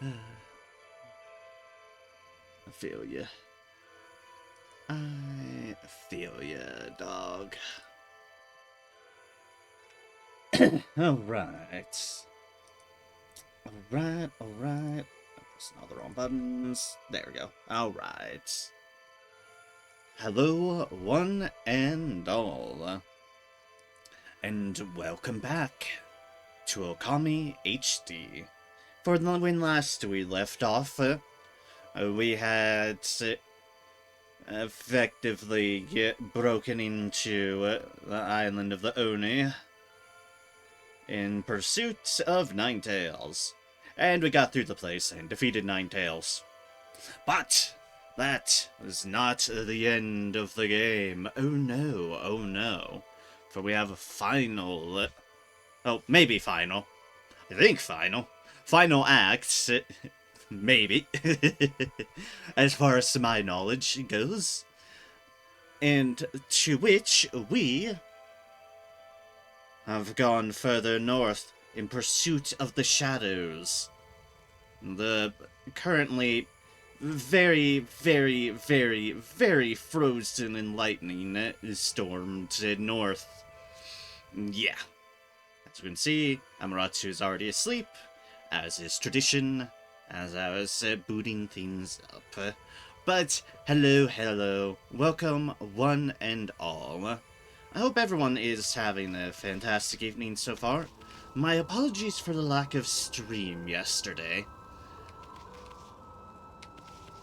I feel ya. I feel ya, dog. Alright. Alright. Pressing all the wrong buttons. There we go. Alright. Hello, one and all. And welcome back to Okami HD. For when last we left off, we had effectively broken into the island of the Oni in pursuit of Ninetales. And we got through the place and defeated Ninetales. But that is not the end of the game. Oh no. For we have a final... oh, maybe final. I think final. Final act. Maybe. As far as my knowledge goes. And to which we have gone further north in pursuit of the shadows. The currently very frozen and lightning storm to north. Yeah. As you can see, Amaterasu is already asleep, as is tradition, as I was booting things up. But, hello, welcome one and all. I hope everyone is having a fantastic evening so far. My apologies for the lack of stream yesterday.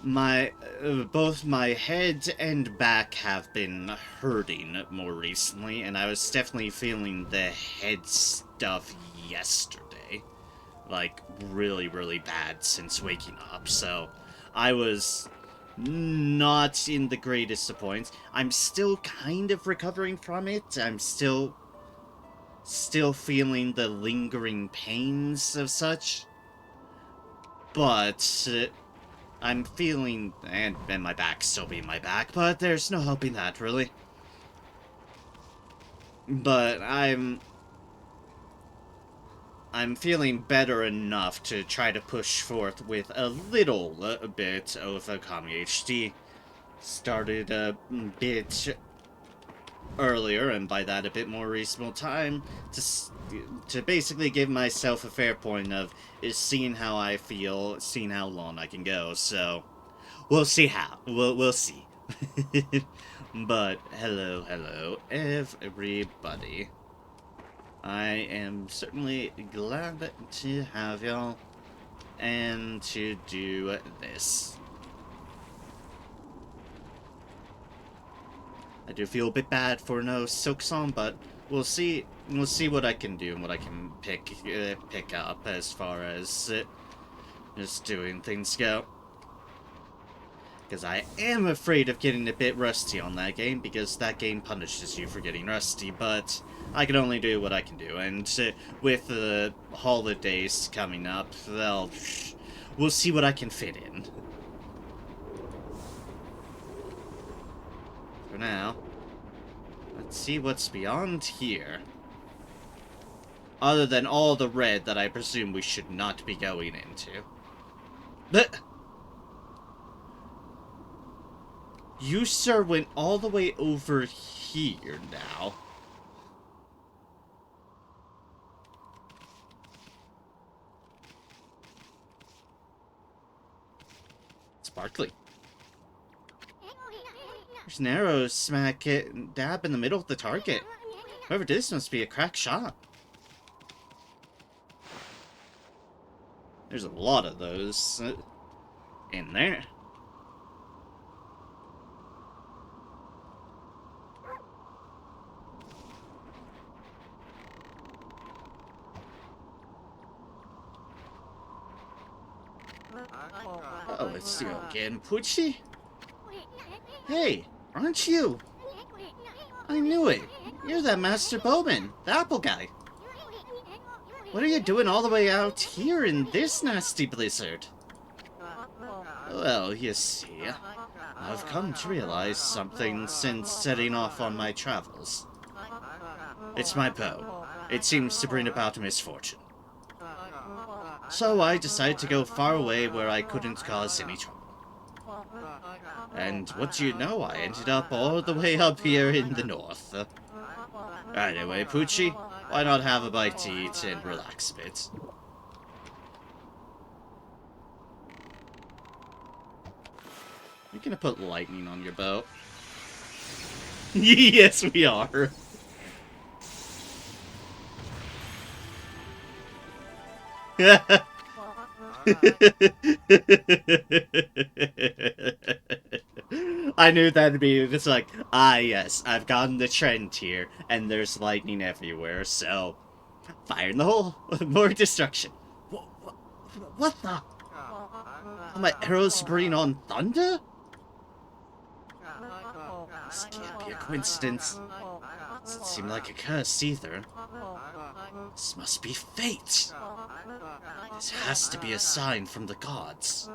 Both my head and back have been hurting more recently, and I was definitely feeling the head stuff yesterday. Like, really bad since waking up, so I was not in the greatest of points. I'm still kind of recovering from it. I'm still feeling the lingering pains of such. But I'm feeling, and my back still being my back, but there's no helping that, really. But I'm feeling better enough to try to push forth with a little bit of Okami HD. Started a bit earlier, and by that a bit more reasonable time, to basically give myself a fair point of seeing how I feel, seeing how long I can go. So we'll see how. We'll see. But hello everybody. I am certainly glad to have y'all and to do this. I do feel a bit bad for no Silk Song, but we'll see what I can do and what I can pick up as far as just doing things go. Because I am afraid of getting a bit rusty on that game, because that game punishes you for getting rusty, but I can only do what I can do, and with the holidays coming up, well, we'll see what I can fit in. For now, let's see what's beyond here. Other than all the red that I presume we should not be going into. You, sir, went all the way over here now. Sparkly. There's an arrow smack dab in the middle of the target. Whoever did this must be a crack shot. There's a lot of those in there. Oh, it's you again, Pucci? Hey, aren't you? I knew it. You're that Master Bowman, the apple guy. What are you doing all the way out here in this nasty blizzard? Well, you see, I've come to realize something since setting off on my travels. It's my bow. It seems to bring about a misfortune. So I decided to go far away where I couldn't cause any trouble. And what do you know, I ended up all the way up here in the north. Anyway, Poochie, why not have a bite to eat and relax a bit? You're gonna put lightning on your boat. Yes, we are. I knew that'd be it's like, ah yes, I've gotten the trend here, and there's lightning everywhere, so fire in the hole. More destruction. What the? Are my arrows bring on thunder? This can't be a coincidence. Doesn't seem like a curse either. This must be fate. This has to be a sign from the gods.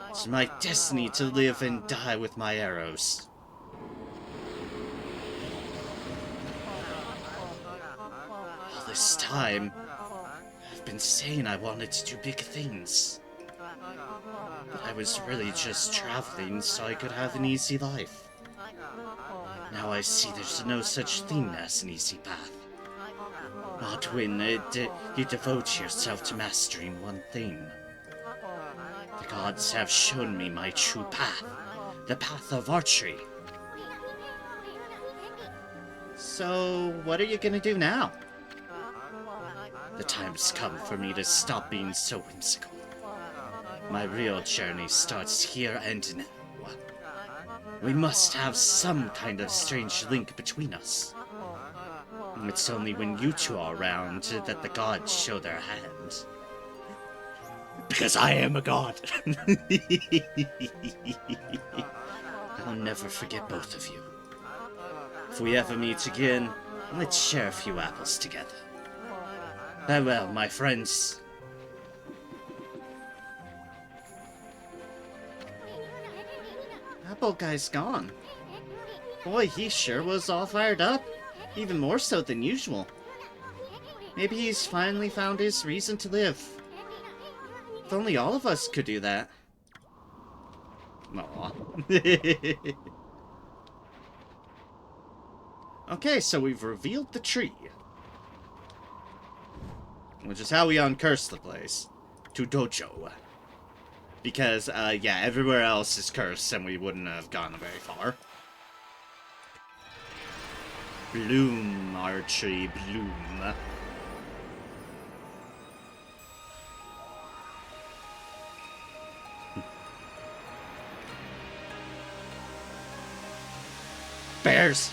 It's my destiny to live and die with my arrows. All this time, I've been saying I wanted to do big things. But I was really just traveling so I could have an easy life. Now I see there's no such thing as an easy path. Not when you devote yourself to mastering one thing. The gods have shown me my true path, the path of archery. So, what are you gonna do now? The time's come for me to stop being so whimsical. My real journey starts here and now. We must have some kind of strange link between us. It's only when you two are around that the gods show their hand. Because I am a god. I'll never forget both of you. If we ever meet again, let's share a few apples together. Farewell, my friends. Apple guy's gone. Boy, he sure was all fired up. Even more so than usual. Maybe he's finally found his reason to live. If only all of us could do that. Aww. Okay, so we've revealed the tree. Which is how we uncurse the place. To Dojo. Because, yeah, everywhere else is cursed and we wouldn't have gone very far. Bloom, archery, bloom. Bears!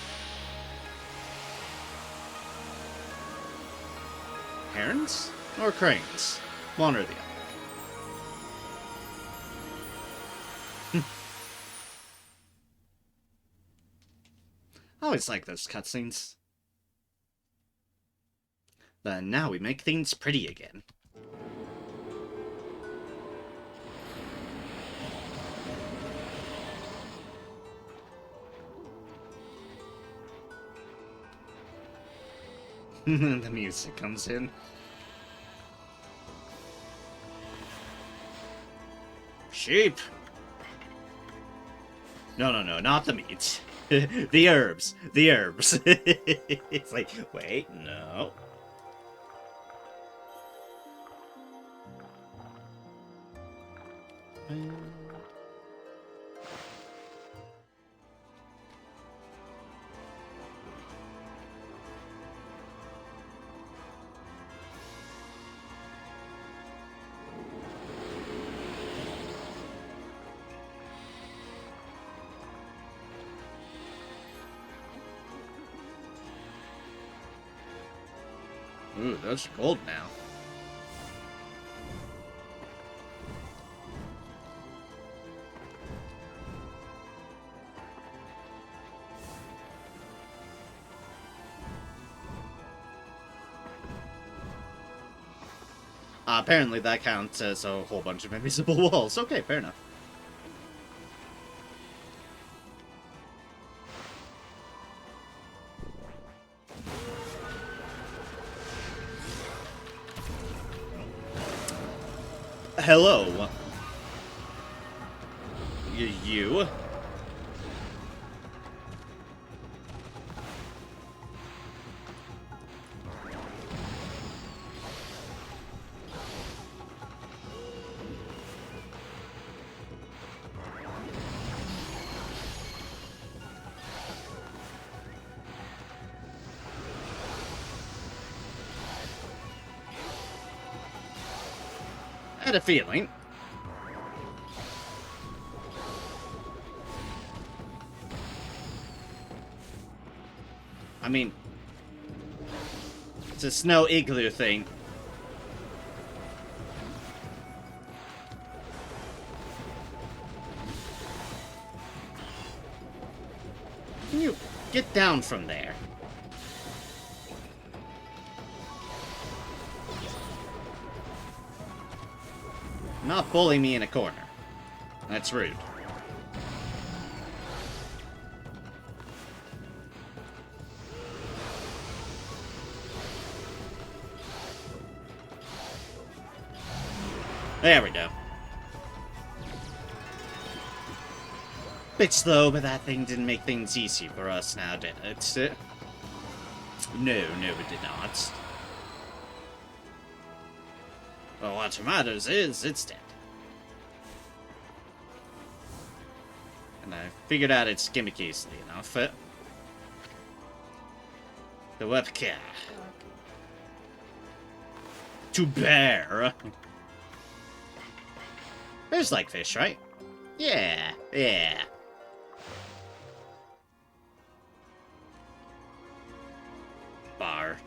Herons? Or cranes? One or the other. I always like those cutscenes. But now we make things pretty again. The music comes in. Sheep! No, not the meat. The herbs. The herbs. It's like, wait, no. Ooh, those are gold now. Apparently that counts as a whole bunch of invisible walls. Okay, fair enough. Hello. You. I had a feeling. I mean, it's a snow igloo thing. Can you get down from there? Not bully me in a corner. That's rude. There we go. Bit slow, but that thing didn't make things easy for us now, did it? No, it did not. Well, what matters is, it's dead. And I figured out its gimmick easily enough. The webcam. To bear. Bears like fish, right? Yeah. Bar.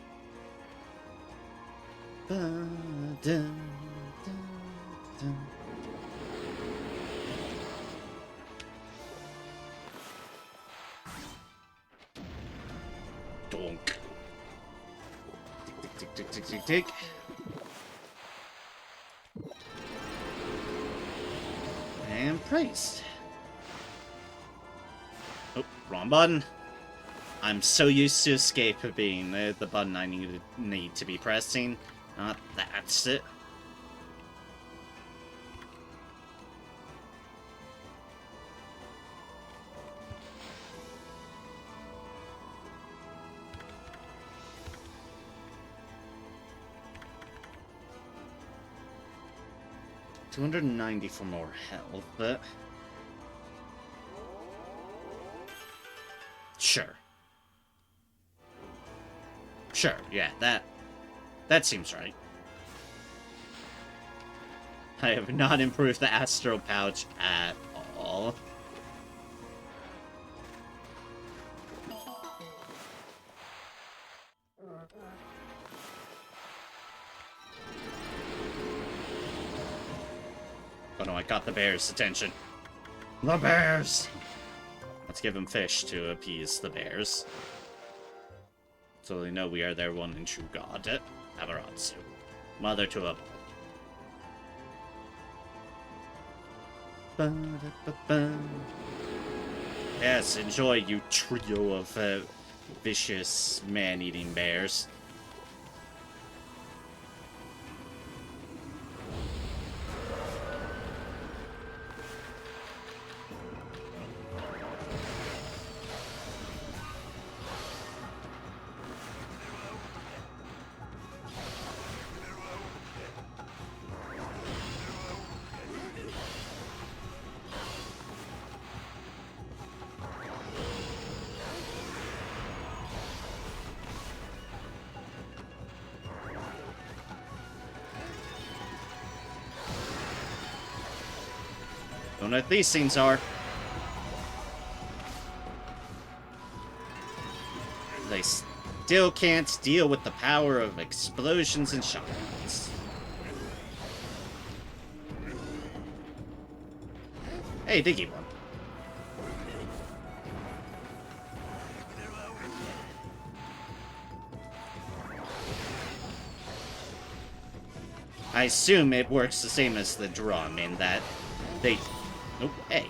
Donk. Tick. And praised. Oh, wrong button. I'm so used to escape being the button I need to be pressing. Not that's it. $290 for more health, but sure, yeah, that seems right. I have not improved the Astro Pouch at all. Oh no, I got the bear's attention. The bears! Let's give them fish to appease the bears. So they know we are their one and true god. Amaterasu. Mother to a... Yes, enjoy, you trio of vicious man-eating bears. Don't know what these things are. They still can't deal with the power of explosions and shotguns. Hey, Diggy one. I assume it works the same as the drum in that they... Nope, hey.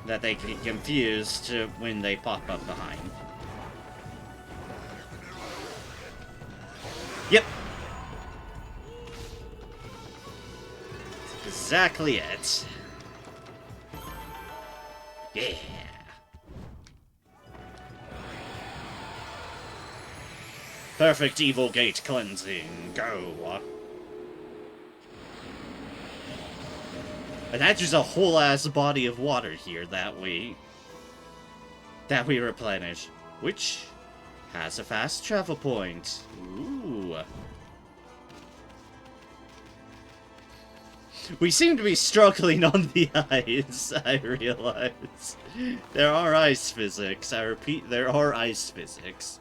That they get confused when they pop up behind. Yep. exactly it. Yeah. Perfect evil gate cleansing. Go. And that's just a whole ass body of water here that we replenish, which has a fast travel point. Ooh. We seem to be struggling on the ice, I realize. There are ice physics. I repeat, there are ice physics.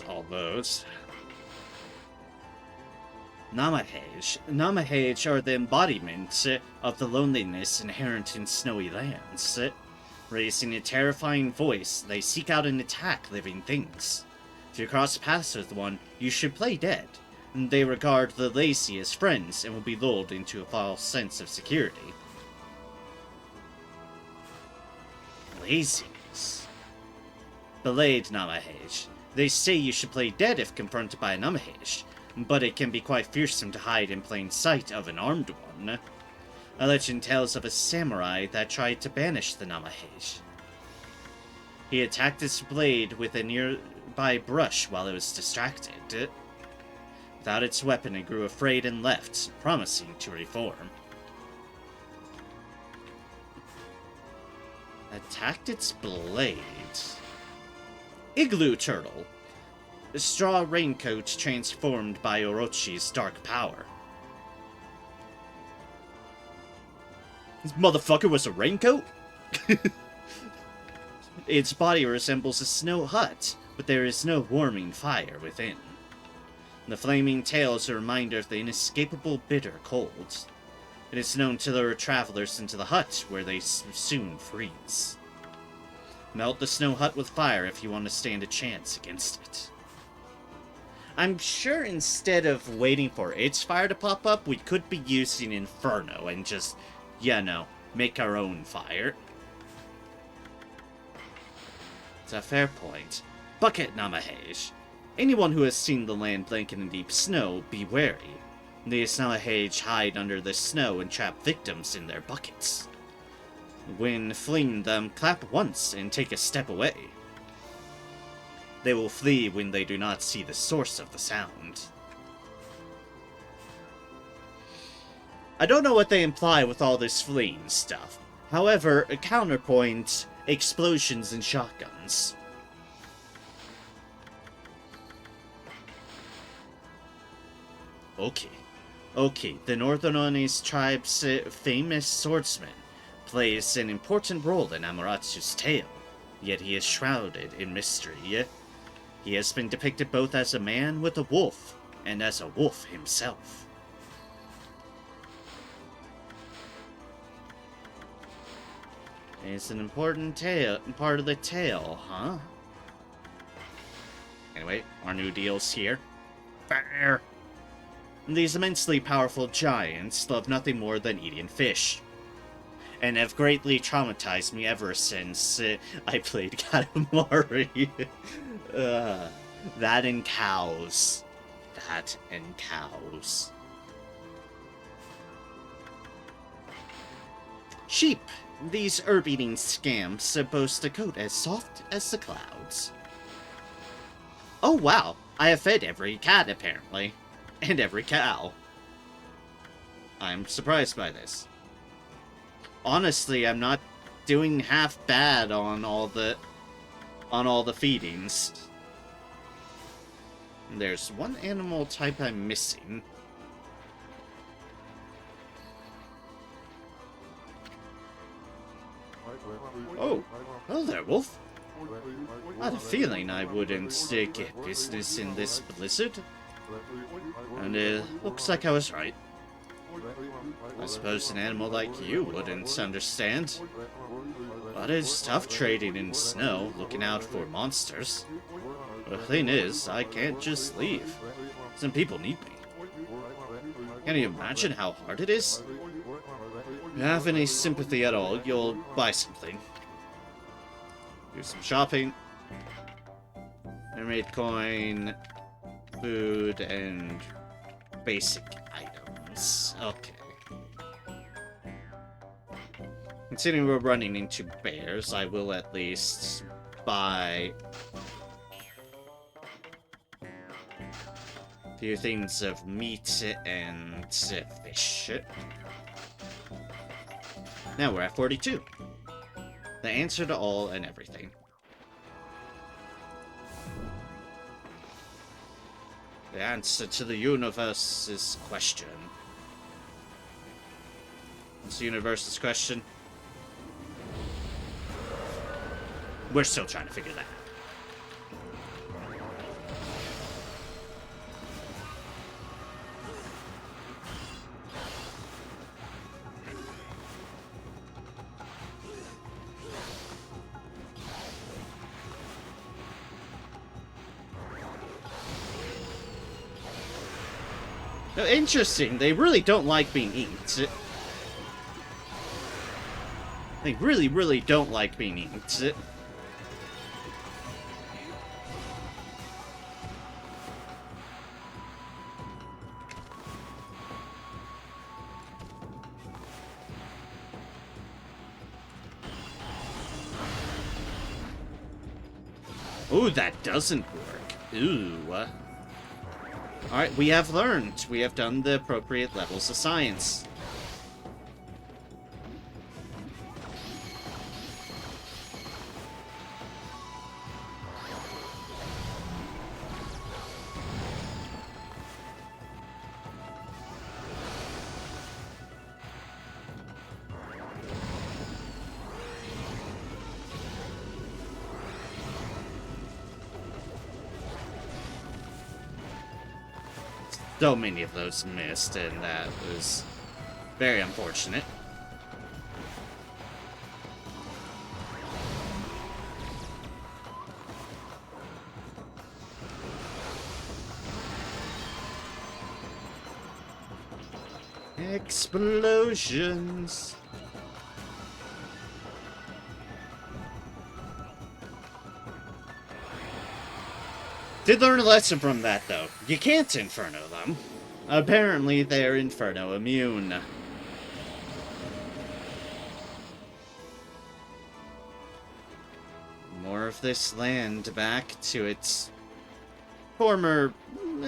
All those. Namahage. Namahage are the embodiment of the loneliness inherent in snowy lands. Raising a terrifying voice, they seek out and attack living things. If you cross paths with one, you should play dead. They regard the lazy as friends and will be lulled into a false sense of security. Laziness. Belayed Namahage. They say you should play dead if confronted by a Namahage, but it can be quite fearsome to hide in plain sight of an armed one. A legend tells of a samurai that tried to banish the Namahage. He attacked its blade with a nearby brush while it was distracted. Without its weapon, it grew afraid and left, promising to reform. Attacked its blade. Igloo Turtle. The straw raincoat transformed by Orochi's dark power. This motherfucker was a raincoat? Its body resembles a snow hut, but there is no warming fire within. The flaming tail is a reminder of the inescapable bitter cold. It is known to lure travelers into the hut, where they soon freeze. Melt the snow hut with fire if you want to stand a chance against it. I'm sure instead of waiting for its fire to pop up, we could be using Inferno and just, you know, make our own fire. It's a fair point. Bucket Namahage. Anyone who has seen the land blanket in deep snow, be wary. These Namahage hide under the snow and trap victims in their buckets. When fleeing them, clap once and take a step away. They will flee when they do not see the source of the sound. I don't know what they imply with all this fleeing stuff. However, a counterpoint, explosions and shotguns. Okay, the Northern Onis tribe's famous swordsman plays an important role in Amaterasu's tale, yet he is shrouded in mystery. He has been depicted both as a man with a wolf, and as a wolf himself. It's an important part of the tale, huh? Anyway, our new deal's here. Fair. These immensely powerful giants love nothing more than eating fish, and have greatly traumatized me ever since I played Katamari. That and cows. That and cows. Sheep. These herb-eating scamps boast a coat as soft as the clouds. Oh wow, I have fed every cat apparently. And every cow. I'm surprised by this. Honestly, I'm not doing half bad on all the feedings. There's one animal type I'm missing. Oh, hello there, Wolf. I had a feeling I wouldn't get business in this blizzard. And it looks like I was right. I suppose an animal like you wouldn't understand. But it's tough trading in snow, looking out for monsters. The thing is, I can't just leave. Some people need me. Can you imagine how hard it is? If you have any sympathy at all, you'll buy something. Do some shopping. Mermaid coin, food, and basic items. Okay. Considering we're running into bears, I will at least buy a few things of meat and fish. Now we're at 42. The answer to all and everything. The answer to the universe's question. What's the universe's question? We're still trying to figure that out. Oh, interesting. They really don't like being eaten. They really, really don't like being eaten. Ooh, that doesn't work. Ooh. Alright, we have learned. We have done the appropriate levels of science. So many of those missed, and that was very unfortunate. Explosions. Did learn a lesson from that, though. You can't Inferno them. Apparently, they're Inferno immune. More of this land back to its former,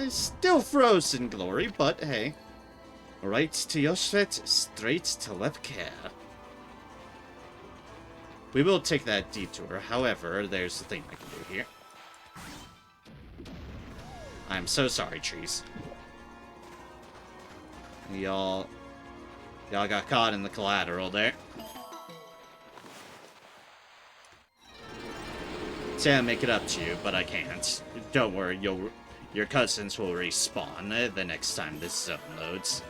still frozen glory, but hey. Right to Yoshvet, straight to Lepkir. We will take that detour, however, there's the thing I can do here. I'm so sorry, trees. Y'all got caught in the collateral there. Say I'll make it up to you, but I can't. Don't worry, your cousins will respawn the next time this zone loads.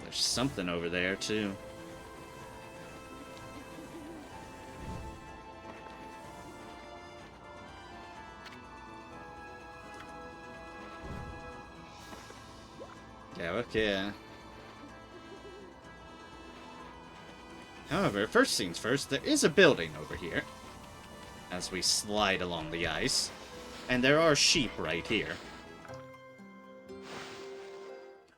There's something over there, too. Yeah, okay. However, first things first, there is a building over here. As we slide along the ice. And there are sheep right here.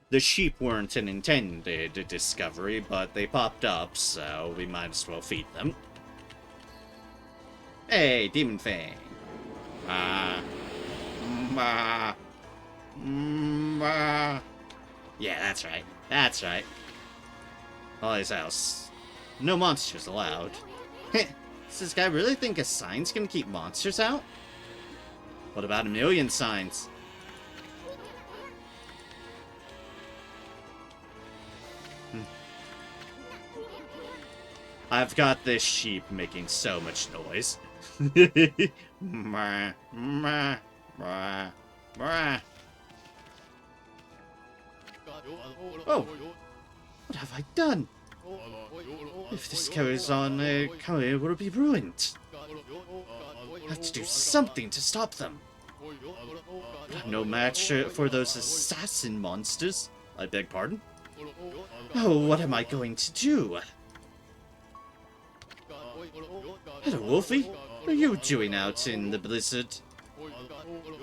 The sheep weren't an intended discovery, but they popped up, so we might as well feed them. Hey, Demon Fang. Yeah, that's right. That's right. Holly's house. No monsters allowed. Does this guy really think a sign's gonna keep monsters out? What about 1,000,000 signs? I've got this sheep making so much noise. Oh! What have I done? If this carries on, Kami will be ruined. I have to do something to stop them. But I'm no match for those assassin monsters. I beg pardon? Oh, what am I going to do? Hello, Wolfie. What are you doing out in the blizzard?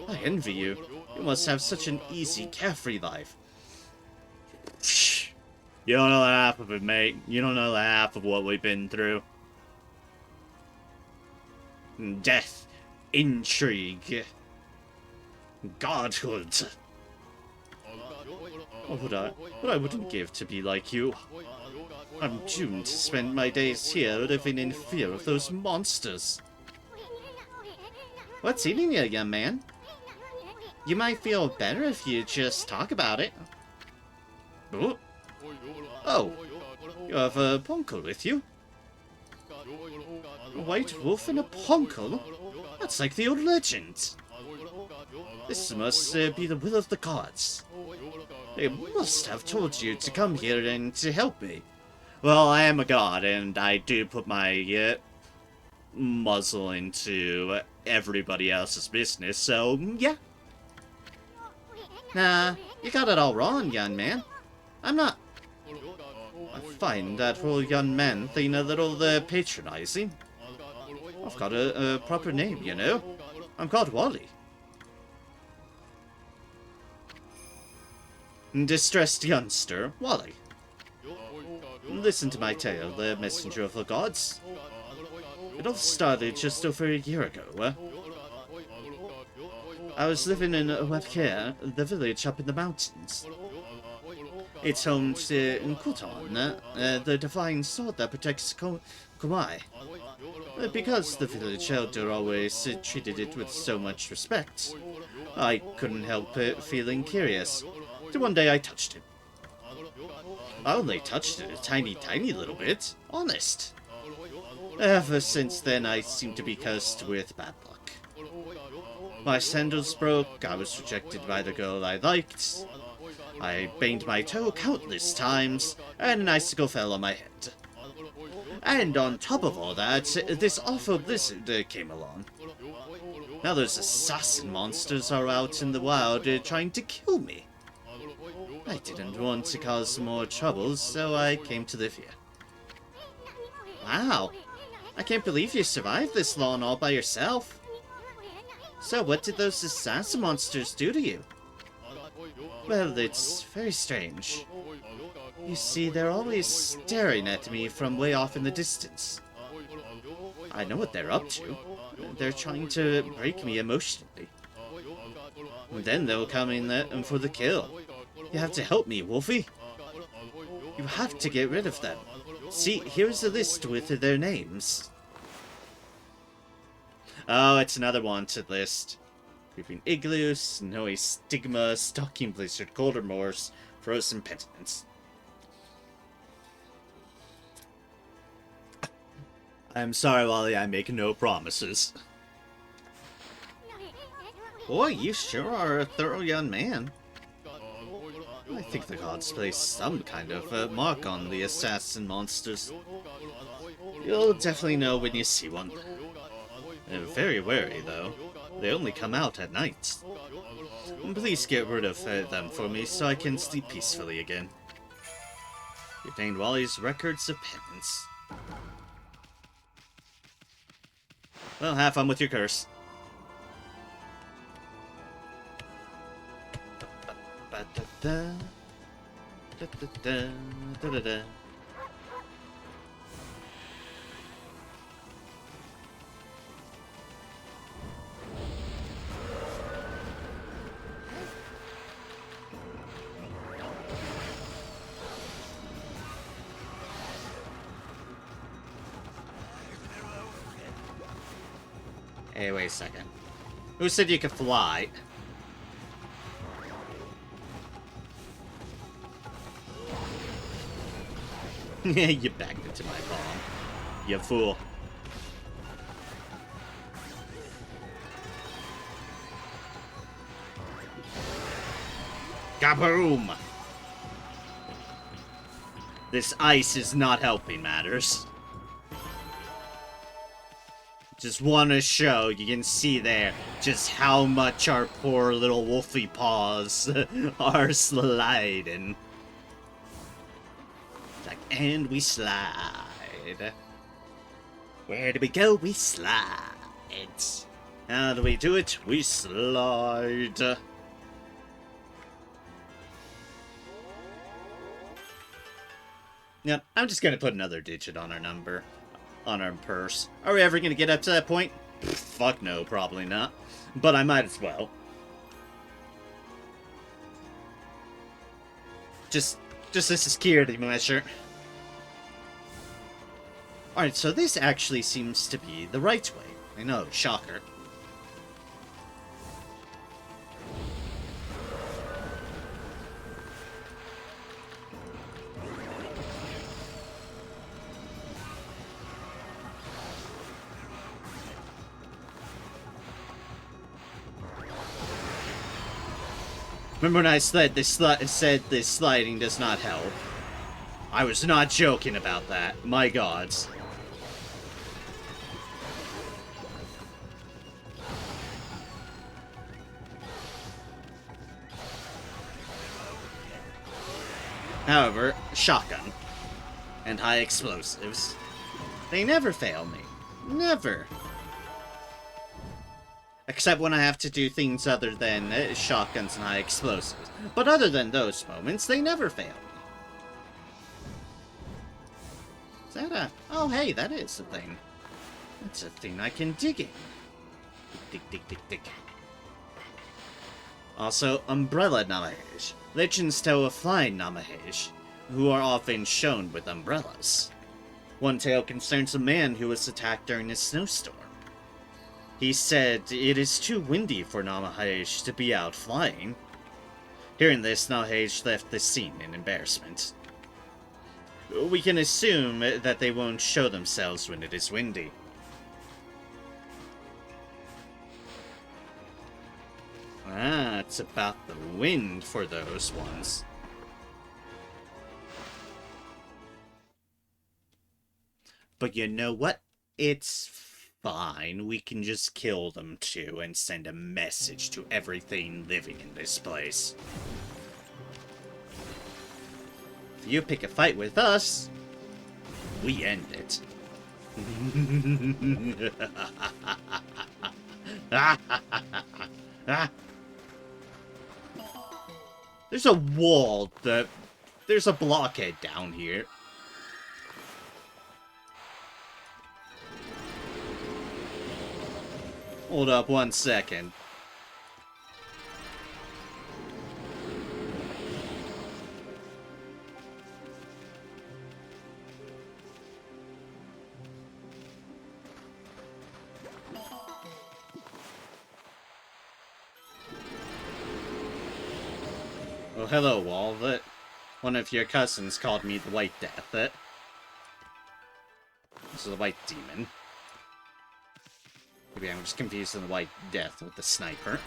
I envy you. You must have such an easy, carefree life. You don't know half of it, mate. You don't know half of what we've been through. Death, intrigue, godhood. What I wouldn't give to be like you. I'm doomed to spend my days here living in fear of those monsters. What's eating you, young man? You might feel better if you just talk about it. Oh, you have a poncle with you? A white wolf and a poncle? That's like the old legend. This must be the will of the gods. They must have told you to come here and to help me. Well, I am a god, and I do put my muzzle into everybody else's business, so yeah. Nah, you got it all wrong, young man. I'm not... I find that whole young man thing a little patronizing. I've got a proper name, you know. I'm called Wally. Distressed youngster, Wally. Listen to my tale, the messenger of the gods. It all started just over a year ago. I was living in Webcare, the village up in the mountains. It's home to Nkuton, the divine sword that protects Kumai. Because the village elder always treated it with so much respect, I couldn't help feeling curious. So one day I touched it. I only touched it a tiny, tiny little bit. Honest. Ever since then, I seem to be cursed with bad luck. My sandals broke, I was rejected by the girl I liked, I banged my toe countless times, and an icicle fell on my head. And on top of all that, this awful blizzard came along. Now those assassin monsters are out in the wild trying to kill me. I didn't want to cause more trouble, so I came to live here. Wow, I can't believe you survived this long all by yourself. So what did those assassin monsters do to you? Well, it's very strange. You see, they're always staring at me from way off in the distance. I know what they're up to. They're trying to break me emotionally. And then they'll come in for the kill. You have to help me, Wolfie. You have to get rid of them. See, here's a list with their names. Oh, it's another wanted list. Creeping Igloo, Snowy Stigma, Stalking Blizzard, Colder Moors, Frozen Penitence. I'm sorry, Wally, I make no promises. Boy, you sure are a thorough young man. I think the gods place some kind of mark on the assassin monsters. You'll definitely know when you see one. They're very wary, though. They only come out at night. Please get rid of them for me so I can sleep peacefully again. You obtained Wally's Records of Penance. Well, have fun with your curse. Hey, wait a second. Who said you could fly? You backed into my palm. You fool. Kaboom! This ice is not helping matters. Just want to show, you can see there, just how much our poor little wolfy paws are sliding. Like, and we slide. Where do we go? We slide. How do we do it? We slide. Yep, I'm just gonna put another digit on our number. On our purse. Are we ever gonna get up to that point? Fuck no, probably not. But I might as well. Just a security measure. Alright, so this actually seems to be the right way. I know, shocker. Remember when I said this sliding does not help? I was not joking about that. My gods. However, shotgun and high explosives, they never fail me. Never. Except when I have to do things other than shotguns and high explosives. But other than those moments, they never fail me. Is that a... Oh, hey, that is a thing. That's a thing I can dig in. Dig, dig, dig, dig, dig. Also, umbrella Namahage. Legends tell of flying Namahage, who are often shown with umbrellas. One tale concerns a man who was attacked during a snowstorm. He said it is too windy for Namahage to be out flying. Hearing this, Namahage left the scene in embarrassment. We can assume that they won't show themselves when it is windy. Ah, it's about the wind for those ones. But you know what? It's fine. We can just kill them too and send a message to everything living in this place. If you pick a fight with us, we end it. There's a wall that... There's a blockade down here. Hold up 1 second. Oh, hello, Wall. One of your cousins called me the White Death. This is the White Demon. Maybe I'm just confusing the White Death with the Sniper.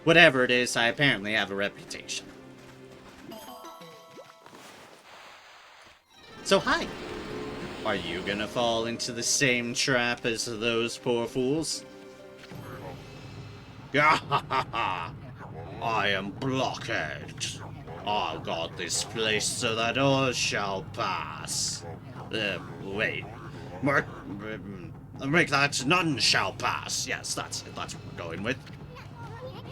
Whatever it is, I apparently have a reputation. So, hi! Are you gonna fall into the same trap as those poor fools? I am Blockhead. I'll guard this place so that all shall pass. Wait. Make that none shall pass. Yes, that's it. That's what we're going with.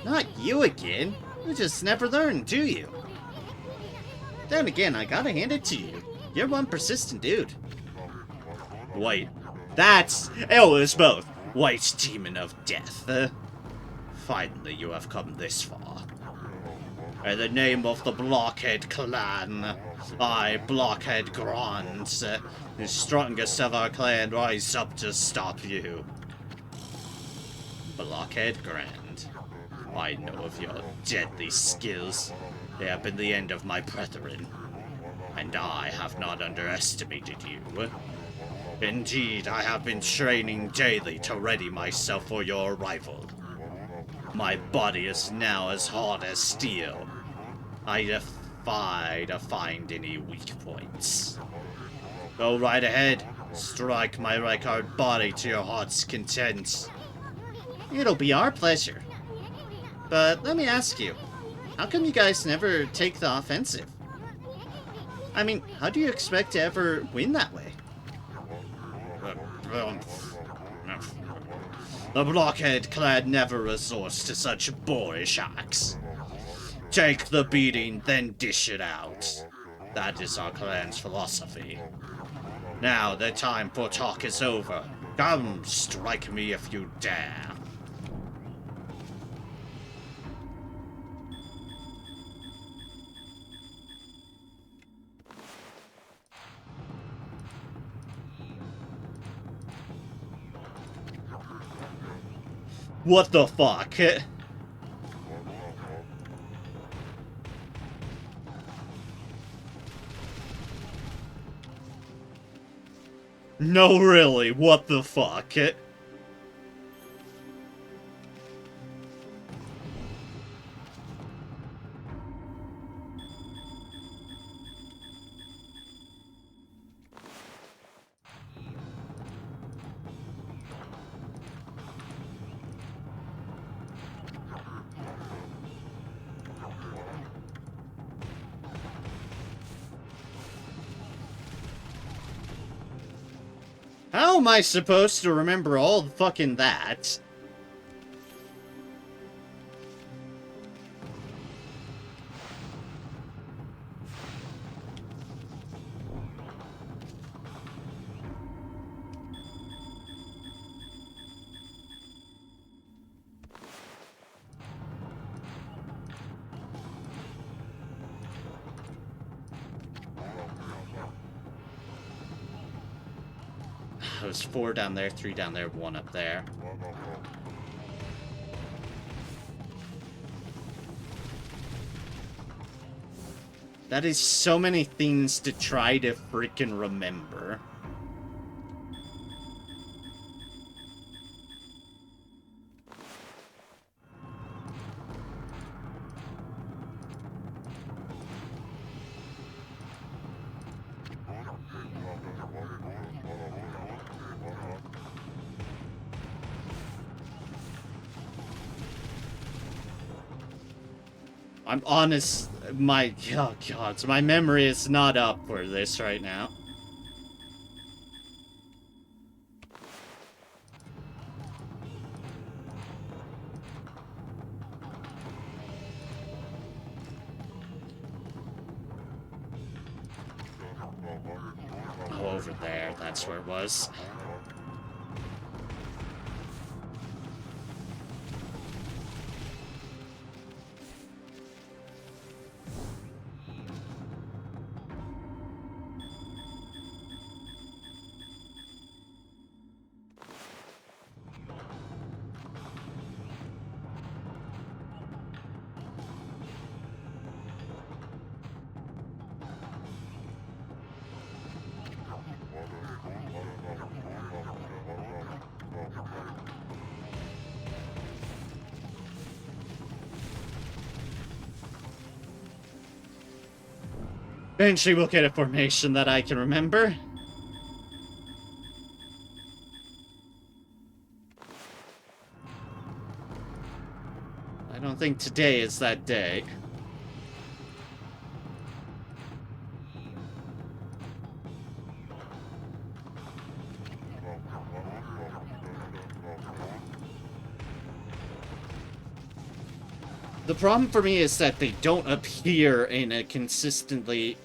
Not you again. You just never learn, do you? Then again, I gotta hand it to you. You're one persistent dude. Wait. That's... Oh, it's both. White Demon of Death. Finally, you have come this far. In the name of the Blockhead clan, I, Blockhead Grand, the strongest of our clan, rise up to stop you. Blockhead Grand, I know of your deadly skills. They have been the end of my brethren, and I have not underestimated you. Indeed, I have been training daily to ready myself for your arrival. My body is now as hard as steel. I defy to find any weak points. Go right ahead. Strike my Rykard body to your heart's content. It'll be our pleasure. But let me ask you, how come you guys never take the offensive? I mean, how do you expect to ever win that way? The blockhead clan never resorts to such boorish acts. Take the beating, then dish it out. That is our clan's philosophy. Now the time for talk is over. Come, strike me if you dare. What the fuck? No, really, what the fuck? How am I supposed to remember all fucking that? There's 4 down there, 3 down there, 1 up there. That is so many things to try to freaking remember. I'm honest, oh god, my memory is not up for this right now. Oh, over there, that's where it was. Eventually we'll get a formation that I can remember. I don't think today is that day. The problem for me is that they don't appear in a consistently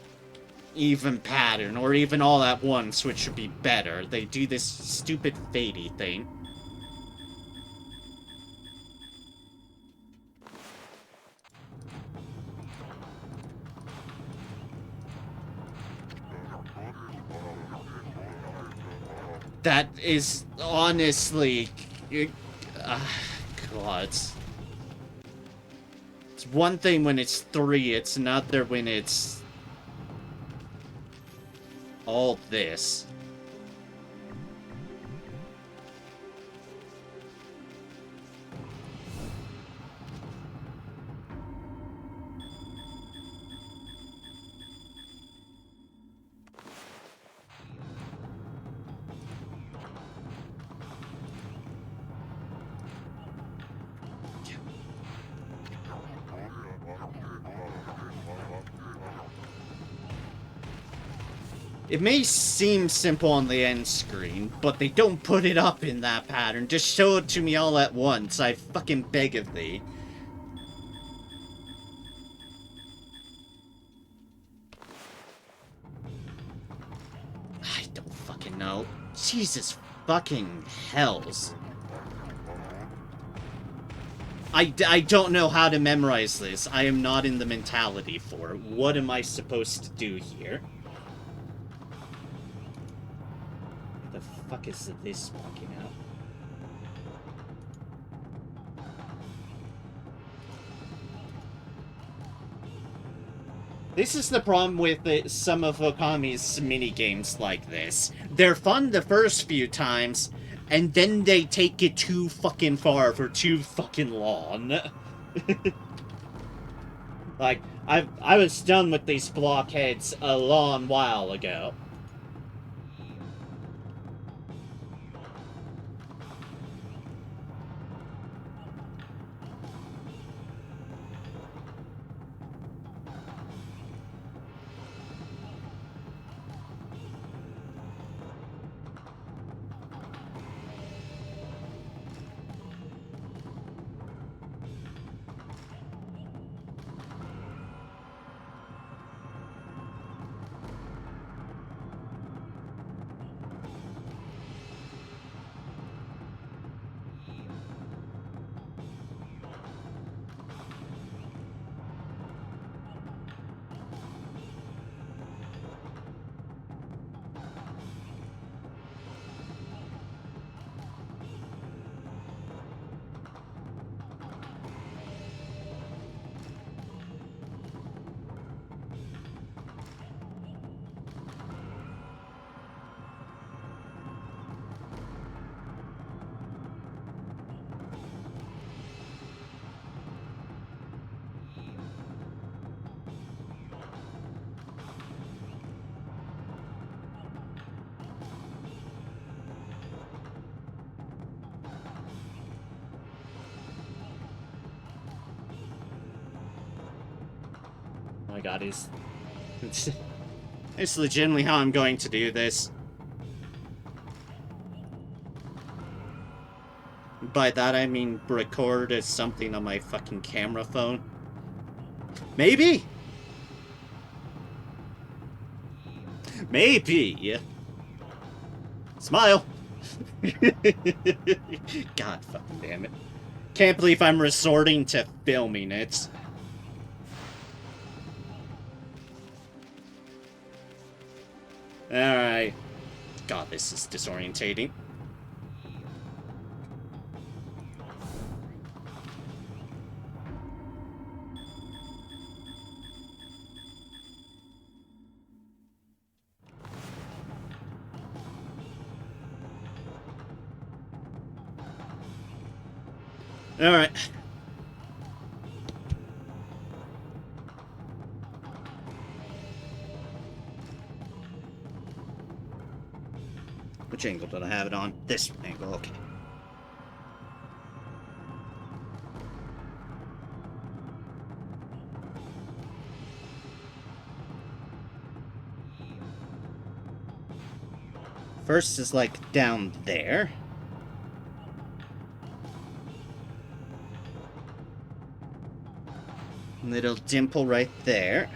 even pattern, or even all at once, which should be better. They do this stupid fadey thing. That is honestly... God. It's one thing when it's 3, it's another when it's... all this. It may seem simple on the end screen, but they don't put it up in that pattern. Just show it to me all at once, I fucking beg of thee. I don't fucking know. Jesus fucking hells. I don't know how to memorize this. I am not in the mentality for it. What am I supposed to do here? What the fuck is this walking out? This is the problem with some of Okami's mini-games like this. They're fun the first few times, and then they take it too fucking far for too fucking long. Like, I was done with these blockheads a long while ago. Oh my god, it's legitimately how I'm going to do this. By that I mean record as something on my fucking camera phone. Maybe? Maybe. Smile. God fucking damn it. Can't believe I'm resorting to filming it. Alright. God, this is disorientating. Alright. Which angle did I have it on? This angle, okay. First is like down there. Little dimple right there.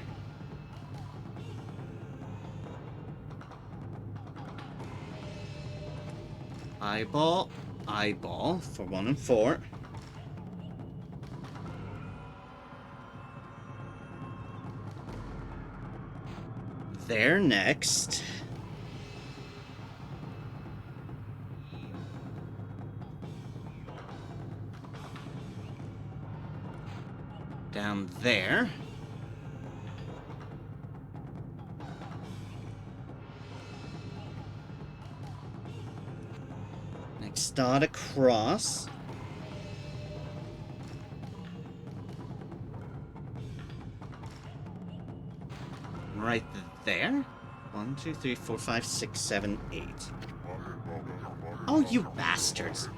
Eyeball, eyeball for 1 and 4. There next. Down there. Next dot across. Right there. 1, 2, 3, 4, 5, 6, 7, 8. Oh, you bastards.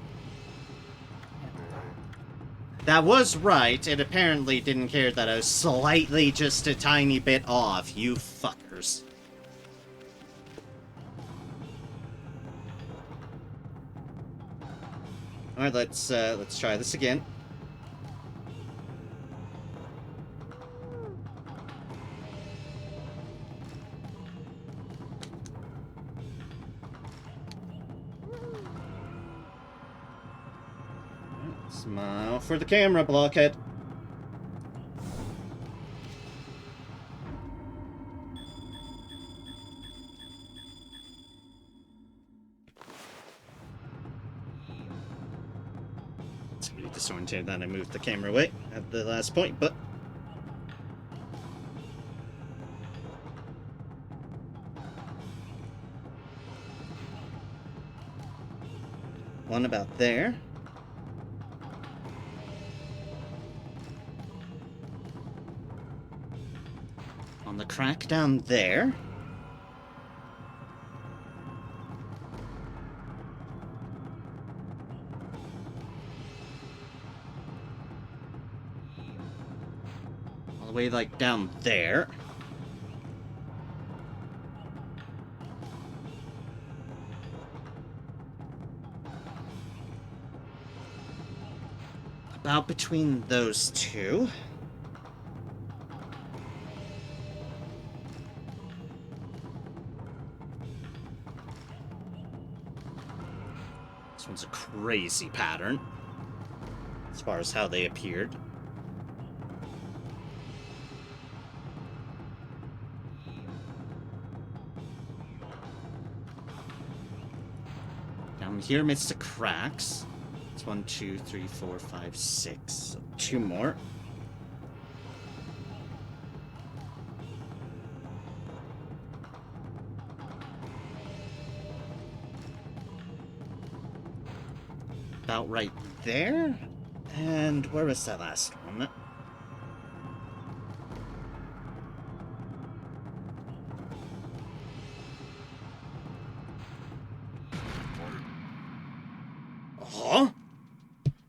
That was right. It apparently didn't care that I was slightly just a tiny bit off. You fuckers. Alright, let's try this again. Smile for the camera, blockhead. It's really disoriented that I moved the camera away at the last point, but one about there. On the crack down there. All the way, like, down there. About between those two. This one's a crazy pattern, as far as how they appeared. Down here amidst the cracks. It's 1, 2, 3, 4, 5, 6. So 2 more. About right there. And where was that last one? Huh?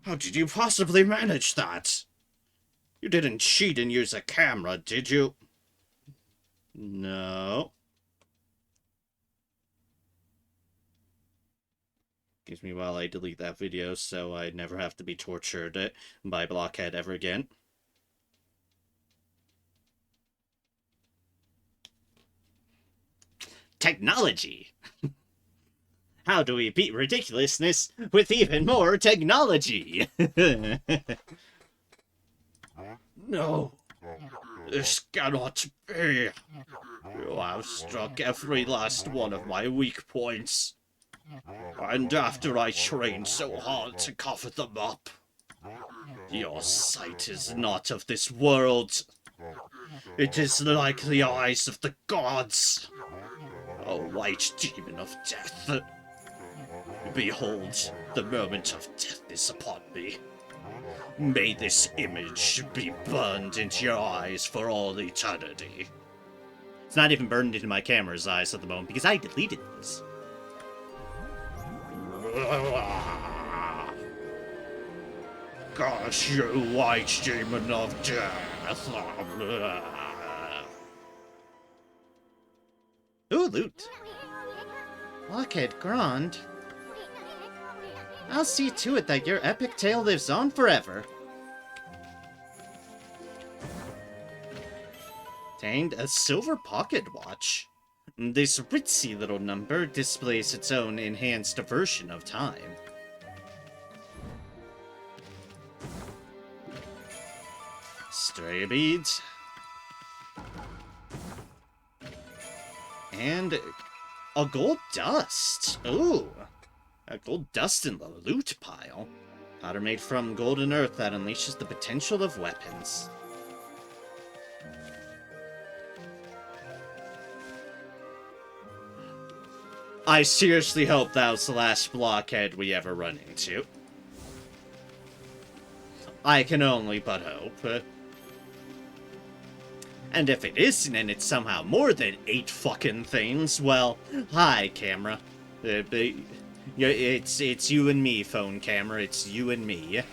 How did you possibly manage that? You didn't cheat and use a camera, did you? No. Excuse me while I delete that video so I never have to be tortured by Blockhead ever again. Technology! How do we beat ridiculousness with even more technology? No. This cannot be. You have struck every last one of my weak points. And after I trained so hard to cover them up, your sight is not of this world. It is like the eyes of the gods. A white demon of death. Behold, the moment of death is upon me. May this image be burned into your eyes for all eternity. It's not even burned into my camera's eyes at the moment because I deleted this. Gosh, you white demon of death. Ooh, loot. Blockhead Grand. I'll see to it that your epic tale lives on forever. Obtained a silver pocket watch. This ritzy little number displays its own enhanced version of time. Stray beads. And a gold dust. Ooh. A gold dust in the loot pile. Powder made from golden earth that unleashes the potential of weapons. I seriously hope that was the last blockhead we ever run into. I can only but hope. And if it isn't and it's somehow more than 8 fucking things, well, hi, camera. It's you and me, phone camera. It's you and me.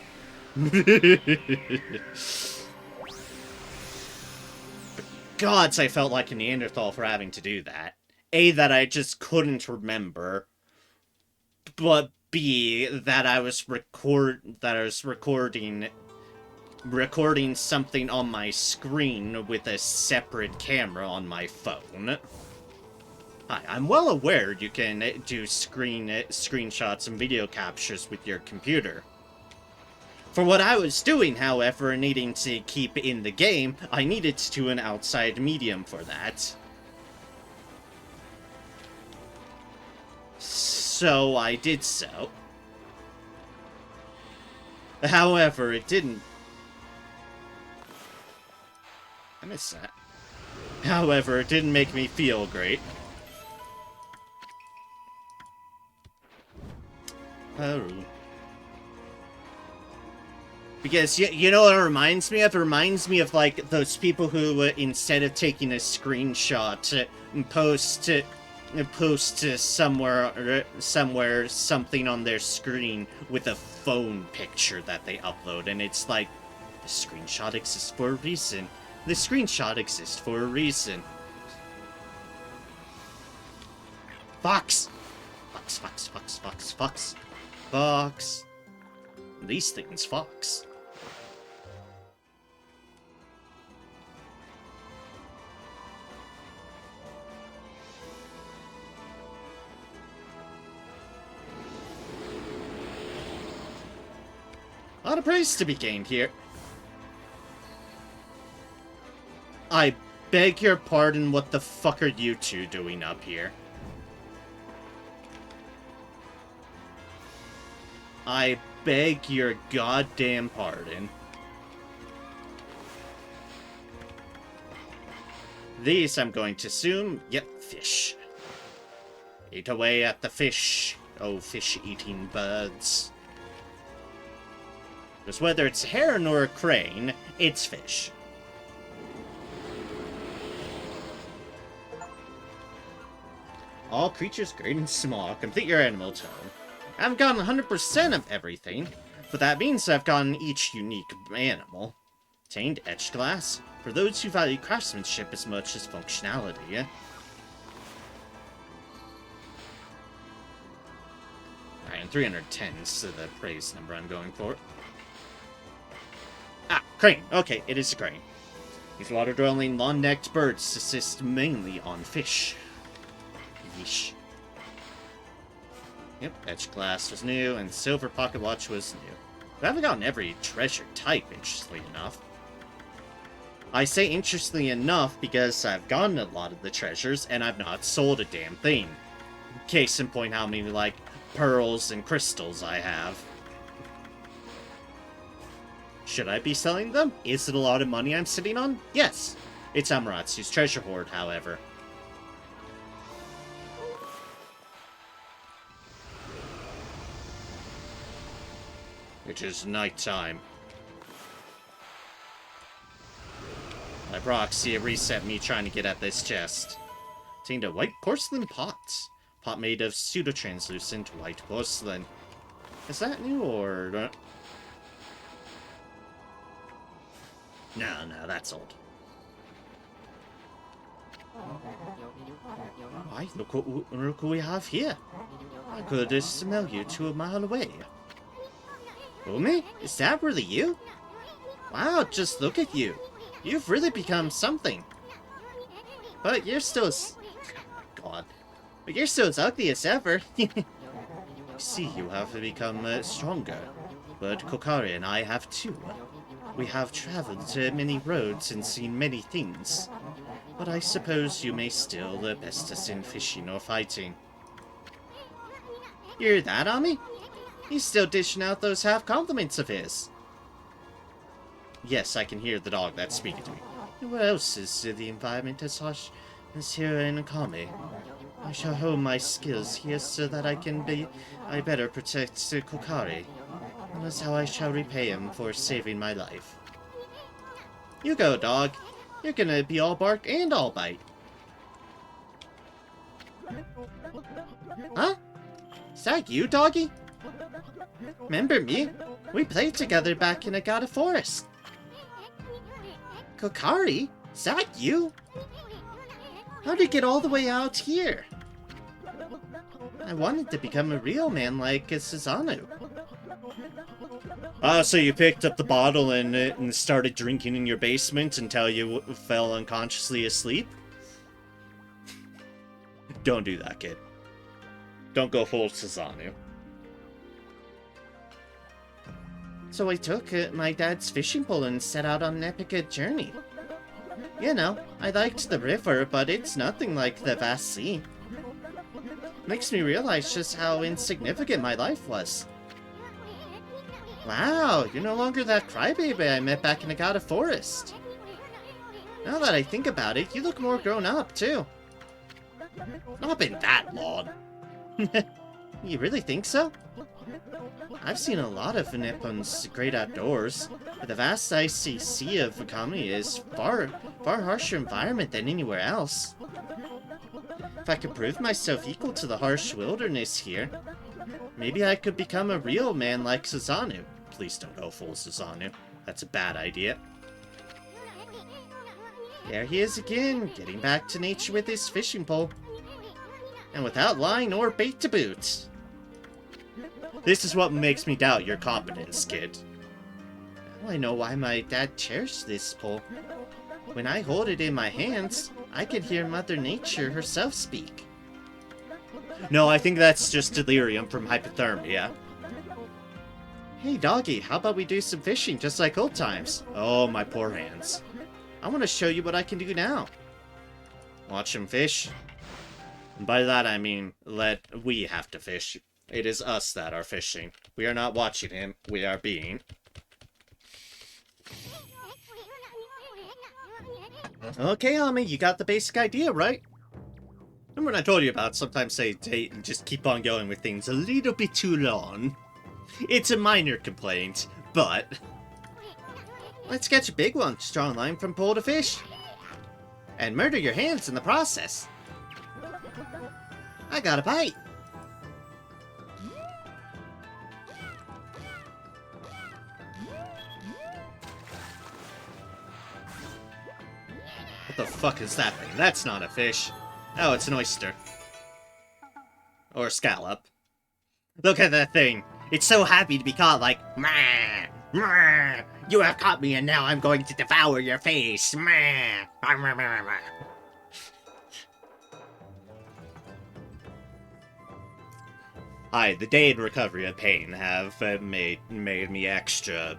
Gods, I felt like a Neanderthal for having to do that. A, that I just couldn't remember. But be that I was recording something on my screen with a separate camera on my phone. Hi, I'm well aware you can do screenshots and video captures with your computer. For what I was doing, however, needing to keep in the game, I needed to do an outside medium for that. So I did so. However, it didn't... I missed that. However, it didn't make me feel great. Oh. Because, you know what it reminds me of? It reminds me of, like, those people who, instead of taking a screenshot, post somewhere something on their screen with a phone picture that they upload, and it's like, the screenshot exists for a reason. The screenshot exists for a reason. Fox! Fox, fox, fox, fox, fox. Fox. These things, fox. A lot of praise to be gained here. I beg your pardon, what the fuck are you two doing up here? I beg your goddamn pardon. These, I'm going to assume, yep, fish. Eat away at the fish. Oh, fish-eating birds. Because whether it's a heron or a crane, it's fish. All creatures great and small, complete your animal tone. I've gotten 100% of everything, but that means I've gotten each unique animal. Attained etched glass, for those who value craftsmanship as much as functionality. Alright, and 310 is the praise number I'm going for. Ah, crane. Okay, it is a crane. These water-dwelling, long-necked birds assist mainly on fish. Yeesh. Yep, etched glass was new, and silver pocket watch was new. But I haven't gotten every treasure type, interestingly enough. I say interestingly enough because I've gotten a lot of the treasures, and I've not sold a damn thing. Case in point how many, like, pearls and crystals I have. Should I be selling them? Is it a lot of money I'm sitting on? Yes. It's Amaratsu's treasure hoard, however. It is nighttime. By proxy, it reset me trying to get at this chest. Obtained a white porcelain pot. Pot made of pseudo-translucent white porcelain. Is that new, or... No, that's old. Why, look what we have here. I could smell you 2 miles away. Umi? Is that really you? Wow, just look at you. You've really become something. But you're still God. But you're still as ugly as ever. See, you have become stronger. But Kokari and I have too. We have traveled many roads and seen many things. But I suppose you may still best us in fishing or fighting. You hear that, Ami? He's still dishing out those half-compliments of his. Yes, I can hear the dog that's speaking to me. What else is the environment as harsh as here in Okami? I shall hone my skills here so that I better protect Kokari. And that's how I shall repay him for saving my life. You go, dog. You're gonna be all bark and all bite. Huh? Is that you, doggy? Remember me? We played together back in Agata Forest. Kokari? Is that you? How'd you get all the way out here? I wanted to become a real man like Susanoo. So you picked up the bottle and started drinking in your basement until you fell unconsciously asleep? Don't do that, kid. Don't go full Susanoo. So I took my dad's fishing pole and set out on an epic journey. You know, I liked the river, but it's nothing like the vast sea. Makes me realize just how insignificant my life was. Wow, you're no longer that crybaby I met back in the Agata Forest. Now that I think about it, you look more grown up, too. Not been that long. You really think so? I've seen a lot of Nippon's great outdoors, but the vast icy sea of Okami is far harsher environment than anywhere else. If I could prove myself equal to the harsh wilderness here, maybe I could become a real man like Susanoo. Please don't go full Susanoo. That's a bad idea. There he is again, getting back to nature with his fishing pole. And without line or bait to boot. This is what makes me doubt your competence, kid. Now I know why my dad cherished this pole. When I hold it in my hands, I can hear Mother Nature herself speak. No, I think that's just delirium from hypothermia. Hey doggy, how about we do some fishing just like old times? Oh, my poor hands. I want to show you what I can do now. Watch him fish. And by that I mean, we have to fish. It is us that are fishing. We are not watching him, we are being. Okay, Ami, you got the basic idea, right? Remember when I told you about sometimes they just keep on going with things a little bit too long? It's a minor complaint, but... Let's catch a big one, draw a line from pole to fish. And murder your hands in the process. I got a bite. What the fuck is that thing? That's not a fish. Oh, it's an oyster. Or a scallop. Look at that thing. It's so happy to be caught like, "Meh, meh, you have caught me and now I'm going to devour your face. Meh, meh, meh, meh, meh." Hi, the day and recovery of pain have made me extra,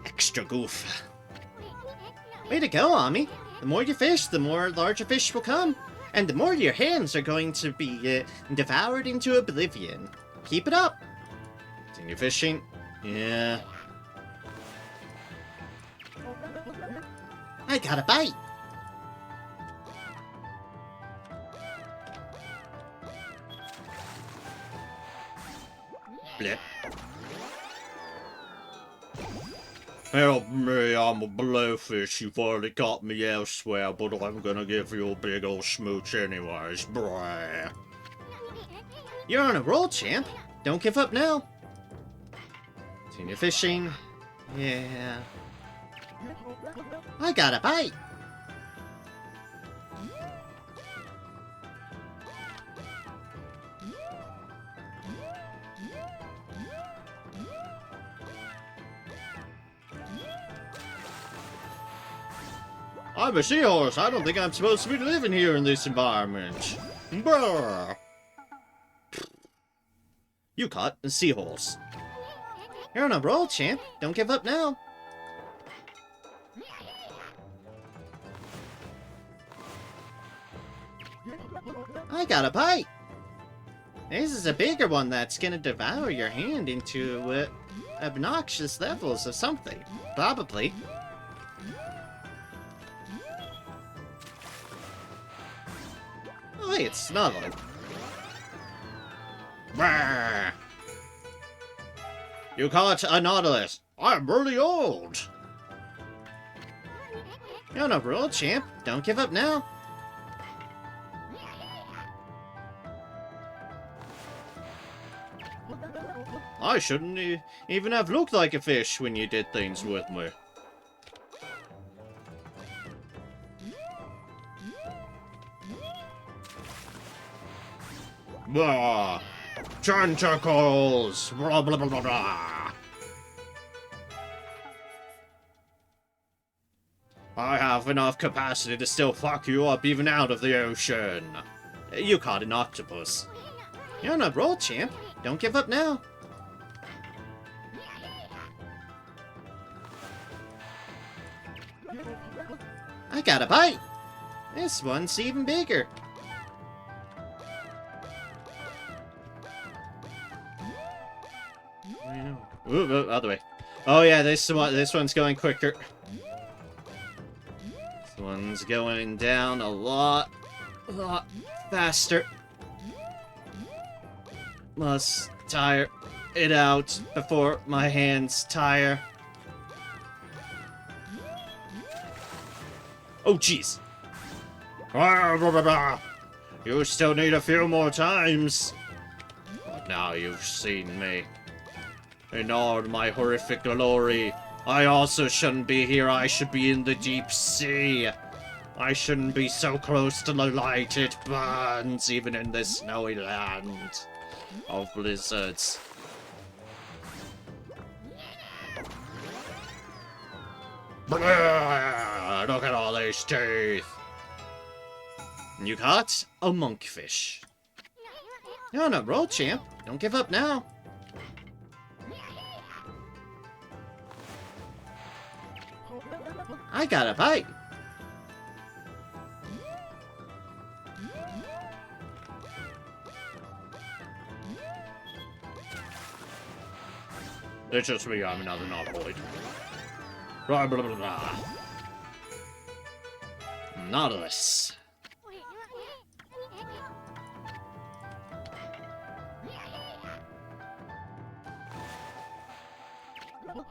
extra goof. Way to go, Ami. The more you fish, the more larger fish will come. And the more your hands are going to be devoured into oblivion. Keep it up. Continue fishing. Yeah. I got a bite. Blip. Help me, I'm a blowfish. You've already caught me elsewhere, but I'm gonna give you a big old smooch anyways. Brah. You're on a roll, champ. Don't give up now. Continue fishing. Yeah. I got a bite. I'm a seahorse. I don't think I'm supposed to be living here in this environment. Brr. You caught a seahorse. You're on a roll, champ. Don't give up now. I got a bite. This is a bigger one that's gonna devour your hand into obnoxious levels of something. Probably. Oh, hey, it's snuggling. Brr. You caught a nautilus. I'm really old. You're on a roll, champ. Don't give up now. I shouldn't even have looked like a fish when you did things with me. Blah. Tentacles! Blah, blah, blah, blah, blah. I have enough capacity to still fuck you up even out of the ocean. You caught an octopus. You're on a roll, champ. Don't give up now. I got a bite. This one's even bigger. Ooh, other way. Oh yeah, this one's going quicker. This one's going down a lot faster. Must tire it out before my hands tire. Oh, jeez. You still need a few more times. But now you've seen me. In all my horrific glory. I also shouldn't be here. I should be in the deep sea. I shouldn't be so close to the light. It burns even in this snowy land of blizzards. Look at all these teeth. You caught a monkfish. You're on a roll, champ. Don't give up now. I got a bite. It's just me, I'm another nautoid. Blah, blah, blah, blah. Nautilus.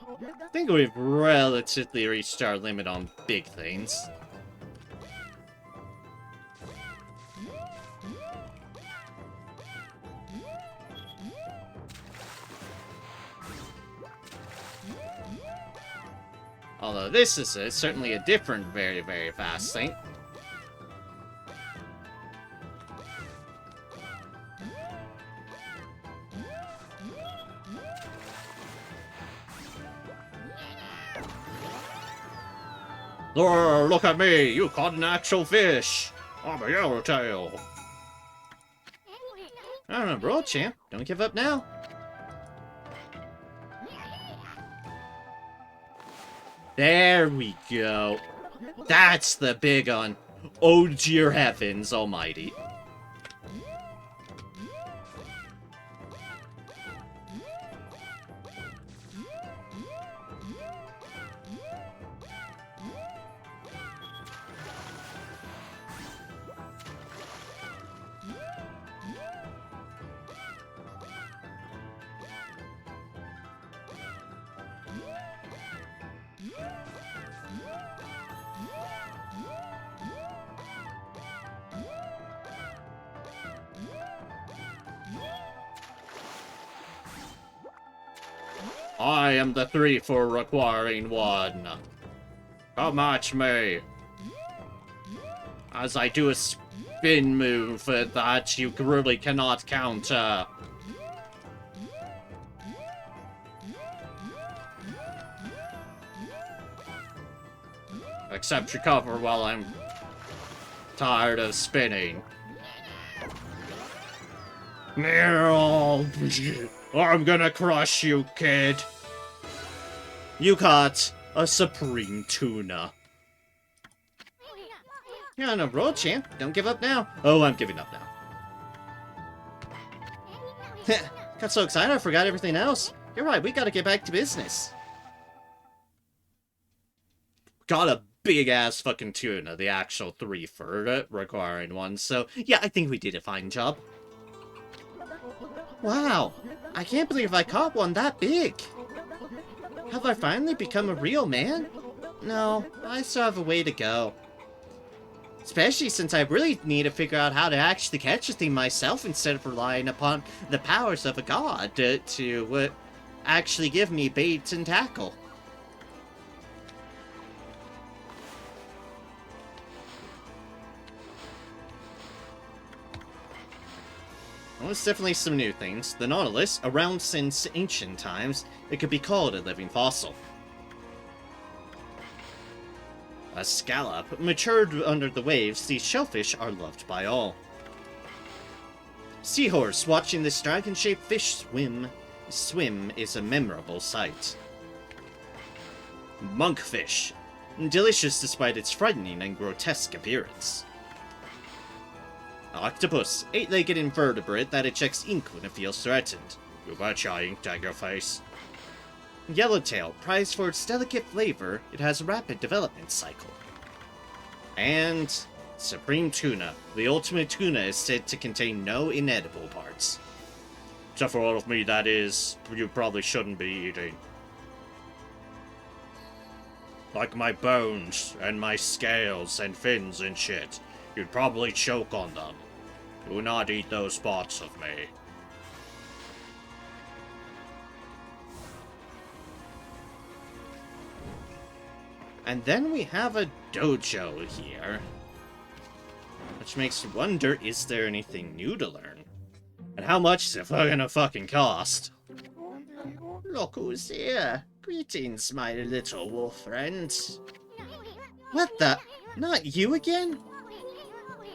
I think we've relatively reached our limit on big things. Although this is certainly a different, very, very fast thing. Look at me! You caught an actual fish! I'm a yellowtail! I don't know, roll, champ. Don't give up now. There we go. That's the big one. Oh dear heavens almighty. I am the 3 for requiring 1. Come match me. As I do a spin move that you really cannot counter. Except recover while I'm tired of spinning. I'm gonna crush you, kid. You caught a supreme tuna. You're on a roll, champ. Don't give up now. Oh, I'm giving up now. Got so excited I forgot everything else. You're right, we gotta get back to business. Got a big-ass fucking tuna, the actual 3 for requiring 1, so yeah, I think we did a fine job. Wow, I can't believe I caught one that big. Have I finally become a real man? No, I still have a way to go. Especially since I really need to figure out how to actually catch a thing myself instead of relying upon the powers of a god to actually give me bait and tackle. Well, there's definitely some new things. The Nautilus, around since ancient times, it could be called a living fossil. A scallop, matured under the waves, these shellfish are loved by all. Seahorse, watching this dragon-shaped fish swim is a memorable sight. Monkfish, delicious despite its frightening and grotesque appearance. Octopus, eight-legged invertebrate that ejects ink when it feels threatened. You betcha I inked at your face. Yellowtail, prized for its delicate flavor, it has a rapid development cycle. And Supreme Tuna. The ultimate tuna is said to contain no inedible parts. Except for all of me, that is, you probably shouldn't be eating. Like my bones, and my scales, and fins and shit. You'd probably choke on them. Do not eat those parts of me. And then we have a dojo here. Which makes you wonder, is there anything new to learn? And how much is it gonna fucking cost? Look who's here. Greetings, my little wolf friend. What the? Not you again?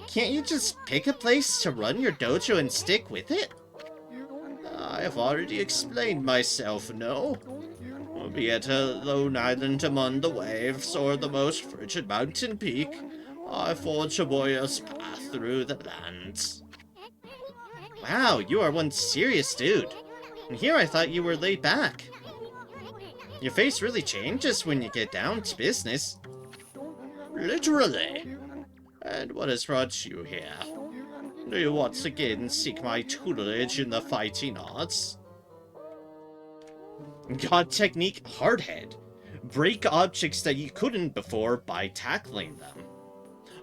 Can't you just pick a place to run your dojo and stick with it? I've already explained myself, no? Be it a lone island among the waves, or the most frigid mountain peak, I forge a warrior's path through the lands. Wow, you are one serious dude. And here I thought you were laid back. Your face really changes when you get down to business. Literally. And what has brought you here? Do you once again seek my tutelage in the fighting arts? God technique, Hardhead. Break objects that you couldn't before by tackling them.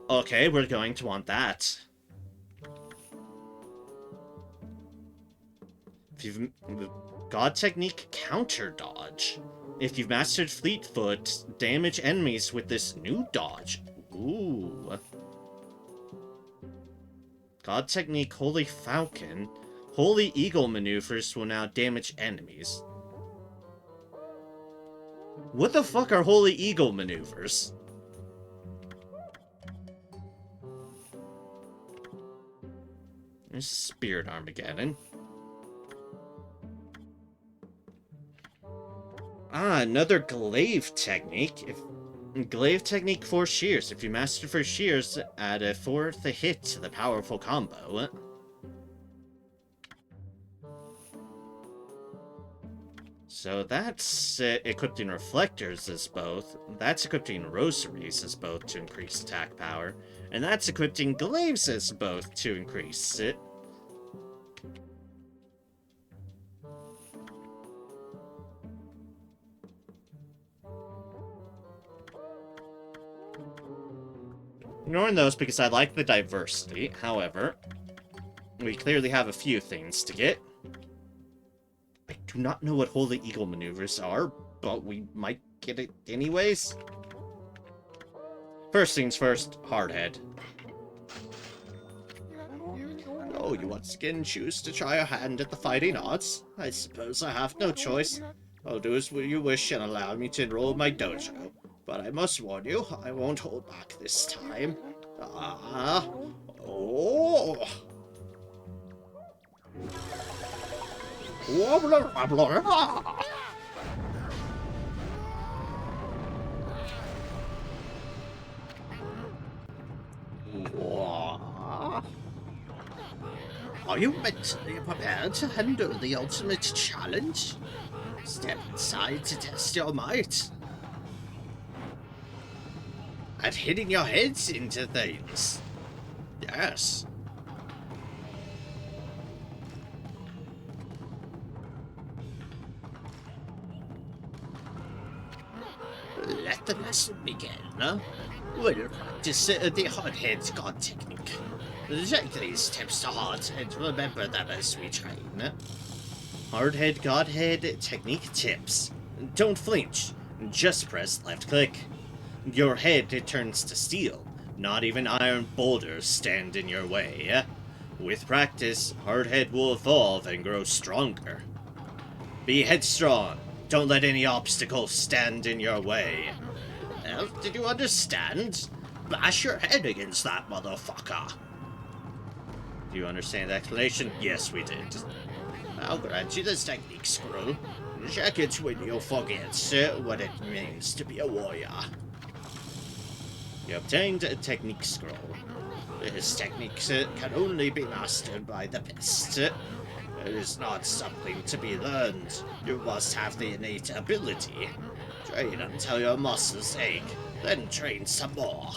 Okay, we're going to want that. If you've... God technique, counter dodge. If you've mastered Fleetfoot, damage enemies with this new dodge. Ooh. God technique, Holy Falcon. Holy Eagle maneuvers will now damage enemies. What the fuck are Holy Eagle maneuvers? There's Spirit Armageddon. Ah, another glaive technique. Glaive technique 4 shears. If you master 4 shears, add a 4th hit to the powerful combo. So that's equipping reflectors as both. That's equipping rosaries as both to increase attack power. And that's equipping glaives as both to increase it. Ignoring those because I like the diversity. However, we clearly have a few things to get. I do not know what Holy Eagle maneuvers are, but we might get it anyways. First things first, Hardhead. Oh, you once again choose to try a hand at the fighting arts? I suppose I have no choice. I'll do as you wish and allow me to enroll in my dojo. But I must warn you, I won't hold back this time. Ah. Oh. Are you mentally prepared to handle the ultimate challenge? Step inside to test your might. At hitting your heads into things. Yes. Let the lesson begin. We'll practice the Hardhead God technique. Take these tips to heart and remember them as we train. Hardhead Godhead technique tips. Don't flinch. Just press left click. Your head turns to steel. Not even iron boulders stand in your way. With practice, Hardhead will evolve and grow stronger. Be headstrong. Don't let any obstacles stand in your way. Well, did you understand? Bash your head against that motherfucker. Do you understand the explanation? Yes, we did. I'll grant you this technique scroll. Check it when you forget what it means to be a warrior. You obtained a technique scroll. This technique can only be mastered by the best. It is not something to be learned. You must have the innate ability. Train until your muscles ache, then train some more.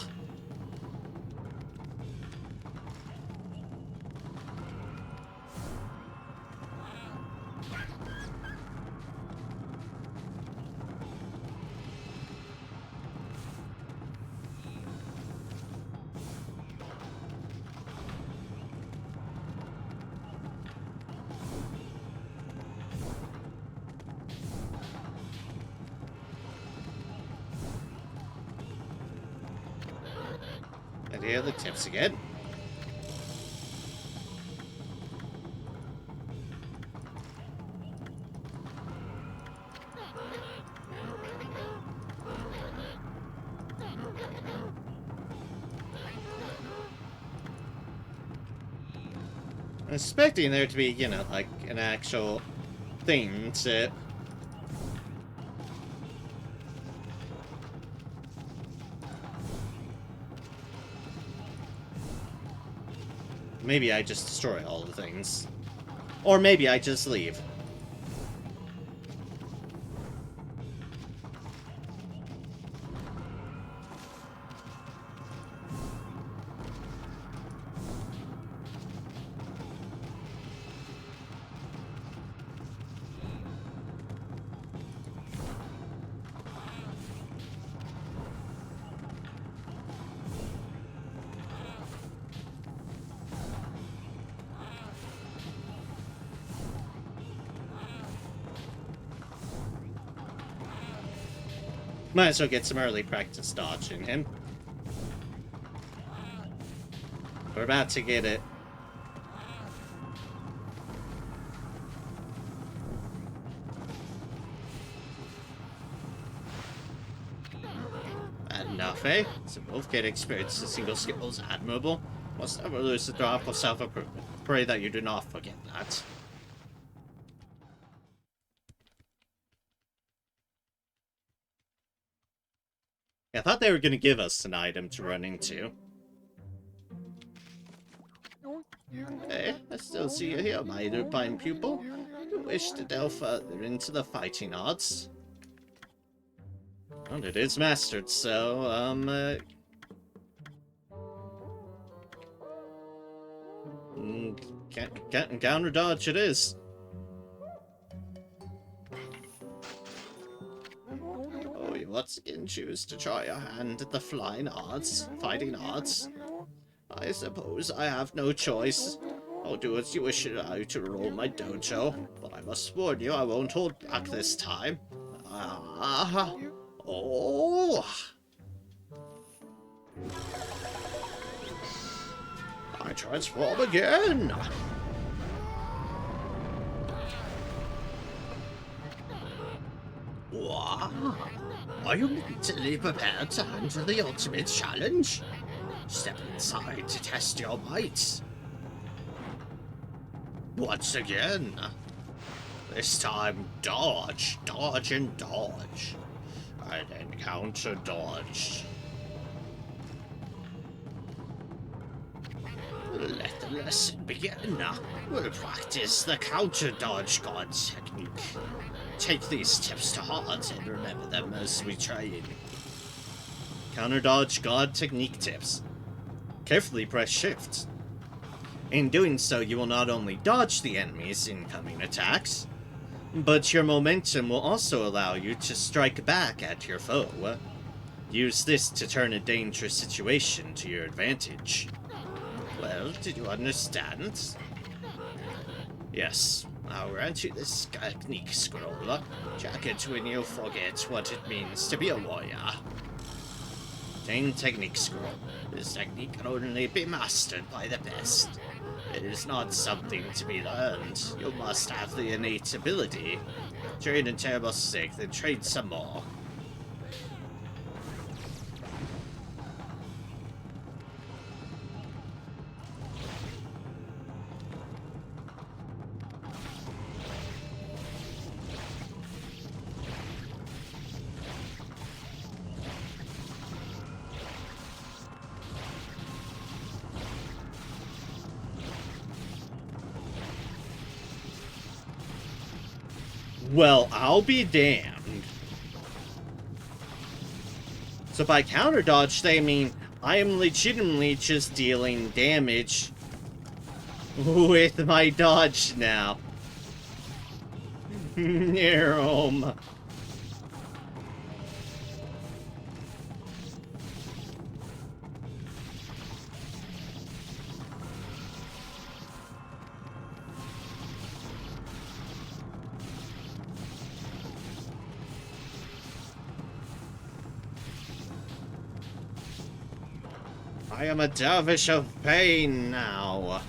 And here are the tips again. I'm expecting there to be, you know, like an actual thing to... Maybe I just destroy all the things. Or maybe I just leave. Might as well get some early practice dodging him. We're about to get it. Enough, eh? So both get experience in single skills admirable. Must never lose the draw for self-improvement. Pray that you do not forget that. I thought they were going to give us an item to run into. Hey, I still see you here, my lupine pupil. You wish to delve further into the fighting arts? Well, it is mastered, so, counter dodge it is. Oh, you once again choose to try your hand at the fighting arts. I suppose I have no choice. I'll do as you wish to roll my dojo, but I must warn you I won't hold back this time. Oh! I transform again! Wow! Are you mentally prepared to handle the ultimate challenge? Step inside to test your might. Once again. This time, dodge, dodge, and dodge. And then counter dodge. Let the lesson begin. We'll practice the counter dodge god technique. Take these tips to heart and remember them as we train. Counter dodge god technique tips. Carefully press shift. In doing so, you will not only dodge the enemy's incoming attacks, but your momentum will also allow you to strike back at your foe. Use this to turn a dangerous situation to your advantage. Well, did you understand? Yes, I'll grant you this technique scroll. Check it when you forget what it means to be a warrior. Obtain technique scroll. This technique can only be mastered by the best. It is not something to be learned. You must have the innate ability. Train in terrible sick, then train some more. Well, I'll be damned. So by counter dodge, they mean I am legitimately just dealing damage with my dodge now. No. I am a dervish of pain now.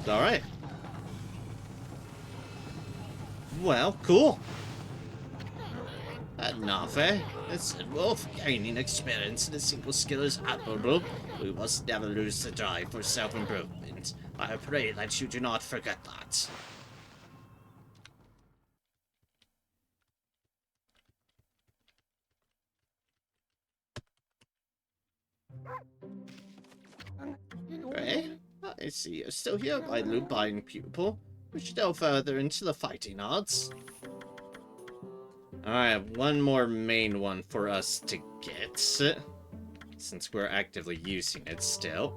Alright. Well, cool. Enough, eh? Listen, Wolf, gaining experience in a single skill is admirable. We must never lose the drive for self-improvement. I pray that you do not forget that. Eh? I see you're still here, my lupine pupil. We should delve further into the fighting arts. I have one more main one for us to get, since we're actively using it still.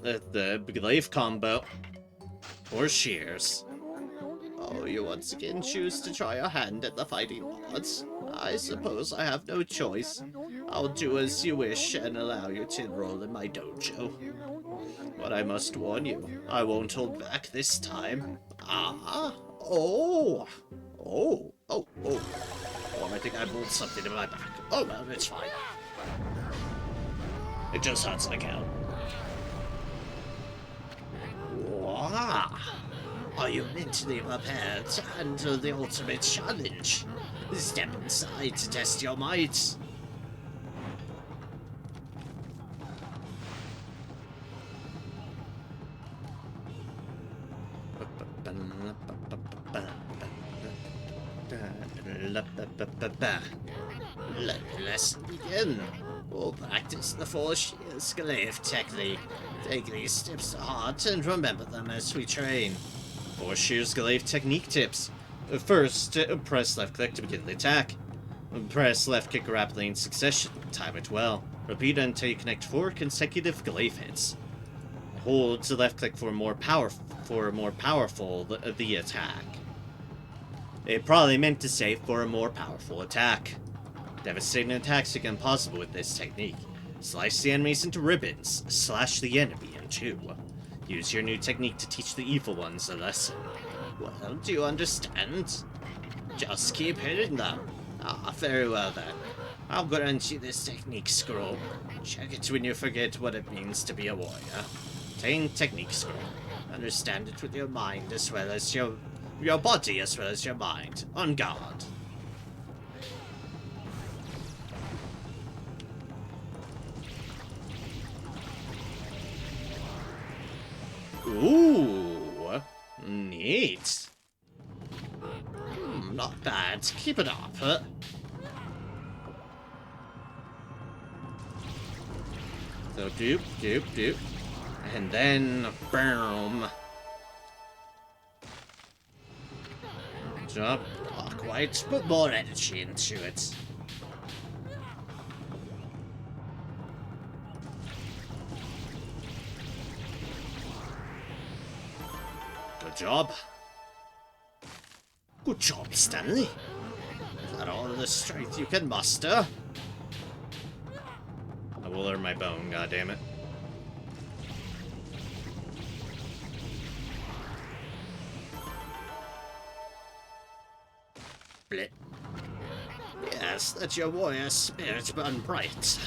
The glaive combo. Or shears. Oh, you once again choose to try your hand at the fighting arts? I suppose I have no choice. I'll do as you wish and allow you to enroll in my dojo. But I must warn you, I won't hold back this time. Ah, oh, oh, oh, oh. Oh, I think I pulled something in my back. Oh, well, it's fine. It just hurts like hell. Wow. Are you mentally prepared to handle the ultimate challenge? Step inside to test your might. Let the lesson begin. We'll practice the four shears glaive technique. Take these steps to heart and remember them as we train. Four shears glaive technique tips. First, press left click to begin the attack. Press left click rapidly in succession. Time it well. Repeat until you connect 4 consecutive glaive hits. Hold to left click for more powerful the attack. It probably meant to say for a more powerful attack. Devastating attacks become possible with this technique. Slice the enemies into ribbons. Slash the enemy in two. Use your new technique to teach the evil ones a lesson. Well, do you understand? Just keep hitting them. Ah, very well then. I'll grant you this technique scroll. Check it when you forget what it means to be a warrior. Obtain technique scroll. Understand it with your mind as well as your body as well as your mind. On guard. Ooh, neat. Not bad. Keep it up. So doop, doop, doop. And then, boom. Jump. Not quite. Put more energy into it. Good job. Good job, Stanley. Is that all the strength you can muster? I will earn my bone, goddammit. Blip. Yeah, Yes, let your warrior spirit burn bright.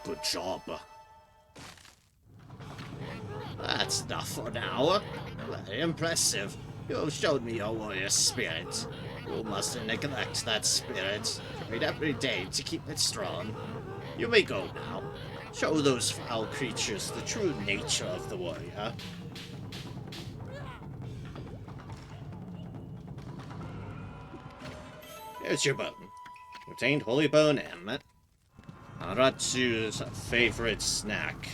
Good job. That's enough for now. Very impressive. You have shown me your warrior spirit. You mustn't neglect that spirit. Trade every day to keep it strong. You may go now. Show those foul creatures the true nature of the warrior. Here's your bone. Contained holy bone and Aratsu's favorite snack.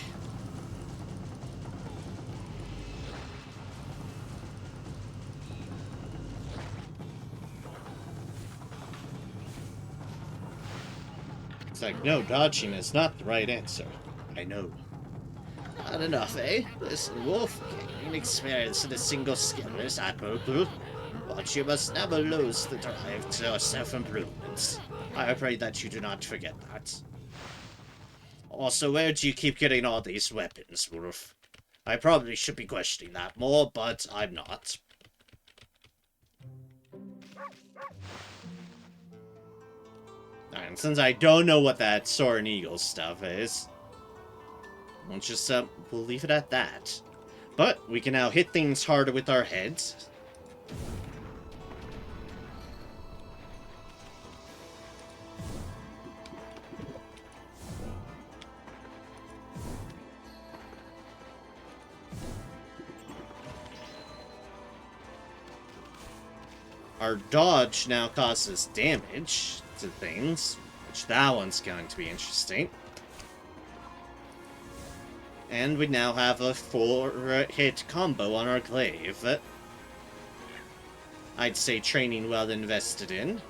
It's like, no, dodging is not the right answer. I know. Not enough, eh? Listen, Wolf, gaining experience in a single skill is admirable, but you must never lose the drive to self-improvement. I pray that you do not forget that. Also, where do you keep getting all these weapons, Wolf? I probably should be questioning that more, but I'm not. And since I don't know what that Soaring Eagle stuff is, we'll just, we'll leave it at that. But we can now hit things harder with our heads. Our dodge now causes damage to things, which that one's going to be interesting. And we now have a 4-hit combo on our glaive. I'd say training well invested in.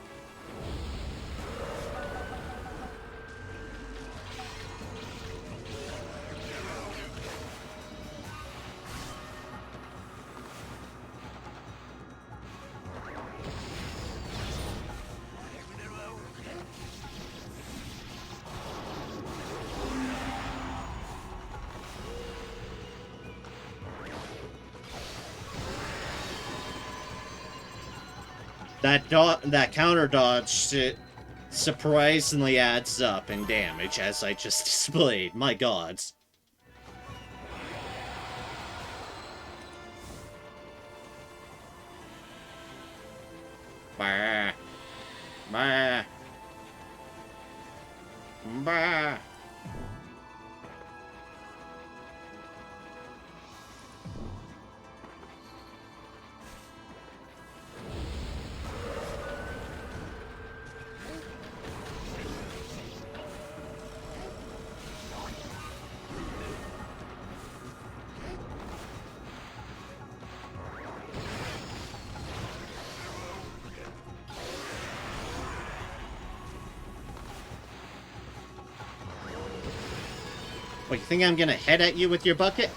That counter dodge surprisingly adds up in damage, as I just displayed. My god. Bah. Bah. Bah. What, you think I'm gonna head at you with your bucket?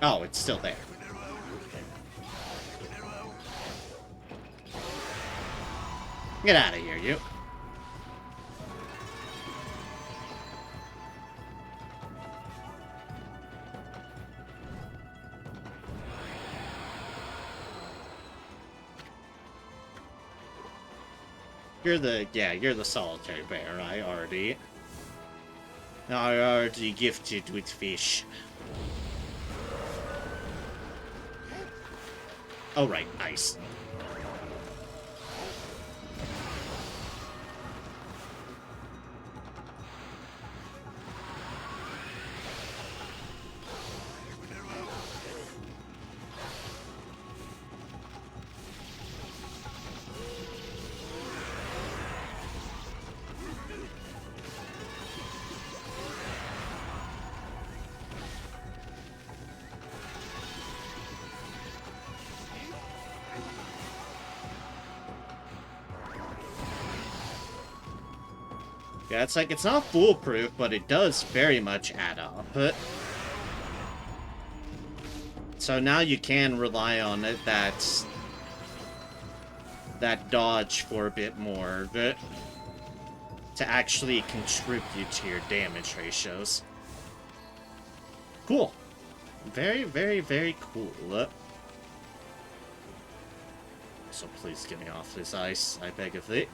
Oh, it's still there. Get out of here, you. You're the solitary bear, I already gifted with fish. Oh, right, nice. Yeah, it's like, it's not foolproof, but it does very much add up. So now you can rely on it, that dodge for a bit more, to actually contribute to your damage ratios. Cool. Very, very, very cool. So please get me off this ice, I beg of thee.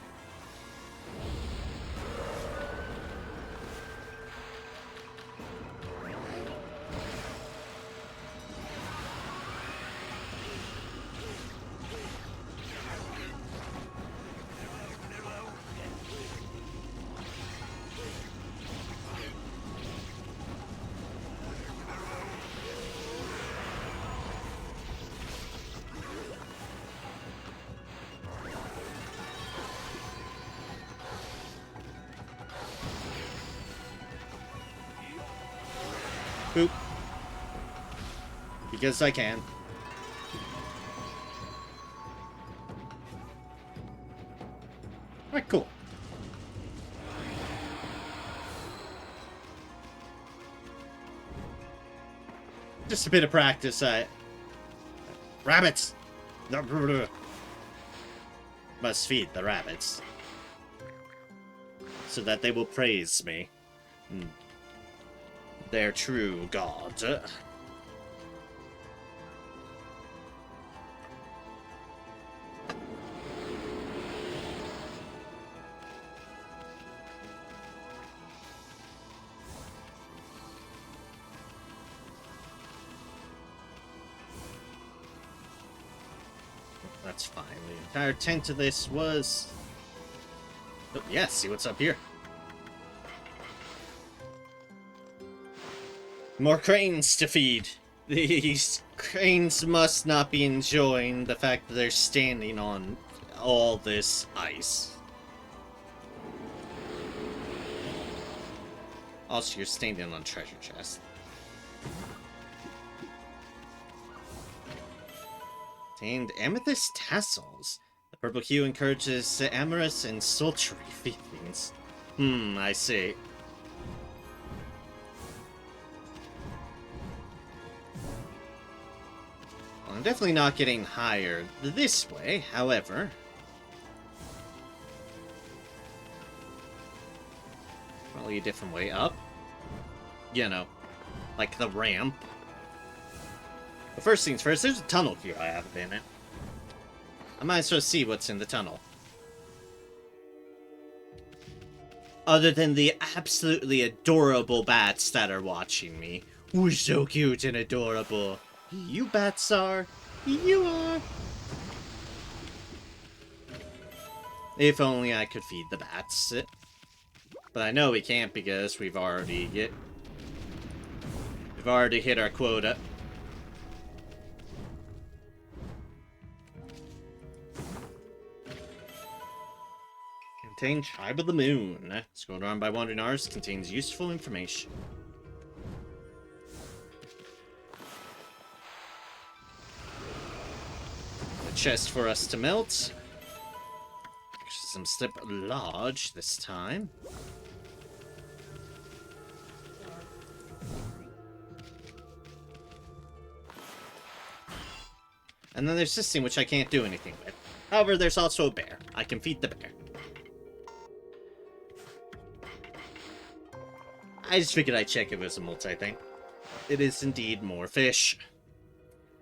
Boop. Because I can. Alright, cool. Just a bit of practice, Rabbits! Must feed the rabbits. So that they will praise me. Their true god. That's fine. The entire intent of this was... Oh, yeah, see what's up here. More cranes to feed. These cranes must not be enjoying the fact that they're standing on all this ice. Also, you're standing on a treasure chest. Contained amethyst tassels. The purple hue encourages amorous and sultry feelings. I see. Well, I'm definitely not getting higher this way, however. Probably a different way up. You know, like the ramp. But first things first, there's a tunnel here I haven't been in. I might as well see what's in the tunnel. Other than the absolutely adorable bats that are watching me. Ooh, so cute and adorable. You bats are. You are. If only I could feed the bats. But I know we can't because we've already hit our quota. Contain Tribe of the Moon. Scrolled around by wandering artists, contains useful information. A chest for us to melt. Some slip large this time. And then there's this thing which I can't do anything with. However, there's also a bear. I can feed the bear. I just figured I'd check if it was a multi-thing. It is indeed more fish.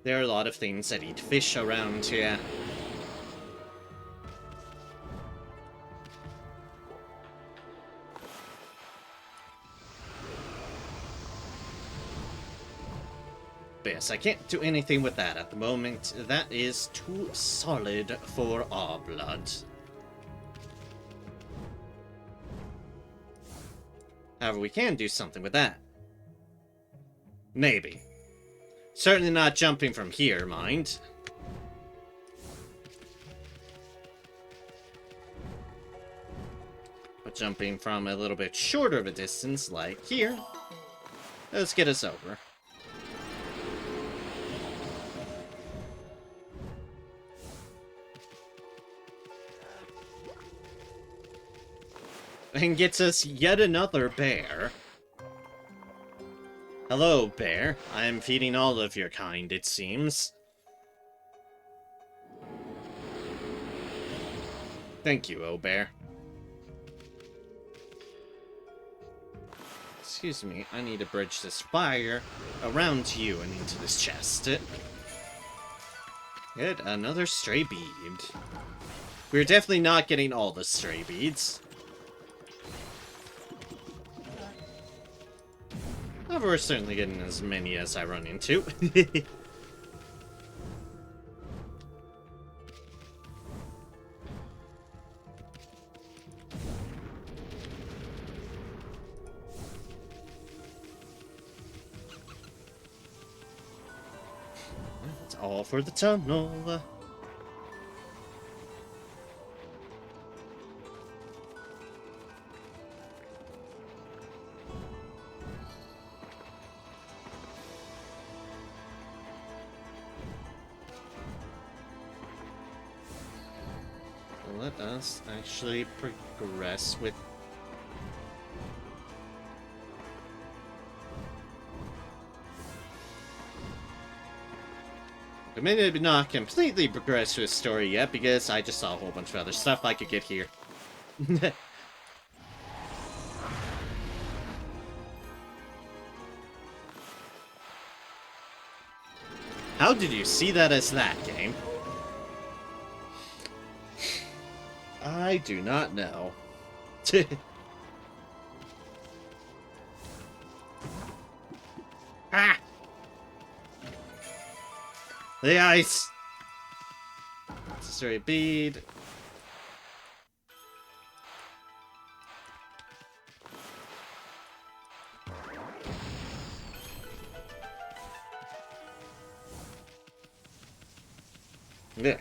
There are a lot of things that eat fish around here. But yes, I can't do anything with that at the moment. That is too solid for our blood. However, we can do something with that. Maybe. Certainly not jumping from here, mind. But jumping from a little bit shorter of a distance, like here. Let's get us over. and gets us yet another bear. Hello, bear. I am feeding all of your kind, it seems. Thank you, oh bear. Excuse me, I need to bridge this fire around you and into this chest. Good, another stray bead. We're definitely not getting all the stray beads. However, we're certainly getting as many as I run into. It's all for the tunnel. Let us actually progress with... I may not completely progress with the story yet, because I just saw a whole bunch of other stuff I could get here. How did you see that as that, game? I do not know. Ah! The ice! Necessary bead. Yeah.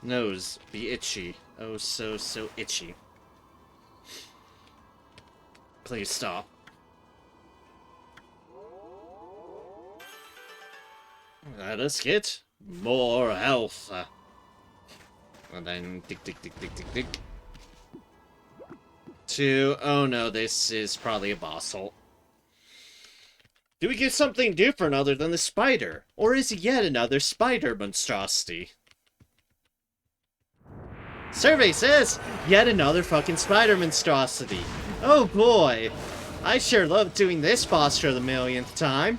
Nose be itchy. Oh, so itchy. Please stop. Let us get more health. And then dig. Oh no, this is probably a boss hole. Do we get something different other than the spider? Or is it yet another spider monstrosity? Survey says, yet another fucking spider monstrosity. Oh boy. I sure love doing this boss for the millionth time.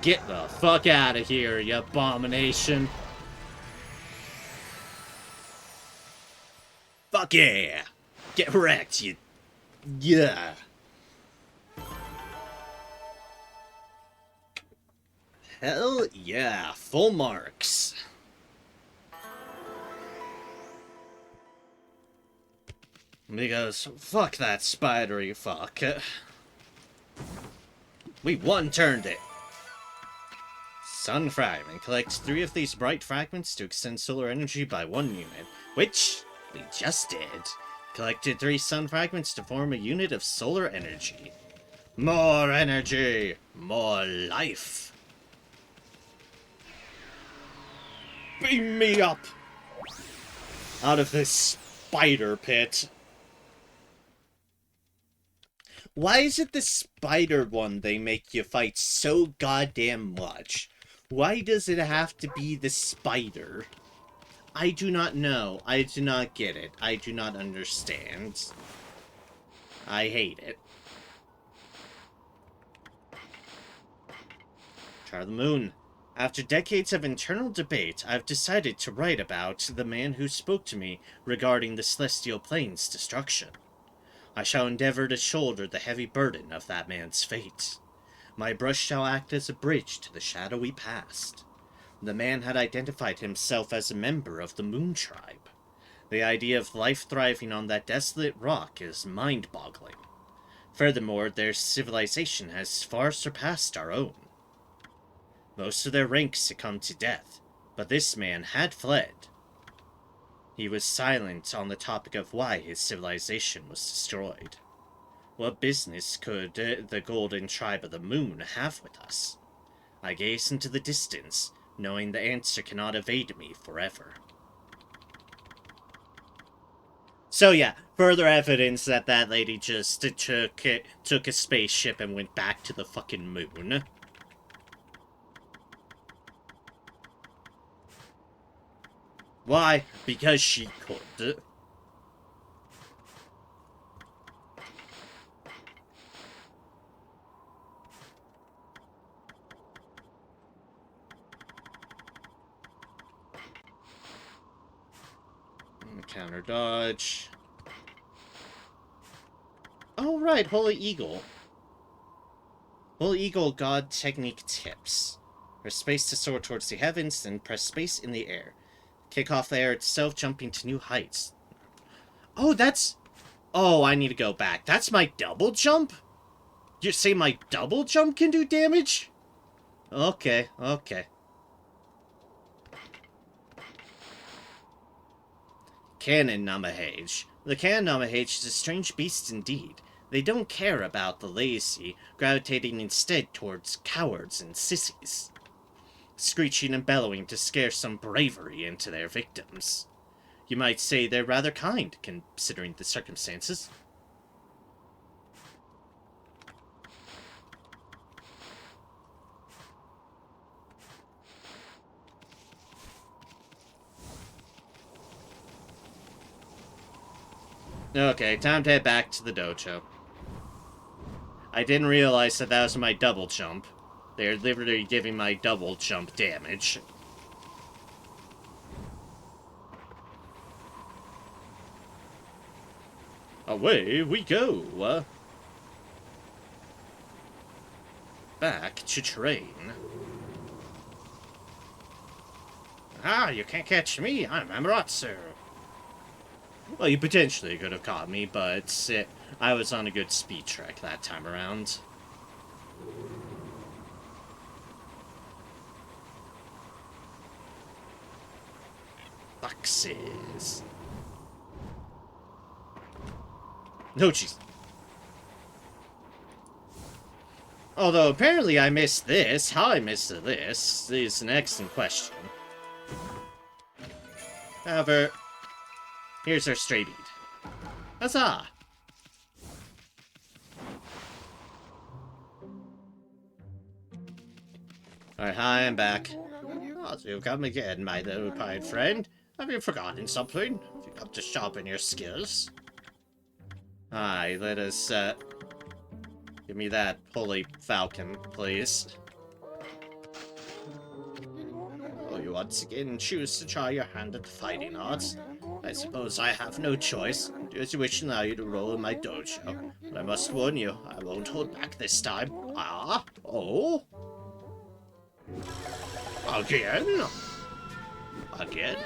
Get the fuck out of here, you abomination. Fuck yeah. Get wrecked, you... Yeah. Hell yeah, full marks. Because fuck that spidery fuck. We one-turned it. Sun fragment. Collect 3 of these bright fragments to extend solar energy by 1 unit, which we just did. Collected 3 sun fragments to form a unit of solar energy. More energy, more life. Beam me up out of this spider pit. Why is it the spider one they make you fight so goddamn much? Why does it have to be the spider? I do not know. I do not get it. I do not understand. I hate it. Char the Moon. After decades of internal debate, I've decided to write about the man who spoke to me regarding the Celestial Plane's destruction. I shall endeavor to shoulder the heavy burden of that man's fate. My brush shall act as a bridge to the shadowy past. The man had identified himself as a member of the Moon Tribe. The idea of life thriving on that desolate rock is mind-boggling. Furthermore, their civilization has far surpassed our own. Most of their ranks succumbed to death, but this man had fled. He was silent on the topic of why his civilization was destroyed. What business could the Golden Tribe of the Moon have with us? I gaze into the distance, knowing the answer cannot evade me forever. So yeah, further evidence that that lady just took a spaceship and went back to the fucking moon. Why? Because she could. Counter dodge. Oh right, Holy Eagle. Holy Eagle God technique tips. Press space to soar towards the heavens, then press space in the air. Kick off the air itself, jumping to new heights. Oh, that's... Oh, I need to go back. That's my double jump? You say my double jump can do damage? Okay, okay. Cannon Namahage. The Cannon Namahage is a strange beast indeed. They don't care about the lazy, gravitating instead towards cowards and sissies, screeching and bellowing to scare some bravery into their victims. You might say they're rather kind, considering the circumstances. Okay, time to head back to the dojo. I didn't realize that that was my double jump. They're literally giving my double jump damage. Away we go! Back to train. Ah, you can't catch me, I'm Amaterasu. Well, you potentially could have caught me, but I was on a good speed trek that time around. Boxes. No, jeez. Although, apparently I missed this. How I missed this is an excellent question. However, here's our stray bead. Huzzah! Alright, hi, I'm back. Oh, so you've come again, my little pirate friend. Have you forgotten something? Have you come to sharpen your skills? Aye, let us, give me that holy falcon, please. Oh, you once again choose to try your hand at the fighting arts? I suppose I have no choice. Do as you wish and allow you to roll in my dojo. But I must warn you, I won't hold back this time. Ah? Oh? Again? Again?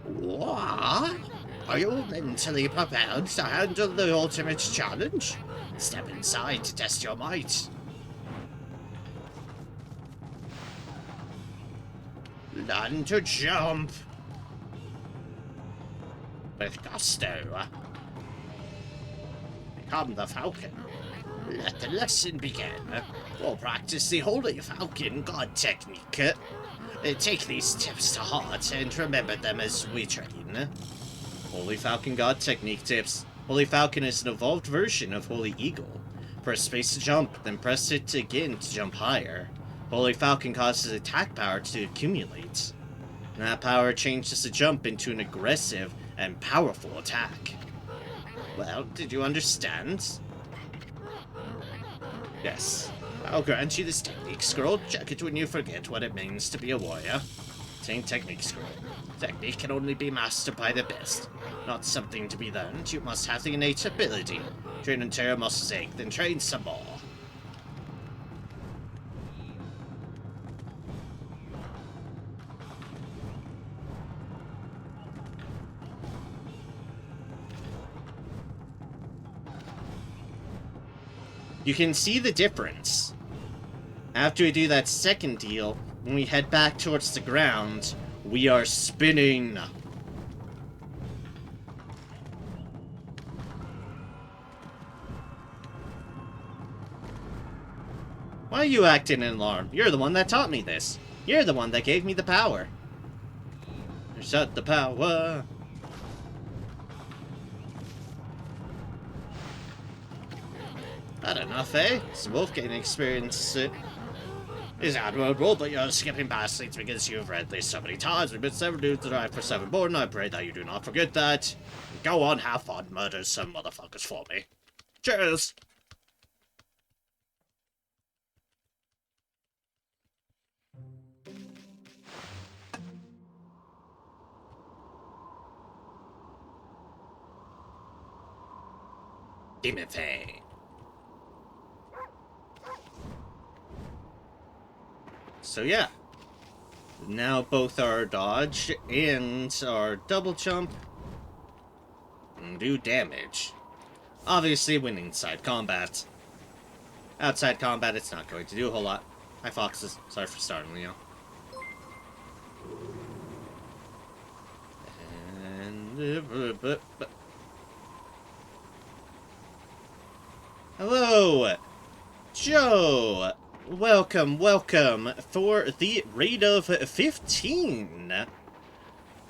What? Are you mentally prepared to handle the ultimate challenge? Step inside to test your might. Learn to jump with gusto. Become the Falcon. Let the lesson begin. We'll practice the Holy Falcon God technique. Take these tips to heart and remember them as we train. Holy Falcon God technique tips. Holy Falcon is an evolved version of Holy Eagle. Press space to jump, then press it again to jump higher. Holy Falcon causes attack power to accumulate. And that power changes the jump into an aggressive and powerful attack. Well, did you understand? Yes. I'll grant you this technique scroll. Check it when you forget what it means to be a warrior. Take technique scroll. Technique can only be mastered by the best. Not something to be learned. You must have the innate ability. Train until your muscles ache, then train some more. You can see the difference. After we do that second deal, when we head back towards the ground, we are spinning. Why are you acting in alarm? You're the one that taught me this. You're the one that gave me the power. Shut the power. Bad enough, eh? It's wolf gaining experience. Is admirable, but you're skipping past things because you've read this so many times. We've been 7 dudes to die for 7 more, and I pray that you do not forget that. Go on, have fun, murder some motherfuckers for me. Cheers! Demon Fang. So yeah, now both our dodge and our double jump do damage. Obviously when inside combat. Outside combat it's not going to do a whole lot. Hi foxes, sorry for starting, Leo. And... Hello! Joe! Welcome, welcome for the raid of 15.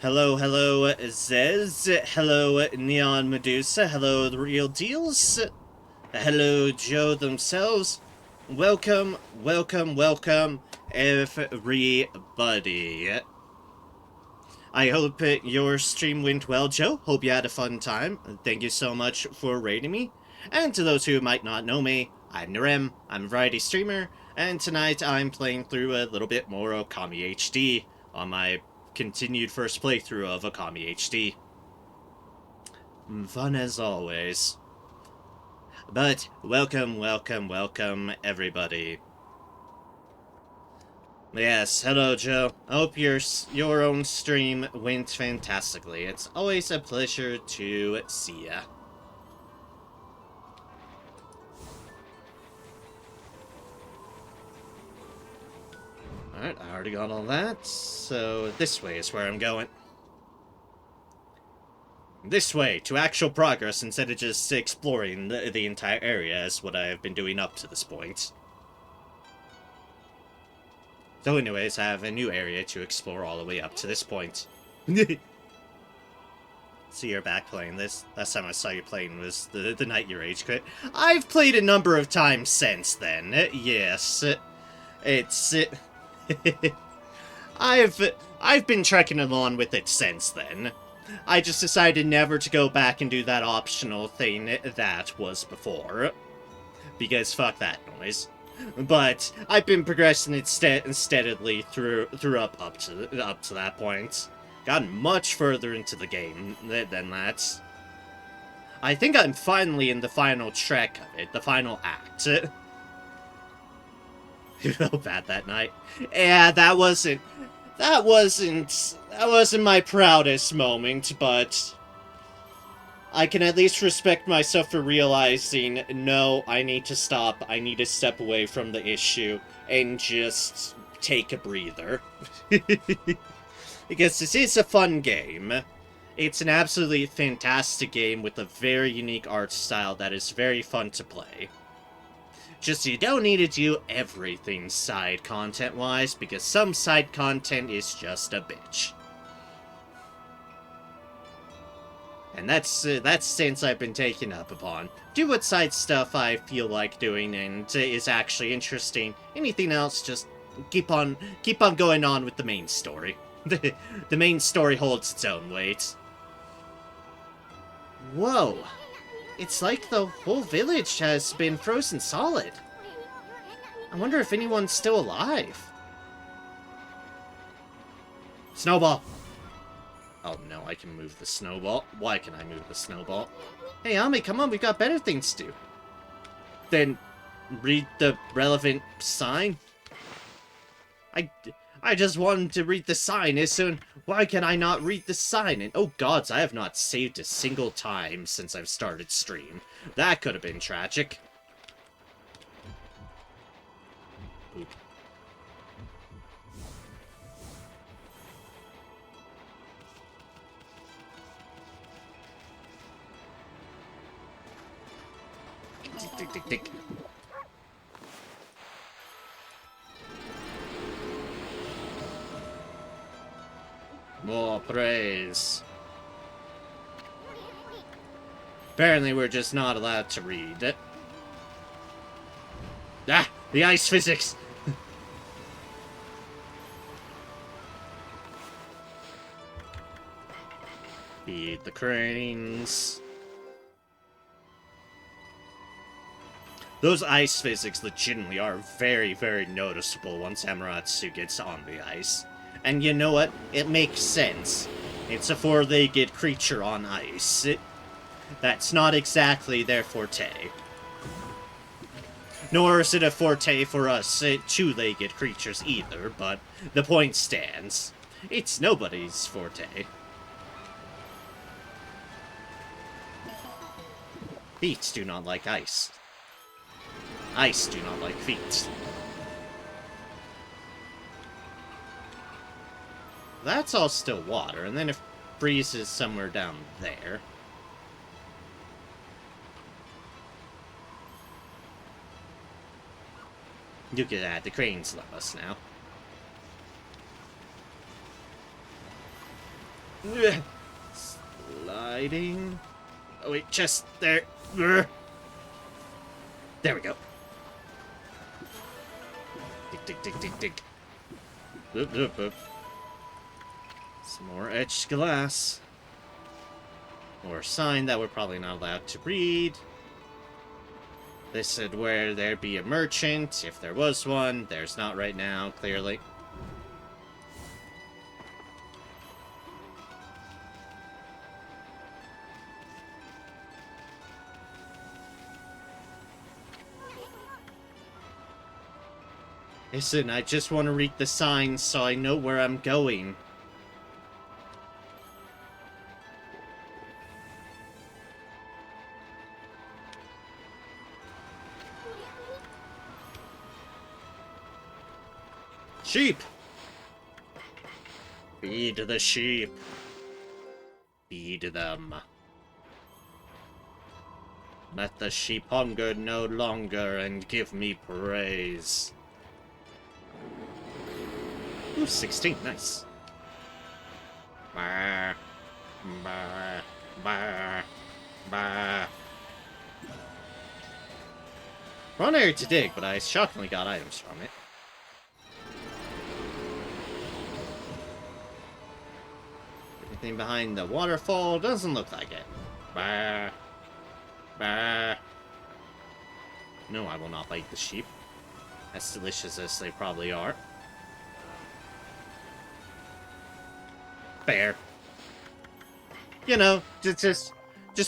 Hello, hello, Zez. Hello, Neon Medusa. Hello, The Real Deals. Hello, Joe themselves. Welcome, welcome, welcome, everybody. I hope your stream went well, Joe. Hope you had a fun time. Thank you so much for raiding me. And to those who might not know me, I'm Narem. I'm a variety streamer. And tonight I'm playing through a little bit more Okami HD on my continued first playthrough of Okami HD. Fun as always. But welcome, welcome, welcome everybody. Yes, hello Joe. I hope your own stream went fantastically. It's always a pleasure to see ya. Alright, I already got all that, so this way is where I'm going. This way, to actual progress instead of just exploring the entire area is what I have been doing up to this point. So anyways, I have a new area to explore all the way up to this point. So you're back playing this. Last time I saw you playing was the night your age quit. I've played a number of times since then, yes. It's... I've been trekking along with it since then. I just decided never to go back and do that optional thing that was before. Because fuck that noise. But I've been progressing it steadily through up to that point. Gotten much further into the game than that. I think I'm finally in the final trek of it, the final act. You felt bad that night. Yeah, that wasn't my proudest moment, but I can at least respect myself for realizing, no, I need to stop, I need to step away from the issue, and just take a breather. Because this is a fun game. It's an absolutely fantastic game with a very unique art style that is very fun to play. Just you don't need to do everything side content-wise, because some side content is just a bitch. And that's since I've been taken up upon. Do what side stuff I feel like doing and is actually interesting. Anything else, just keep on going on with the main story. The main story holds its own weight. Whoa! It's like the whole village has been frozen solid. I wonder if anyone's still alive. Snowball! Oh no, I can move the snowball. Why can I move the snowball? Hey, Ami, come on, we've got better things to do. Then read the relevant sign? I just wanted to read the sign as soon. Why can I not read the sign? And oh gods, I have not saved a single time since I've started stream. That could have been tragic. Oop. Tick, tick, tick. More praise. Apparently we're just not allowed to read it. Ah! The ice physics! Feed the cranes. Those ice physics legitimately are very, very noticeable once Amaterasu gets on the ice. And you know what? It makes sense. It's a four-legged creature on ice. That's not exactly their forte. Nor is it a forte for us two-legged creatures either, but the point stands. It's nobody's forte. Feet do not like ice. Ice do not like feet. That's all still water, and then it freezes somewhere down there. You can add the cranes love us now. Ugh. Sliding. Oh wait, just there. Ugh. There we go. Dig, dig, dig, dig, dig. Oop, oop, oop. Some more etched glass. More sign that we're probably not allowed to read. This said where there be a merchant, if there was one. There's not right now, clearly. Listen, I just want to read the signs so I know where I'm going. Sheep! Feed the sheep. Feed them. Let the sheep hunger no longer and give me praise. Ooh, 16, nice. Bah, bah, bah, bah. Wrong area to dig, but I shockingly got items from it. Anything behind the waterfall? Doesn't look like it. Bah. Bah. No, I will not bite the sheep. As delicious as they probably are. Bear. You know, just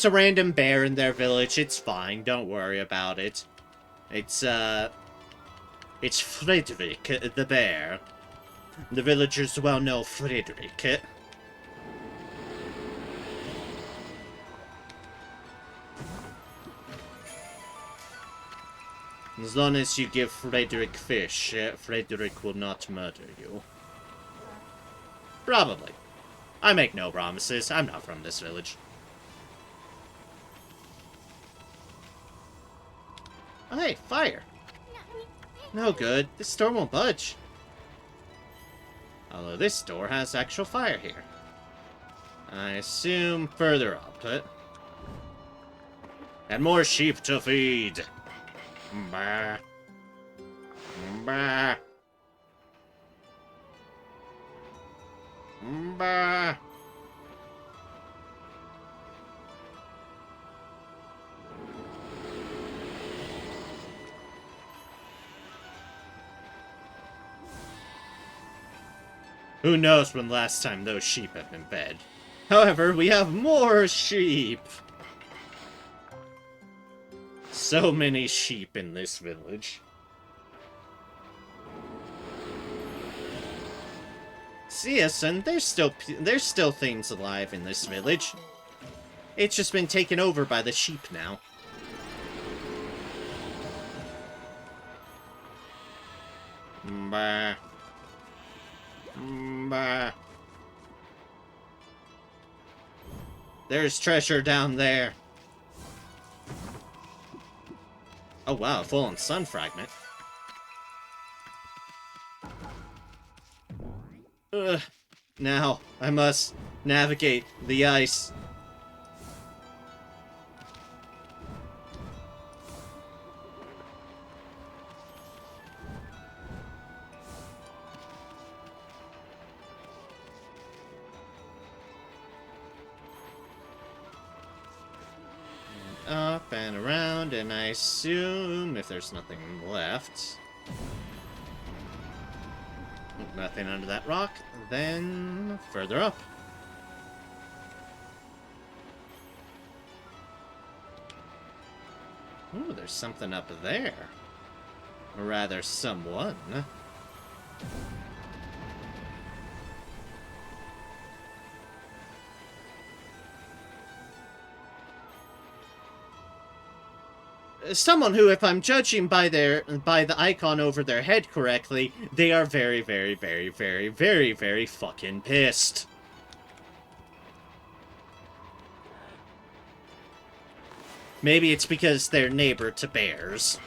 a random bear in their village. It's fine. Don't worry about it. It's Frederick, the bear. The villagers well know Frederick. As long as you give Frederick fish, Frederick will not murder you. Probably. I make no promises. I'm not from this village. Oh, hey, fire. No good. This door won't budge. Although this door has actual fire here. I assume further up. And more sheep to feed. Bah. Bah. Bah. Who knows when last time those sheep have been fed. However, we have more sheep! So many sheep in this village. See ya, son. There's still things alive in this village. It's just been taken over by the sheep now. Bah. Bah. There's treasure down there. Oh wow, fallen sun fragment. Ugh. Now, I must navigate the ice. Up and around, and I assume if there's nothing left... Nothing under that rock, then further up. Ooh, there's something up there. Or rather, someone. Someone who, if I'm judging by the icon over their head correctly, they are very, very, very, very, very, very fucking pissed. Maybe it's because they're neighbor to bears.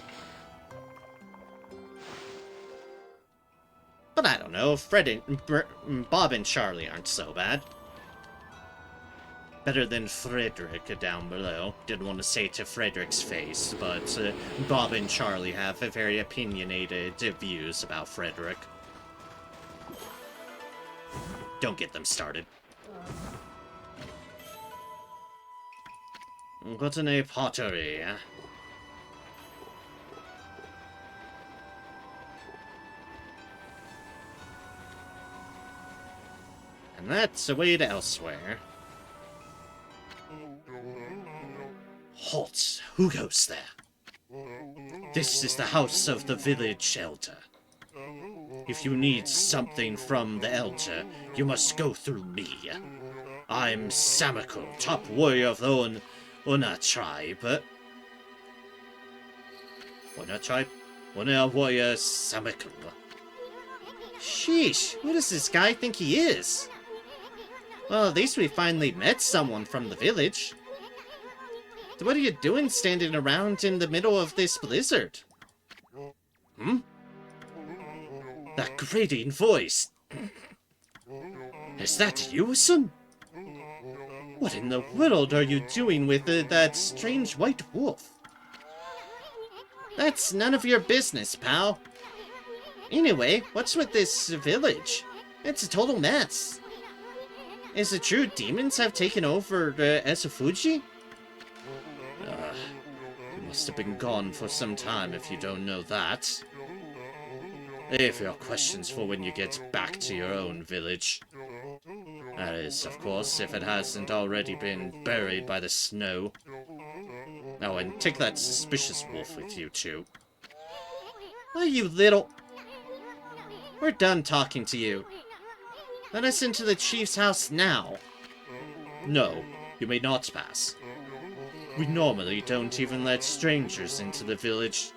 But I don't know, Bob and Charlie aren't so bad. Better than Frederick down below. Didn't want to say it to Frederick's face, but Bob and Charlie have very opinionated views about Frederick. Don't get them started. Gotten a pottery. And that's a way to elsewhere. Halt! Who goes there? This is the house of the village elder. If you need something from the elder, you must go through me. I'm Samako, top warrior of the Una tribe. Una tribe? Una warrior Samako. Sheesh, who does this guy think he is? Well, at least we finally met someone from the village. What are you doing standing around in the middle of this blizzard? Hmm? That grating voice. Is that you, son? What in the world are you doing with that strange white wolf? That's none of your business, pal. Anyway, what's with this village? It's a total mess. Is it true demons have taken over Esafuji? You must have been gone for some time if you don't know that. Leave your questions for when you get back to your own village. That is, of course, if it hasn't already been buried by the snow. Oh, and take that suspicious wolf with you, too. Oh, you little... We're done talking to you. Let us into the chief's house now. No, you may not pass. We normally don't even let strangers into the village.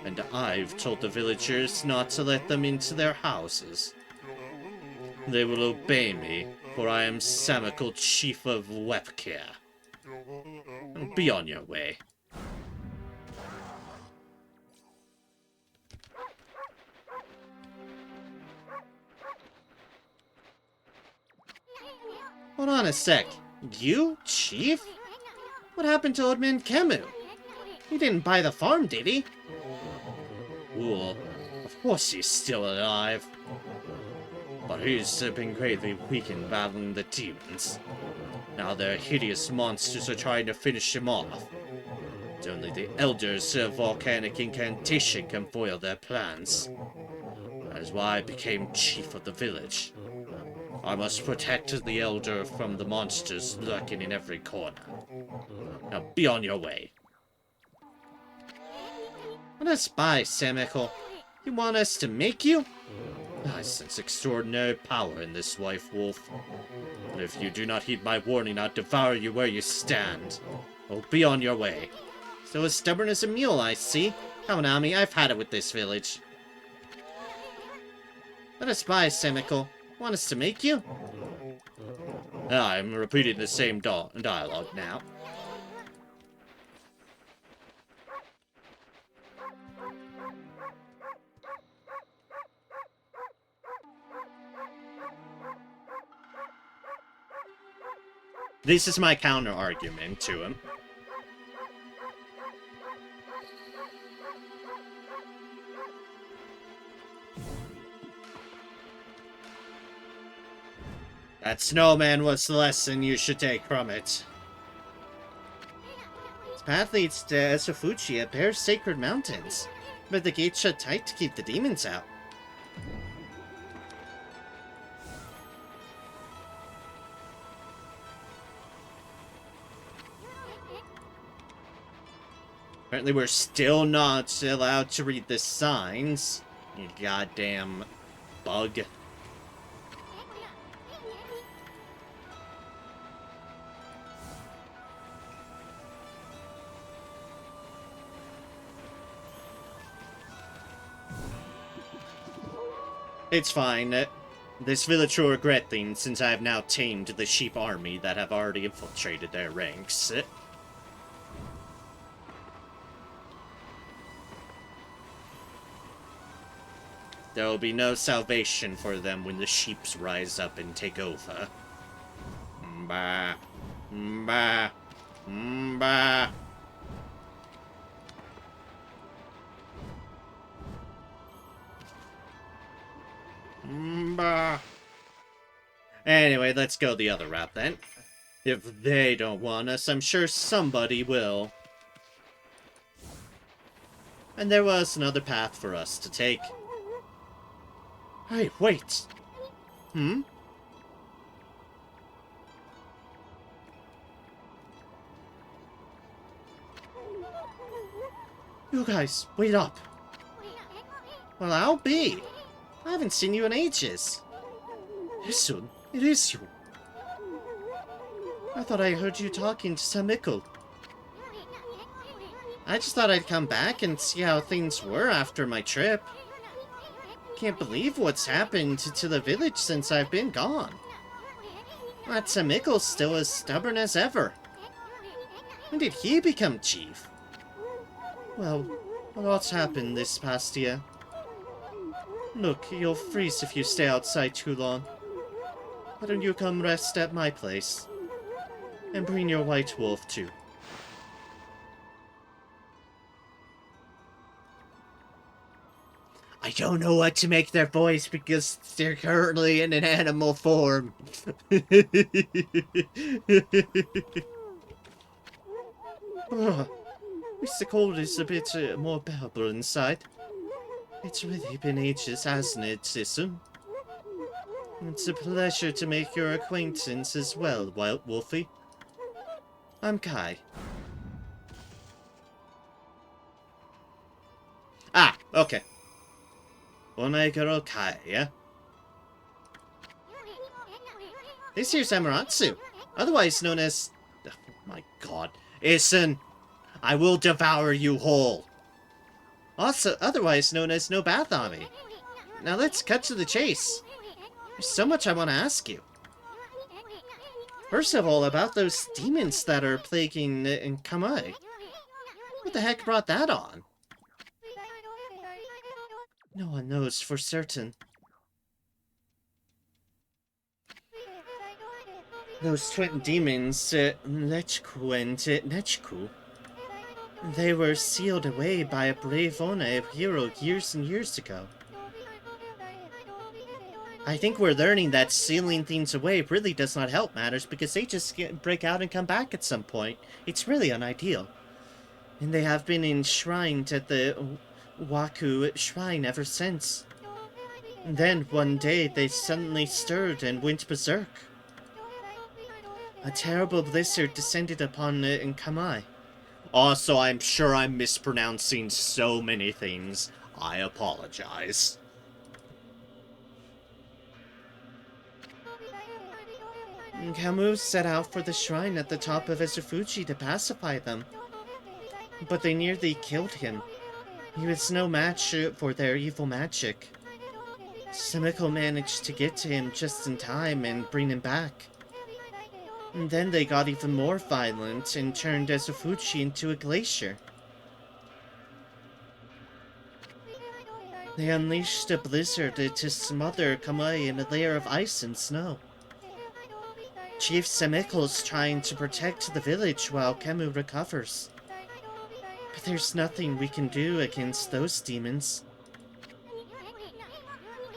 And I've told the villagers not to let them into their houses. They will obey me, for I am Samako, chief of Wepkir. Be on your way. Hold on a sec. You, Chief? What happened to Old Man Kemu? He didn't buy the farm, did he? Well, of course he's still alive. But he's been greatly weakened battling the demons. Now their hideous monsters are trying to finish him off. It's only the Elder's volcanic incantation can foil their plans. That is why I became chief of the village. I must protect the Elder from the monsters lurking in every corner. Now be on your way. What a spy, Samiko. You want us to make you? I sense extraordinary power in this wife wolf. But if you do not heed my warning, I'll devour you where you stand. Oh, be on your way. So as stubborn as a mule, I see. Come on, Ami, I've had it with this village. What a spy, Samiko. Want us to make you? I'm repeating the same dialogue now. This is my counter-argument to him. That snowman was the lesson you should take from it. This path leads to Esofuchi, a pair of sacred mountains. But the gates shut tight to keep the demons out. Apparently we're still not allowed to read the signs. You goddamn bug. It's fine. This village will regret things since I have now tamed the sheep army that have already infiltrated their ranks. There will be no salvation for them when the sheeps rise up and take over. Mba. Mba. Mba. Mba. Anyway, let's go the other route then. If they don't want us, I'm sure somebody will. And there was another path for us to take. Hey, wait! Hmm? You guys, wait up! Well, I'll be! I haven't seen you in ages! Isun, it is you! I thought I heard you talking to Samiko. I just thought I'd come back and see how things were after my trip. Can't believe what's happened to the village since I've been gone. That Samiko's still as stubborn as ever. When did he become chief? Well, a lot's happened this past year. Look, you'll freeze if you stay outside too long. Why don't you come rest at my place? And bring your white wolf too. I don't know what to make their voice because they're currently in an animal form. At least the cold is a bit more bearable inside. It's really been ages, hasn't it, Sissun? It's a pleasure to make your acquaintance as well, Wild Wolfie. I'm Kai. Ah, okay. One girl Kai, yeah? This here's Amaransu, otherwise known as... Oh my god. Isun, I will devour you whole. Also, otherwise known as No Bathami. Now let's cut to the chase. There's so much I want to ask you. First of all, about those demons that are plaguing in Kamai. What the heck brought that on? No one knows for certain. Those twin demons, Lechku and Nechku, they were sealed away by a brave Ona hero years and years ago. I think we're learning that sealing things away really does not help matters because they just break out and come back at some point. It's really unideal. And they have been enshrined at the Waku shrine ever since. And then, one day, they suddenly stirred and went berserk. A terrible blizzard descended upon Okami. Also, I'm sure I'm mispronouncing so many things. I apologize. Kamu set out for the shrine at the top of Izufuji to pacify them. But they nearly killed him. He was no match for their evil magic. Sumiko managed to get to him just in time and bring him back. And then they got even more violent and turned Izufuji into a glacier. They unleashed a blizzard to smother Kamui in a layer of ice and snow. Chief Sumiko's trying to protect the village while Kemu recovers. But there's nothing we can do against those demons.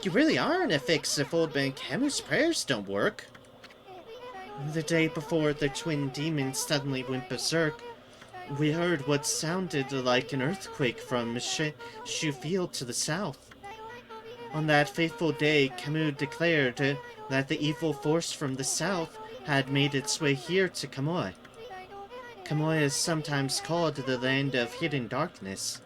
You really are in a fix if old man Kemu's prayers don't work. The day before the twin demons suddenly went berserk, we heard what sounded like an earthquake from Shu Field to the south. On that fateful day, Kemu declared that the evil force from the south had made its way here to Kamui. Kamui is sometimes called the land of hidden darkness.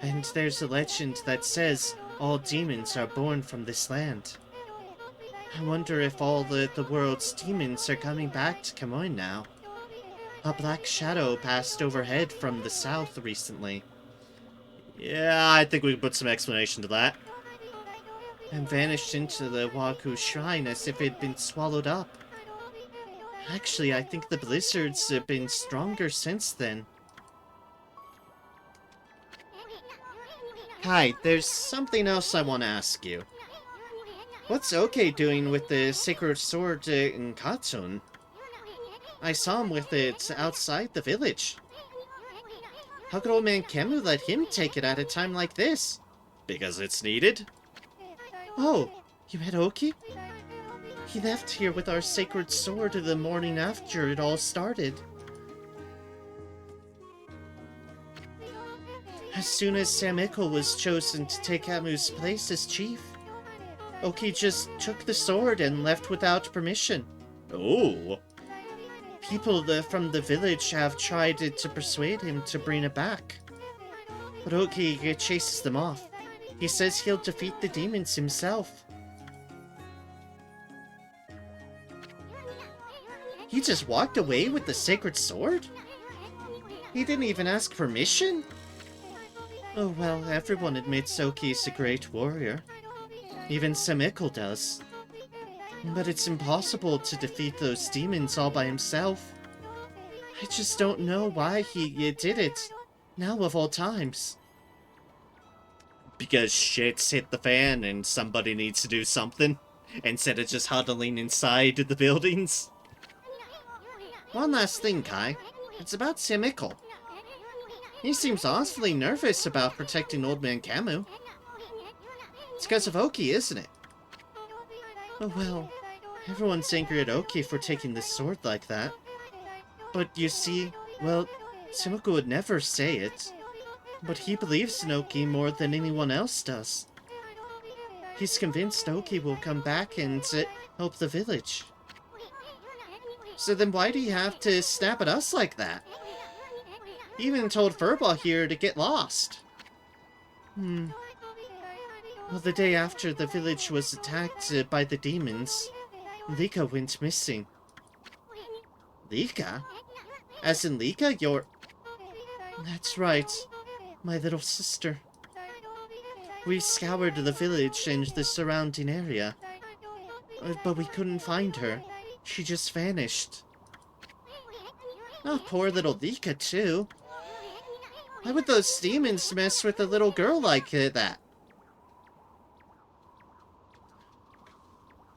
And there's a legend that says all demons are born from this land. I wonder if all the world's demons are coming back to Kamui now. A black shadow passed overhead from the south recently. Yeah, I think we can put some explanation to that. And vanished into the Waku shrine as if it had been swallowed up. Actually, I think the blizzards have been stronger since then. Hi, there's something else I want to ask you. What's Oke doing with the sacred sword in Katsun? I saw him with it outside the village. How could old man Kemu let him take it at a time like this? Because it's needed? Oh, you met Oki? He left here with our sacred sword the morning after it all started. As soon as Samiko was chosen to take Amu's place as chief, Oki just took the sword and left without permission. Oh. People from the village have tried to persuade him to bring it back. But Oki chases them off. He says he'll defeat the demons himself. He just walked away with the sacred sword? He didn't even ask permission? Oh well, everyone admits Oki's a great warrior. Even Samiko does. But it's impossible to defeat those demons all by himself. I just don't know why he did it, now of all times. Because shit's hit the fan and somebody needs to do something, instead of just huddling inside the buildings. One last thing, Kai. It's about Samiko. He seems awfully nervous about protecting old man Kemu. It's because of Oki, isn't it? Oh well, everyone's angry at Oki for taking the sword like that. But you see, well, Samiko would never say it. But he believes in Oki more than anyone else does. He's convinced Oki will come back and help the village. So then why do you have to snap at us like that? He even told Furball here to get lost. Well, the day after the village was attacked by the demons, Lika went missing. Lika? As in Lika, your... That's right. My little sister. We scoured the village and the surrounding area. But we couldn't find her. She just vanished. Oh, poor little Lika, too. Why would those demons mess with a little girl like that?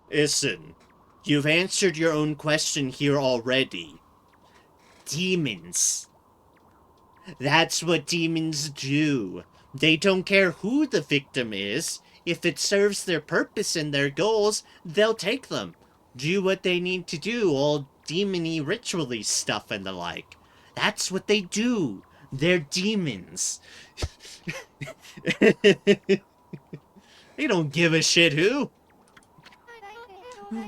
Listen, You've answered your own question here already. Demons. That's what demons do. They don't care who the victim is. If it serves their purpose and their goals, they'll take them. Do what they need to do, all demony ritually stuff and the like. That's what they do. They're demons. They don't give a shit who.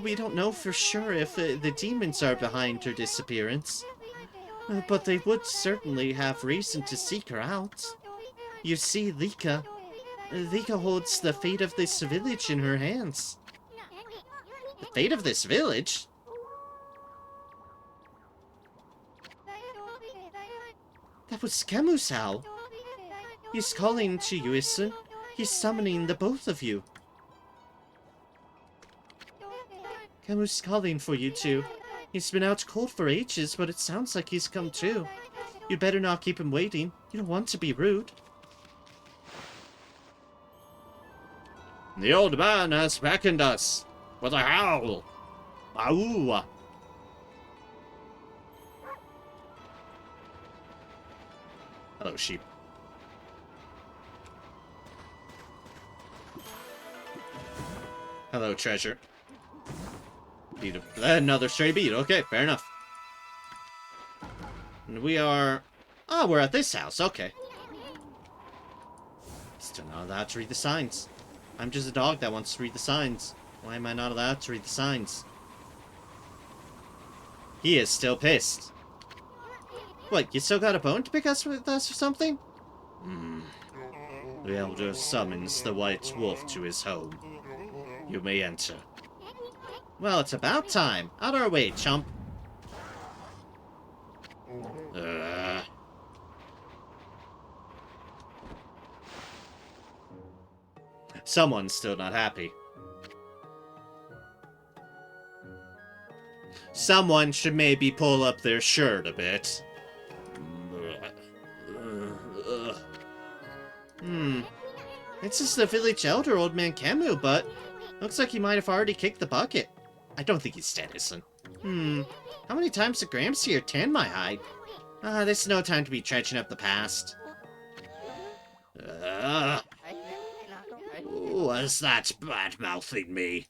We don't know for sure if the demons are behind her disappearance. But they would certainly have reason to seek her out. You see, Lika holds the fate of this village in her hands. The fate of this village? That was Kemu's howl. He's calling to you, Isun. He's summoning the both of you. Kemu's calling for you two. He's been out cold for ages, but it sounds like he's come too. You'd better not keep him waiting. You don't want to be rude. The old man has beckoned us with a howl. Aua. Hello, sheep. Hello, treasure. Beat another stray beat. Okay, fair enough. And we are... Oh, we're at this house. Okay. Still not allowed to read the signs. I'm just a dog that wants to read the signs. Why am I not allowed to read the signs? He is still pissed. What, you still got a bone to pick us with us or something? The elder summons the white wolf to his home. You may enter. Well, it's about time. Out our way, chump. Someone's still not happy. Someone should maybe pull up their shirt a bit. It's just the village elder, Old Man Kemu, but looks like he might have already kicked the bucket. I don't think he's dead, Isun. How many times did Gramps here tan my hide? There's no time to be dredging up the past. Was that bad-mouthing me?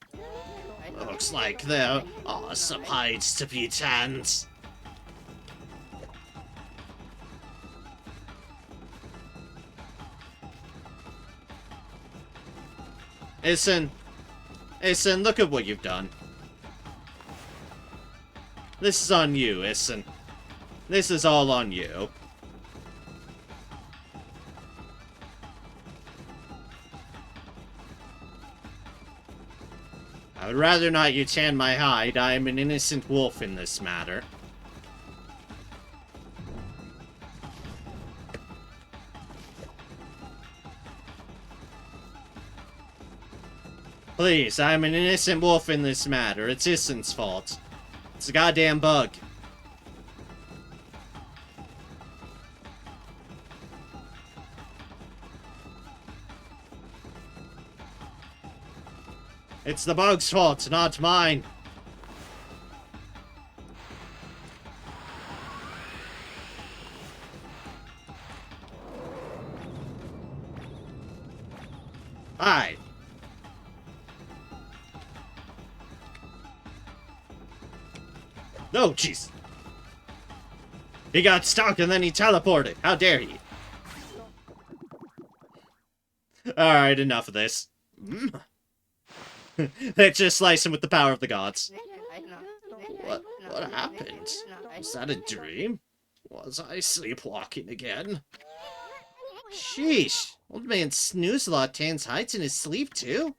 Looks like there are some hides to be tanned. Isun, look at what you've done. This is on you, Isun. This is all on you. I would rather not you tan my hide. I am an innocent wolf in this matter. Please, I'm an innocent wolf in this matter. It's Isun's fault. It's a goddamn bug. It's the bug's fault, not mine. Hi. No, jeez. He got stuck and then he teleported. How dare he? Alright, enough of this. Let's just slice him with the power of the gods. What happened? Was that a dream? Was I sleepwalking again? Sheesh. Old man Snooze-a-lot tans hides in his sleep too?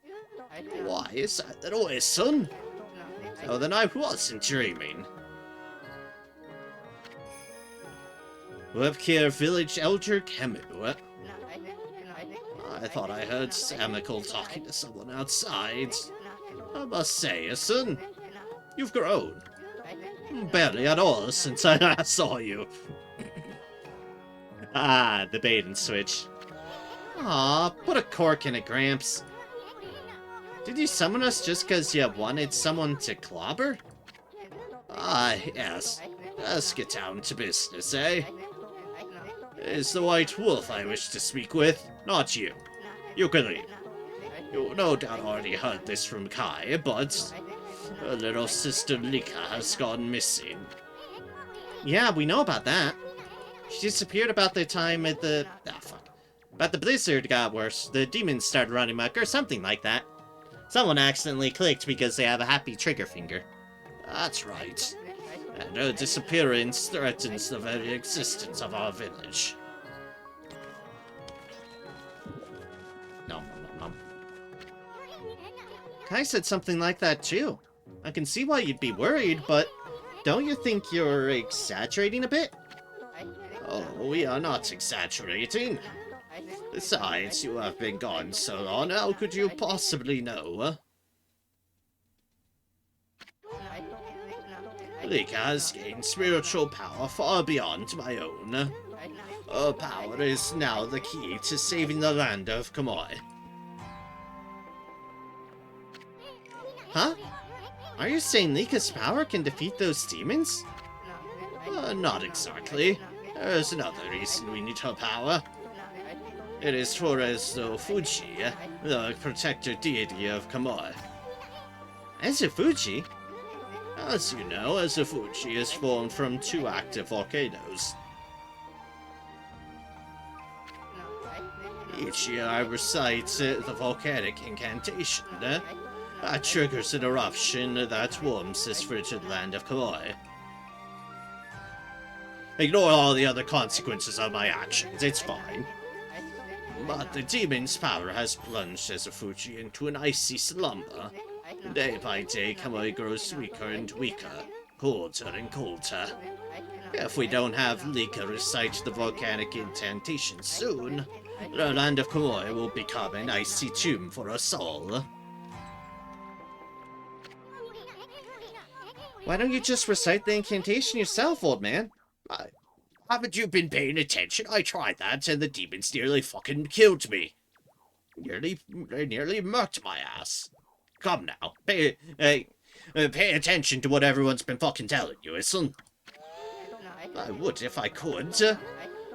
Why, is that little Isun? Oh, then I wasn't dreaming. Webcare Village Elder Kemu. I thought I heard Samical talking to someone outside. I must say, Isun, you've grown. Barely at all since I last saw you. The bait and switch. Aw, put a cork in it, Gramps. Did you summon us just because you wanted someone to clobber? Ah, yes. Let's get down to business, eh? It's the White Wolf I wish to speak with, not you. You can leave. You no doubt already heard this from Kai, but her little sister Lika has gone missing. Yeah, we know about that. She disappeared about the time at the... Ah, fuck. About the blizzard got worse. The demons started running amok or something like that. Someone accidentally clicked because they have a happy trigger finger. That's right. And her disappearance threatens the very existence of our village. Nom, nom, nom. Kai said something like that too. I can see why you'd be worried, but don't you think you're exaggerating a bit? Oh, we are not exaggerating. Besides, you have been gone so long, how could you possibly know? Lika has gained spiritual power far beyond my own. Her power is now the key to saving the land of Kamoi. Huh? Are you saying Lika's power can defeat those demons? Not exactly. There's another reason we need her power. It is for Fuji, the protector deity of Kamoi. Fuji? As you know, Fuji is formed from two active volcanoes. Each year I recite the volcanic incantation. That triggers an eruption that warms this frigid land of Kamoi. Ignore all the other consequences of my actions, it's fine. But the demon's power has plunged Fuji into an icy slumber. Day by day, Kamoi grows weaker and weaker, colder and colder. If we don't have Lika recite the volcanic incantation soon, the land of Kamoi will become an icy tomb for us all. Why don't you just recite the incantation yourself, old man? Haven't you been paying attention? I tried that and the demons nearly fucking killed me. Nearly murked my ass. Come now, pay attention to what everyone's been fucking telling you, listen. I would if I could,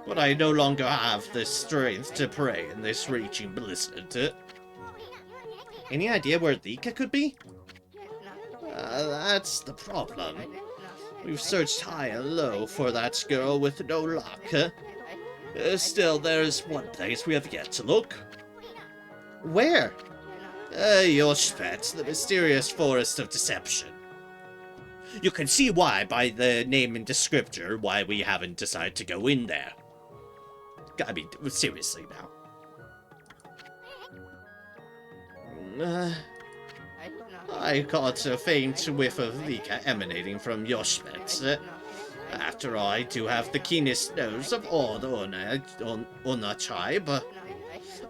but I no longer have the strength to pray in this raging blizzard. Any idea where Lika could be? That's the problem. We've searched high and low for that girl with no luck. Still, there's one place we have yet to look. Where? Yoshpet, the mysterious forest of deception. You can see why by the name and descriptor why we haven't decided to go in there. I mean, seriously now. I caught a faint whiff of Lika emanating from Yoshpet. After all, I do have the keenest nose of all the Ona tribe.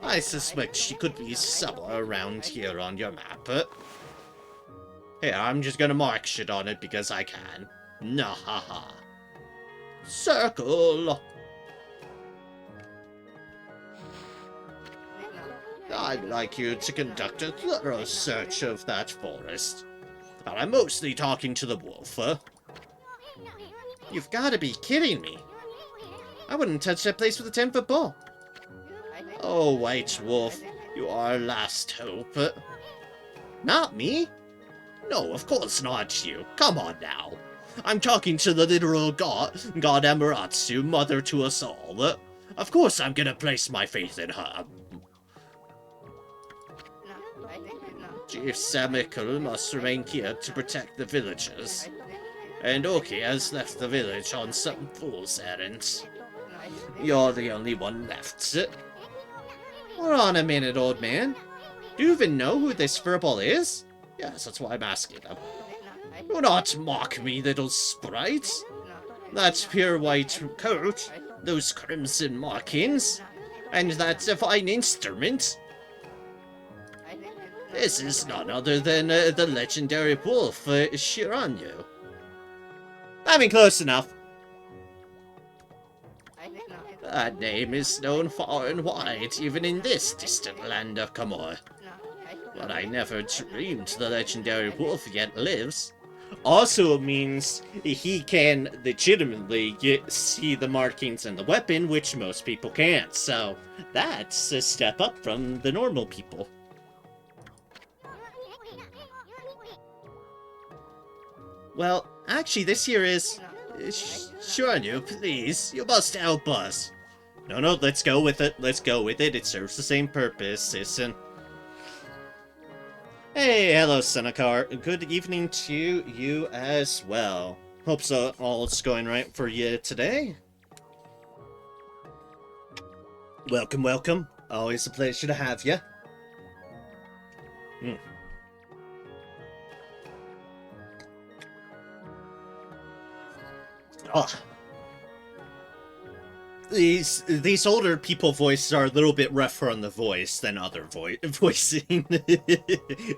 I suspect she could be somewhere around here on your map. Here, I'm just gonna mark shit on it because I can. Nahaha. Circle! I'd like you to conduct a thorough search of that forest. But I'm mostly talking to the wolf. You've got to be kidding me. I wouldn't touch that place with a 10-foot pole. Oh, White Wolf, you are our last hope. Not me. No, of course not you. Come on now. I'm talking to the literal god Amaterasu, mother to us all. Of course I'm gonna place my faith in her. Chief Samikul must remain here to protect the villagers. And Oki has left the village on some fool's errand. You're the only one left. Hold on a minute, old man. Do you even know who this furball is? Yes, that's why I'm asking them. Do not mock me, little sprite. That pure white coat, those crimson markings, and that divine instrument. This is none other than the legendary wolf, Shiranyu. I mean, close enough. That name is known far and wide, even in this distant land of Kamoi. But I never dreamed the legendary wolf yet lives. Also means he can legitimately see the markings and the weapon, which most people can't. So that's a step up from the normal people. Well, actually, this here is... Shoryu, please, you must help us. No, let's go with it. Let's go with it. It serves the same purpose, listen. Hey, hello, Senekar. Good evening to you as well. Hope so all's going right for you today. Welcome. Always a pleasure to have you. Oh. These older people voices are a little bit rougher on the voice than other voicing.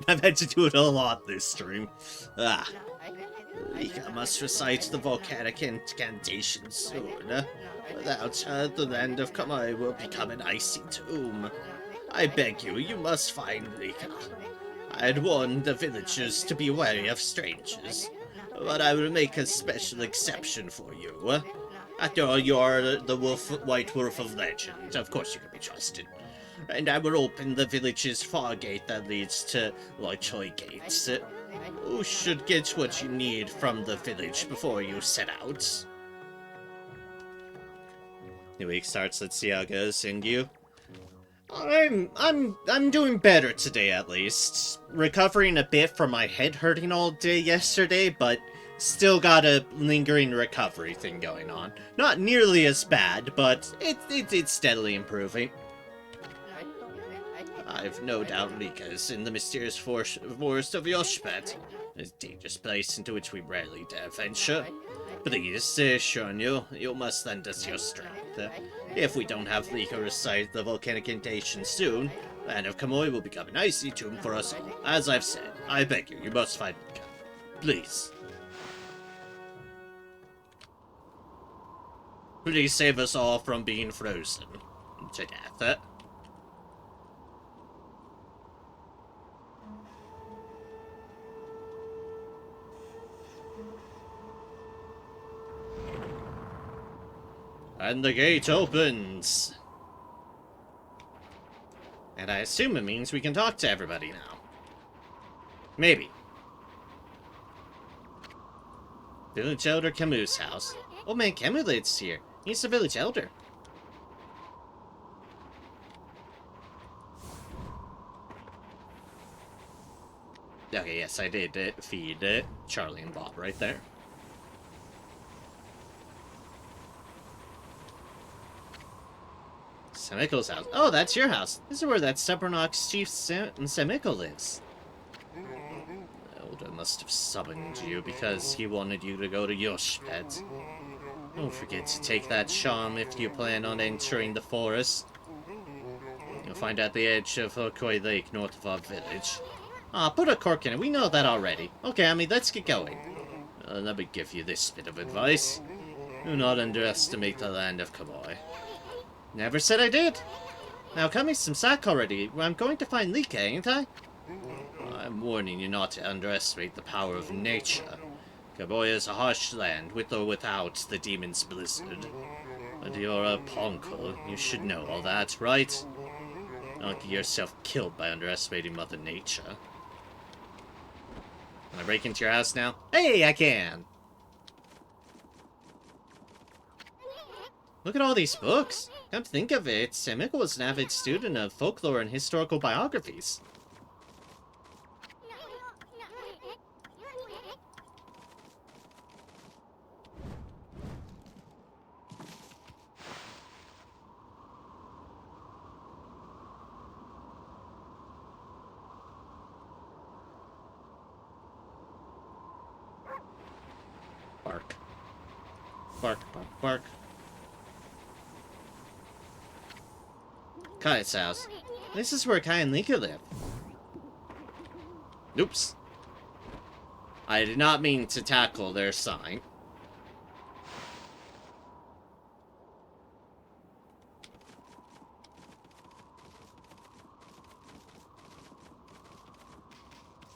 I've had to do it a lot this stream. Rika must recite the volcanic incantation soon. Without her, the land of Kamai will become an icy tomb. I beg you, you must find Rika. I had warned the villagers to be wary of strangers, but I will make a special exception for you. After all, you're the White Wolf of legend. Of course you can be trusted. And I will open the village's far gate that leads to Loichoi Gates. You should get what you need from the village before you set out. New week starts. Let's see how it goes. And you? I'm doing better today, at least. Recovering a bit from my head hurting all day yesterday, but still got a lingering recovery thing going on. Not nearly as bad, but it's steadily improving. I've no doubt Rika is in the mysterious forest of Yoshpet, a dangerous place into which we rarely dare venture. Please, Shoryu, you must lend us your strength. If we don't have Rika recite the volcanic incantation soon, the land of Kamui will become an icy tomb for us all. As I've said, I beg you, you must find Rika. Please. Please save us all from being frozen to death. And the gate opens. And I assume it means we can talk to everybody now. Maybe. Village Elder Camus' house. Old man Camus lives here. He's the village elder. Okay, yes, I did feed Charlie and Bob right there. Samiko's house. Oh, that's your house. This is where that stubborn ox chief Samiko lives. The elder must have summoned you because he wanted you to go to Yoshpet. Don't forget to take that charm if you plan on entering the forest. You'll find at the edge of Okoi Lake north of our village. Put a cork in it. We know that already. Okay, I mean, let's get going. Let me give you this bit of advice. Do not underestimate the land of Kamui. Never said I did. Now cut me some slack already. I'm going to find Lika, ain't I? I'm warning you not to underestimate the power of nature. Kamui is a harsh land, with or without the demon's blizzard. But you're a Ponko. You should know all that, right? Don't get yourself killed by underestimating Mother Nature. Can I break into your house now? Hey, I can! Look at all these books. Come to think of it, Samiko was an avid student of folklore and historical biographies. Bark. Bark, bark, bark. Kai's house. This is where Kai and Lika live. Oops. I did not mean to tackle their sign.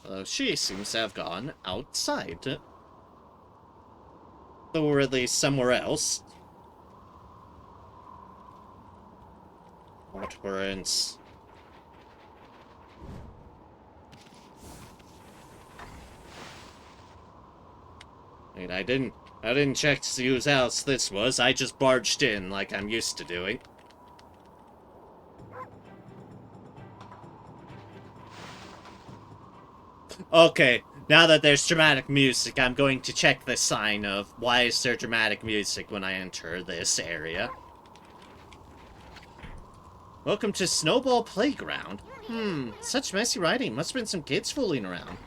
Although she seems to have gone outside. Or at least somewhere else. Footprints. Wait, I didn't check to see whose house this was. I just barged in like I'm used to doing. Okay, now that there's dramatic music, I'm going to check the sign of why is there dramatic music when I enter this area. Welcome to Snowball Playground. Such messy writing. Must have been some kids fooling around.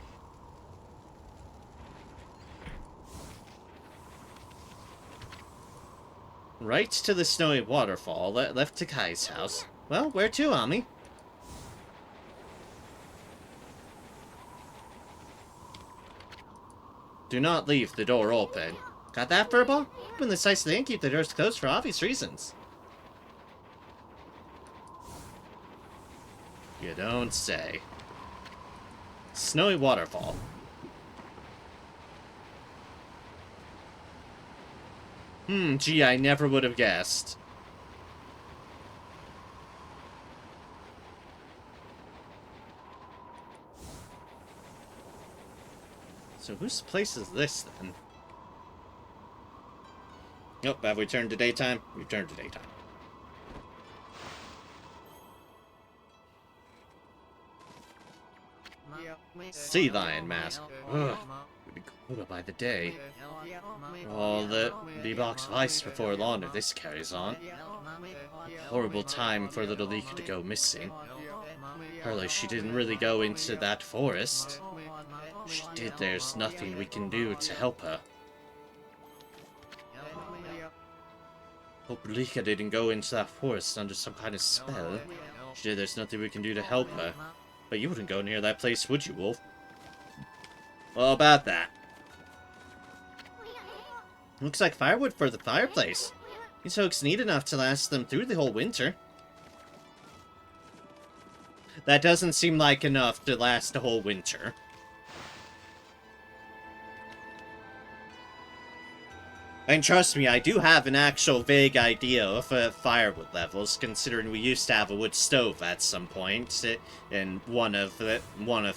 Right to the snowy waterfall, left to Kai's house. Well, where to, Ami? Do not leave the door open. Got that, Furball? When the sites they keep the doors closed for obvious reasons. You don't say. Snowy waterfall. Gee, I never would have guessed. So whose place is this, then? Nope, have we turned to daytime? We've turned to daytime. Sea lion mask. Ugh. Would be cooler by the day. Oh, the box of ice before long if this carries on. Horrible time for little Lika to go missing. Hardly she didn't really go into that forest. If she did, there's nothing we can do to help her. Hope Lika didn't go into that forest under some kind of spell. If she did, there's nothing we can do to help her. But you wouldn't go near that place, would you, Wolf? Well, about that. Looks like firewood for the fireplace. These hooks need enough to last them through the whole winter. That doesn't seem like enough to last the whole winter. And trust me, I do have an actual vague idea of firewood levels, considering we used to have a wood stove at some point in one of the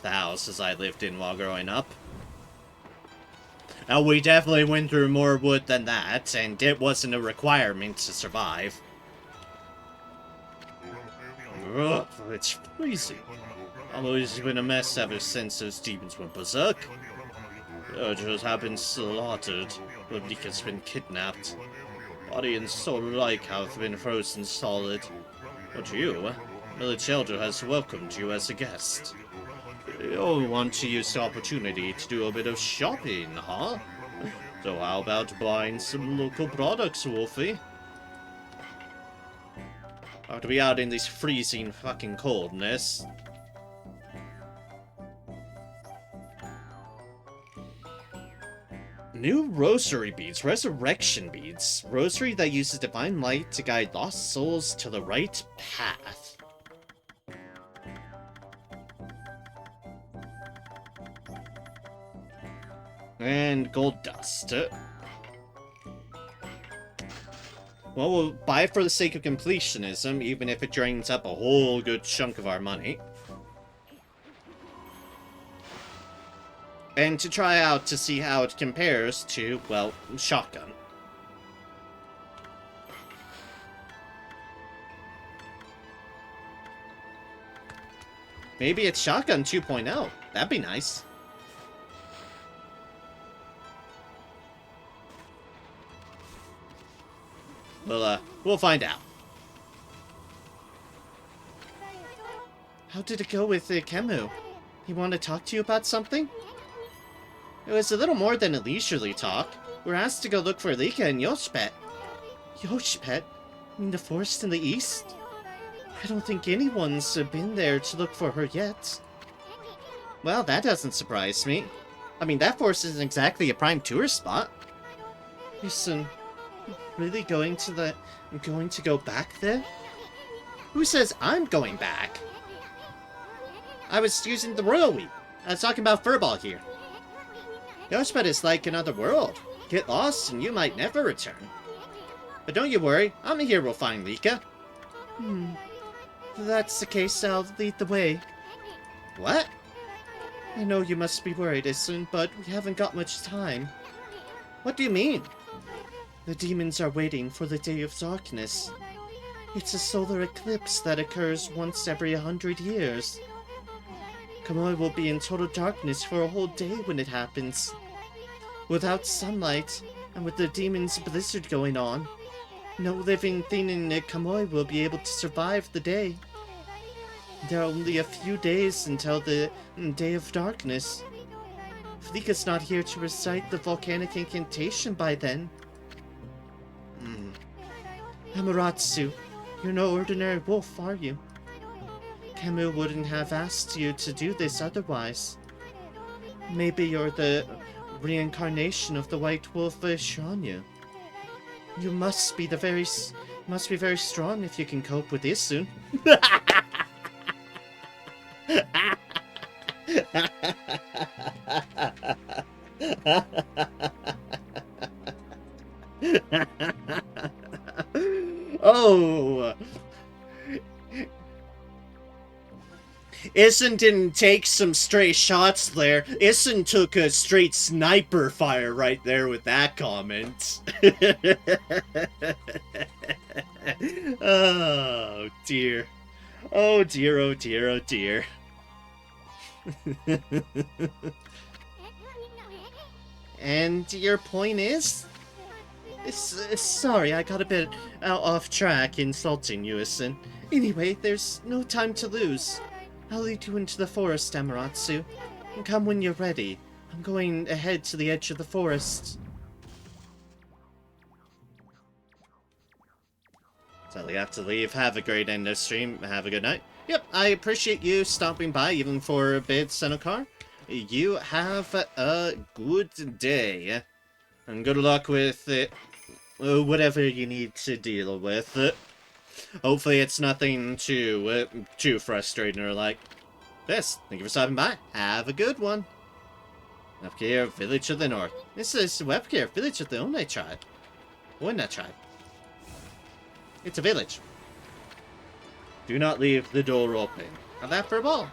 houses I lived in while growing up. Now, we definitely went through more wood than that, and it wasn't a requirement to survive. Ugh, it's freezing. Always been a mess ever since those demons went berserk. Villagers have been slaughtered. Lika's been kidnapped. Body and soul alike have been frozen solid. But you, village elder has welcomed you as a guest. You'll want to use the opportunity to do a bit of shopping, huh? So how about buying some local products, Wolfie? Have to be out in this freezing fucking coldness. New rosary beads, resurrection beads. Rosary that uses divine light to guide lost souls to the right path. And gold dust. Well, we'll buy it for the sake of completionism, even if it drains up a whole good chunk of our money. And to try out to see how it compares to, well, shotgun. Maybe it's shotgun 2.0. That'd be nice. We'll find out. How did it go with Kemu? He wanted to talk to you about something? It was a little more than a leisurely talk. We were asked to go look for Lika and Yoshpet. Yoshpet? You mean the forest in the east? I don't think anyone's been there to look for her yet. Well, that doesn't surprise me. I mean, that forest isn't exactly a prime tourist spot. Listen, really going to go back there? Who says I'm going back? I was using the royal week. I was talking about Furball here. Yoshpet is like another world. Get lost and you might never return. But don't you worry, I'm here will find Lika. If that's the case, I'll lead the way. What? I know you must be worried, Isun, but we haven't got much time. What do you mean? The demons are waiting for the Day of Darkness. It's a solar eclipse that occurs once every 100 years. Kamui will be in total darkness for a whole day when it happens. Without sunlight, and with the demon's blizzard going on, no living thing in Kamui will be able to survive the day. There are only a few days until the Day of Darkness. If Lika's not here to recite the volcanic incantation by then. Amaterasu, you're no ordinary wolf, are you? Camus wouldn't have asked you to do this otherwise. Maybe you're the reincarnation of the white wolf Shiranya. You must be very strong if you can cope with Isun. Oh! Isun didn't take some stray shots there. Isun took a straight sniper fire right there with that comment. Oh dear. Oh dear, oh dear, oh dear. And your point is? Sorry, I got a bit off track insulting you, Isun. Anyway, there's no time to lose. I'll lead you into the forest, Amaterasu. And come when you're ready. I'm going ahead to the edge of the forest. So we have to leave. Have a great end of stream. Have a good night. Yep, I appreciate you stopping by even for a bit, Senokar. You have a good day. And good luck with it. Whatever you need to deal with. Hopefully it's nothing too frustrating or like this. Thank you for stopping by. Have a good one. Webcare, Village of the North. This is Webcare, Village of the One tribe. One tribe. It's a village. Do not leave the door open. Have that for a ball.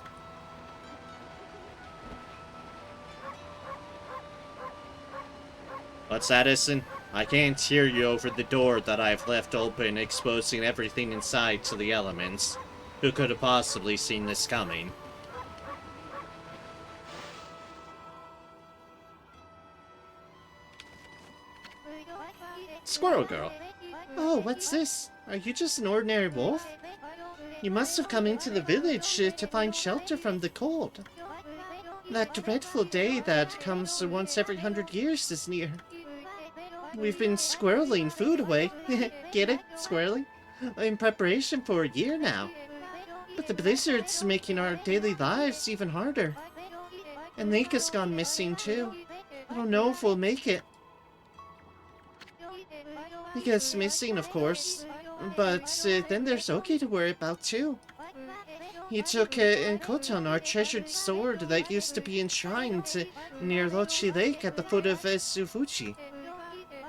What's that, Isun? I can't hear you over the door that I've left open, exposing everything inside to the elements. Who could have possibly seen this coming? Squirrel Girl. Oh, what's this? Are you just an ordinary wolf? You must have come into the village to find shelter from the cold. That dreadful day that comes once every 100 years is near. We've been squirreling food away. Get it? Squirreling? In preparation for a year now. But the blizzard's making our daily lives even harder. And Lika's gone missing too. I don't know if we'll make it. Lika's missing, of course. But then there's Oki to worry about too. He took Koton, our treasured sword that used to be enshrined near Lochi Lake at the foot of Sufuchi.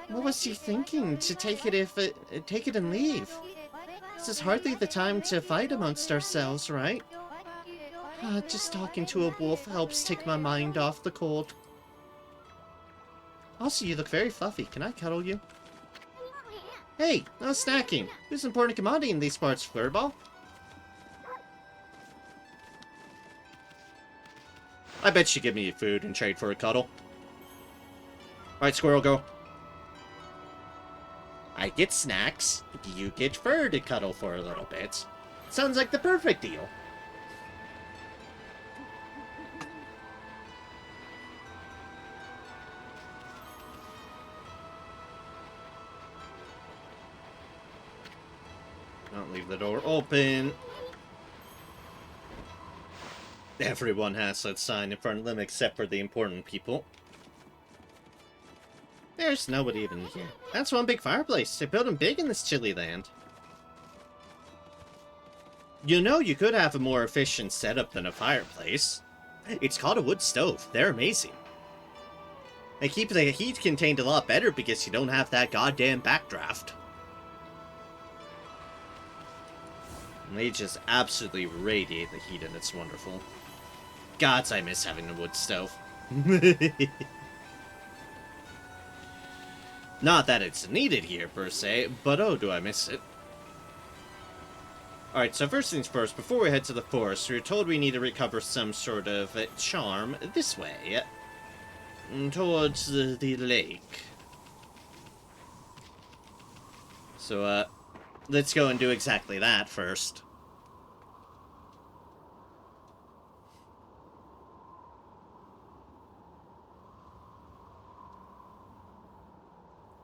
What was he thinking to take it and leave? This is hardly the time to fight amongst ourselves, right? Just talking to a wolf helps take my mind off the cold. Also, you look very fluffy. Can I cuddle you? Hey, no snacking. Who's an important commodity in these parts, Furball? I bet she'd give me food and trade for a cuddle. Alright, Squirrel Girl. I get snacks, you get fur to cuddle for a little bit. Sounds like the perfect deal. Don't leave the door open. Everyone has that sign in front of them except for the important people. There's nobody even here. That's one big fireplace. They built them big in this chilly land. You know, you could have a more efficient setup than a fireplace. It's called a wood stove. They're amazing. They keep the heat contained a lot better because you don't have that goddamn backdraft. And they just absolutely radiate the heat, and it's wonderful. Gods, I miss having a wood stove. Not that it's needed here, per se, but oh, do I miss it. Alright, so first things first, before we head to the forest, we were told we need to recover some sort of charm this way. Towards the lake. So, let's go and do exactly that first.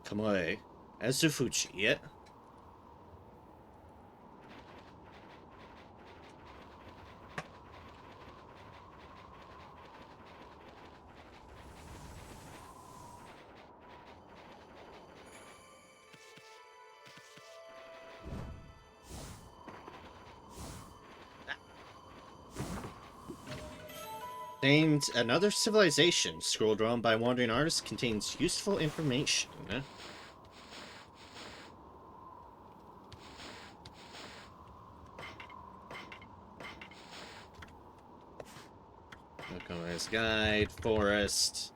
Kamui, Azufuchi. Named Another Civilization, scrolled around by wandering artists, contains useful information. Okame's Guide, Forest.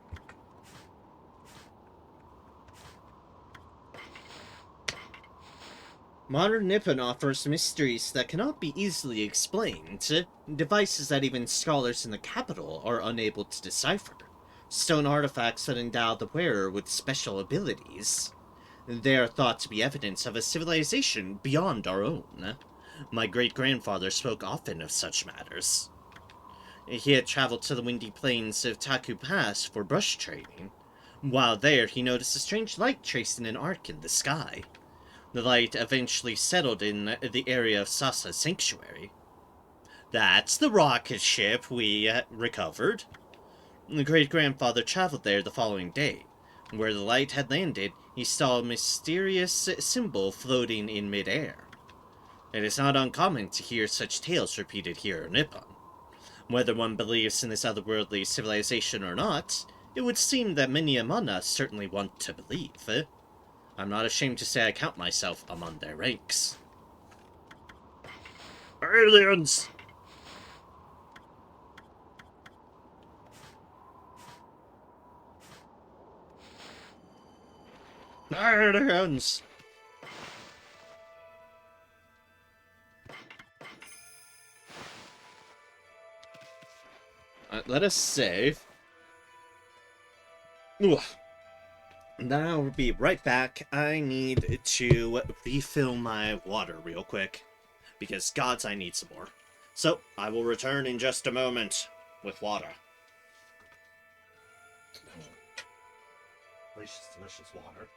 Modern Nippon offers mysteries that cannot be easily explained, devices that even scholars in the capital are unable to decipher, stone artifacts that endow the wearer with special abilities. They are thought to be evidence of a civilization beyond our own. My great-grandfather spoke often of such matters. He had traveled to the windy plains of Taku Pass for brush trading. While there, he noticed a strange light traced in an arc in the sky. The light eventually settled in the area of Sasa's sanctuary. That's the rocket ship we recovered. The great-grandfather traveled there the following day. Where the light had landed, he saw a mysterious symbol floating in midair. It is not uncommon to hear such tales repeated here in Nippon. Whether one believes in this otherworldly civilization or not, it would seem that many among us certainly want to believe. I'm not ashamed to say I count myself among their ranks. Aliens! Aliens! Let us save. Ugh. Now we'll be right back. I need to refill my water real quick. Because gods, I need some more. So, I will return in just a moment with water. Delicious, delicious water.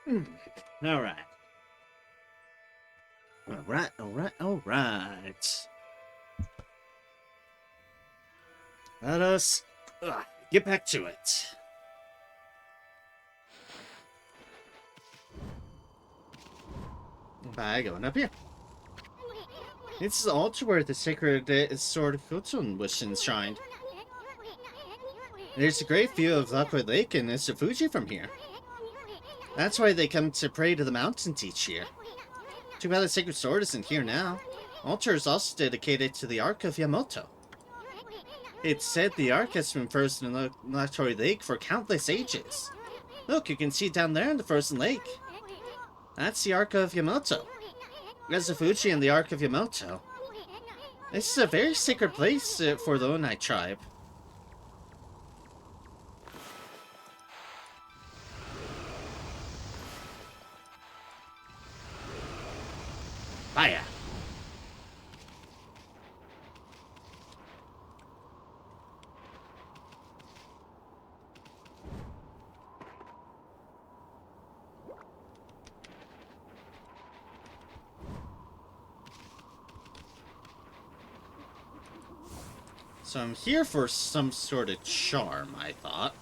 Alright. Alright. Let us get back to it. By going up here. This is the altar where the sacred sword of Futun was enshrined. There's a great view of Luckwood Lake and Fuji from here. That's why they come to pray to the mountains each year. Too bad the sacred sword isn't here now. Altar is also dedicated to the Ark of Yamato. It's said the Ark has been frozen in Luckwood Lake for countless ages. Look, you can see down there in the frozen lake. That's the Ark of Yamato. There's Fuji and the Ark of Yamato. This is a very sacred place for the Onai tribe. Fire! So I'm here for some sort of charm, I thought.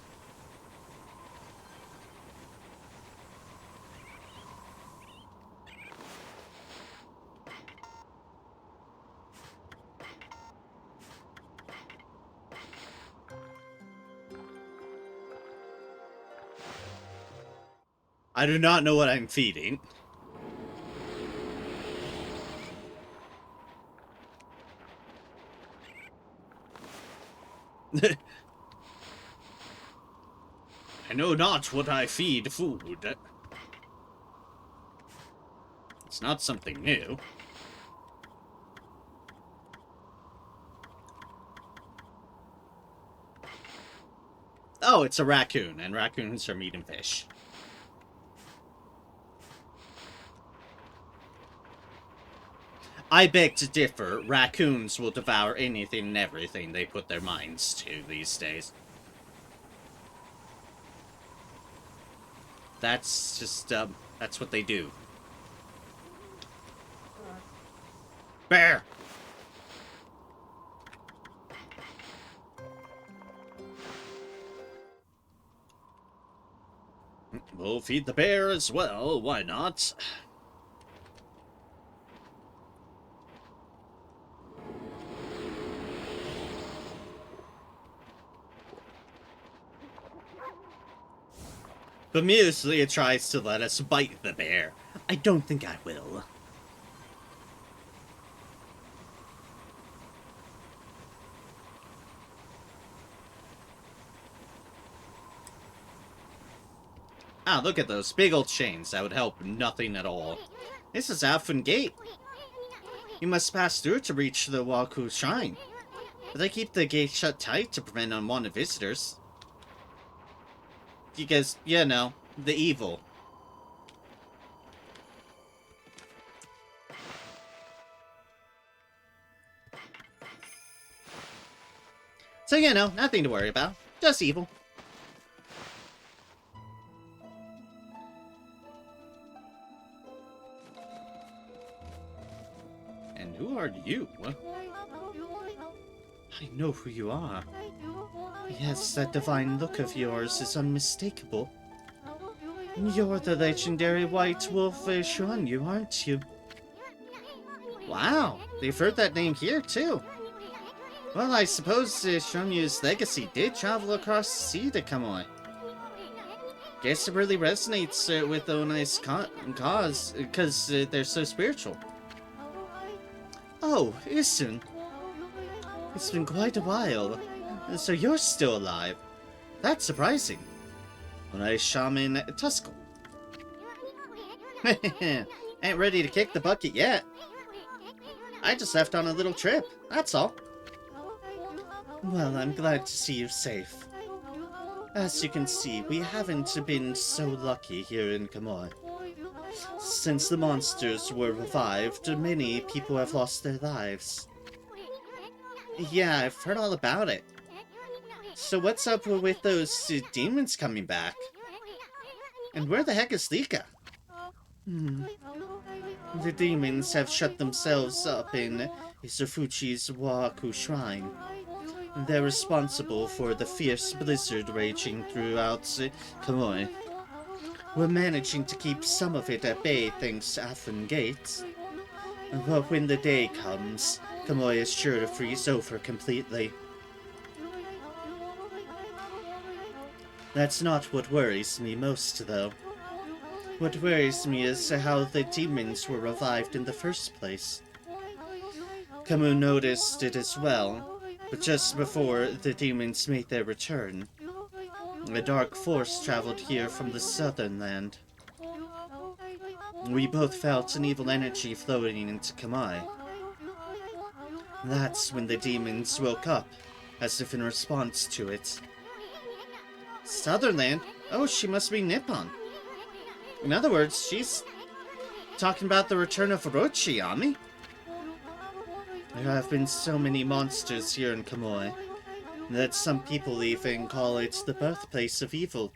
I do not know what I'm feeding. I know not what I feed food. It's not something new. Oh, it's a raccoon, and raccoons are meat and fish. I beg to differ. Raccoons will devour anything and everything they put their minds to these days. That's just, that's what they do. Bear! We'll feed the bear as well, why not? But mostly it tries to let us bite the bear. I don't think I will. Ah, look at those big old chains. That would help nothing at all. This is Alphen Gate. You must pass through to reach the Waku Shrine. But they keep the gate shut tight to prevent unwanted visitors. Because, you know, the evil. So, you know, nothing to worry about. Just evil. And who are you? I know who you are. Yes, that divine look of yours is unmistakable. You're the legendary White Wolf Shuanyu, aren't you? Wow, they've heard that name here, too. Well, I suppose Shuanyu's legacy did travel across the sea to Kamui. Guess it really resonates with Onai's cause, because they're so spiritual. Oh, Isun. It's been quite a while. So you're still alive. That's surprising. Onai's shaman Tuskel. Ain't ready to kick the bucket yet. I just left on a little trip, that's all. Well, I'm glad to see you safe. As you can see, we haven't been so lucky here in Kamui. Since the monsters were revived, many people have lost their lives. Yeah, I've heard all about it. So what's up with those demons coming back? And where the heck is Lika? The demons have shut themselves up in Izufuchi's Waku Shrine. They're responsible for the fierce blizzard raging throughout Kamoi. We're managing to keep some of it at bay thanks to Afan Gates. But when the day comes, Kamoi is sure to freeze over completely. That's not what worries me most, though. What worries me is how the demons were revived in the first place. Camus noticed it as well, but just before the demons made their return, a dark force traveled here from the southern land. We both felt an evil energy flowing into Kamai. That's when the demons woke up, as if in response to it. Southernland? Oh, she must be Nippon. In other words, she's talking about the return of Orochi, Ami. There have been so many monsters here in Kamoi that some people even call it the birthplace of evil.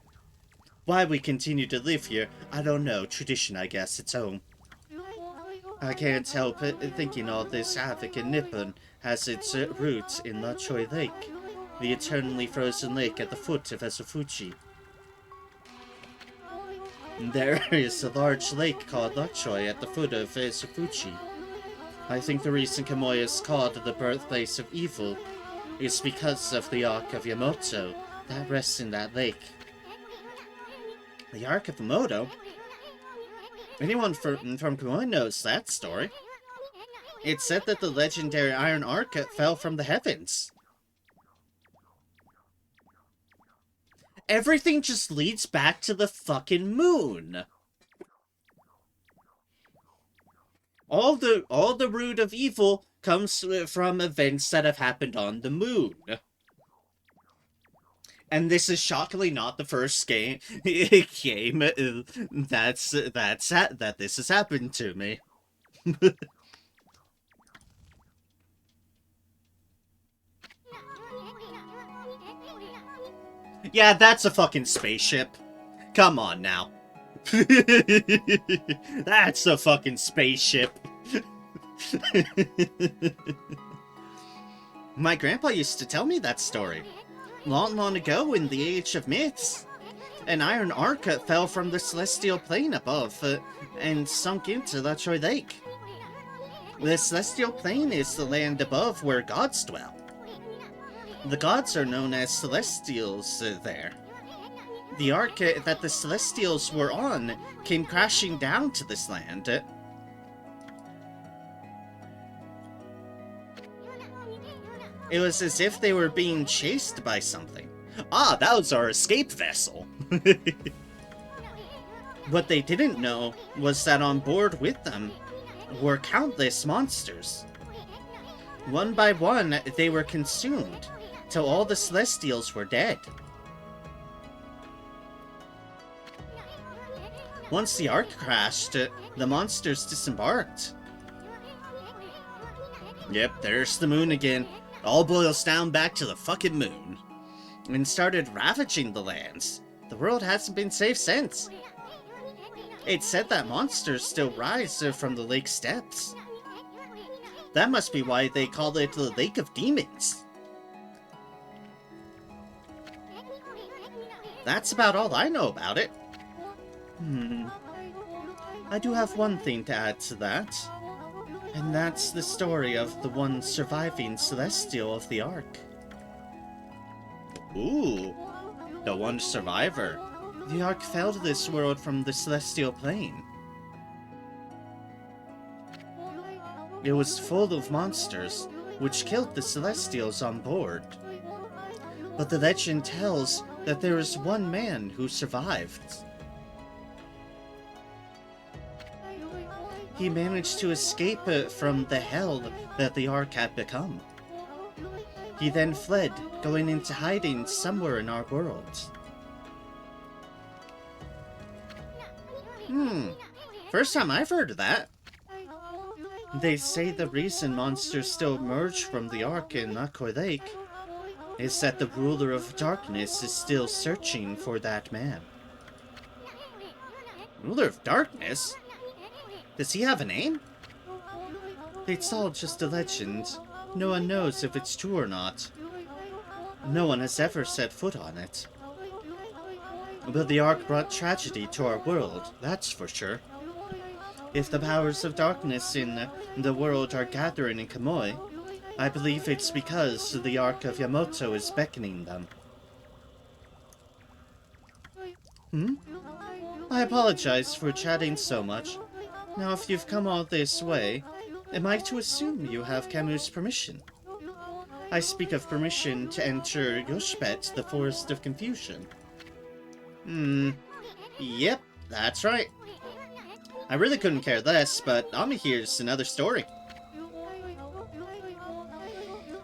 Why we continue to live here, I don't know. Tradition, I guess. It's home. I can't help thinking all this havoc in Nippon has its roots in Lachoi Lake, the eternally frozen lake at the foot of Izufuchi. There is a large lake called Lachoi at the foot of Izufuchi. I think the reason Kamoi is called the birthplace of evil is because of the Ark of Yamoto that rests in that lake. The Ark of Yamoto? Anyone from Kamoi knows that story. It's said that the legendary Iron Ark fell from the heavens. Everything just leads back to the fucking moon. All the root of evil comes from events that have happened on the moon. And this is shockingly not the first game that this has happened to me. Yeah, that's a fucking spaceship. Come on now. That's a fucking spaceship. My grandpa used to tell me that story. Long, long ago in the age of myths. An iron ark fell from the celestial plane above and sunk into Lachoi Lake. The celestial plane is the land above where gods dwell. The gods are known as celestials there. The ark that the celestials were on came crashing down to this land. It was as if they were being chased by something. Ah, that was our escape vessel. What they didn't know was that on board with them were countless monsters. One by one, they were consumed, till all the Celestials were dead. Once the Ark crashed, the monsters disembarked. Yep, there's the moon again. It all boils down back to the fucking moon. And started ravaging the lands. The world hasn't been safe since. It's said that monsters still rise from the lake's depths. That must be why they call it the Lake of Demons. That's about all I know about it. I do have one thing to add to that. And that's the story of the one surviving Celestial of the Ark. Ooh, the one survivor. The Ark fell to this world from the Celestial Plane. It was full of monsters, which killed the Celestials on board. But the legend tells that there is one man who survived. He managed to escape from the hell that the Ark had become. He then fled, going into hiding somewhere in our world. First time I've heard of that. They say the reason monsters still emerge from the Ark in Lachoi Lake is that the ruler of darkness is still searching for that man. Ruler of darkness? Does he have a name? It's all just a legend. No one knows if it's true or not. No one has ever set foot on it. But the Ark brought tragedy to our world, that's for sure. If the powers of darkness in the world are gathering in Kamoi, I believe it's because the Ark of Yamato is beckoning them. I apologize for chatting so much. Now, if you've come all this way, am I to assume you have Camus' permission? I speak of permission to enter Yoshpet, the Forest of Confusion. Yep, that's right. I really couldn't care less, but Ami here's another story.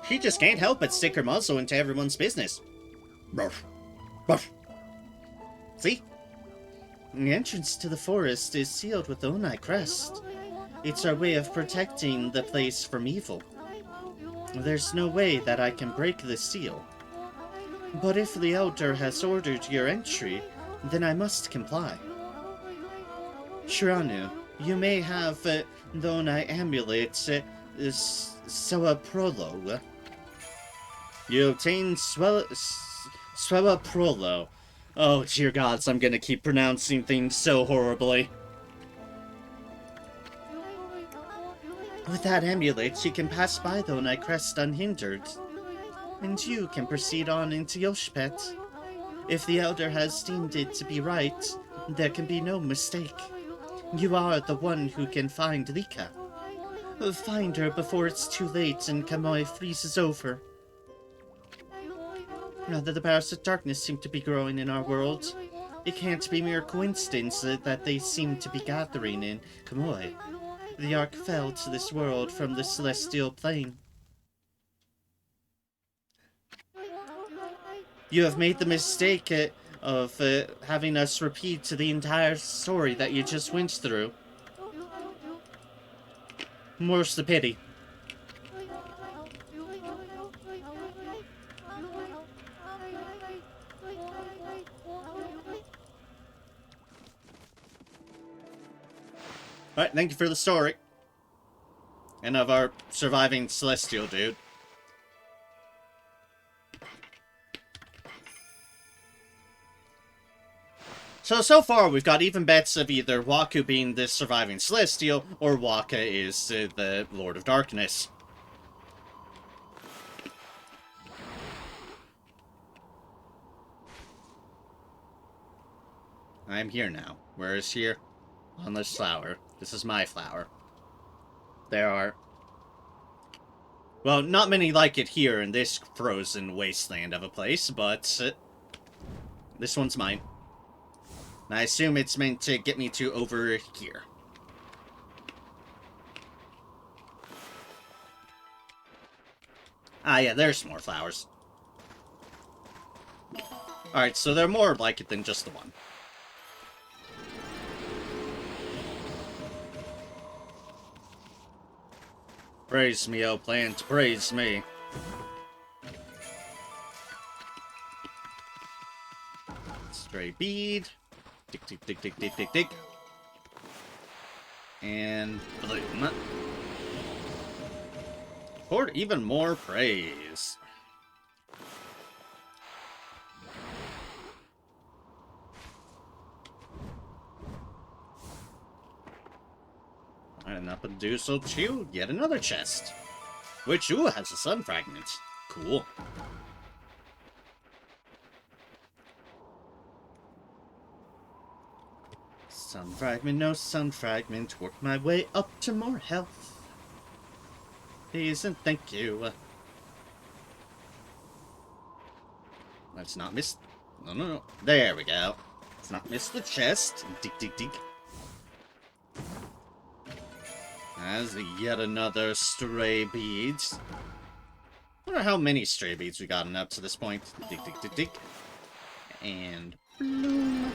She just can't help but stick her muzzle into everyone's business. Ruff. Ruff. See? The entrance to the forest is sealed with the Onai crest. It's our way of protecting the place from evil. There's no way that I can break the seal. But if the Elder has ordered your entry, then I must comply. Shiranu, you may have the Onai amulet, Sewaprolo. You obtain Sewaprolo. Oh, dear gods, I'm gonna keep pronouncing things so horribly. With that amulet, you can pass by the Onai crest unhindered. And you can proceed on into Yoshpet. If the Elder has deemed it to be right, there can be no mistake. You are the one who can find Rika. Find her before it's too late and Kamoi freezes over. Now that the powers of darkness seem to be growing in our world, it can't be mere coincidence that they seem to be gathering in Kamoi. The Ark fell to this world from the celestial plane. You have made the mistake of having us repeat the entire story that you just went through. More's the pity. Alright, thank you for the story. And of our surviving celestial dude. So far we've got even bets of either Waku being the surviving celestial, or Waka is the Lord of Darkness. I'm here now. Where is here? On this flower. This is my flower. There are... well, not many like it here in this frozen wasteland of a place, but... this one's mine. I assume it's meant to get me to over here. Ah, yeah, there's more flowers. Alright, so they're more like it than just the one. Praise me, O plant, praise me. Stray bead. Tick, tick, tick, tick, tick, tick, tick. And bloom. For even more praise. And up and do so too, yet another chest. Which, ooh, has a sun fragment. Cool. Sun fragment, no sun fragment. Work my way up to more health. Please and thank you. Let's not miss... no, no, no. There we go. Let's not miss the chest. Dig, dig, dig. As yet another stray beads. Wonder how many stray beads we gotten up to this point. Dig, dig, dig, dig. And bloom.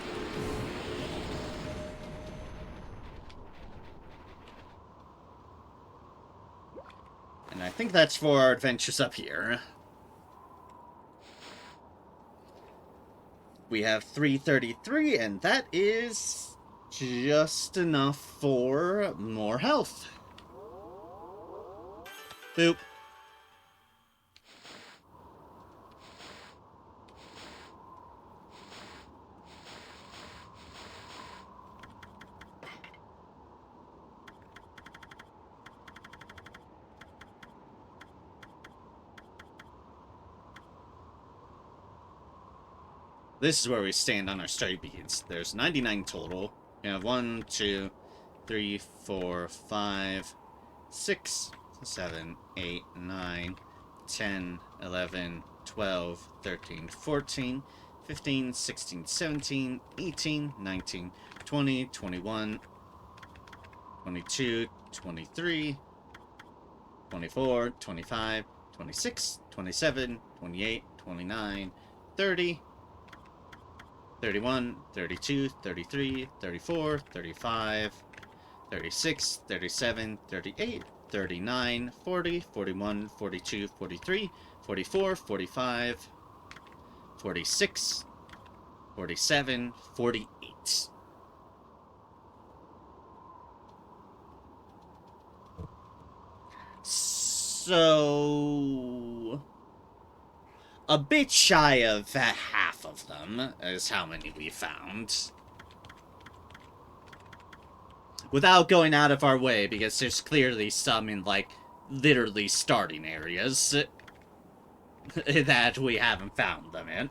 And I think that's for our adventures up here. We have 333, and that is just enough for more health. Boop. This is where we stand on our stray beads. There's 99 total. We have 1, 2, 3, 4, 5, 6, 7, 8, 9, 10, 11, 12, 13, 14, 15, 16, 17, 18, 19, 20, 21, 22, 23, 24, 25, 26, 27, 28, 29, 30, 31, 32, 33, 34, 35, 36, 37, 38, 39, 40, 41, 42, 43, 44, 45, 46, 47, 48. So a bit shy of half of them is how many we found. Without going out of our way, because there's clearly some in, like, literally starting areas that we haven't found them in.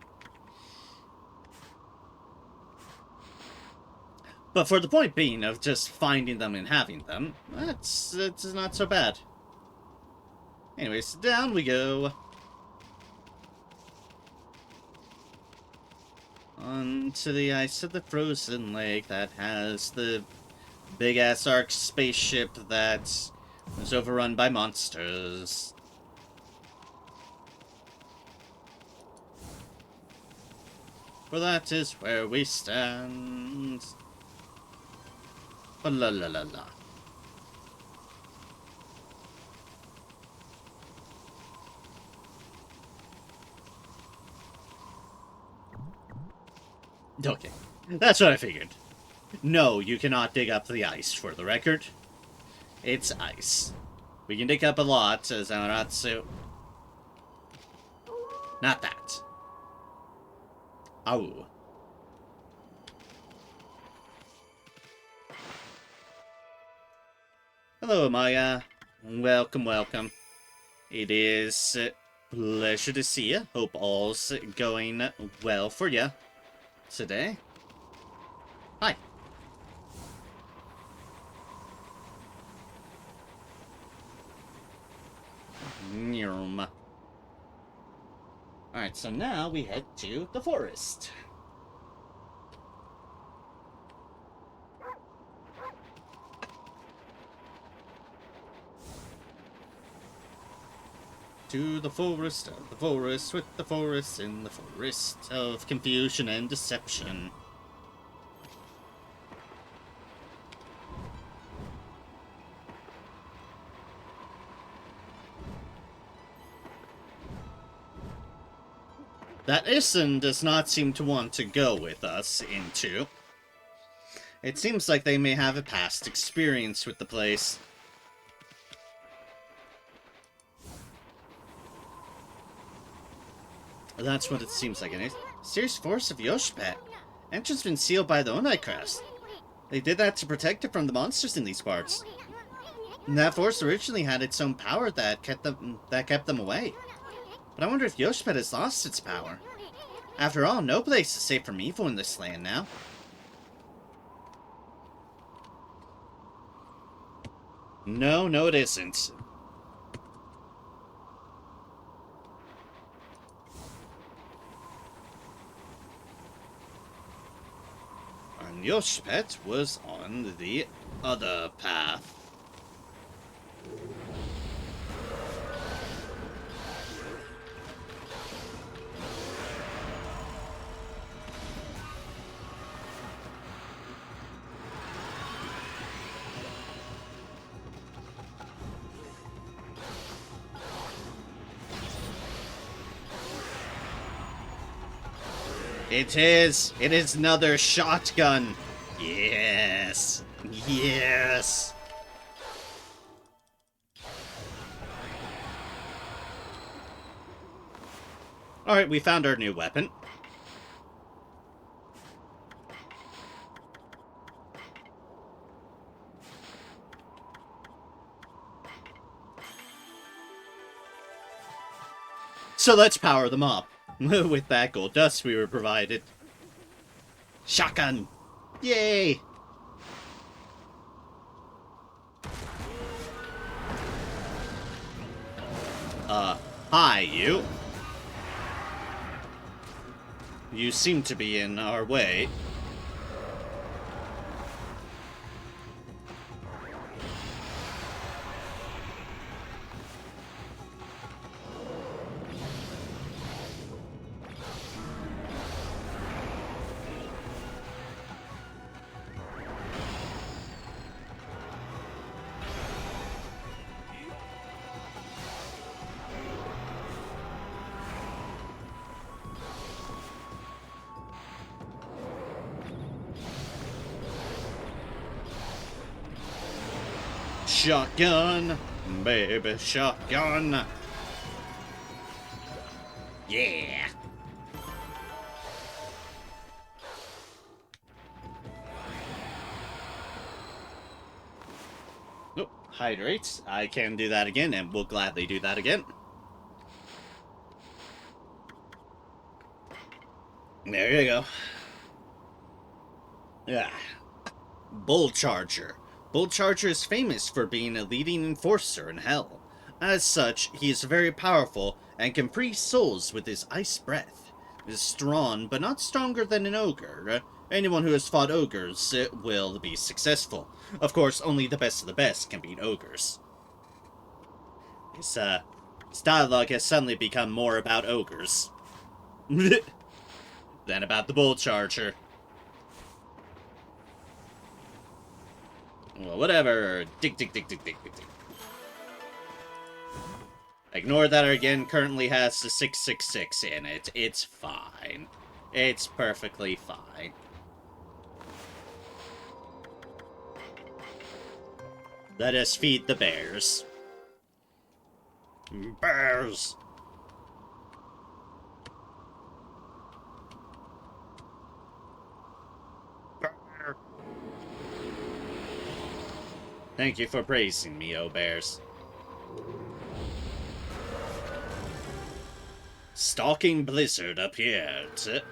But for the point being of just finding them and having them, it's not so bad. Anyways, down we go. Onto the ice of the frozen lake that has the big-ass arc spaceship that was overrun by monsters. For that is where we stand. La la la la. Okay, that's what I figured. No, you cannot dig up the ice, for the record. It's ice. We can dig up a lot, as Amaratsu. Not that. Ow. Hello, Maya. Welcome, welcome. It is a pleasure to see you. Hope all's going well for you today. Hi. Alright, so now we head to the forest. To the forest of the forest, with the forest in the forest of confusion and deception. That Issen does not seem to want to go with us into. It seems like they may have a past experience with the place. That's what it seems like, anyway. Serious force of Yoshpet. Entrance been sealed by the Onai crest. They did that to protect it from the monsters in these parts. And that force originally had its own power that kept them away. But I wonder if Yoshpet has lost its power. After all, no place is safe from evil in this land now. No, it isn't. And Yoshpet was on the other path. It is another shotgun. Yeah. Yes. Yes. Alright, we found our new weapon. So let's power them up. With that gold dust we were provided. Shotgun! Yay! Hi, you. You seem to be in our way. Shotgun, baby, shotgun. Yeah. Oh, hydrate. I can do that again, and we'll gladly do that again. There you go. Yeah. Bull Charger. Bull Charger is famous for being a leading enforcer in Hell. As such, he is very powerful and can freeze souls with his ice breath. He is strong, but not stronger than an ogre. Anyone who has fought ogres will be successful. Of course, only the best of the best can beat ogres. His dialogue has suddenly become more about ogres than about the Bull Charger. Well, whatever. Dig, dig, dig, dig, dig, dig, dig. Ignore that again. Currently has the 666 in it. It's fine. It's perfectly fine. Let us feed the bears. Bears! Thank you for praising me, oh bears. Stalking Blizzard appeared.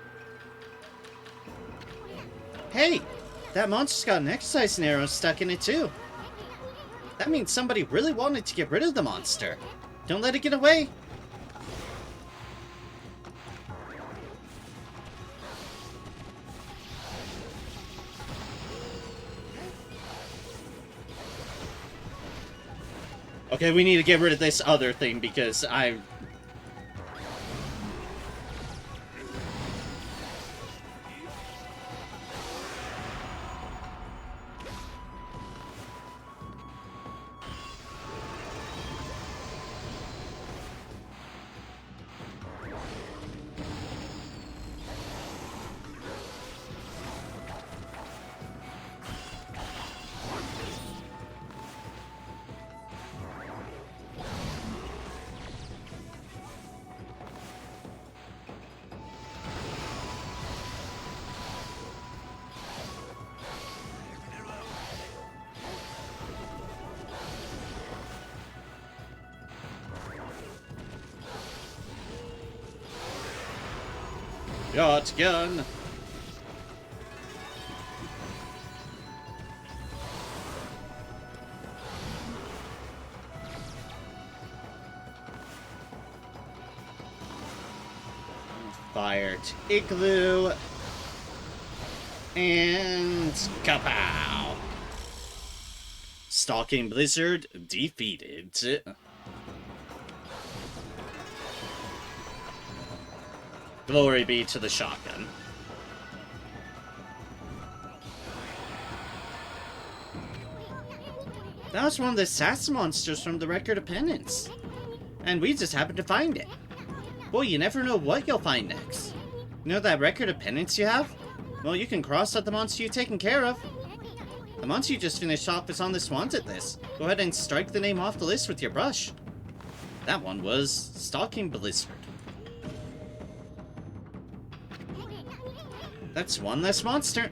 Hey! That monster's got an exercise arrow stuck in it too. That means somebody really wanted to get rid of the monster. Don't let it get away. Okay, we need to get rid of this other thing because I'm... Shotgun! Fired Igloo. And kapow! Stalking Blizzard defeated. Glory be to the shotgun. That was one of the sass monsters from the Record of Penance. And we just happened to find it. Boy, you never know what you'll find next. You know that Record of Penance you have? Well, you can cross out the monster you've taken care of. The monster you just finished off is on this wanted list. Go ahead and strike the name off the list with your brush. That one was Stalking Blizzard. That's one less monster.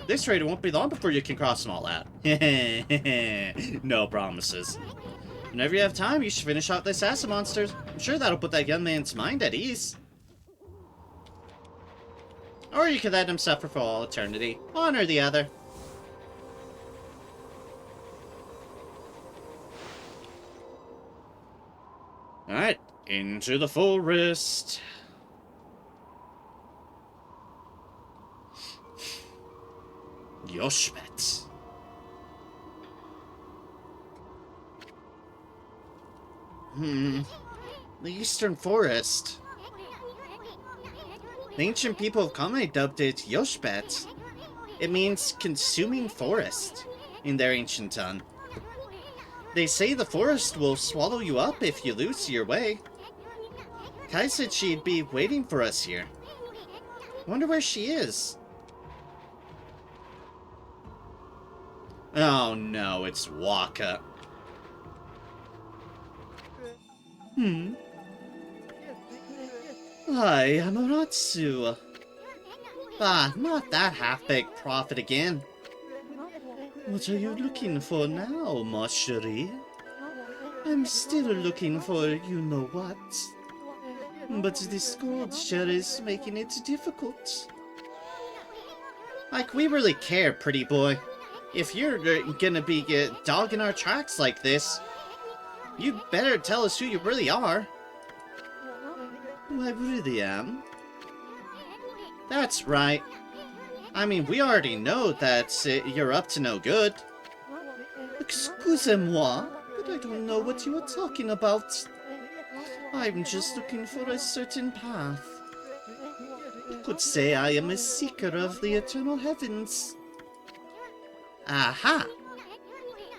This rate, it won't be long before you can cross them all out. No promises. Whenever you have time, you should finish out this acid monsters. I'm sure that'll put that young man's mind at ease. Or you could let him suffer for all eternity. One or the other. Alright, into the forest. Yoshbet. The Eastern Forest. The ancient people of Okami dubbed it Yoshbet. It means consuming forest in their ancient tongue. They say the forest will swallow you up if you lose your way. Kai said she'd be waiting for us here. Wonder where she is. Oh no, it's Waka. Hi, Amaterasu. Ah, not that half-baked prophet again. What are you looking for now, ma chérie? I'm still looking for you-know-what. But this gold share is making it difficult. Like, we really care, pretty boy. If you're gonna be dogging our tracks like this, you better tell us who you really are. Who I really am? That's right. I mean, we already know that you're up to no good. Excusez-moi, but I don't know what you are talking about. I'm just looking for a certain path. You could say I am a seeker of the eternal heavens. Aha!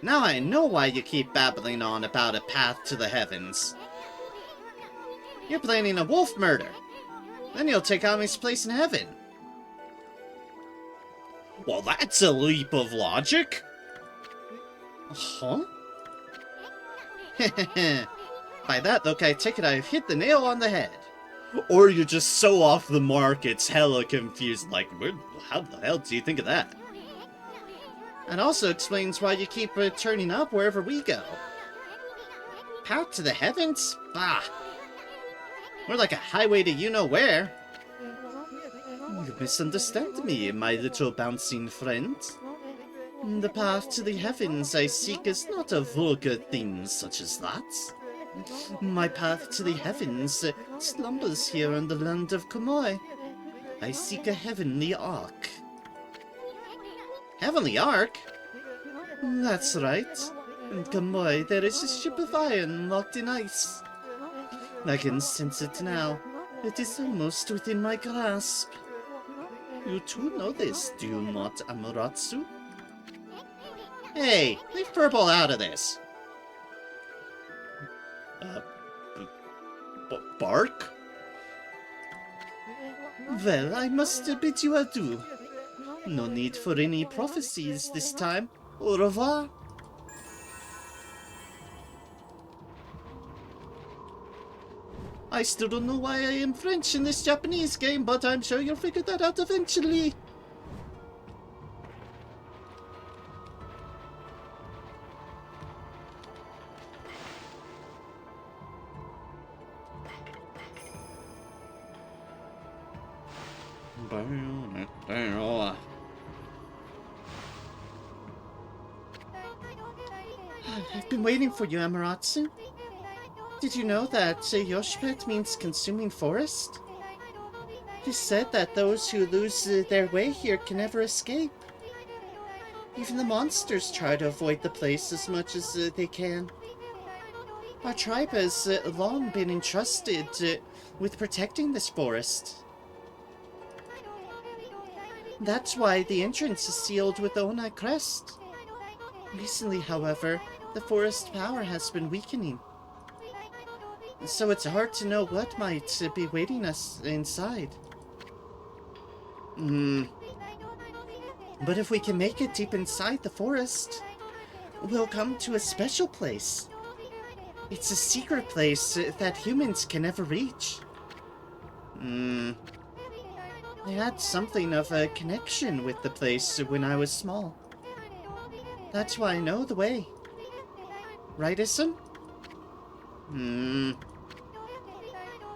Now I know why you keep babbling on about a path to the heavens. You're planning a wolf murder. Then you'll take Ami's place in heaven. Well, that's a leap of logic. Huh? By that, look, I take it I've hit the nail on the head. Or you're just so off the mark, it's hella confused. Like, how the hell do you think of that? It also explains why you keep turning up wherever we go. Path to the heavens? Bah! We're like a highway to you-know-where. You misunderstand me, my little bouncing friend. The path to the heavens I seek is not a vulgar thing such as that. My path to the heavens slumbers here in the land of Kamoi. I seek a heavenly ark. Heavenly ark? That's right. In Kamoi there is a ship of iron locked in ice. I can sense it now. It is almost within my grasp. You too know this, do you not, Amaterasu? Hey, leave Purple out of this. Bark? Well, I must bid you adieu. No need for any prophecies this time. Au revoir. I still don't know why I am French in this Japanese game, but I'm sure you'll figure that out eventually. I've been waiting for you, Amaterasu. Did you know that Yoshpet means consuming forest? It is said that those who lose their way here can never escape. Even the monsters try to avoid the place as much as they can. Our tribe has long been entrusted with protecting this forest. That's why the entrance is sealed with the Onai crest. Recently, however, the forest power has been weakening. So it's hard to know what might be waiting us inside. But if we can make it deep inside the forest, we'll come to a special place. It's a secret place that humans can never reach. I had something of a connection with the place when I was small. That's why I know the way. Right, Issun?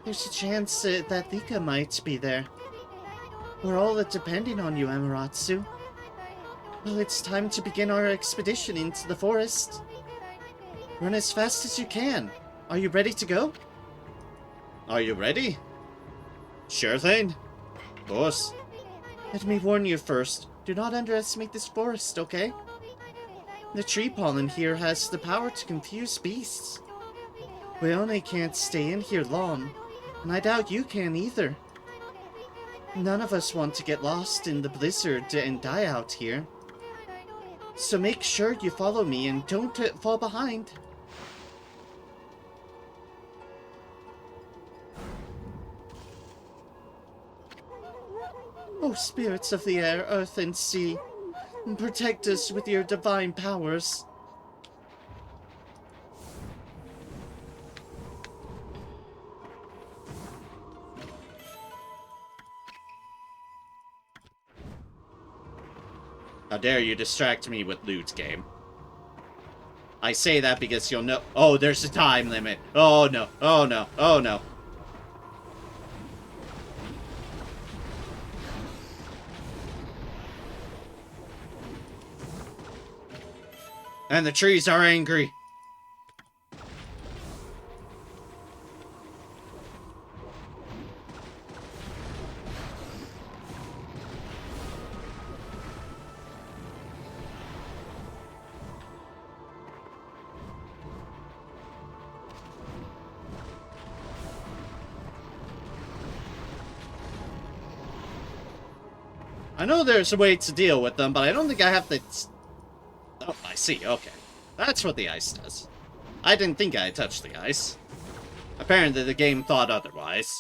There's a chance that Lika might be there. We're all depending on you, Amaterasu. Well, it's time to begin our expedition into the forest. Run as fast as you can. Are you ready to go? Are you ready? Sure thing. Boss. Let me warn you first. Do not underestimate this forest, okay? The tree pollen here has the power to confuse beasts. We only can't stay in here long, and I doubt you can either. None of us want to get lost in the blizzard and die out here. So make sure you follow me and don't fall behind. Oh, spirits of the air, earth, and sea, protect us with your divine powers. How dare you distract me with loot, game. I say that because you'll know— oh, there's a time limit. Oh no, oh no, oh no. And the trees are angry. I know there's a way to deal with them, but I don't think I have the— oh, I see, okay. That's what the ice does. I didn't think I had touched the ice. Apparently the game thought otherwise.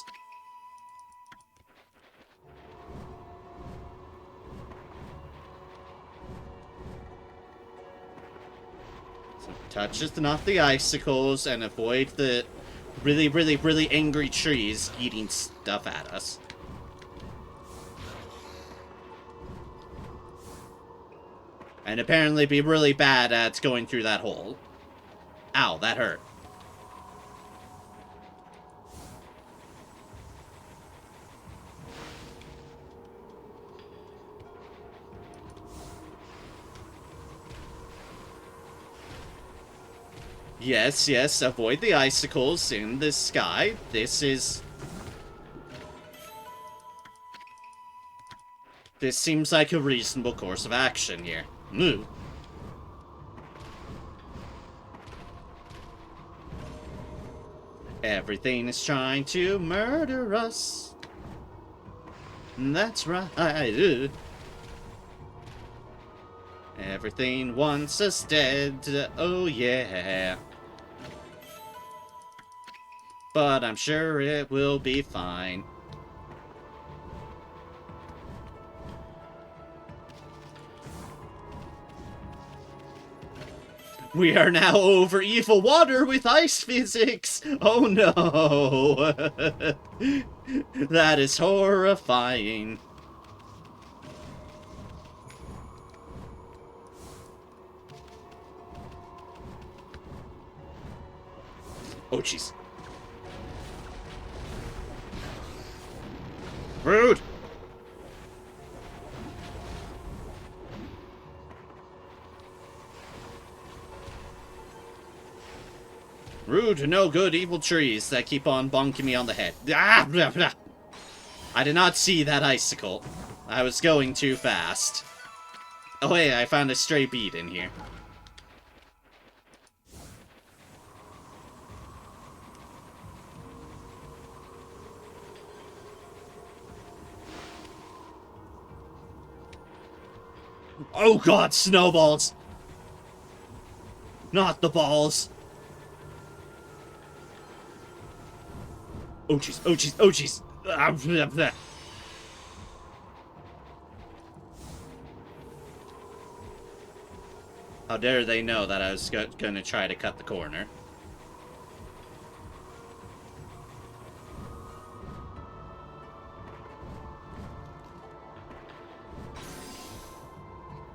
So touch just enough the icicles and avoid the really, really, really angry trees eating stuff at us. And apparently be really bad at going through that hole. Ow, that hurt. Yes, yes, avoid the icicles in the sky. This seems like a reasonable course of action here. Moo. Everything is trying to murder us. That's right. Everything wants us dead. Oh yeah. But I'm sure it will be fine. We are now over evil water with ice physics! Oh no! That is horrifying. Oh jeez. Rude! Rude, no good, evil trees that keep on bonking me on the head. Ah, blah, blah. I did not see that icicle. I was going too fast. Oh hey, I found a stray bead in here. Oh god, snowballs! Not the balls! Oh jeez, oh jeez, oh jeez! Ah, blah, blah. How dare they know that I was gonna try to cut the corner.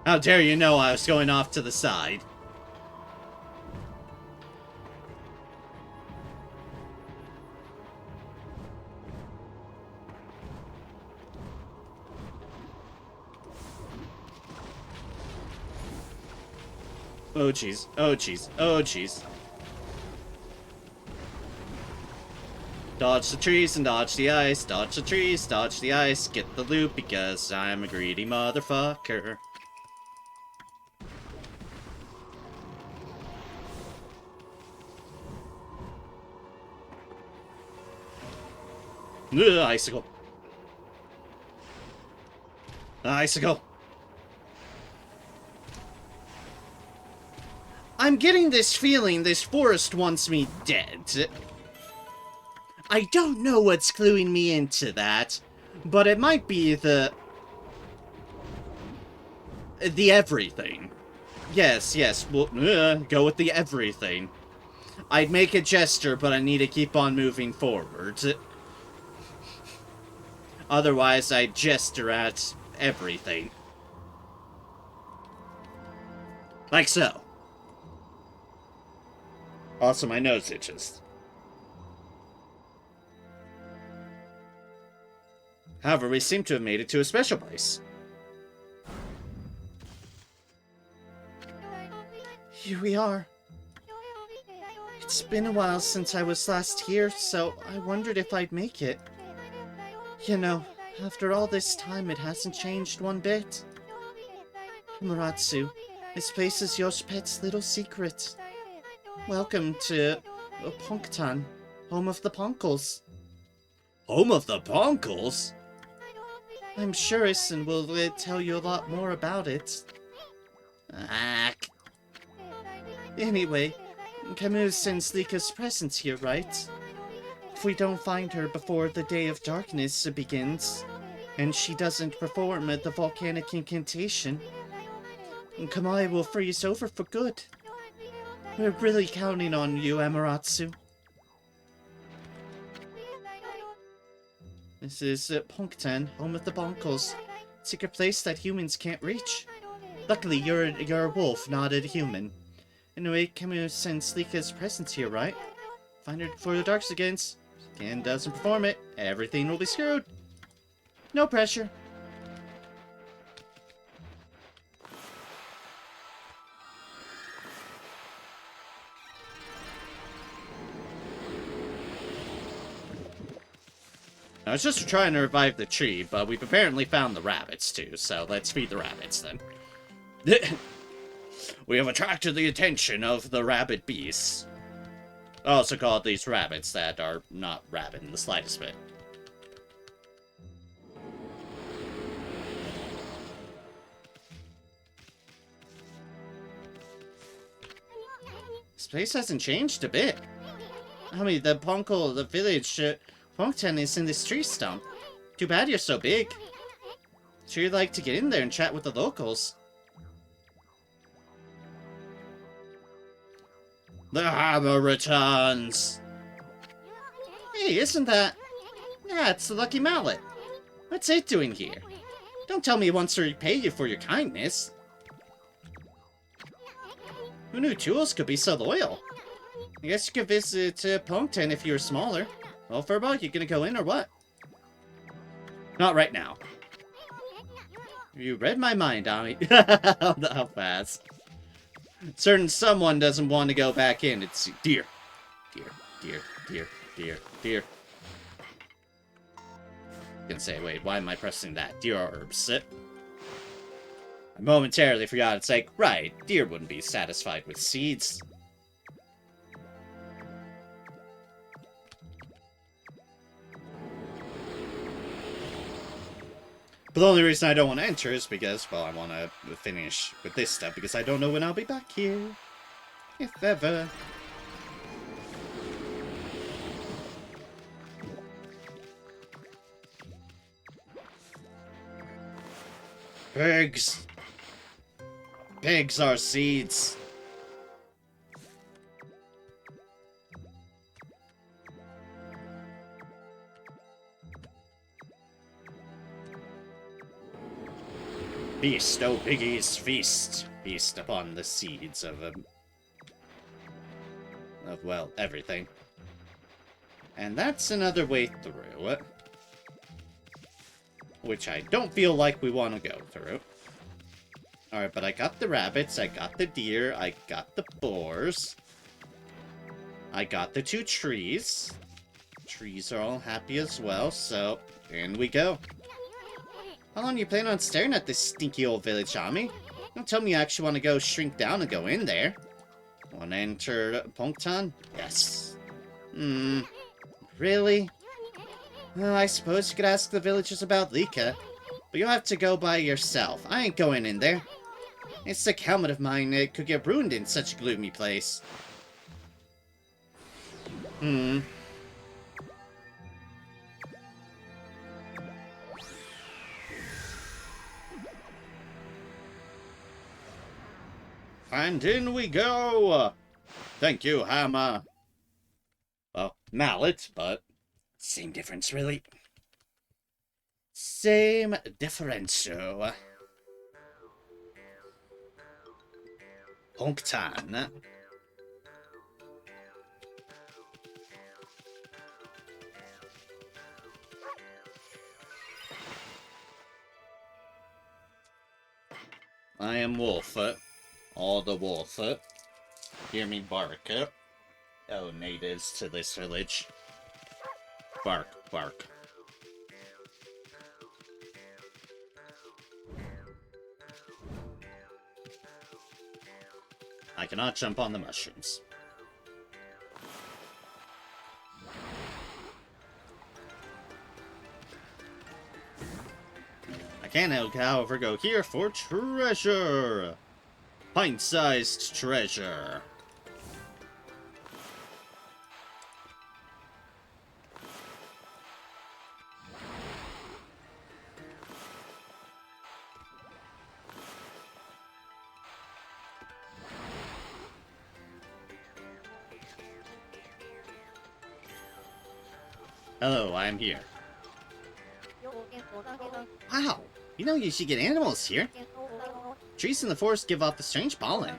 How dare you know I was going off to the side. Oh jeez, oh jeez, oh jeez. Dodge the trees and dodge the ice, dodge the trees, dodge the ice, get the loot because I'm a greedy motherfucker. Ugh, icicle. Icicle. I'm getting this feeling this forest wants me dead. I don't know what's cluing me into that, but it might be the everything. Yes, well, go with the everything. I'd make a gesture, but I need to keep on moving forward. Otherwise, I'd gesture at everything. Like so. Also, my nose itches. However, we seem to have made it to a special place. Here we are. It's been a while since I was last here, so I wondered if I'd make it. You know, after all this time, it hasn't changed one bit. Maratsu, this place is Yoshpet's little secret. Welcome to Punktan, home of the Ponkles. Home of the Bonkles? I'm sure Ison will tell you a lot more about it. Anyway, Camus sends Lika's presence here, right? If we don't find her before the Day of Darkness begins, and she doesn't perform the volcanic incantation, Kamai will freeze over for good. We're really counting on you, Amaterasu. This is Punktan, home of the Bonkles. Secret place that humans can't reach. Luckily, you're a wolf, not a human. Anyway, Camus sends Lika's presence here, right? Find her before the dark begins. Again, doesn't perform it. Everything will be screwed. No pressure. I was just trying to revive the tree, but we've apparently found the rabbits too, so let's feed the rabbits then. We have attracted the attention of the rabbit beasts. Also called these rabbits that are not rabid in the slightest bit. This place hasn't changed a bit. I mean, the Ponkle, the village, Punktan is in this tree stump. Too bad you're so big. Sure you'd like to get in there and chat with the locals. The hammer returns! Hey, isn't that... Yeah, it's the Lucky Mallet. What's it doing here? Don't tell me it wants to repay you for your kindness. Who knew tools could be so loyal? I guess you could visit Punktan if you were smaller. Well, Furbo, you gonna go in or what? Not right now. You read my mind, Ami. How fast. Certain someone doesn't want to go back in. It's deer. Deer. I'm gonna say, wait, why am I pressing that? Deer herbs. I momentarily forgot it's like, right, deer wouldn't be satisfied with seeds. But the only reason I don't want to enter is because, well, I want to finish with this stuff, because I don't know when I'll be back here. If ever. Pigs! Pigs are seeds. Feast, oh piggies, feast. Feast upon the seeds of, well, everything. And that's another way through it. Which I don't feel like we want to go through. Alright, but I got the rabbits, I got the deer, I got the boars. I got the 2 trees. Trees are all happy as well, so in we go. How long you plan on staring at this stinky old village, Ami? Don't tell me you actually want to go shrink down and go in there. Want to enter Pongtan? Yes. Really? Well, I suppose you could ask the villagers about Lika, but you'll have to go by yourself. I ain't going in there. This sick helmet of mine, it could get ruined in such a gloomy place. And in we go! Thank you, Hammer. Well, mallet, but same difference, really. Same differential. Pongtan. I am Wolf. All the Wolf. Hear me bark. Oh, natives to this village. Bark, bark. I cannot jump on the mushrooms. I can, however, go here for treasure! Pint-sized treasure. Hello, I'm here. Wow, you don't usually get animals here. Trees in the forest give off a strange pollen.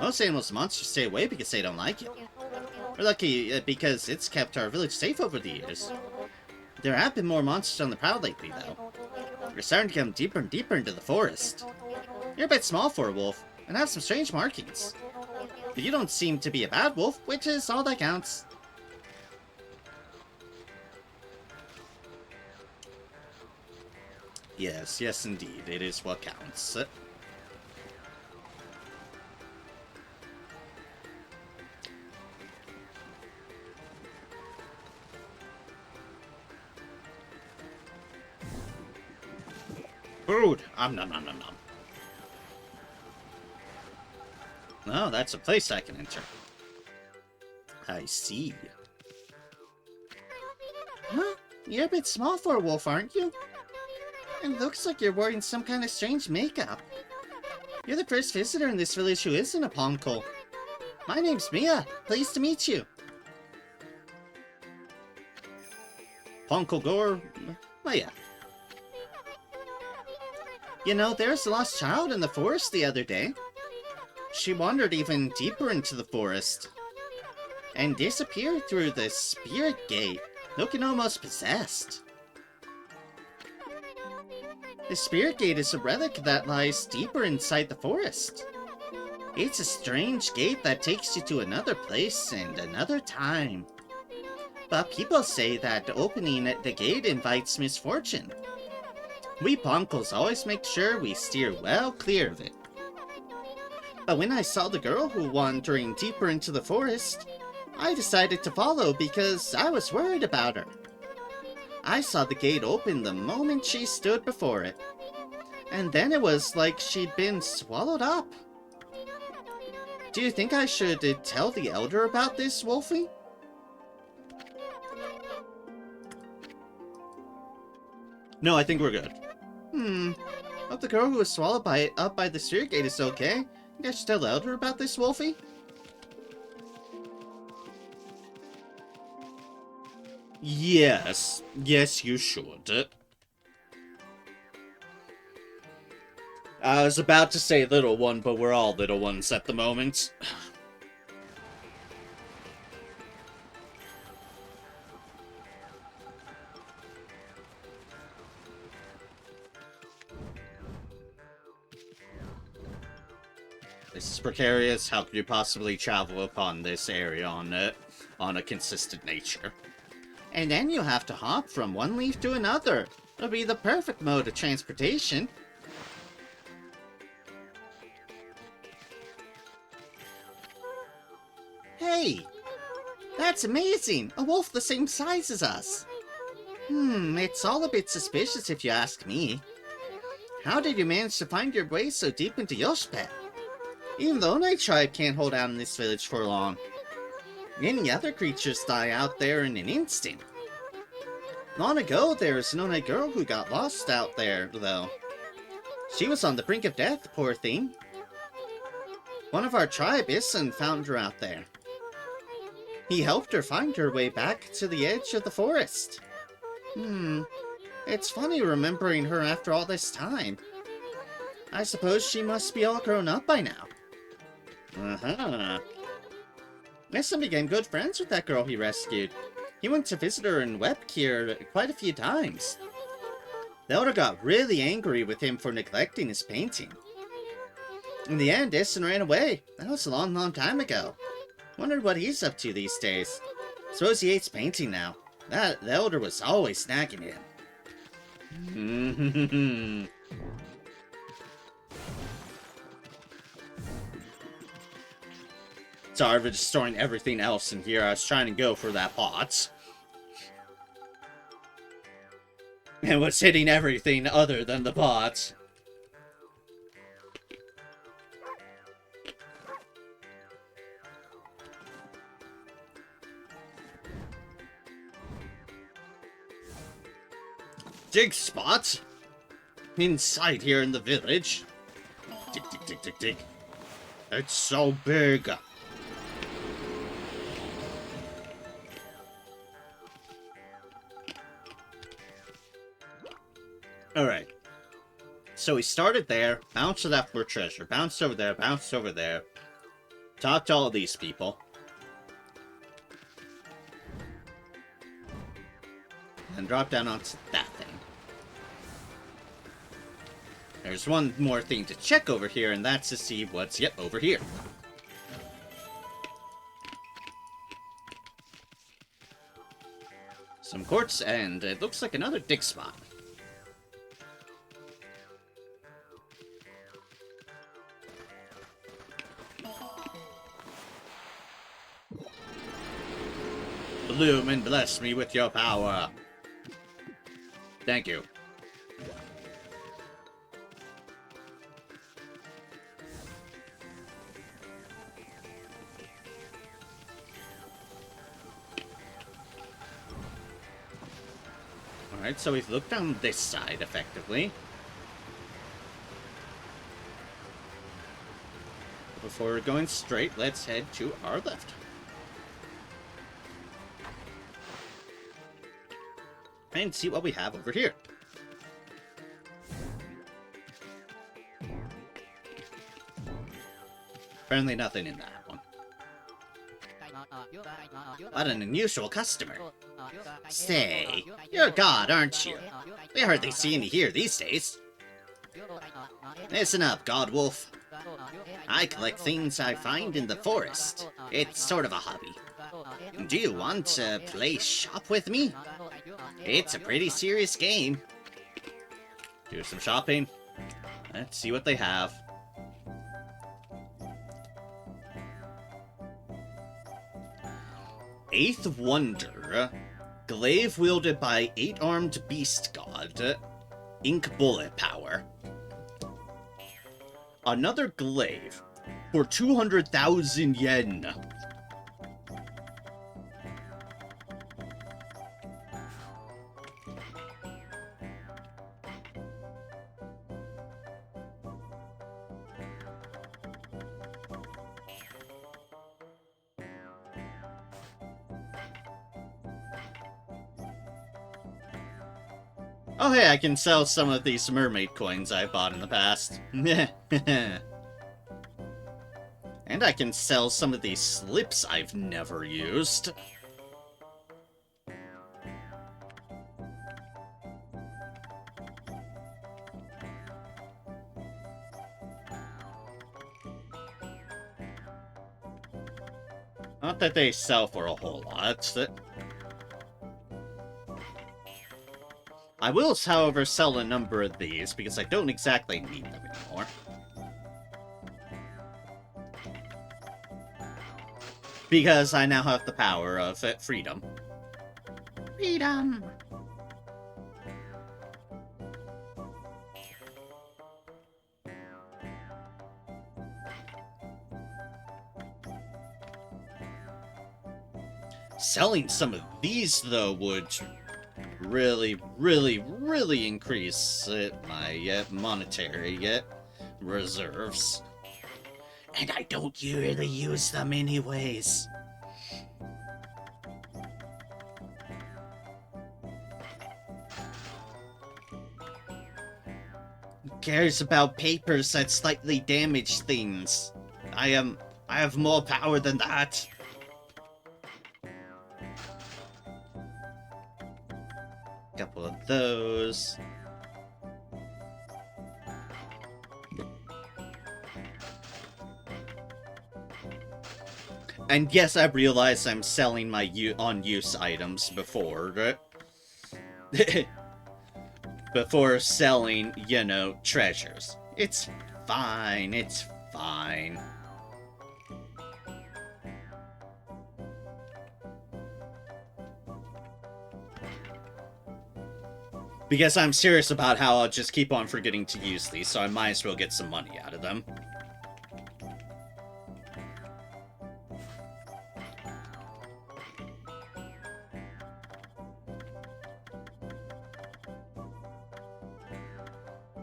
Most animals and monsters stay away because they don't like it. We're lucky because it's kept our village safe over the years. There have been more monsters on the prowl lately, though. We're starting to come deeper and deeper into the forest. You're a bit small for a wolf, and have some strange markings. But you don't seem to be a bad wolf, which is all that counts. Yes, yes indeed, it is what counts. Food! Nom nom nom nom. Oh, that's a place I can enter. I see. Huh? You're a bit small for a wolf, aren't you? It looks like you're wearing some kind of strange makeup. You're the first visitor in this village who isn't a Ponkel. My name's Mia. Pleased to meet you. Ponkel Gore? Mia. You know, there's a lost child in the forest the other day. She wandered even deeper into the forest and disappeared through the spirit gate, looking almost possessed. The spirit gate is a relic that lies deeper inside the forest. It's a strange gate that takes you to another place and another time. But people say that opening the gate invites misfortune. We Ponkles always make sure we steer well clear of it. But when I saw the girl who wandering deeper into the forest, I decided to follow because I was worried about her. I saw the gate open the moment she stood before it. And then it was like she'd been swallowed up. Do you think I should tell the elder about this, Wolfie? No, I think we're good. Hope the girl who was swallowed up by the spirit gate is okay. I should tell the Elder about this, Wolfie? Yes. Yes, you should. I was about to say little one, but we're all little ones at the moment. This is precarious. How could you possibly travel upon this area on a consistent nature? And then you have to hop from one leaf to another. It'll be the perfect mode of transportation. Hey! That's amazing! A wolf the same size as us! It's all a bit suspicious if you ask me. How did you manage to find your way so deep into Yoshpet? Even the Onai tribe can't hold out in this village for long. Many other creatures die out there in an instant. Long ago, there was an Onai girl who got lost out there, though. She was on the brink of death, poor thing. One of our tribe, Issen, found her out there. He helped her find her way back to the edge of the forest. It's funny remembering her after all this time. I suppose she must be all grown up by now. Issen became good friends with that girl he rescued. He went to visit her in Webkir quite a few times. The Elder got really angry with him for neglecting his painting. In the end, Issen ran away. That was a long, long time ago. Wondered what he's up to these days. Suppose he hates painting now. The Elder was always snagging him. Sorry for destroying everything else in here. I was trying to go for that pot. And was hitting everything other than the pot. Dig spot? Inside here in the village? Dig, dig, dig, dig, dig. It's so big. Alright. So we started there, bounced to that for treasure, bounced over there, bounced over there. Talked to all these people. And dropped down onto that thing. There's one more thing to check over here, and that's to see what's, yep, over here. Some quartz, and it looks like another dig spot. Bloom and bless me with your power. Thank you. Alright, so we've looked down this side, effectively. Before we're going straight, let's head to our left. And see what we have over here. Apparently nothing in that one. What an unusual customer. Say, you're a god, aren't you? We hardly see any here these days. Listen up, God Wolf. I collect things I find in the forest. It's sort of a hobby. Do you want to play shop with me? It's a pretty serious game. Do some shopping. Let's see what they have. Eighth Wonder. Glaive wielded by 8-armed beast god. Ink bullet power. Another glaive. For 200,000 yen. Oh hey, I can sell some of these mermaid coins I bought in the past. And I can sell some of these slips I've never used. Not that they sell for a whole lot. I will, however, sell a number of these, because I don't exactly need them anymore. Because I now have the power of freedom. Freedom! Selling some of these, though, would really, really, really increase my monetary reserves. And I don't really use them anyways. Who cares about papers that slightly damage things? I have more power than that. Couple of those. And yes, I realize I'm selling my on-use items before. Before selling, you know, treasures. It's fine, it's fine. Because I'm serious about how I'll just keep on forgetting to use these, so I might as well get some money out of them.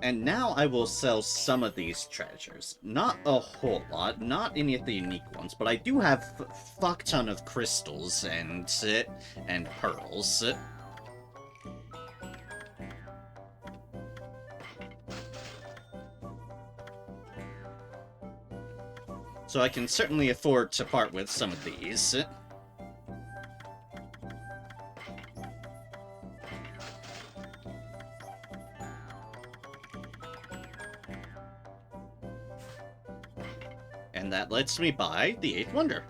And now I will sell some of these treasures. Not a whole lot, not any of the unique ones, but I do have a fuck ton of crystals and pearls. So I can certainly afford to part with some of these. And that lets me buy the 8th Wonder.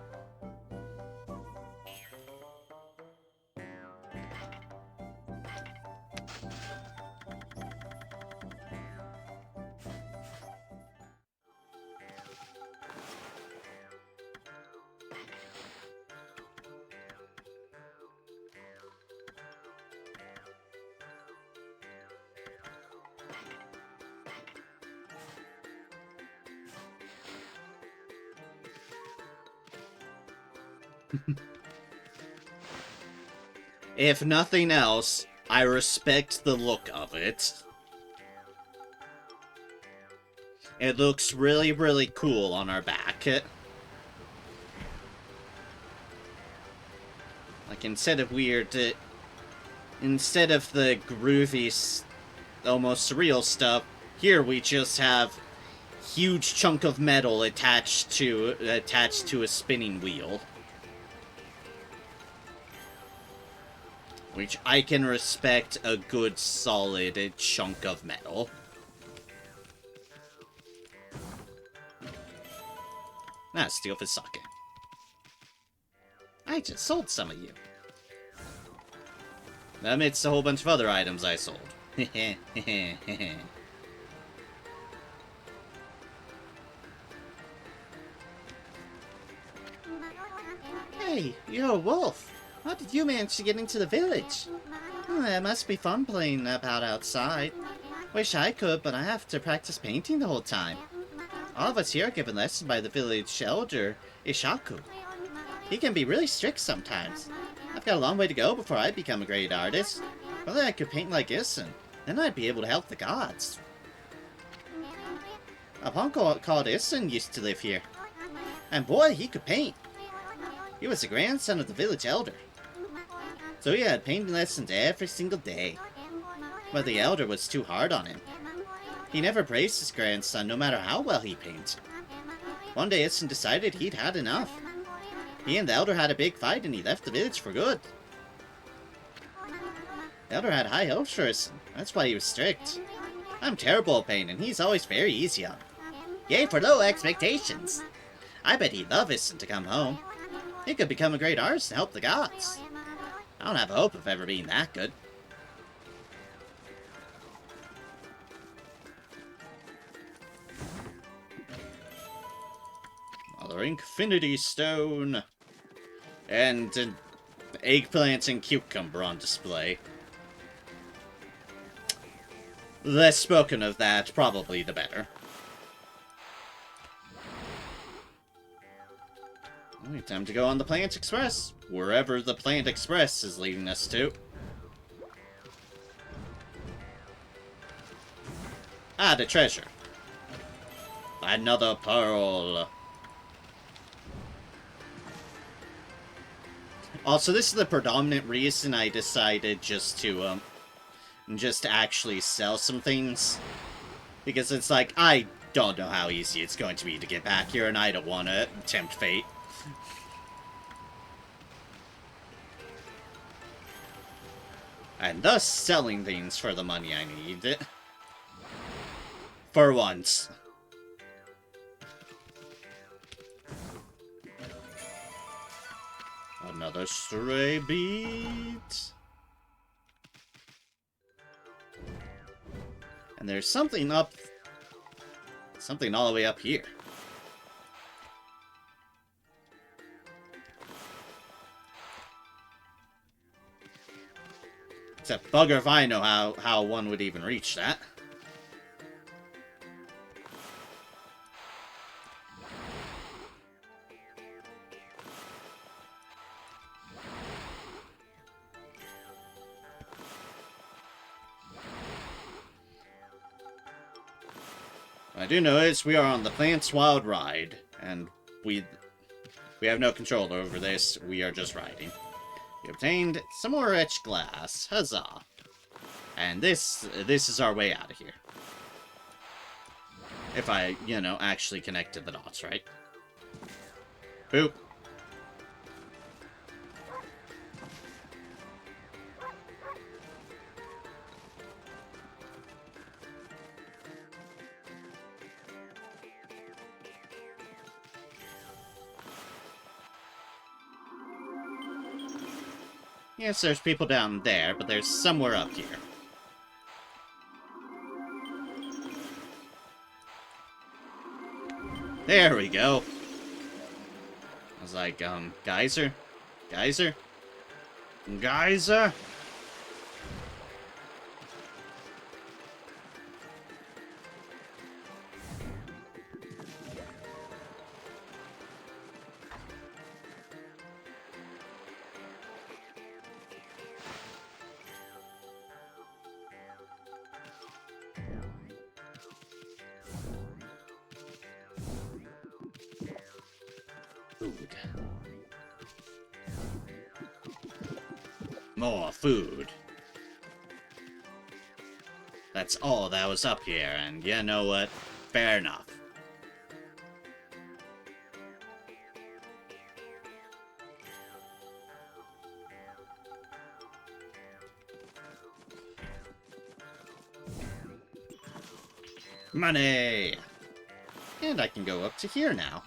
If nothing else, I respect the look of it. It looks really, really cool on our back. Like, instead of the groovy, almost surreal stuff, here we just have huge chunk of metal attached to a spinning wheel. Which I can respect a good solid chunk of metal. Now steal for sake. I just sold some of you. Amidst a whole bunch of other items I sold. Hey, you're a wolf. How did you manage to get into the village? It must be fun playing about outside. Wish I could, but I have to practice painting the whole time. All of us here are given lessons by the village elder, Ishaku. He can be really strict sometimes. I've got a long way to go before I become a great artist. If only I could paint like Issen, then I'd be able to help the gods. A punk called Issen used to live here. And boy, he could paint. He was the grandson of the village elder. So he had painting lessons every single day. But the elder was too hard on him. He never praised his grandson, no matter how well he painted. One day Issun decided he'd had enough. He and the elder had a big fight and he left the village for good. The elder had high hopes for Issun. That's why he was strict. I'm terrible at painting, and he's always very easy on him. Yay for low expectations! I bet he'd love Issun to come home. He could become a great artist and help the gods. I don't have a hope of ever being that good. Another Infinity Stone. And an eggplant and cucumber on display. Less spoken of that, probably the better. Alright, time to go on the Plant Express. Wherever the Plant Express is leading us to. Ah, the treasure. Another pearl. Also, this is the predominant reason I decided just to actually sell some things. Because it's like, I don't know how easy it's going to be to get back here, and I don't want to tempt fate. And thus selling things for the money I need. For once. Another stray beat. And there's something all the way up here. Except bugger if I know how one would even reach that. What I do know is we are on the Plants Wild Ride, and we have no control over this. We are just riding. We obtained some more etched glass. Huzzah! And this is our way out of here. If I, actually connected the dots, right? Boop. Yes, there's people down there, but there's somewhere up here. There we go. I was like, geyser? Geyser? Geyser? Food. More food. That's all that was up here, and you know what? Fair enough. Money! And I can go up to here now.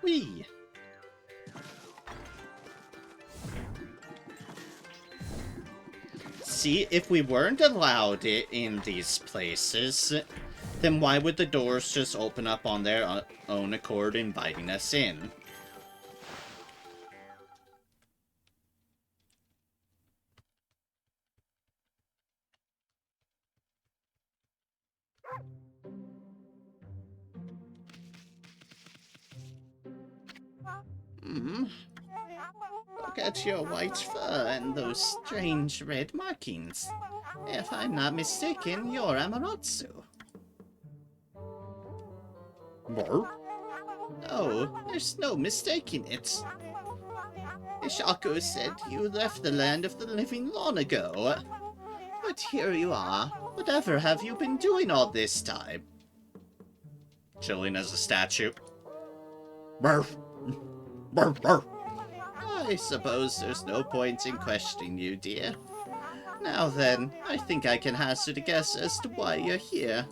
Whee! See, if we weren't allowed it in these places, then why would the doors just open up on their own accord, inviting us in? Look at your white fur and those strange red markings. If I'm not mistaken, you're Amaterasu. What? Oh, there's no mistaking it. Ishako said you left the land of the living long ago. But But here you are. Whatever have you been doing all this time? Chilling as a statue. Barf. Barf, barf. I suppose there's no point in questioning you, dear. Now then, I think I can hazard a guess as to why you're here.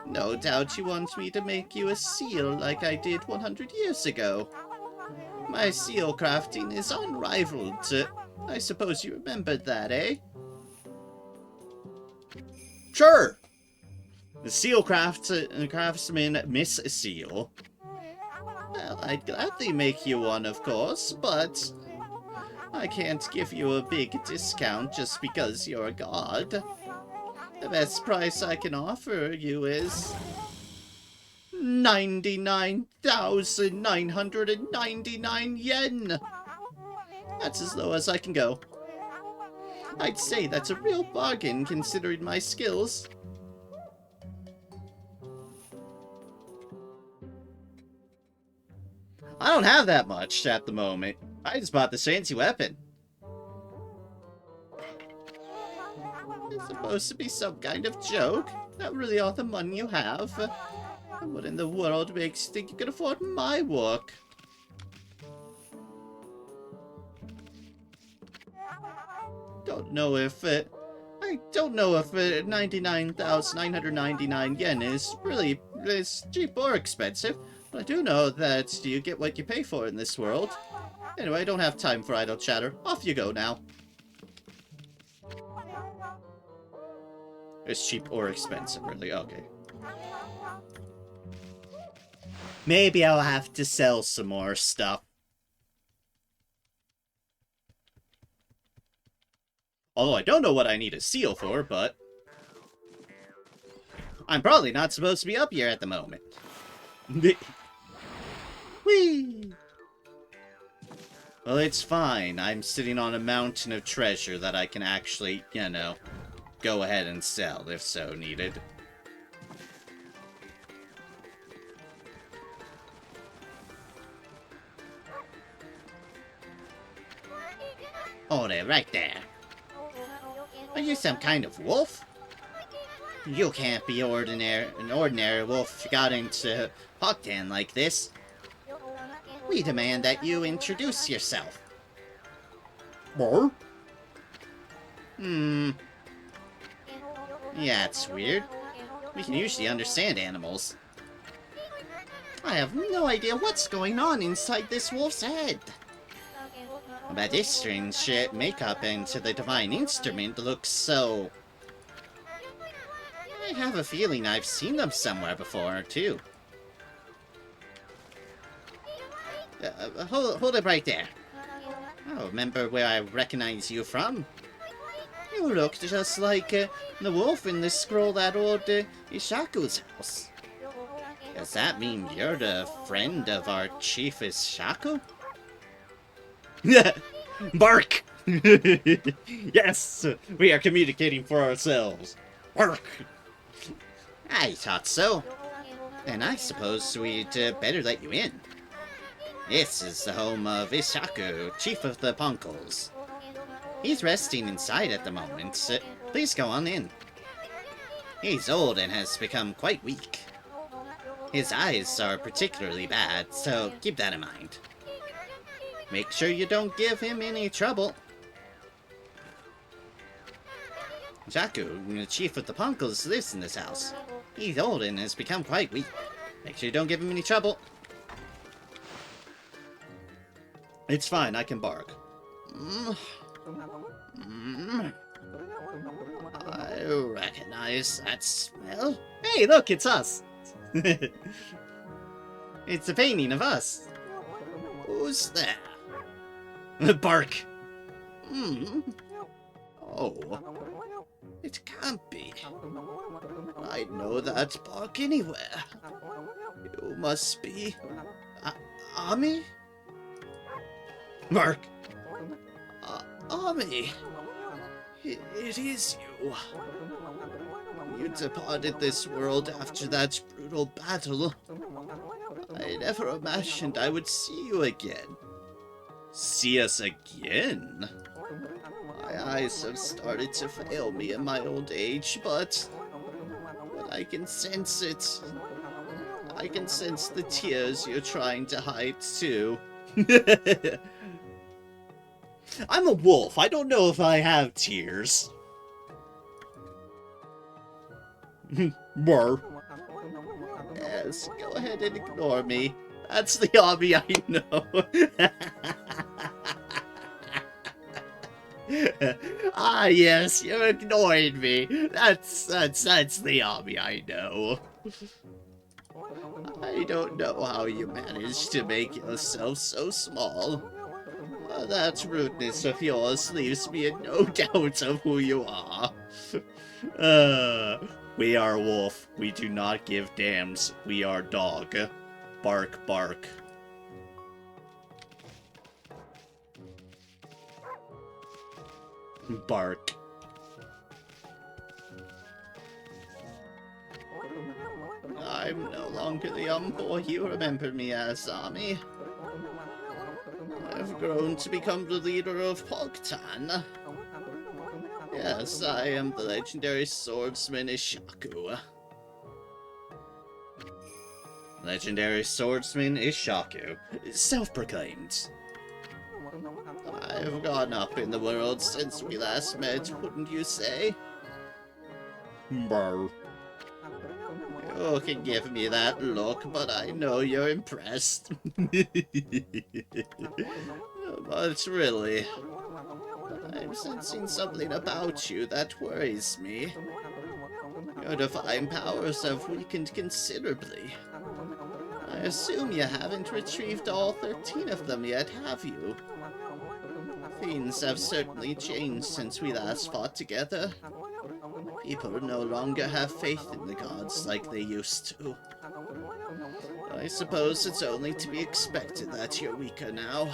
No doubt you want me to make you a seal like I did 100 years ago. My seal crafting is unrivaled. I suppose you remembered that, eh? Sure! The seal craftsman Miss Seal. Well, I'd gladly make you one, of course, but I can't give you a big discount just because you're a god. The best price I can offer you is 99,999 yen. That's as low as I can go. I'd say that's a real bargain considering my skills. I don't have that much at the moment. I just bought this fancy weapon. It's supposed to be some kind of joke. Not really all the money you have. What in the world makes you think you can afford my work? I don't know if 99,999 yen is cheap or expensive, but I do know that you get what you pay for in this world. Anyway, I don't have time for idle chatter. Off you go now. It's cheap or expensive, really. Okay. Maybe I'll have to sell some more stuff. Although I don't know what I need a seal for, but I'm probably not supposed to be up here at the moment. Whee! Well, it's fine. I'm sitting on a mountain of treasure that I can actually, go ahead and sell if so needed. Oh, they're right there. Are you some kind of wolf? You can't be an ordinary wolf if you got into Hogden like this. We demand that you introduce yourself. Barf. Yeah, it's weird. We can usually understand animals. I have no idea what's going on inside this wolf's head. But this strange makeup into the divine instrument looks so... I have a feeling I've seen them somewhere before, too. Hold it right there. I don't remember where I recognize you from. You look just like the wolf in the scroll at old Ishaku's house. Does that mean you're the friend of our chief Ishaku? Bark! Yes! We are communicating for ourselves. Bark! I thought so. Then I suppose we'd better let you in. This is the home of Ishaku, chief of the Punkles. He's resting inside at the moment. Please go on in. He's old and has become quite weak. His eyes are particularly bad, so keep that in mind. Make sure you don't give him any trouble. Jaku, the chief of the Punkles, lives in this house. He's old and has become quite weak. Make sure you don't give him any trouble. It's fine, I can bark. I recognize that smell. Hey, look, it's us! It's a painting of us. Who's there? Bark! Oh, it can't be. I know that bark anywhere. You must be... Ami? Bark! Ami. It is you. You departed this world after that brutal battle. I never imagined I would see you again. See us again? I My eyes have started to fail me in my old age, but I can sense it. I can sense the tears you're trying to hide, too. I'm a wolf. I don't know if I have tears. Brr. Yes, go ahead and ignore me. That's the hobby I know. Ah, yes, you're ignoring me. That's the hobby I know. I don't know how you managed to make yourself so small. That rudeness of yours leaves me in no doubt of who you are. We are wolf. We do not give damns. We are dog. Bark, bark. Bark. I'm no longer the boy you remember me as, Ami. I've grown to become the leader of Pogtan. Yes, I am the legendary swordsman Ishaku. Legendary swordsman Ishaku. Self-proclaimed. I've gone up in the world since we last met, wouldn't you say? Brr. You can give me that look, but I know you're impressed. But really, I'm sensing something about you that worries me. Your divine powers have weakened considerably. I assume you haven't retrieved all 13 of them yet, have you? Things have certainly changed since we last fought together. People no longer have faith in the gods like they used to. I suppose it's only to be expected that you're weaker now.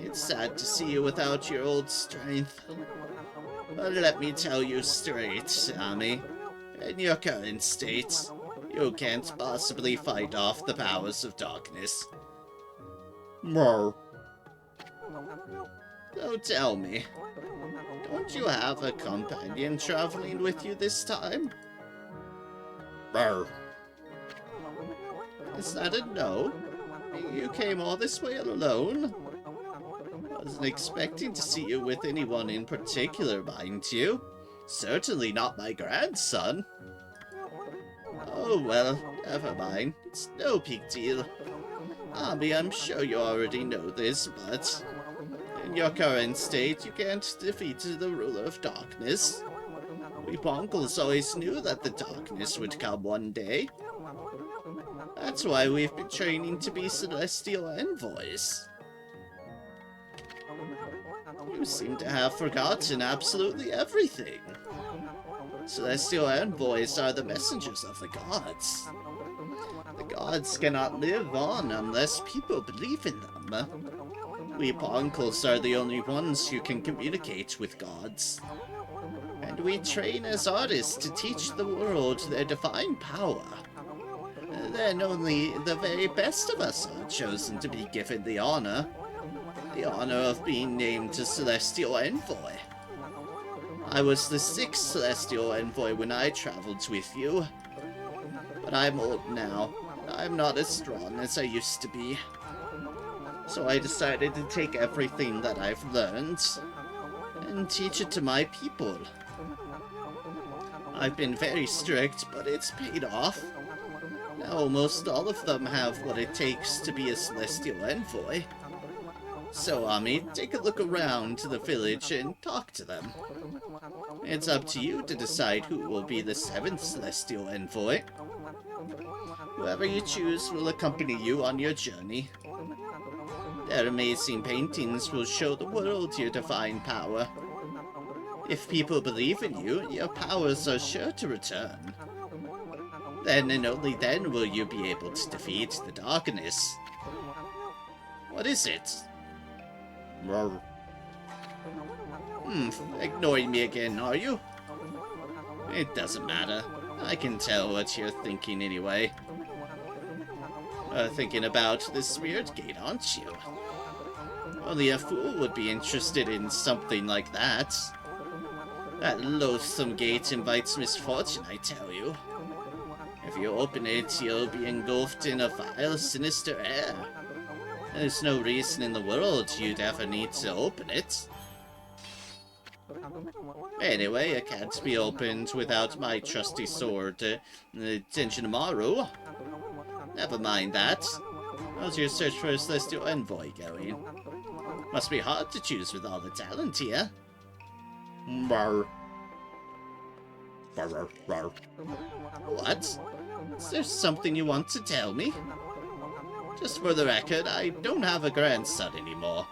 It's sad to see you without your old strength. But let me tell you straight, Ami. In your current state, you can't possibly fight off the powers of darkness. Brr. So tell me, don't you have a companion traveling with you this time? Brr. Is that a no? You came all this way alone? Wasn't expecting to see you with anyone in particular, mind you. Certainly not my grandson. Oh well, never mind. It's no big deal. Ami, I'm sure you already know this, but in your current state, you can't defeat the ruler of darkness. We Bonkles always knew that the darkness would come one day. That's why we've been training to be celestial envoys. You seem to have forgotten absolutely everything. Celestial envoys are the messengers of the gods. The gods cannot live on unless people believe in them. We Bonkles are the only ones who can communicate with gods. And we train as artists to teach the world their divine power. Then only the very best of us are chosen to be given the honor. The honor of being named a Celestial Envoy. I was the 6th Celestial Envoy when I traveled with you. But I'm old now. I'm not as strong as I used to be. So I decided to take everything that I've learned and teach it to my people. I've been very strict, but it's paid off. Now almost all of them have what it takes to be a Celestial Envoy. So, Ami, take a look around the village and talk to them. It's up to you to decide who will be the 7th Celestial Envoy. Whoever you choose will accompany you on your journey. Their amazing paintings will show the world your divine power. If people believe in you, your powers are sure to return. Then and only then will you be able to defeat the darkness. What is it? Ignoring me again, are you? It doesn't matter. I can tell what you're thinking anyway. Thinking about the Spirit Gate, aren't you? Only a fool would be interested in something like that. That loathsome gate invites misfortune, I tell you. If you open it, you'll be engulfed in a vile, sinister air. There's no reason in the world you'd ever need to open it. Anyway, it can't be opened without my trusty sword, Tenjinamaru. Never mind that. How's your search for a celestial envoy going? Must be hard to choose with all the talent here. Rar. Rar, rar, rar. What? Is there something you want to tell me? Just for the record, I don't have a grandson anymore.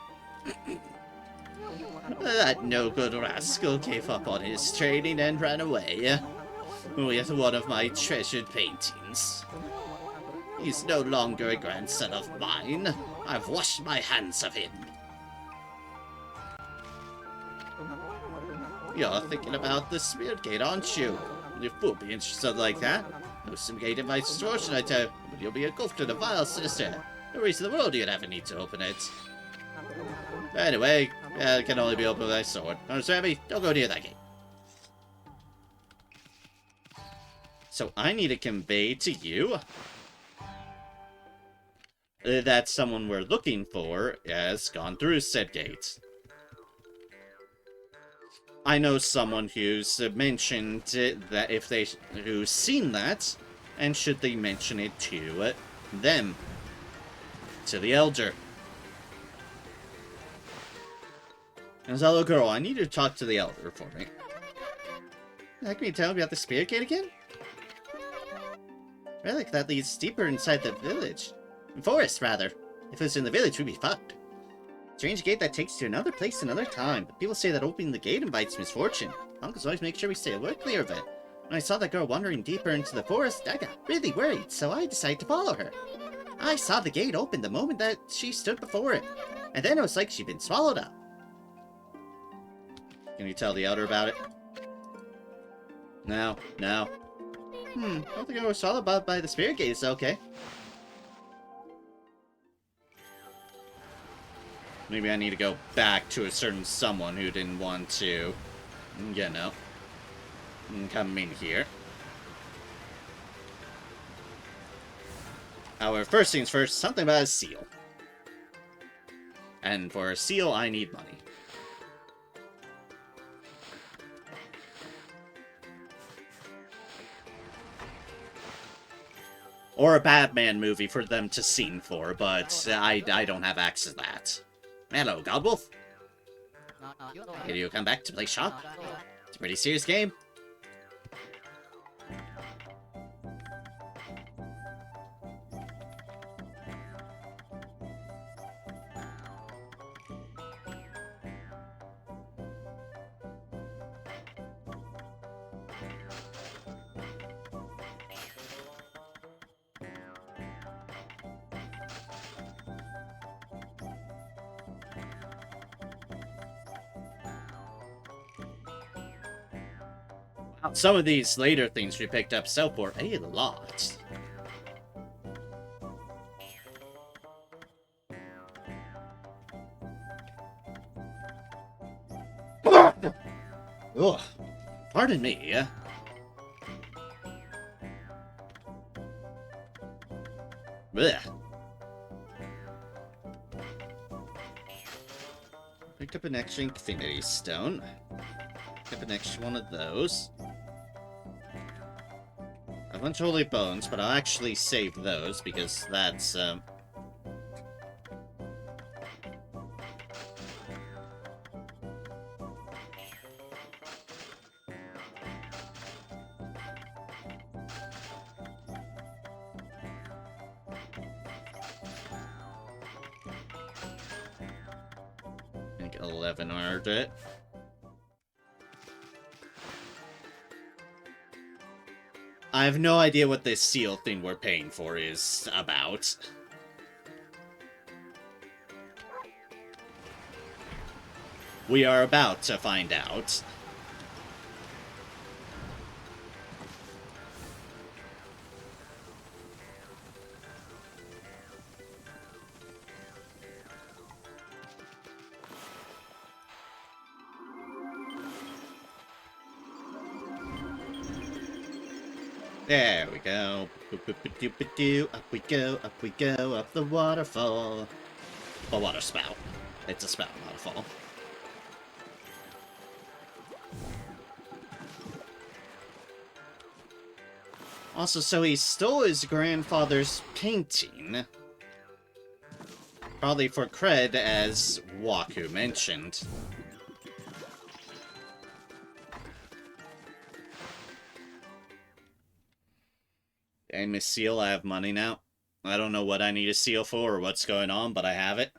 That no-good rascal gave up on his training and ran away with one of my treasured paintings. He's no longer a grandson of mine. I've washed my hands of him. You're thinking about the Spirit Gate, aren't you? If you'll be interested like that, no some gate invites distortion, I tell you, but you'll be engulfed in a vile sinister. No reason in the world you'd ever need to open it. Anyway, it can only be opened with a sword. Understand me? Don't go near that gate. So I need to convey to you that someone we're looking for has gone through said gate. I know someone who's mentioned that who's seen that, and should they mention it to them, to the elder. And hello, girl, I need you to talk to the elder for me. Can you tell me about the Spirit Gate again? Relic that leads deeper inside the village. Forest, rather. If it was in the village, we'd be fucked. Strange gate that takes to another place another time, but people say that opening the gate invites misfortune. Uncles always make sure we stay clear of it. When I saw that girl wandering deeper into the forest, I got really worried, so I decided to follow her. I saw the gate open the moment that she stood before it, and then it was like she'd been swallowed up. Can you tell the elder about it? No. I don't think I was swallowed by the Spirit Gate, it's okay. Maybe I need to go back to a certain someone who didn't want to, you know, come in here. However, first things first, something about a seal. And for a seal, I need money. Or a Batman movie for them to scene for, but I don't have access to that. Hello, Godwolf. Did you come back to play Shock? It's a pretty serious game. Some of these later things we picked up sell for a lot. Ugh. Pardon me. Blech. Picked up an extra Infinity Stone. Picked up an extra one of those. A bunch of holy bones, but I'll actually save those because that's I think 11 ordered it. I have no idea what this seal thing we're paying for is about. We are about to find out. There we go. Boop-boop-a-doop-a-doo. Up we go, up the waterfall. A water spout. It's a spout, not a fall. Also, so he stole his grandfather's painting. Probably for cred, as Waku mentioned. Hey, Miss Seal, I have money now. I don't know what I need a seal for or what's going on, but I have it.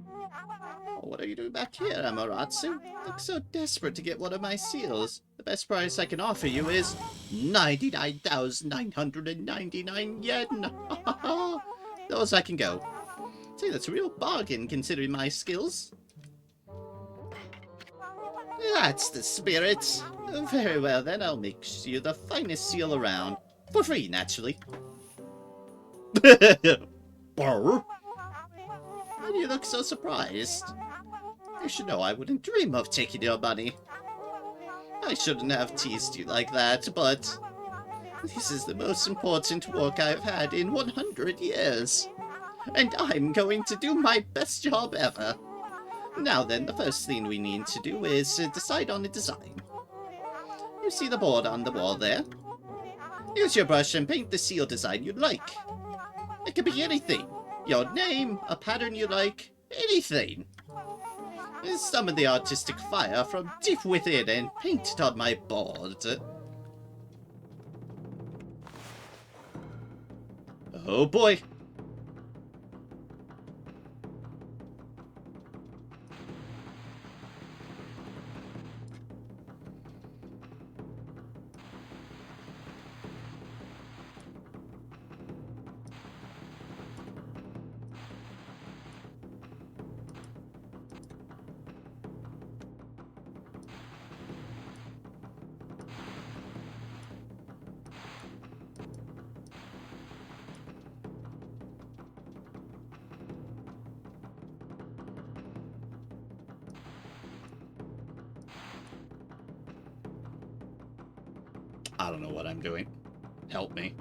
Oh, what are you doing back here, Amaterasu? Look so desperate to get one of my seals. The best price I can offer you is 99,999 yen. Those I can go. Say, that's a real bargain considering my skills. That's the spirit. Very well then, I'll make you the finest seal around. For free, naturally. Why do you look so surprised? You should know I wouldn't dream of taking your money. I shouldn't have teased you like that, but this is the most important work I've had in 100 years. And I'm going to do my best job ever. Now then, the first thing we need to do is decide on a design. You see the board on the wall there? Use your brush and paint the seal design you'd like. It could be anything. Your name, a pattern you like, anything. Summon the artistic fire from deep within and paint it on my board. Oh boy. I don't know what I'm doing. Help me.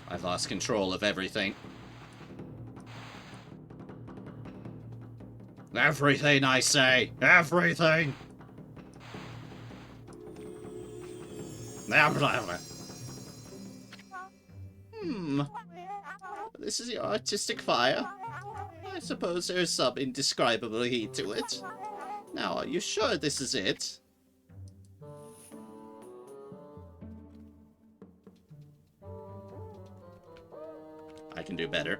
I've lost control of everything. Everything, I say! Everything! This is your artistic fire. I suppose there's some indescribable heat to it. Now, are you sure this is it? I can do better.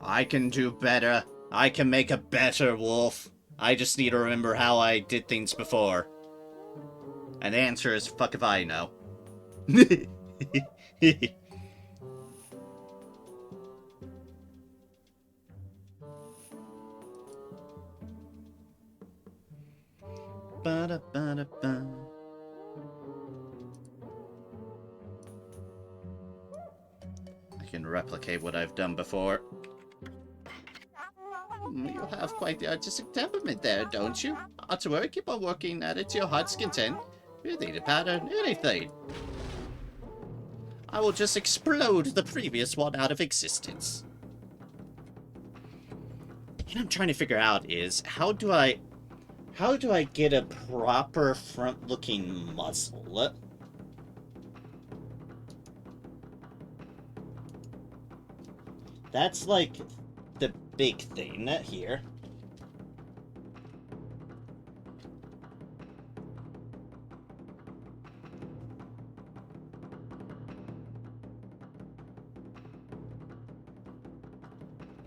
I can do better. I can make a better wolf. I just need to remember how I did things before. And the answer is, fuck if I know. Ba-da-ba-da-ba. I can replicate what I've done before. You have quite the artistic temperament there, don't you? Not to worry, keep on working at it to your heart's content. Really, the pattern, anything. I will just explode the previous one out of existence. What I'm trying to figure out is, how do I get a proper front-looking muzzle? That's like the big thing here.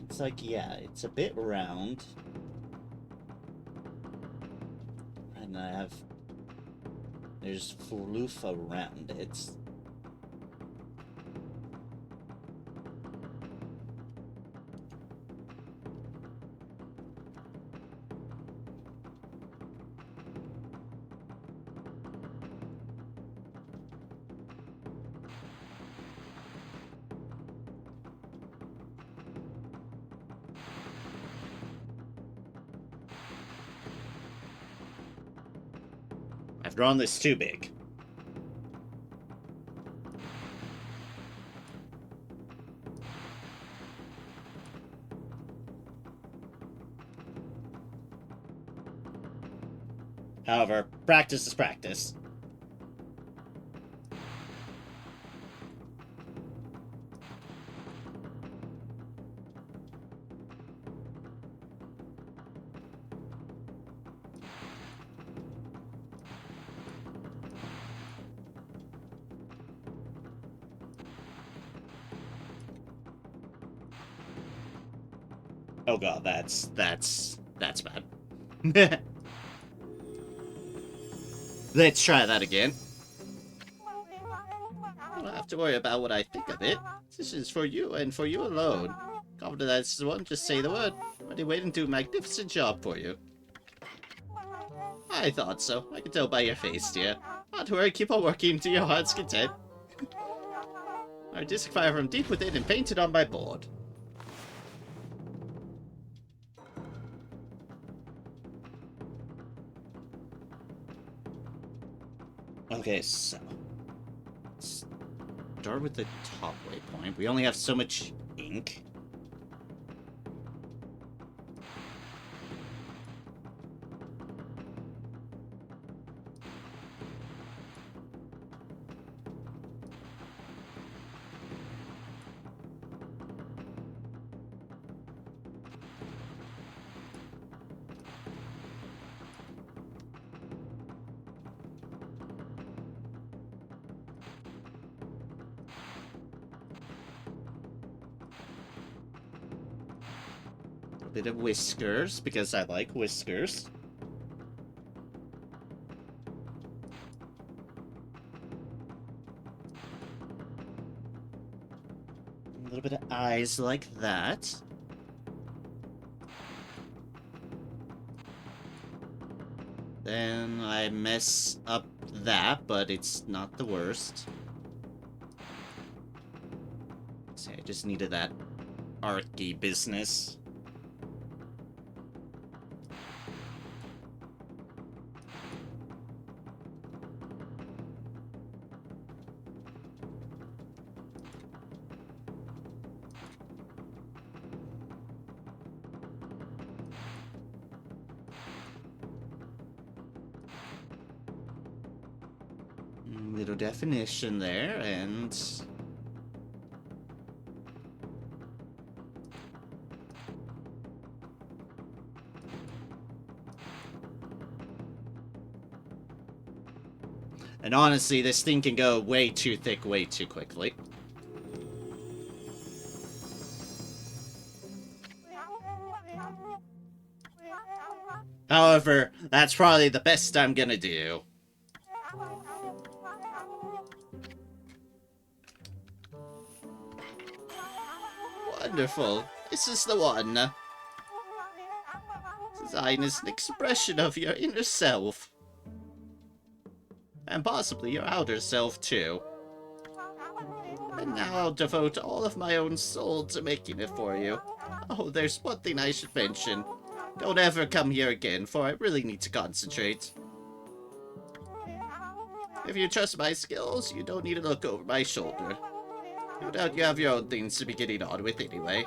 It's like, yeah, it's a bit round. And there's floof around it. I've drawn this too big. However, practice is practice. Oh god, that's bad. Let's try that again. I don't have to worry about what I think of it. This is for you and for you alone. Confident that's the one, just say the word. Already waiting to do a magnificent job for you. I thought so. I can tell by your face, dear. Not to worry, keep on working to your heart's content. Artistic fire from deep within and painted on my board. Okay, so start with the top waypoint. We only have so much ink. Bit of whiskers, because I like whiskers. A little bit of eyes like that. Then I mess up that, but it's not the worst. See, I just needed that arty business. Little definition there, and honestly, this thing can go way too thick, way too quickly. However, that's probably the best I'm gonna do. Wonderful. This is the one. Design is an expression of your inner self. And possibly your outer self, too. And now I'll devote all of my own soul to making it for you. Oh, there's one thing I should mention. Don't ever come here again, for I really need to concentrate. If you trust my skills, you don't need to look over my shoulder. No doubt you have your own things to be getting on with anyway.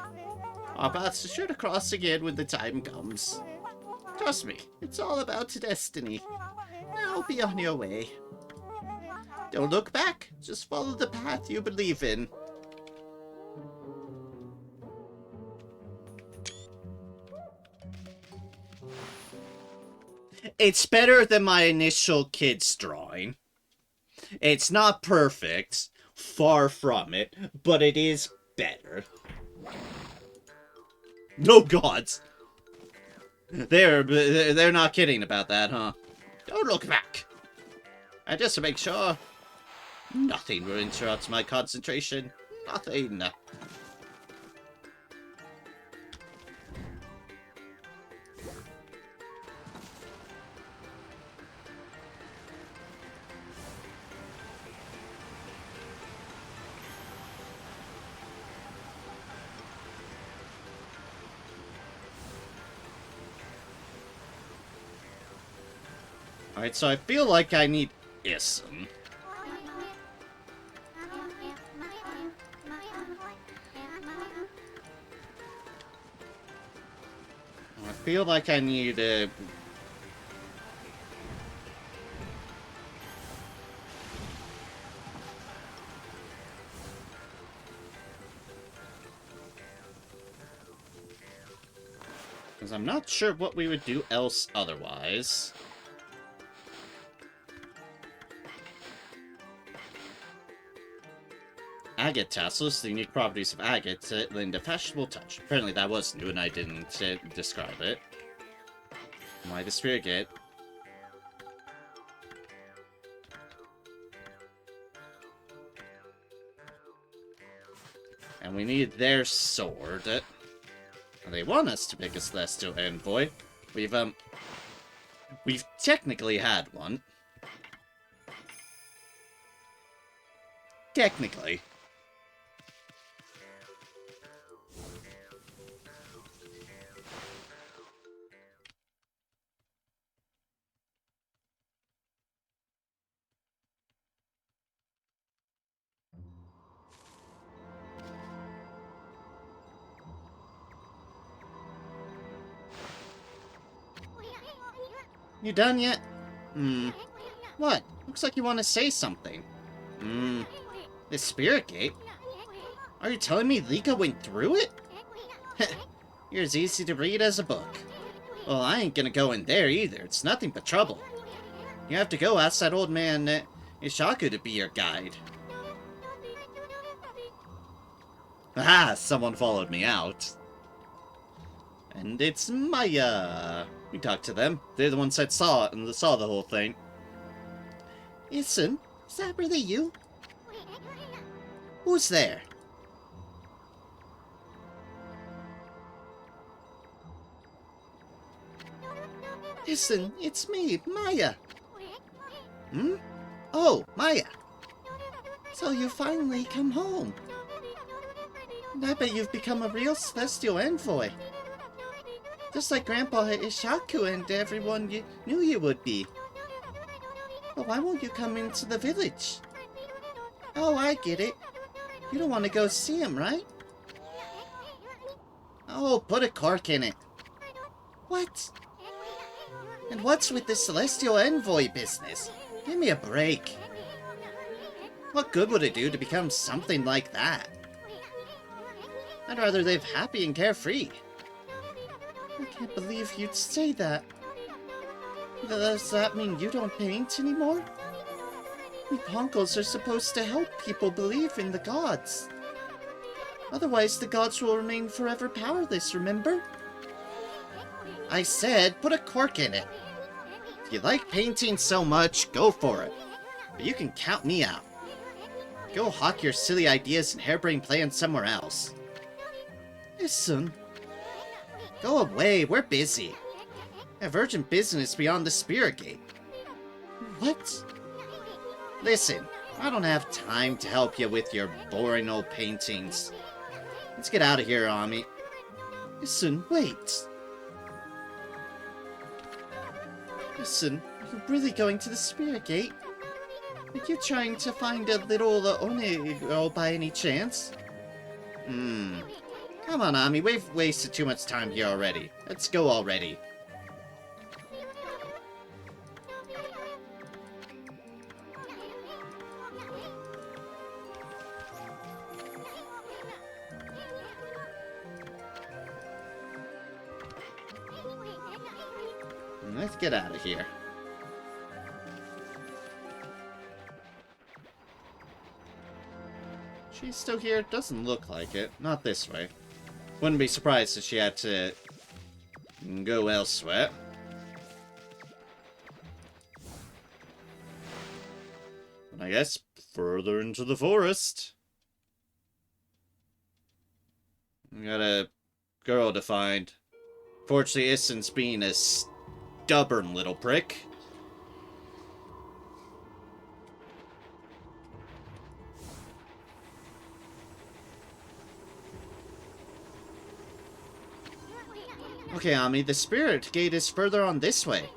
Our paths are sure to cross again when the time comes. Trust me, it's all about destiny. Now be on your way. Don't look back, just follow the path you believe in. It's better than my initial kid's drawing. It's not perfect, far from it, but it is better. No gods! They're not kidding about that, huh? Don't look back! And just to make sure, nothing will interrupt my concentration. Nothing. Alright, so I feel like I need Issen. I feel like I need because I'm not sure what we would do else otherwise. Agate tassels, the unique properties of agate lend a fashionable touch. Apparently that was new and I didn't describe it. Why the spirit gate? And we need their sword. They want us to pick a celestial envoy. We've technically had one. Technically. You done yet? What? Looks like you want to say something. The spirit gate? Are you telling me Lika went through it? You're as easy to read as a book. Well, I ain't gonna go in there either. It's nothing but trouble. You have to go ask that old man, Ishaku, to be your guide. Ah, someone followed me out. And it's Maya. We talked to them. They're the ones that saw it and saw the whole thing. Issen, is that really you? Who's there? Issen, it's me, Maya. Oh, Maya. So you finally come home. And I bet you've become a real celestial envoy. Just like Grandpa Ishaku and everyone you knew you would be. But why won't you come into the village? Oh, I get it. You don't want to go see him, right? Oh, put a cork in it. What? And what's with this celestial envoy business? Give me a break. What good would it do to become something like that? I'd rather live happy and carefree. I can't believe you'd say that. Does that mean you don't paint anymore? We Ponkles are supposed to help people believe in the gods. Otherwise, the gods will remain forever powerless, remember? I said, put a cork in it. If you like painting so much, go for it. But you can count me out. Go hawk your silly ideas and harebrained plans somewhere else. Listen. Go away, we're busy. I have urgent business beyond the spirit gate. What? Listen, I don't have time to help you with your boring old paintings. Let's get out of here, Ami. Listen, wait. Listen, are you really going to the spirit gate? Are you trying to find a little One girl by any chance? Come on, Ami, we've wasted too much time here already. Let's go already. Let's get out of here. She's still here? Doesn't look like it. Not this way. Wouldn't be surprised if she had to go elsewhere. I guess further into the forest. We got a girl to find. Fortunately, Issen's being a stubborn little prick. Okay, Ami, the spirit gate is further on this way.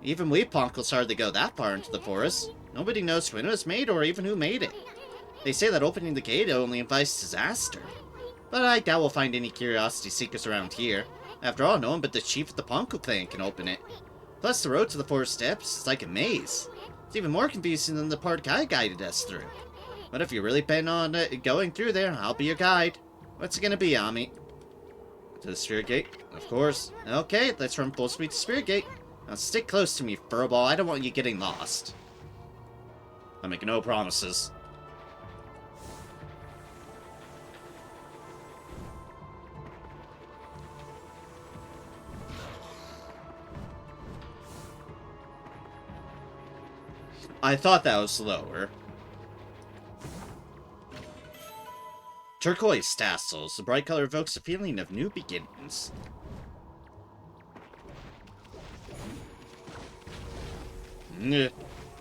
Even we Ponkles hardly go that far into the forest. Nobody knows when it was made or even who made it. They say that opening the gate only invites disaster. But I doubt we'll find any curiosity seekers around here. After all, no one but the chief of the Ponko clan can open it. Plus, the road to the forest steps is like a maze. It's even more confusing than the part Guy guided us through. But if you're really bent on going through there, I'll be your guide. What's it gonna be, Ami? To the Spirit Gate? Of course. Okay, let's run full speed to Spirit Gate. Now stick close to me, Furball. I don't want you getting lost. I make no promises. I thought that was lower. Turquoise tassels. The bright color evokes a feeling of new beginnings.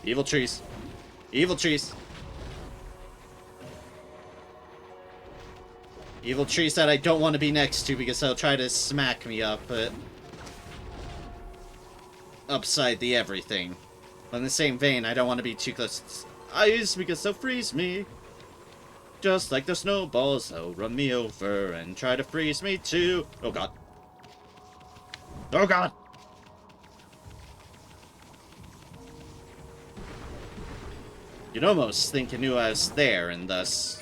Evil trees. Evil trees. Evil trees that I don't want to be next to because they'll try to smack me up, upside the everything. But in the same vein, I don't want to be too close to ice because they'll freeze me. Just like the snowballs, they'll run me over and try to freeze me too. Oh god. Oh god! You'd almost think you knew I was there, and thus...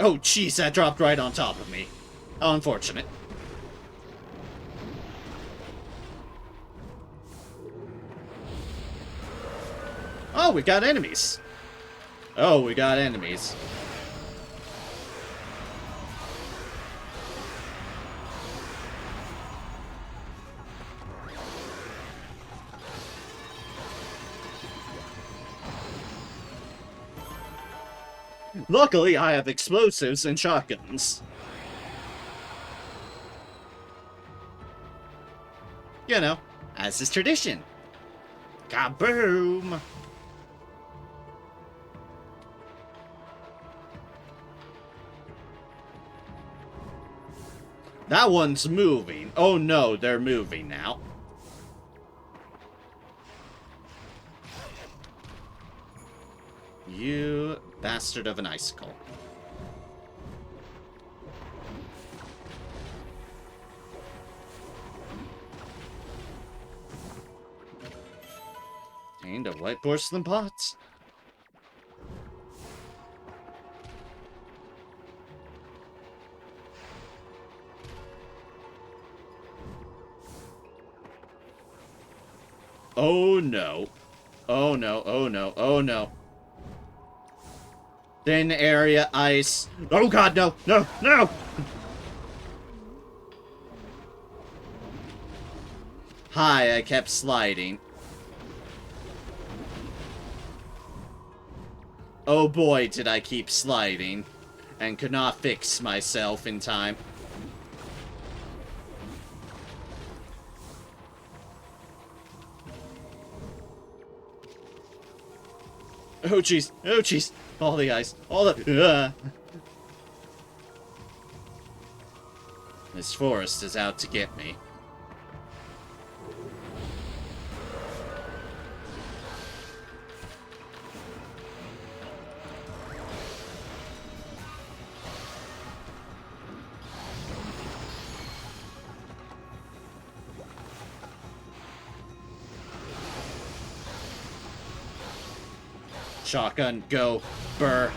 Oh, jeez, that dropped right on top of me. How unfortunate. Oh, we got enemies. Oh, we got enemies. Luckily, I have explosives and shotguns. You know, as is tradition. Kaboom! That one's moving. Oh no, they're moving now. You bastard of an icicle. And a white porcelain pot. Oh no. Oh no, oh no, oh no. Thin area ice. Oh god, no, no, no! Hi, I kept sliding. Oh boy, did I keep sliding. And could not fix myself in time. Oh jeez, oh jeez. All the ice, all the... This forest is out to get me. Shotgun, go, burr.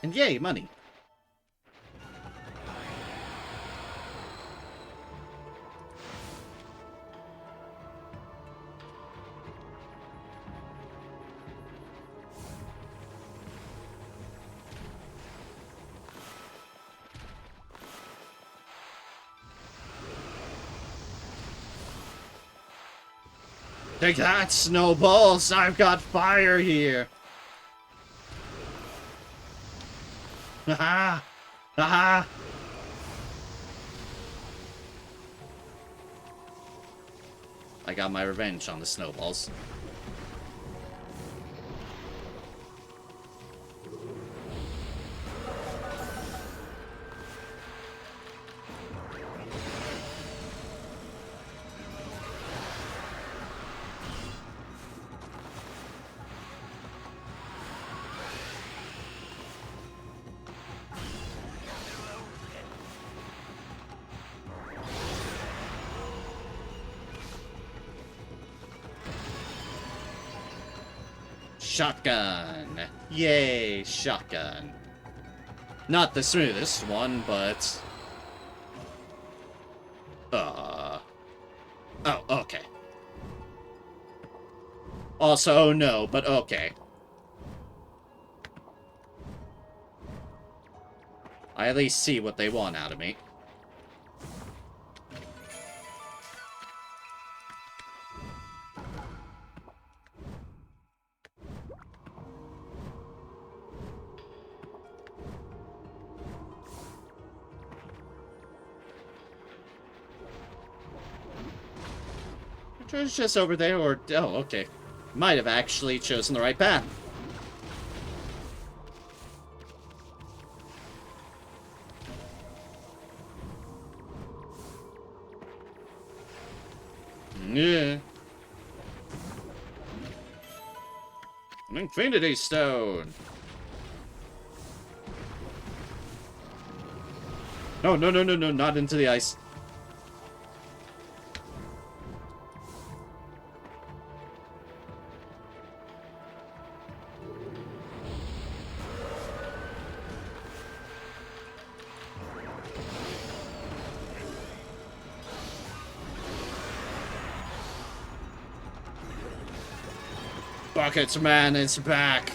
And yay, money. Take that, snowballs! I've got fire here! Haha! Haha! I got my revenge on the snowballs. Shotgun! Yay, shotgun. Not the smoothest one, but... Oh, okay. Also, oh no, but okay. I at least see what they want out of me. It's just over there, or... Oh, okay. Might have actually chosen the right path. Yeah. An Infinity Stone. No, no, no, no, no, not into the ice. Buckets Man is back.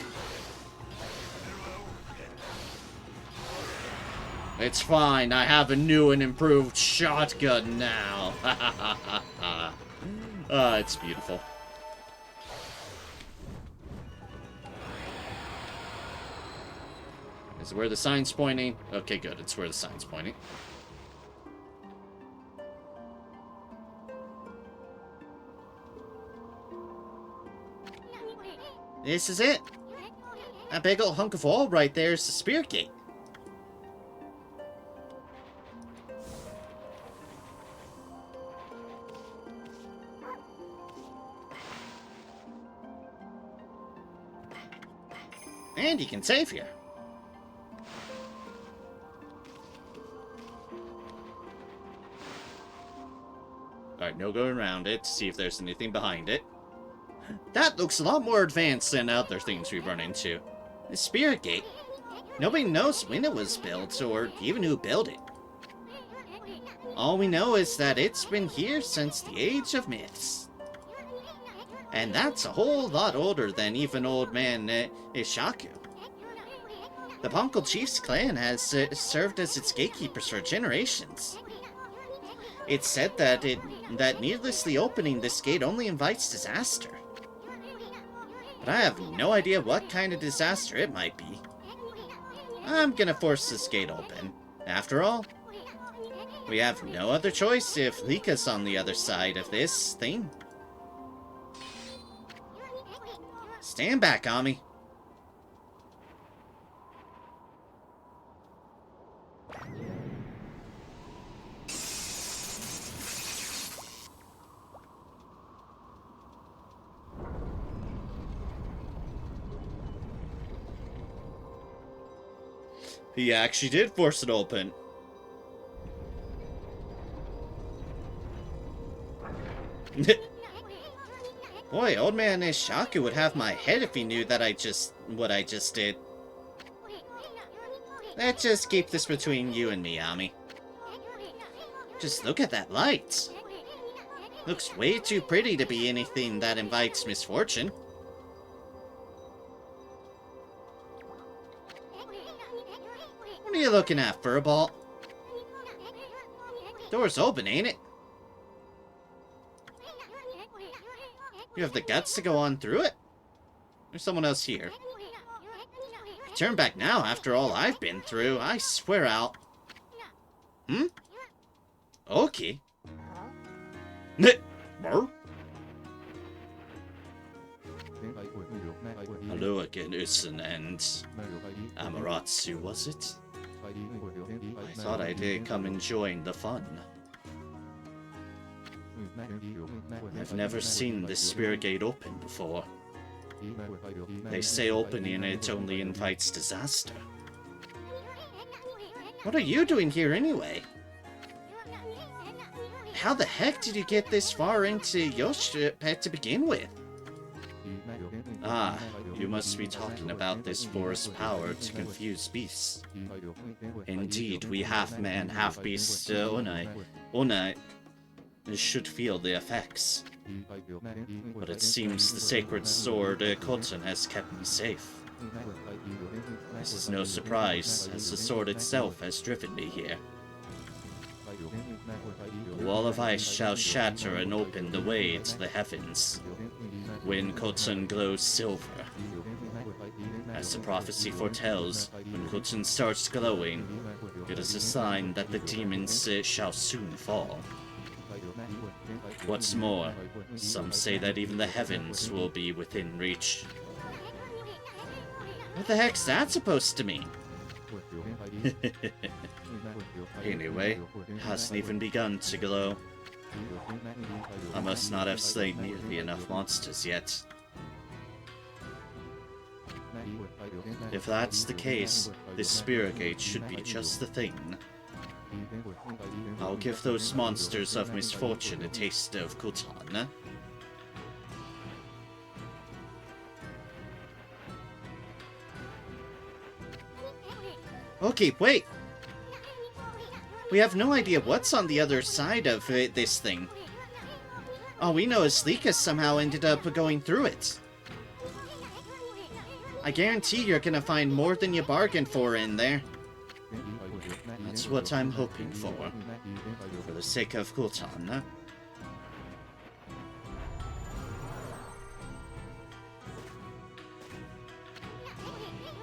It's fine, I have a new and improved shotgun now. It's beautiful. Is it where the sign's pointing? Okay, good, it's where the sign's pointing. This is it. That big old hunk of wall right there is the Spirit Gate. And you can save here. Alright, no going around it to see if there's anything behind it. That looks a lot more advanced than other things we run into. The Spirit Gate. Nobody knows when it was built, or even who built it. All we know is that it's been here since the Age of Myths. And that's a whole lot older than even old man Ishaku. The Pongal Chief's clan has served as its gatekeepers for generations. It's said that needlessly opening this gate only invites disaster. But I have no idea what kind of disaster it might be. I'm gonna force this gate open. After all, we have no other choice if Lika's on the other side of this thing. Stand back, Ami. He actually did force it open. Boy, old man Ishaku would have my head if he knew that what I just did. Let's just keep this between you and me, Ami. Just look at that light. Looks way too pretty to be anything that invites misfortune. What are you looking at, Furball? Door's open, ain't it? You have the guts to go on through it? There's someone else here. Turn back now after all I've been through. I swear I'll... Hmm? Okay. Hello again, Usun and Amaterasu, was it? I thought I'd come and join the fun. I've never seen this spirit gate open before. They say opening it only invites disaster. What are you doing here anyway? How the heck did you get this far into Yoshi Pet to begin with? Ah, you must be talking about this forest power to confuse beasts. Indeed, we half-man, half-beast Onai should feel the effects. But it seems the sacred sword Koton has kept me safe. This is no surprise, as the sword itself has driven me here. The wall of ice shall shatter and open the way to the heavens, when Koton glows silver. As the prophecy foretells, when Koton starts glowing, it is a sign that the demons shall soon fall. What's more, some say that even the heavens will be within reach. What the heck's that supposed to mean? Anyway, it hasn't even begun to glow. I must not have slain nearly enough monsters yet. If that's the case, this spirit gate should be just the thing. I'll give those monsters of misfortune a taste of Koton. Okay, wait! We have no idea what's on the other side of this thing. All we know is Leeka somehow ended up going through it. I guarantee you're gonna find more than you bargained for in there. That's what I'm hoping for the sake of Koton.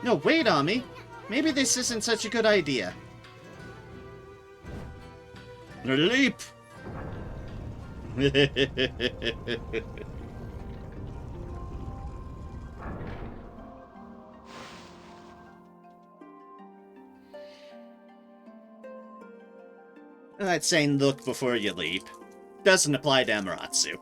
No, wait, Ami! Maybe this isn't such a good idea. Leap! That saying look before you leap doesn't apply to Amaterasu.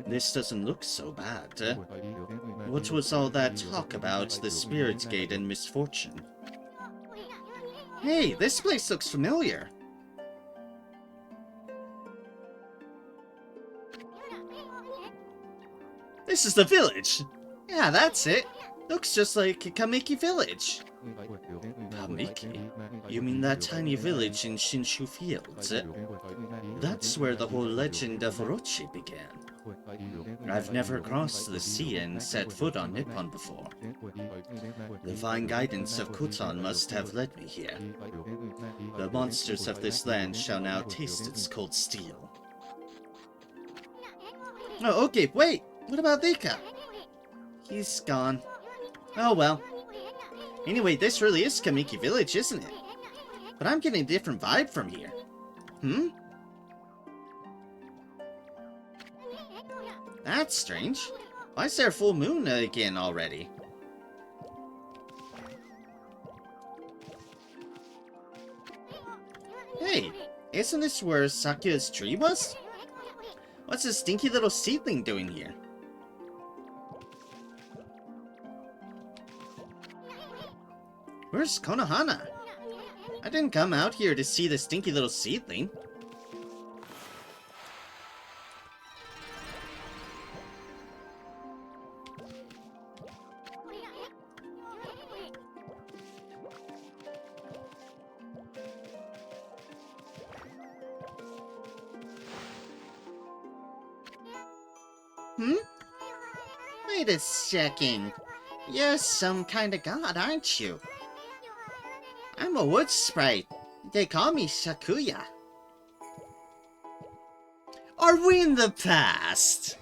This doesn't look so bad. What was all that talk about the Spirit Gate and misfortune? Hey, this place looks familiar. This is the village! Yeah, that's it. Looks just like Kamiki Village. Kamiki? You mean that tiny village in Shinshu Fields? That's where the whole legend of Orochi began. I've never crossed the sea and set foot on Nippon before. The divine guidance of Koton must have led me here. The monsters of this land shall now taste its cold steel. Oh, okay, wait! What about Leeka? He's gone. Oh well. Anyway, this really is Kamiki Village, isn't it? But I'm getting a different vibe from here. Hmm? That's strange. Why is there a full moon again already? Hey, isn't this where Sakuya's tree was? What's this stinky little seedling doing here? Where's Konohana? I didn't come out here to see the stinky little seedling. Hmm? Wait a second. You're some kind of god, aren't you? I'm a wood sprite. They call me Sakuya. Are we in the past?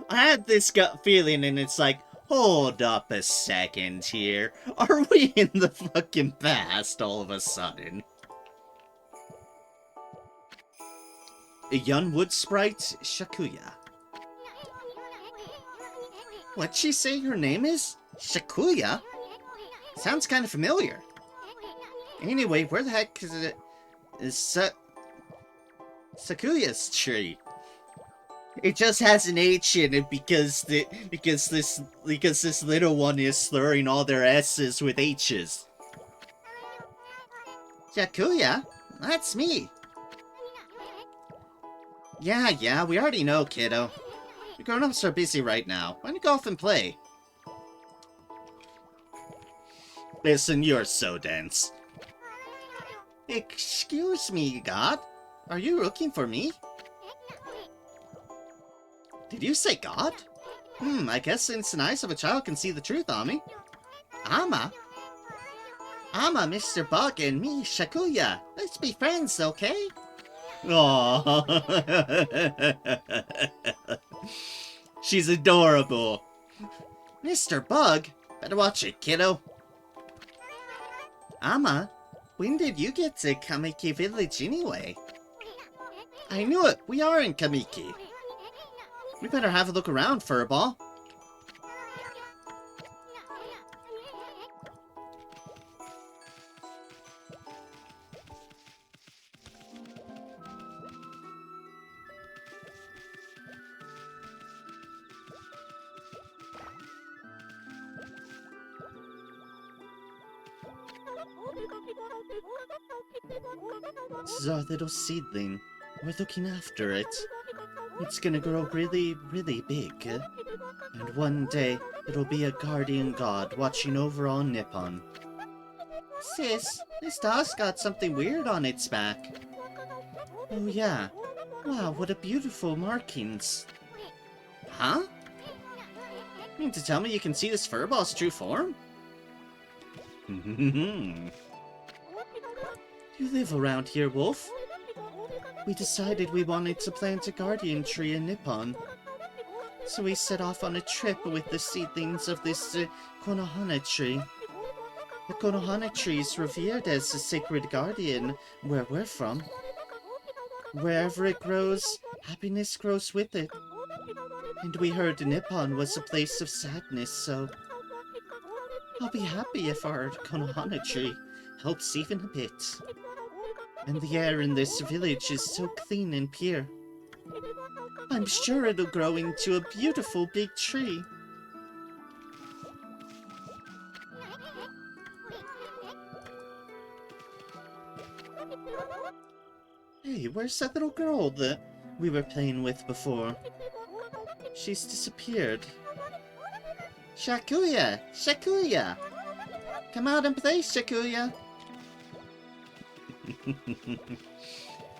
I had this gut feeling and it's like, hold up a second here. Are we in the fucking past all of a sudden? A young wood sprite, Shakuya. What'd she say her name is? Shakuya? Sounds kind of familiar. Anyway, where the heck is Sakuya's tree? It just has an H in it because this little one is slurring all their S's with H's. Shakuya? That's me. Yeah, we already know, kiddo. The grown-ups are busy right now. Why don't you go off and play? Listen, you're so dense. Excuse me, God? Are you looking for me? Did you say God? I guess since the eyes of a child can see the truth, Ami. Ama? Ama, Mr. Bug, and me, Shakuya. Let's be friends, okay? Aww. She's adorable. Mr. Bug? Better watch it, kiddo. Ama, when did you get to Kamiki Village anyway? I knew it! We are in Kamiki! We better have a look around, Furball. This is our little seedling. We're looking after it. It's gonna grow really, really big. And one day, it'll be a guardian god watching over all Nippon. Sis, this dog's got something weird on its back. Oh yeah. Wow, what a beautiful markings. Huh? You mean to tell me you can see this furball's true form? You live around here, Wolf? We decided we wanted to plant a guardian tree in Nippon. So we set off on a trip with the seedlings of this Konohana tree. The Konohana tree is revered as a sacred guardian where we're from. Wherever it grows, happiness grows with it. And we heard Nippon was a place of sadness, so I'll be happy if our Konohana tree helps even a bit. And the air in this village is so clean and pure. I'm sure it'll grow into a beautiful big tree. Hey, where's that little girl that we were playing with before? She's disappeared. Shakuya! Shakuya! Come out and play, Shakuya!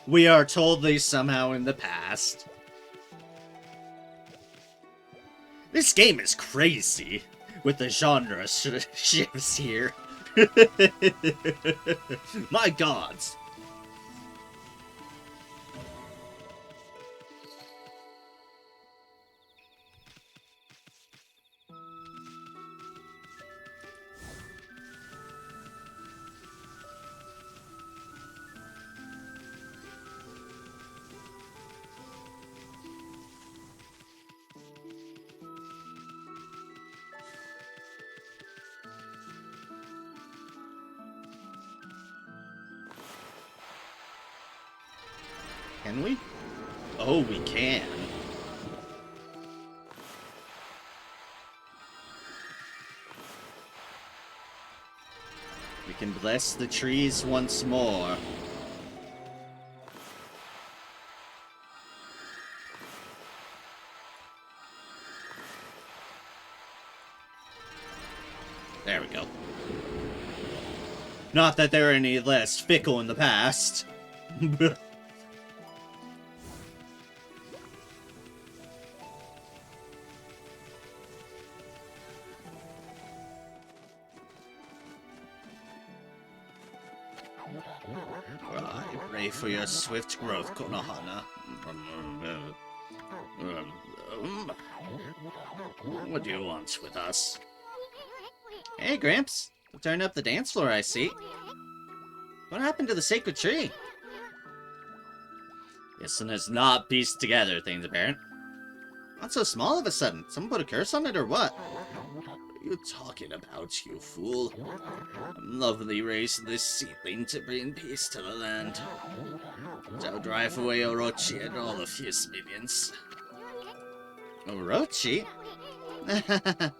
We are totally somehow in the past. This game is crazy with the genre shifts here. My gods. Can we? Oh, we can. We can bless the trees once more. There we go. Not that they're any less fickle in the past. I pray for your swift growth, Konohana. What do you want with us? Hey, Gramps. Turn up the dance floor, I see. What happened to the sacred tree? Guessing it's not pieced together things, apparent. Not so small of a sudden. Someone put a curse on it or what? What are you talking about, you fool? I'm lovingly raising this seedling to bring peace to the land. To drive away Orochi and all of his minions. Orochi? Where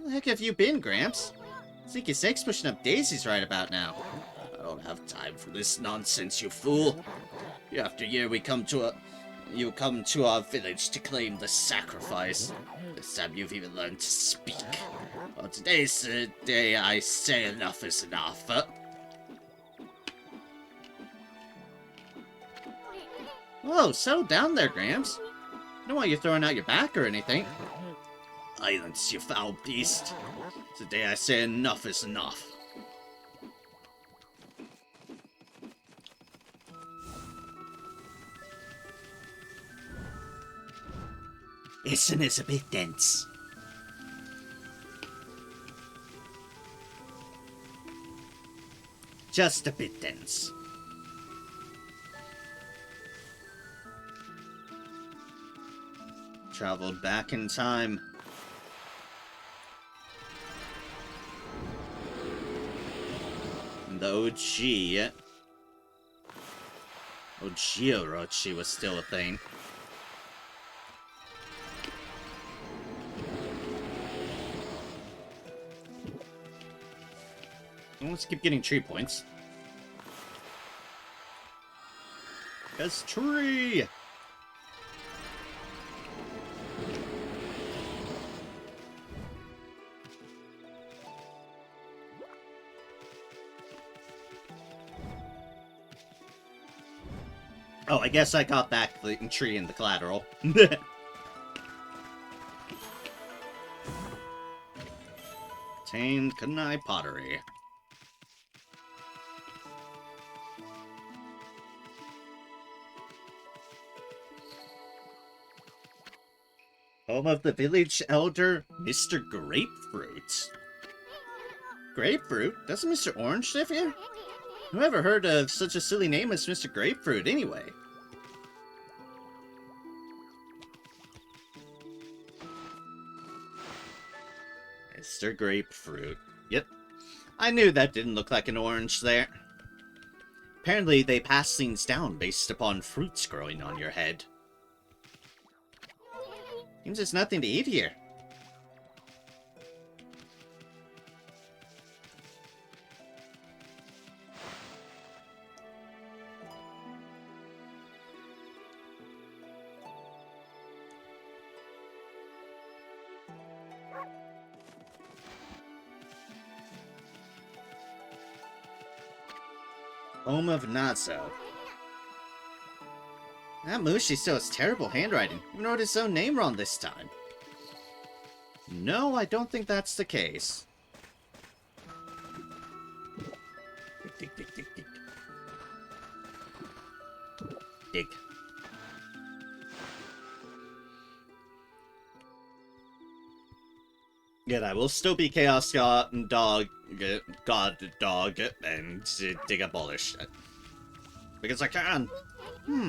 the heck have you been, Gramps? I think your snake's pushing up daisies right about now. I don't have time for this nonsense, you fool. Year after year you come to our village to claim the sacrifice. This time you've even learned to speak. Well, today's the day I say enough is enough. Whoa, settle down there, Gramps. I don't want you throwing out your back or anything. Silence, you foul beast. Today I say enough is enough. Isn't it a bit dense? Just a bit dense. Traveled back in time. The OG Orochi was still a thing. Let's keep getting tree points. Yes, tree! Oh, I guess I got back the tree in the collateral. Obtained kunai pottery. Home of the village elder, Mr. Grapefruit. Grapefruit? Doesn't Mr. Orange live here? Who ever heard of such a silly name as Mr. Grapefruit, anyway? Mr. Grapefruit. Yep. I knew that didn't look like an orange there. Apparently, they pass things down based upon fruits growing on your head. Seems there's nothing to eat here. Home of Nazo. That Mushi still has terrible handwriting. Even wrote his own name wrong this time. No, I don't think that's the case. Dig, dig, dig, dig. Dig. Yet I will still be Chaos God Dog, and dig abolish it. Because I can.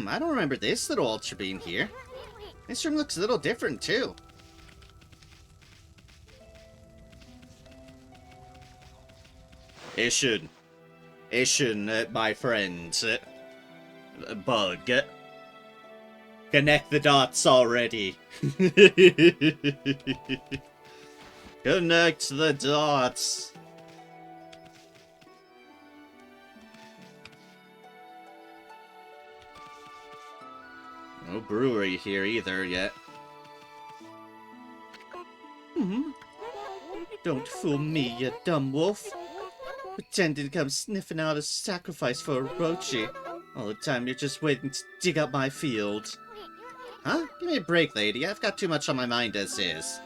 I don't remember this little altar being here. This room looks a little different, too. Ishin, my friend. Bug. Connect the dots already. Connect the dots. No brewery here either yet. Don't fool me, you dumb wolf. Pretending to come sniffing out a sacrifice for Orochi. All the time you're just waiting to dig up my field. Huh? Give me a break, lady. I've got too much on my mind as is.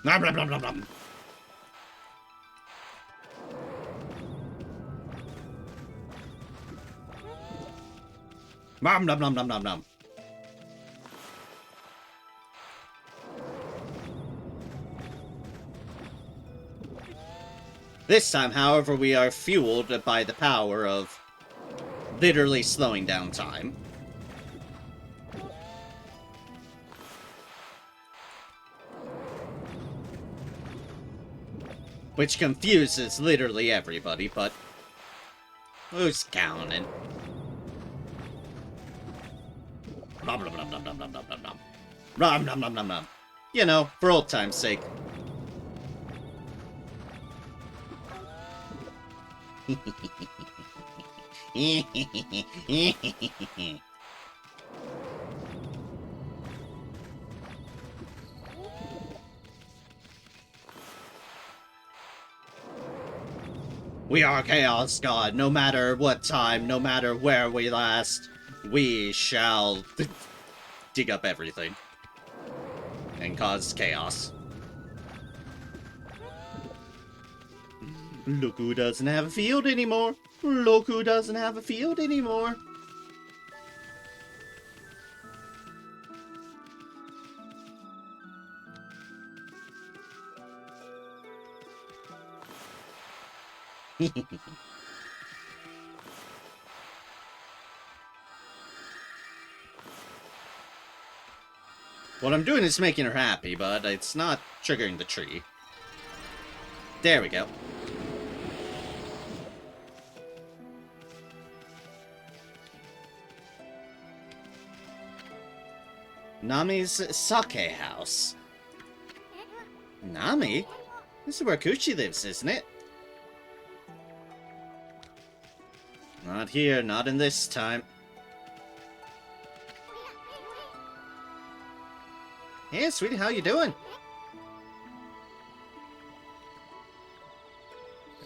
Nom nom nom nom nom. Nom nom nom nom nom nom. This time, however, we are fueled by the power of literally slowing down time. Which confuses literally everybody, but who's counting? Nom nom nom nom nom nom nom nom nom. Nom nom nom nom nom. You know, for old time's sake. We are Chaos God. No matter what time, no matter where we last, we shall dig up everything and cause chaos. Look who doesn't have a field anymore. Look who doesn't have a field anymore. What I'm doing is making her happy, but it's not triggering the tree. There we go. Nami's sake house. Nami? This is where Kuchi lives, isn't it? Not here, not in this time. Hey, sweetie, how you doing?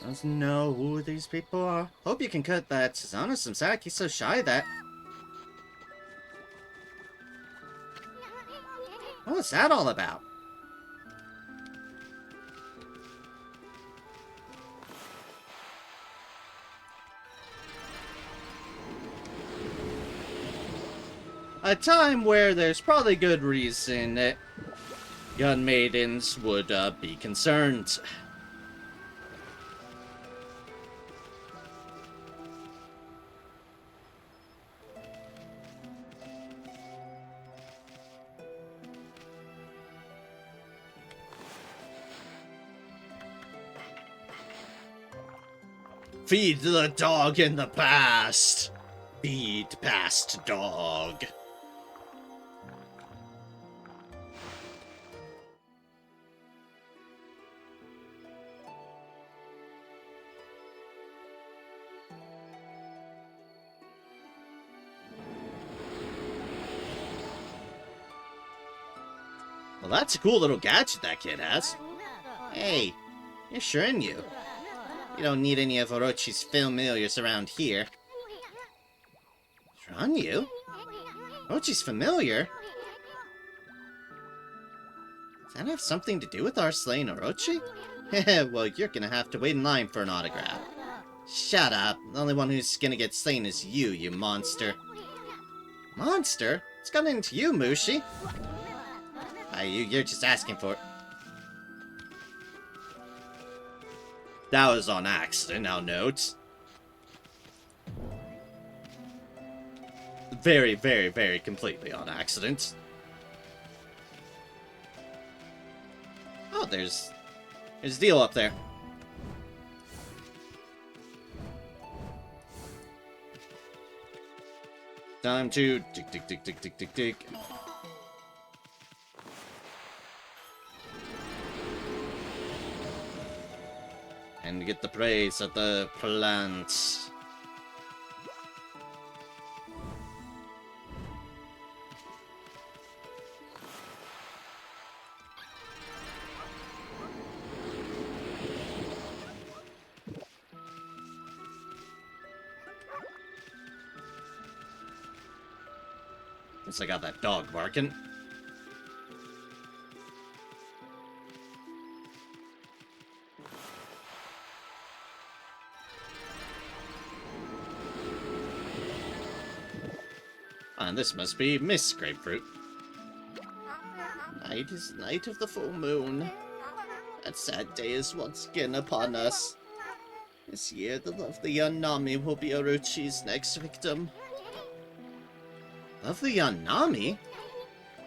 Doesn't know who these people are. Hope you can cut that Susanna some slack. He's so shy that. What's that all about? A time where there's probably good reason that gun maidens would be concerned. Feed the dog in the past. Feed past dog. Well, that's a cool little gadget that kid has. Hey, you're sure in you. You don't need any of Orochi's familiars around here. Run you? Orochi's familiar? Does that have something to do with our slaying Orochi? Well, you're gonna have to wait in line for an autograph. Shut up. The only one who's gonna get slain is you, you monster. Monster? What's gotten into you, Mushi? You're just asking for it. That was on accident, I'll note. Very, very, very completely on accident. Oh, there's a deal up there. Time to dig, dig, dig, dig, dig, dig, dig. And get the praise of the plants. Guess I got that dog barking. And this must be Miss Grapefruit. Night is night of the full moon. That sad day is once again upon us. This year, the lovely young Nami will be Orochi's next victim. Lovely young Nami?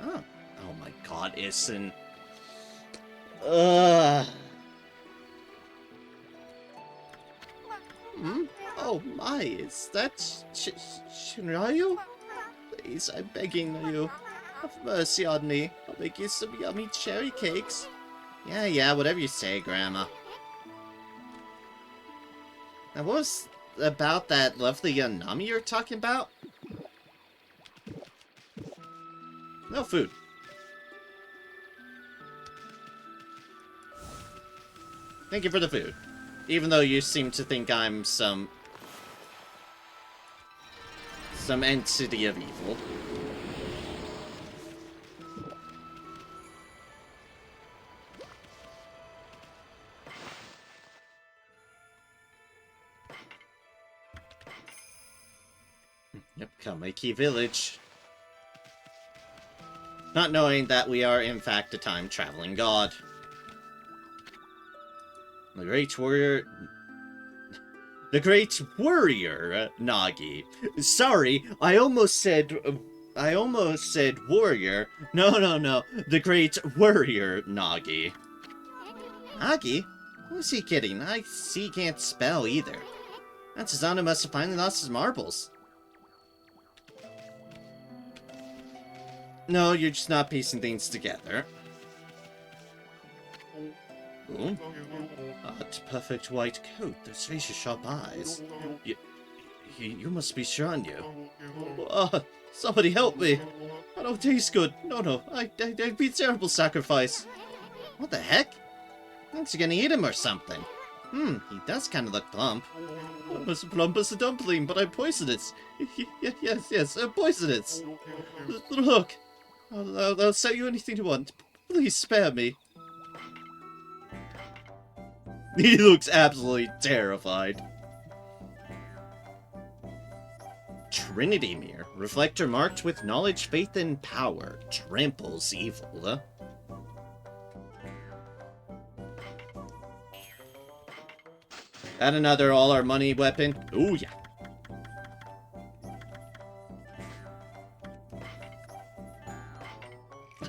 Oh. Oh my god, Ison. Ugh. Hmm? Oh my, is that Shinryu? Please, I'm begging you. Have mercy on me. I'll make you some yummy cherry cakes. Yeah, whatever you say, Grandma. Now, what was about that lovely young Nami you were talking about? No food. Thank you for the food. Even though you seem to think I'm some entity of evil. Yep, Kameki Village. Not knowing that we are, in fact, a time-traveling god. The Great Warrior... The Great Warrior, Nagi. Sorry, I almost said warrior. No. The Great Warrior, Nagi. Nagi? Who's he kidding? I see he can't spell either. That Susanoo must have finally lost his marbles. No, you're just not piecing things together. Ooh. That perfect white coat, those razor-sharp eyes. You must be Shiranyu. Somebody help me! I don't taste good. No, I'd be a terrible sacrifice. What the heck? Thinks you're gonna eat him or something. He does kind of look plump. I'm as plump as a dumpling, but I'm poisonous. Yes, I'm poisonous. Look, I'll sell you anything you want. Please spare me. He looks absolutely terrified. Trinity Mirror. Reflector marked with knowledge, faith, and power. Tramples evil. Add another all our money weapon. Ooh, yeah.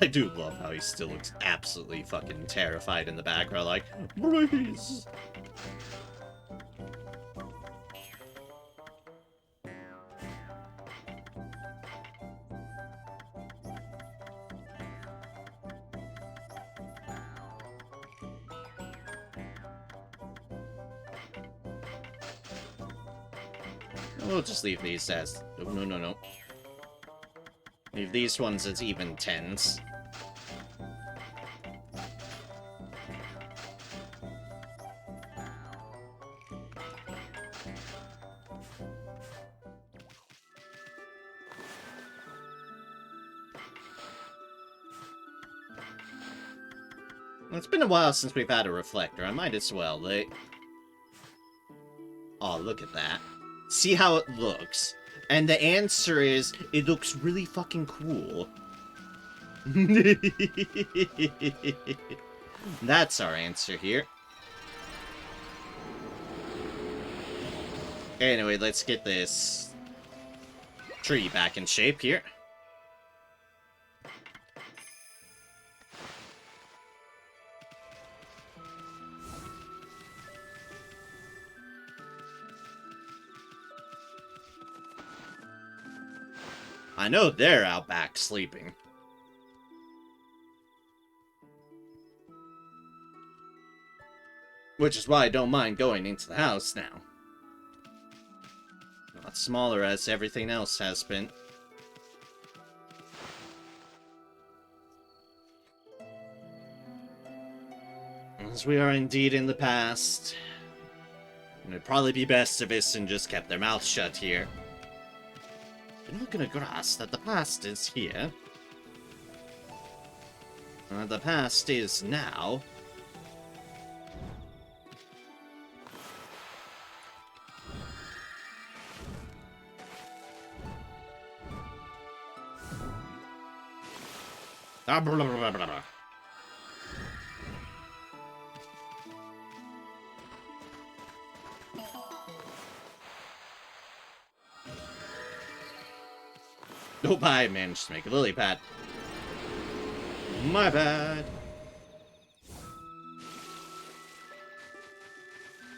I do love how he still looks absolutely fucking terrified in the background, like, breeze. We'll just leave these as... No. Leave these ones as even tens. It's been a while since we've had a reflector. I might as well, like... Oh, look at that. See how it looks. And the answer is, it looks really fucking cool. That's our answer here. Anyway, let's get this tree back in shape here. I know they're out back sleeping. Which is why I don't mind going into the house now. Not smaller as everything else has been. As we are indeed in the past. It'd probably be best if Ison just kept their mouths shut here. You're not gonna grasp that the past is here. The past is now. Ah, blah, blah, blah, blah, blah. Oh, I managed to make a lily pad. My bad.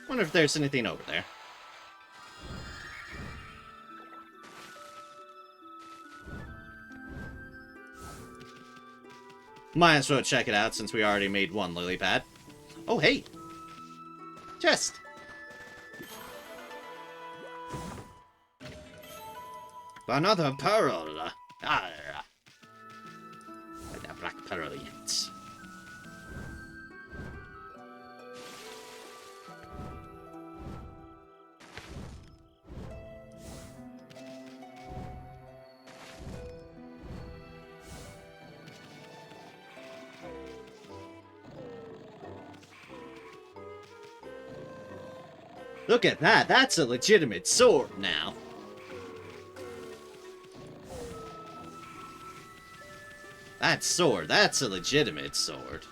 Wonder if there's anything over there. Might as well check it out since we already made one lily pad. Oh, hey! Chest! Another pearl! Ah! A black pearl yet. Look at that! That's a legitimate sword now! That sword, that's a legitimate sword.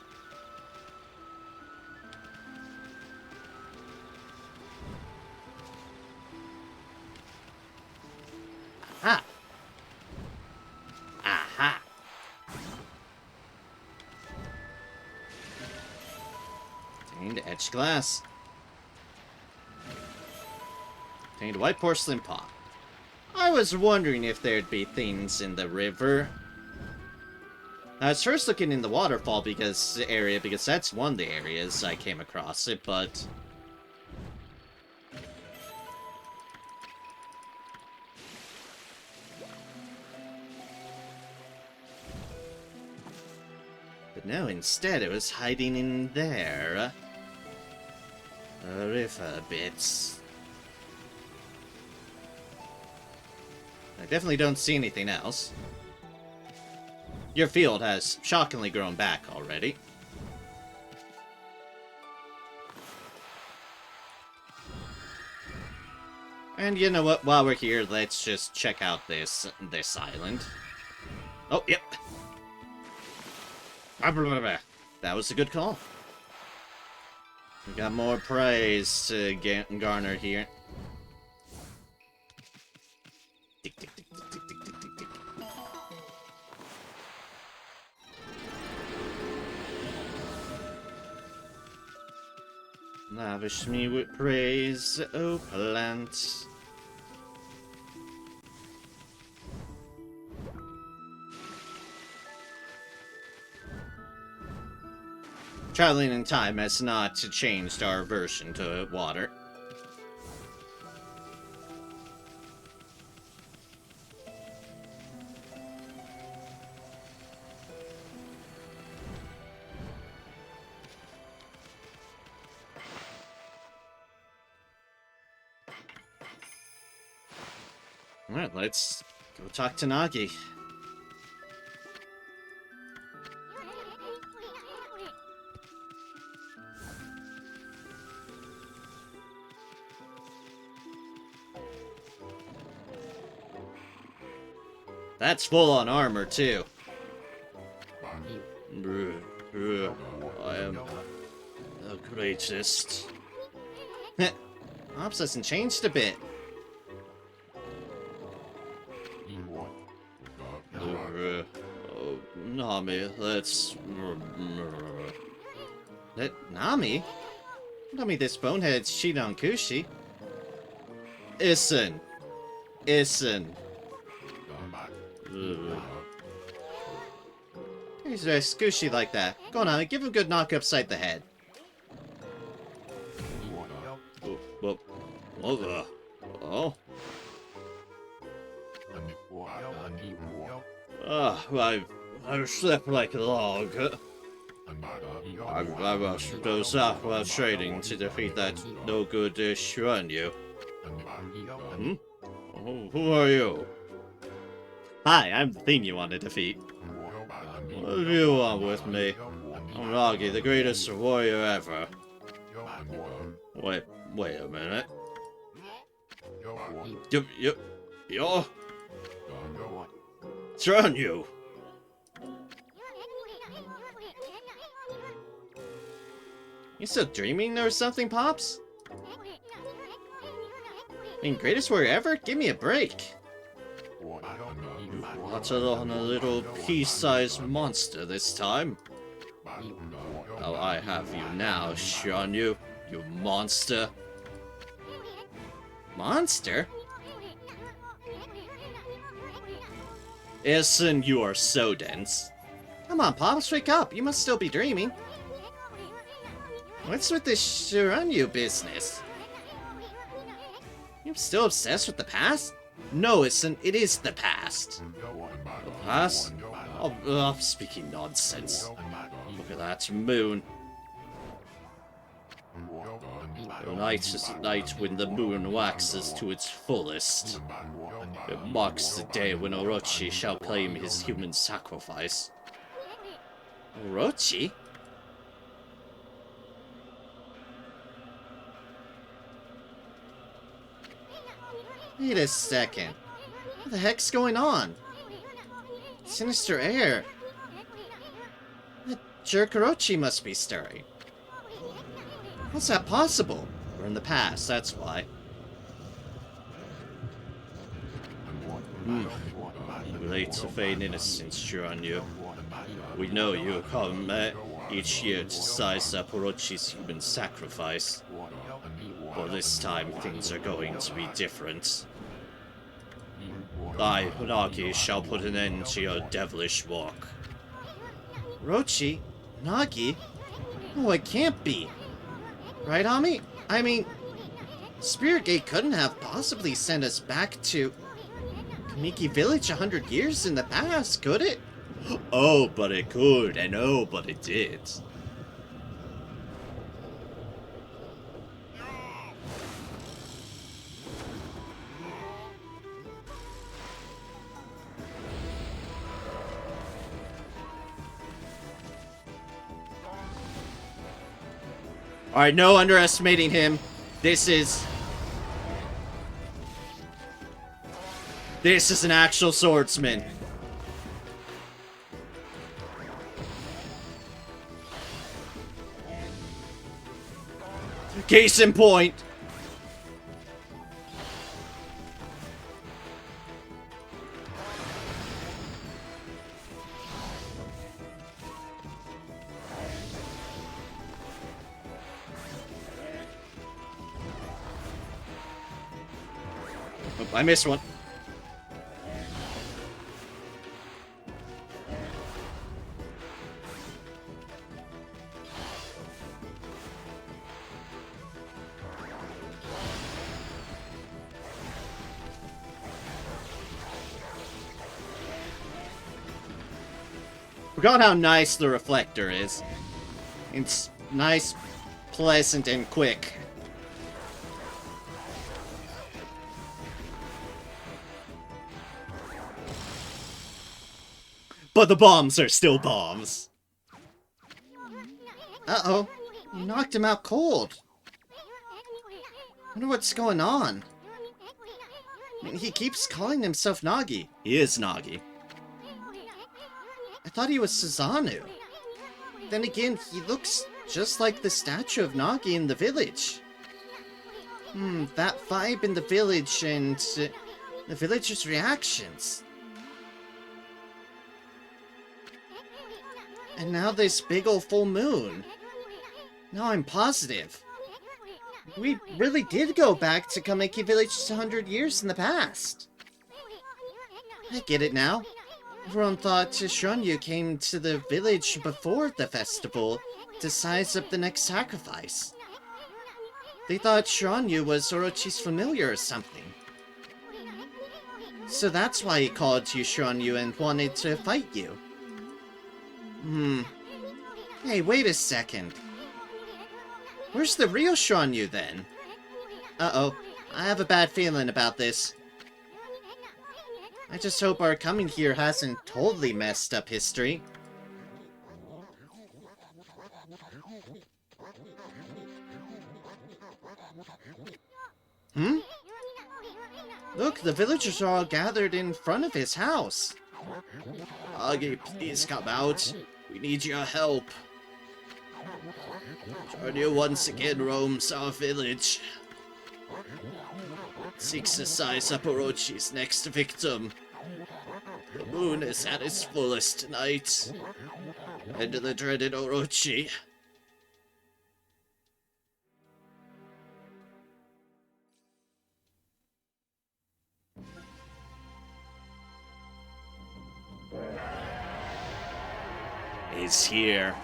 Aha! Aha! Obtained etched glass. Obtained white porcelain pot. I was wondering if there'd be things in the river. I was first looking in the waterfall because that's one of the areas I came across it, but no, instead it was hiding in there. River bits. I definitely don't see anything else. Your field has shockingly grown back already. And you know what? While we're here, let's just check out this island. Oh, yep. That was a good call. We got more praise to garner here. Tick, tick, tick, tick, tick, tick, tick, tick, tick. Lavish me with praise, oh plant. Traveling in time has not changed our aversion to water. Alright, let's go talk to Nagi. That's full on armor, too. I am the greatest. Ops hasn't changed a bit. Oh, Nami, let's... Nami? Nami, this bonehead's cheating on Kushi. Listen. He's very scooshy like that. Go on, Nami, give him a good knock upside the head. Oh. I slept like a log. I must dose off while trading to defeat that no-good Shuanyu. Hmm? Oh, who are you? Hi, I'm the thing you want to defeat. What do you want with me? I'm Nagi, the greatest warrior ever. Wait a minute. You're... Shuanyu! You still dreaming or something, Pops? I mean, greatest warrior ever? Give me a break. You rattled on a little pea-sized monster this time. Oh, I have you now, Shanyu, you monster. Monster? Essen, you are so dense. Come on, Pops, wake up. You must still be dreaming. What's with this Shiranyu business? You're still obsessed with the past? No, Essen, it is the past. The past? Oh, I'm speaking nonsense. Look at that moon. The night is the night when the moon waxes to its fullest. It marks the day when Orochi shall claim his human sacrifice. Orochi? Wait a second. What the heck's going on? Sinister air. That jerk Orochi must be stirring. How's that possible? We're in the past, that's why. You late to feign innocence, Shiranyu. We know you come each year to size up Orochi's human sacrifice. But this time, things are going to be different. I, Nagi, shall put an end to your devilish walk. Orochi? Nagi? Oh, it can't be. Right, Ami? I mean, Spirit Gate couldn't have possibly sent us back to Kamiki Village 100 years in the past, could it? Oh, but it could, and oh, but it did. Alright, no underestimating him. This is an actual swordsman. Case in point. Oh, I missed one. Forgot how nice the reflector is. It's nice, pleasant, and quick. But the bombs are still bombs. Uh-oh. You knocked him out cold. Wonder what's going on. I mean, he keeps calling himself Nagi. He is Nagi. I thought he was Susanoo. Then again, he looks just like the statue of Nagi in the village. That vibe in the village and the villagers' reactions. And now this big ol' full moon. Now I'm positive. We really did go back to Kameki Village 100 years in the past. I get it now. Everyone thought Shiranyu came to the village before the festival to size up the next sacrifice. They thought Shiranyu was Orochi's familiar or something. So that's why he called you Shiranyu and wanted to fight you. Hey, wait a second. Where's the real Shiranyu then? Uh-oh, I have a bad feeling about this. I just hope our coming here hasn't totally messed up history. Look, the villagers are all gathered in front of his house. Nagi, please come out. We need your help. Giorgio once again roams our village. Seeks to size up Orochi's next victim. The moon is at its fullest tonight. And the dreaded Orochi. Is here.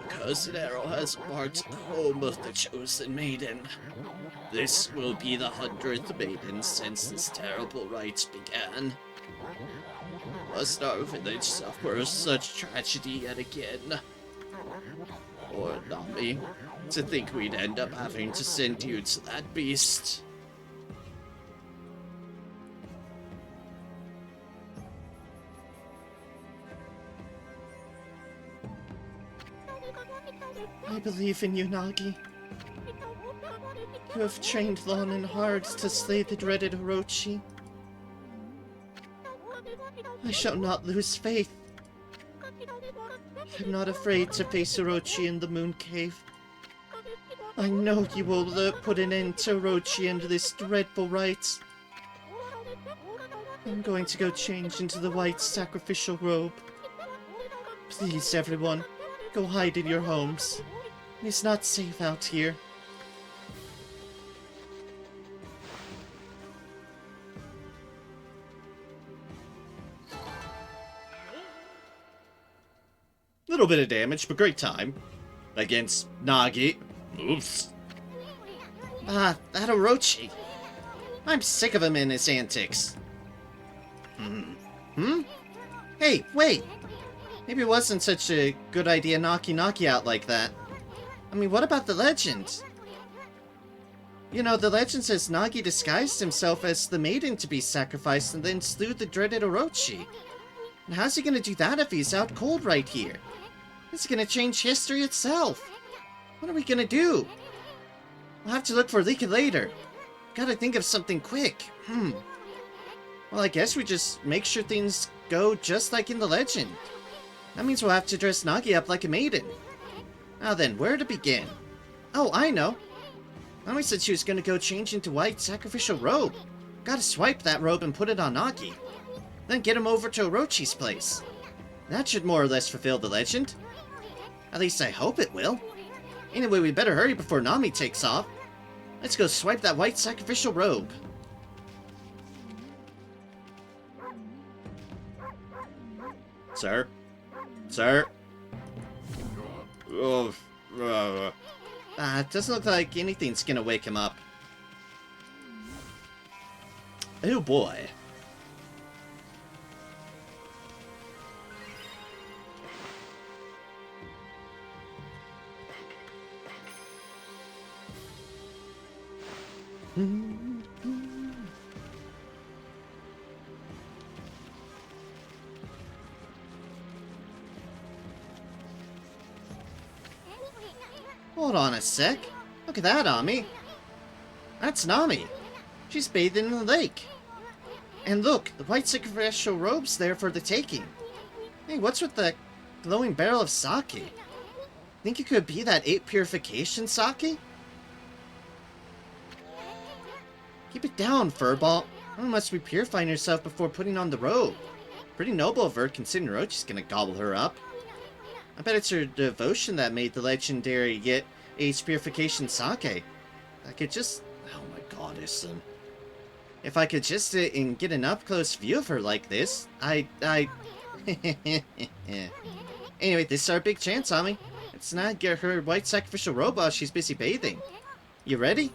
Cousin Arrow has marked the home of the chosen maiden. This will be the 100th maiden since this terrible rite began. Must our village suffer such tragedy yet again? Or Nami, to think we'd end up having to send you to that beast. I believe in you, Nagi. You have trained long and hard to slay the dreaded Orochi. I shall not lose faith. I'm not afraid to face Orochi in the Moon Cave. I know you will put an end to Orochi and this dreadful rite. I'm going to go change into the white sacrificial robe. Please, everyone, go hide in your homes. It's not safe out here. Little bit of damage, but great time. Against Nagi. Oops. Ah, that Orochi. I'm sick of him and his antics. Hey, wait! Maybe it wasn't such a good idea knocking Nagi out like that. I mean, what about the legend? You know, the legend says Nagi disguised himself as the maiden to be sacrificed and then slew the dreaded Orochi. And how's he gonna do that if he's out cold right here? It's gonna change history itself. What are we gonna do? We'll have to look for Lika later. Gotta think of something quick. Well, I guess we just make sure things go just like in the legend. That means we'll have to dress Nagi up like a maiden. Now then, where to begin? Oh, I know. Nami said she was gonna go change into white sacrificial robe. Gotta swipe that robe and put it on Nagi. Then get him over to Orochi's place. That should more or less fulfill the legend. At least I hope it will. Anyway, we better hurry before Nami takes off. Let's go swipe that white sacrificial robe. Sir? Sir? It doesn't look like anything's gonna wake him up. Oh boy. Hold on a sec. Look at that, Ami. That's Nami. She's bathing in the lake. And look, the white sacrificial robe's there for the taking. Hey, what's with the glowing barrel of sake? Think it could be that 8 purification sake? Keep it down, Furball. One must be purifying herself before putting on the robe. Pretty noble of her, considering Orochi's gonna gobble her up. I bet it's her devotion that made the legendary yet age purification sake. I could just... Oh my god, listen. If I could just get an up-close view of her like this, Anyway, this is our big chance, Ami. Let's not get her white sacrificial robe while she's busy bathing. You ready?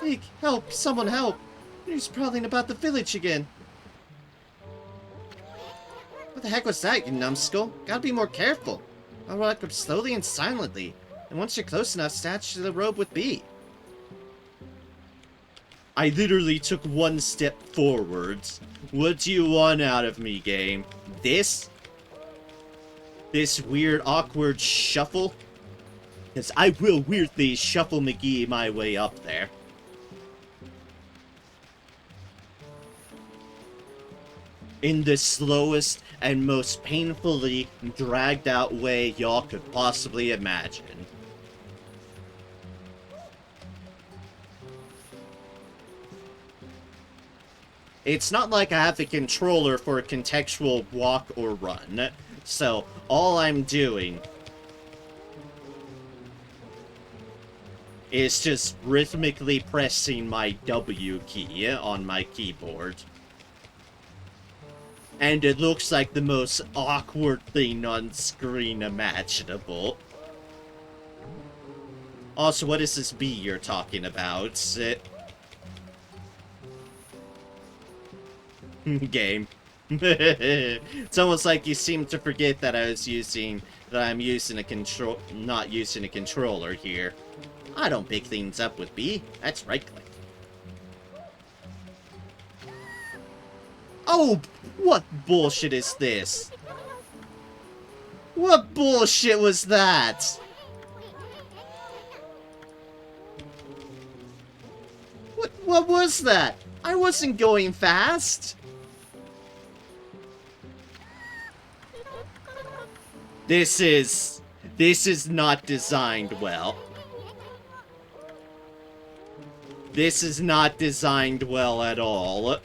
Hey, help! Someone help! He's prowling about the village again. What the heck was that, you numbskull? Gotta be more careful. I'll walk up slowly and silently, and once you're close enough, snatch the robe with B. I literally took one step forwards. What do you want out of me, game? This? This weird, awkward shuffle? Because I will weirdly shuffle McGee my way up there. In the slowest and most painfully dragged out way y'all could possibly imagine. It's not like I have the controller for a contextual walk or run, so all I'm doing is just rhythmically pressing my W key on my keyboard. And it looks like the most awkward thing on screen imaginable. Also, what is this B you're talking about? Game. It's almost like you seem to forget that I'm using a not using a controller here. I don't pick things up with B. That's right click. Oh, what bullshit is this? What bullshit was that? What was that? I wasn't going fast. This is not designed well. This is not designed well at all.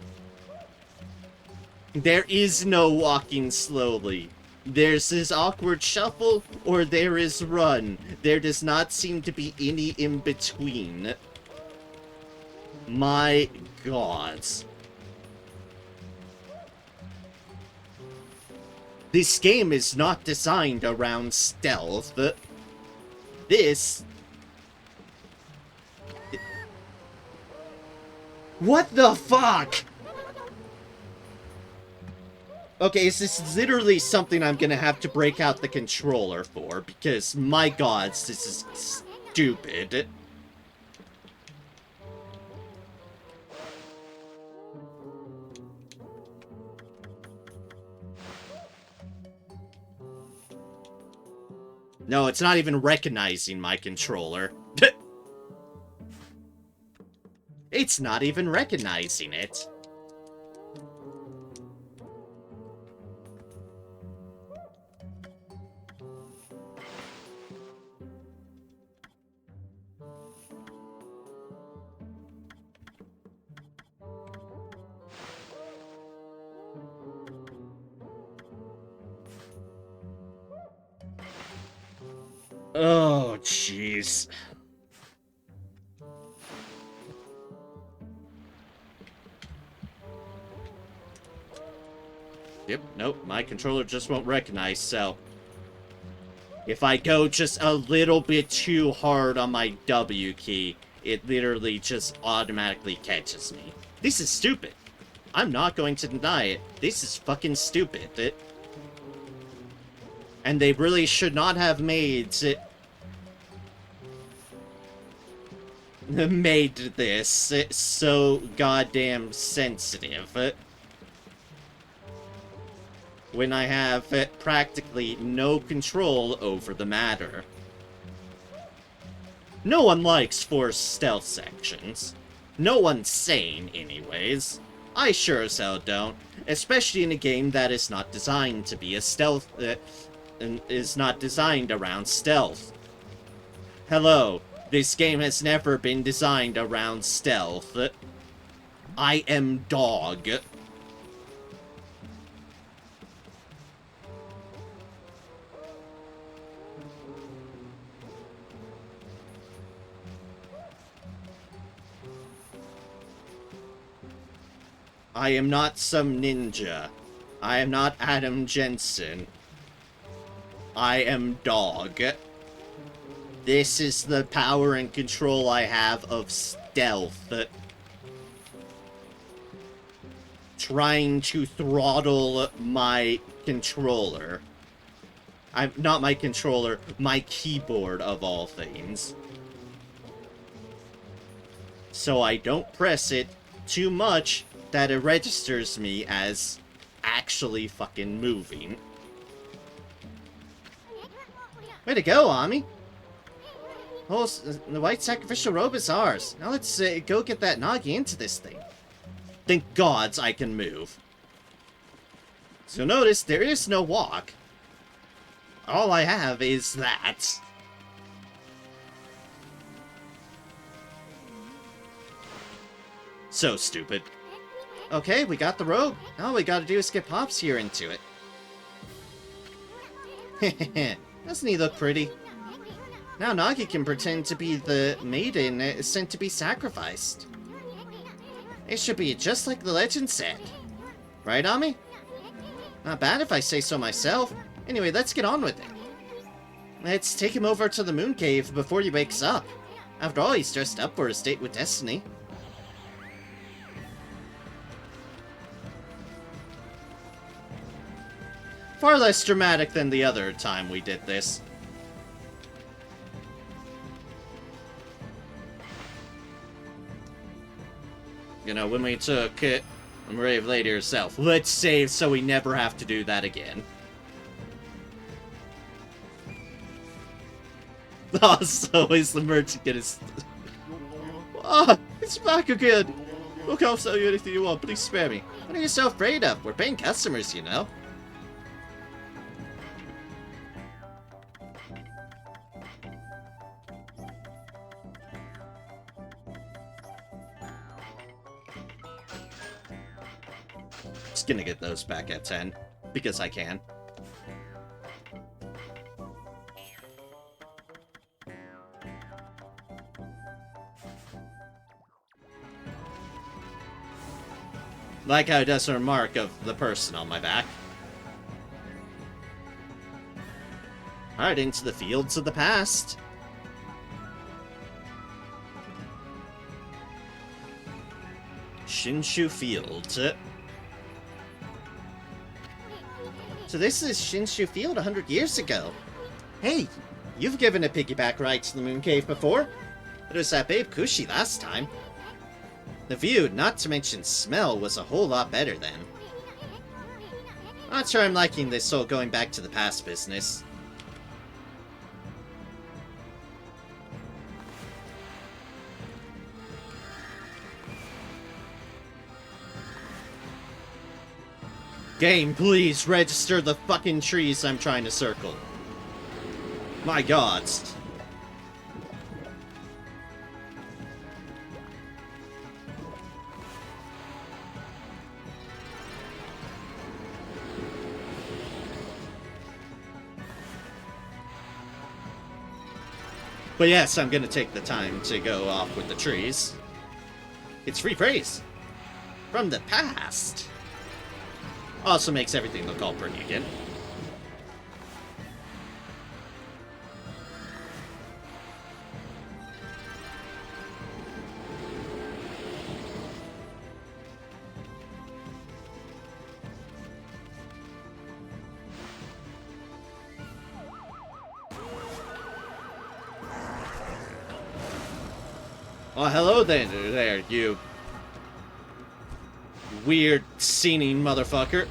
There is no walking slowly. There's this awkward shuffle, or there is run. There does not seem to be any in between. My God. This game is not designed around stealth. This... What the fuck? Okay, this is literally something I'm gonna have to break out the controller for, because, my God, this is stupid. No, it's not even recognizing my controller. It's not even recognizing it. Oh, jeez. Yep, nope, my controller just won't recognize, so... If I go just a little bit too hard on my W key, it literally just automatically catches me. This is stupid. I'm not going to deny it. This is fucking stupid. And they really should not have made this so goddamn sensitive. When I have practically no control over the matter. No one likes forced stealth sections. No one's sane, anyways. I sure as hell don't. Especially in a game that is not designed to be a stealth... is not designed around stealth. Hello, this game has never been designed around stealth. I am dog. I am not some ninja. I am not Adam Jensen. I am dog. This is the power and control I have of stealth, trying to throttle my controller. Not my controller, my keyboard of all things. So I don't press it too much that it registers me as actually fucking moving. Way to go, Ami. Oh, the white sacrificial robe is ours. Now let's go get that Nagi into this thing. Thank gods I can move. So notice, there is no walk. All I have is that. So stupid. Okay, we got the robe. Now all we gotta do is get Pops here into it. Heh. Doesn't he look pretty? Now Nagi can pretend to be the maiden sent to be sacrificed. It should be just like the legend said. Right, Ami? Not bad if I say so myself. Anyway, let's get on with it. Let's take him over to the moon cave before he wakes up. After all, he's dressed up for his date with Destiny. Far less dramatic than the other time we did this. You know, when we took Brave Lady herself. Let's save so we never have to do that again. Oh, so is the merchant get his... Ah, it's back again. Look, I'll sell you anything you want. Please spare me. What are you so afraid of? We're paying customers, you know. Just gonna get those back at 10, because I can. Like how it does a remark of the person on my back. Alright, into the fields of the past. Shinshu Field. So this is Shinshu Field 100 years ago. Hey, you've given a piggyback ride to the moon cave before. It was that babe Kushi last time. The view, not to mention smell, was a whole lot better then. Not sure I'm liking this whole going back to the past business. Game, please register the fucking trees I'm trying to circle. My gods. But yes, I'm gonna take the time to go off with the trees. It's free praise. From the past. Also makes everything look all pretty again. Oh, hello there, you weird seeming motherfucker.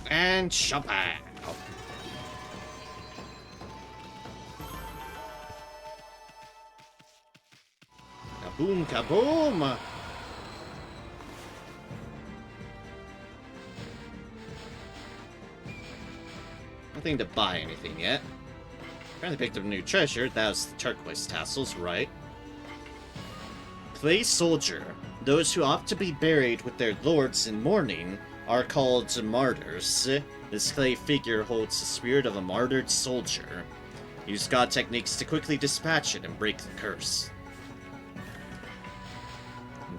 And Chopin. Boom kaboom! Nothing to buy anything yet. Apparently picked up a new treasure. That was the turquoise tassels, right? Clay soldier. Those who opt to be buried with their lords in mourning are called martyrs. This clay figure holds the spirit of a martyred soldier. Use god techniques to quickly dispatch it and break the curse.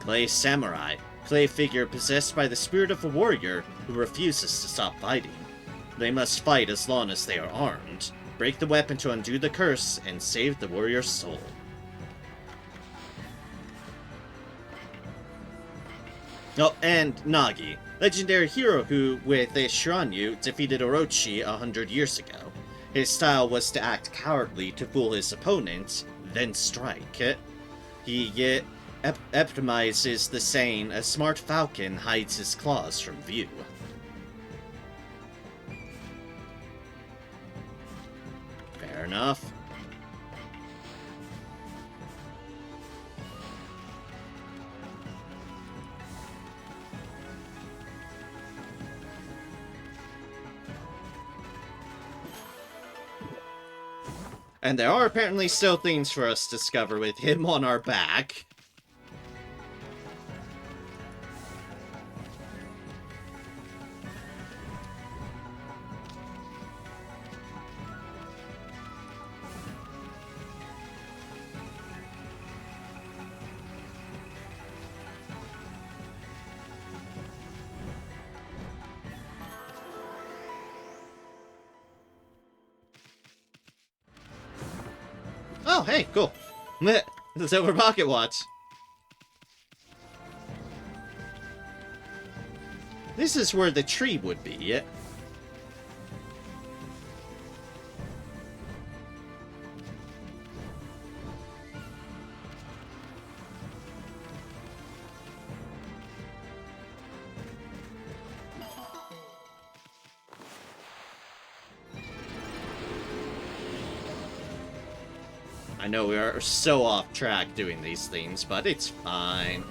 Clay samurai. Clay figure possessed by the spirit of a warrior who refuses to stop fighting. They must fight as long as they are armed. Break the weapon to undo the curse and save the warrior's soul. Oh, and Nagi, legendary hero who, with Shiranyu, defeated Orochi 100 years ago. His style was to act cowardly to fool his opponent, then strike. He epitomizes the saying, "A smart falcon hides his claws from view." Fair enough. And there are apparently still things for us to discover with him on our back. Oh, hey, cool. The silver pocket watch. This is where the tree would be. I know we are so off track doing these things, but it's fine.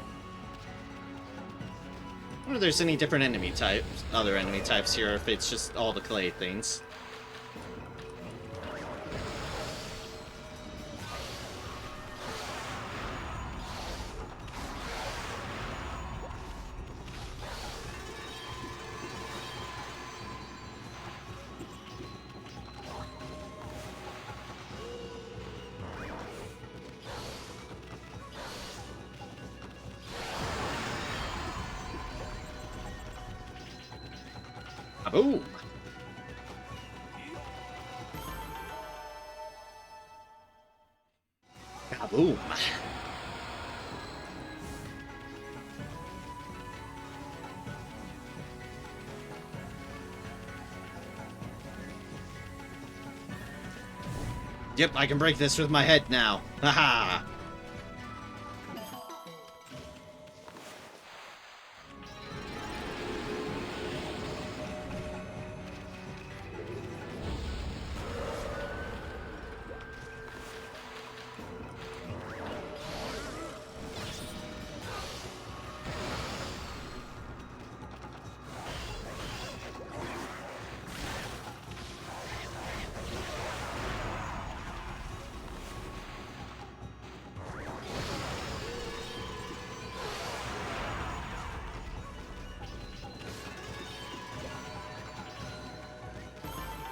I wonder if there's any different enemy types, other enemy types here, or if it's just all the clay things. Kaboom! Kaboom! Yep, I can break this with my head now. Haha!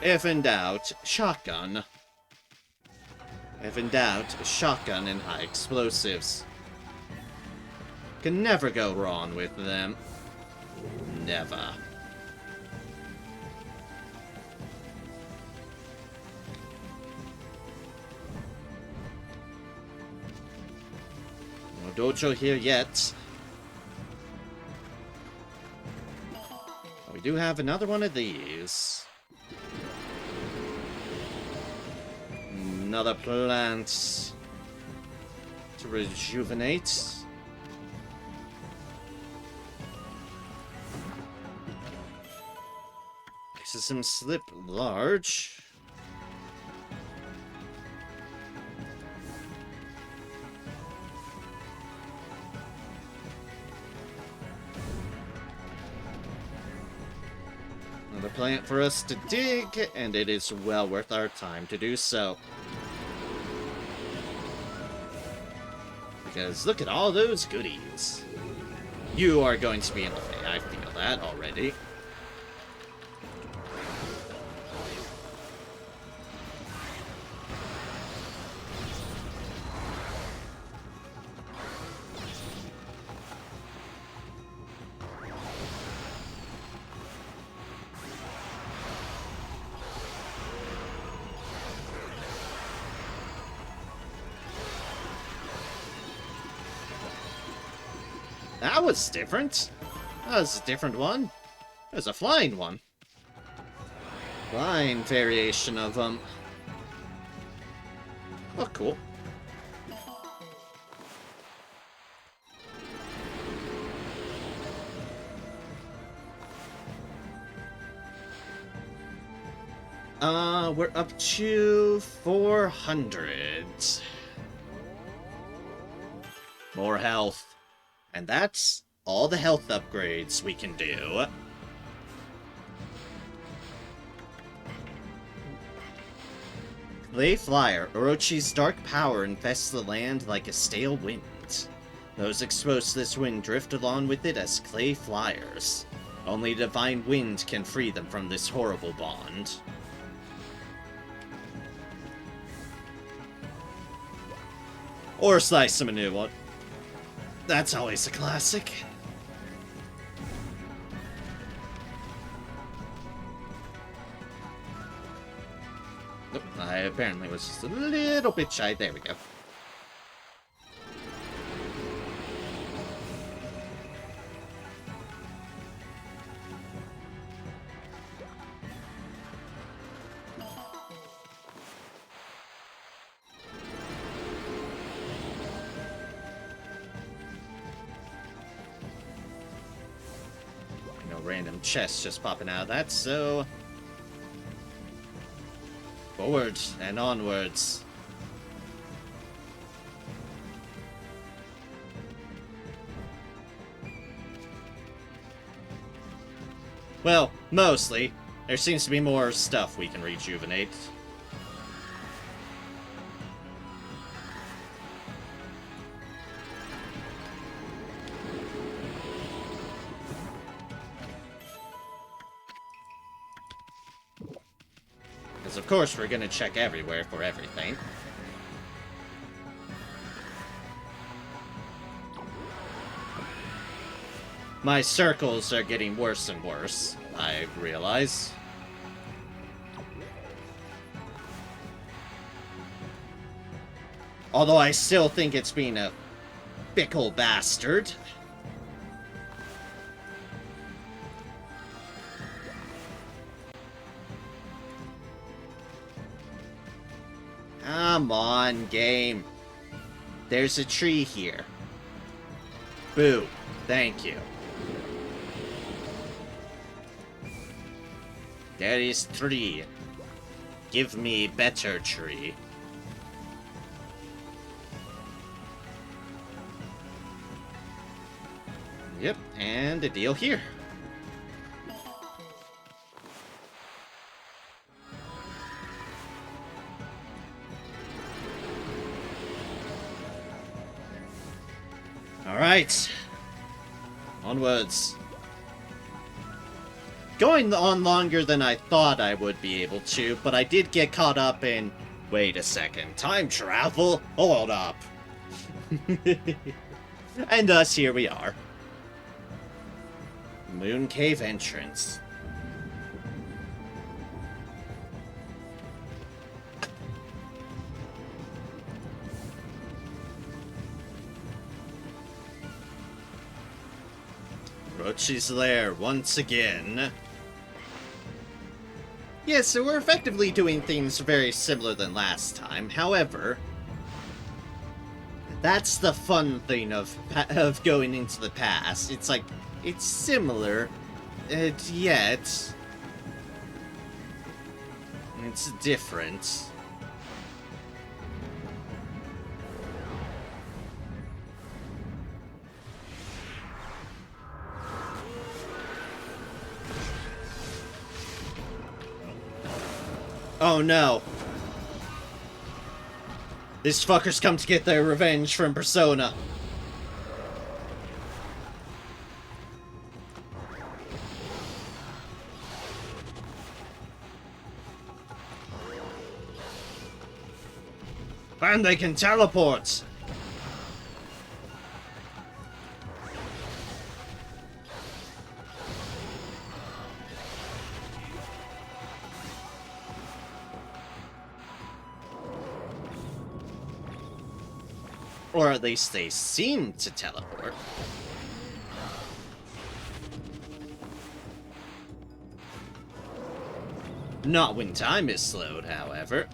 If in doubt, shotgun. If in doubt, shotgun and high explosives. Can never go wrong with them. Never. No dojo here yet. We do have another one of these. Another plant to rejuvenate. System slip large. plant for us to dig, and it is well worth our time to do so. Because look at all those goodies. You are going to be in the way, I feel that already. That was different. That was a different one. It was a flying one. Flying variation of them. Oh, cool. We're up to 400. More health. And that's all the health upgrades we can do. Clay Flyer. Orochi's dark power infests the land like a stale wind. Those exposed to this wind drift along with it as clay flyers. Only divine wind can free them from this horrible bond. Or slice them a new one. That's always a classic. Nope, I apparently was just a little bit shy. There we go. Random chests just popping out of that, so... forward and onwards. Well, mostly. There seems to be more stuff we can rejuvenate. Of course, we're gonna check everywhere for everything. My circles are getting worse and worse, I realize. Although I still think it's being a fickle bastard. Come on, game. There's a tree here. Boo. Thank you. There is tree. Give me better tree. Yep, and a deal here. Alright. Onwards. Going on longer than I thought I would be able to, but I did get caught up in... Wait a second. Time travel? Hold up. And thus, here we are. Moon Cave entrance. Orochi's lair once again. Yes, so we're effectively doing things very similar than last time. However, that's the fun thing of going into the past. It's like, it's similar, yet it's different. Oh no. These fuckers come to get their revenge from Persona. And they can teleport! Or at least they seem to teleport. Not when time is slowed, however.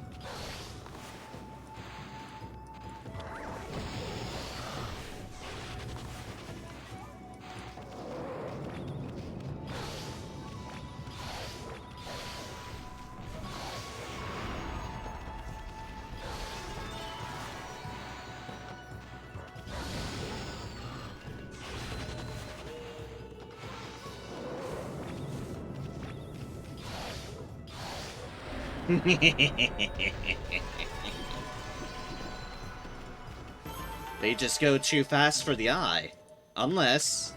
They just go too fast for the eye. Unless...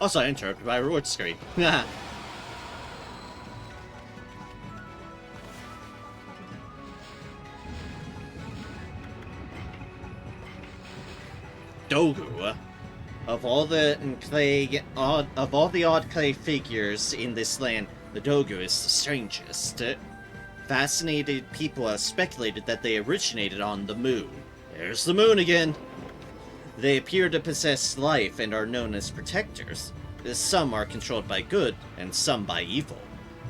Also, interrupted by a reward screen. Dogu. Of all the odd clay figures in this land, the Dogu is the strangest. Fascinated people have speculated that they originated on the moon. There's the moon again! They appear to possess life and are known as protectors. Some are controlled by good, and some by evil.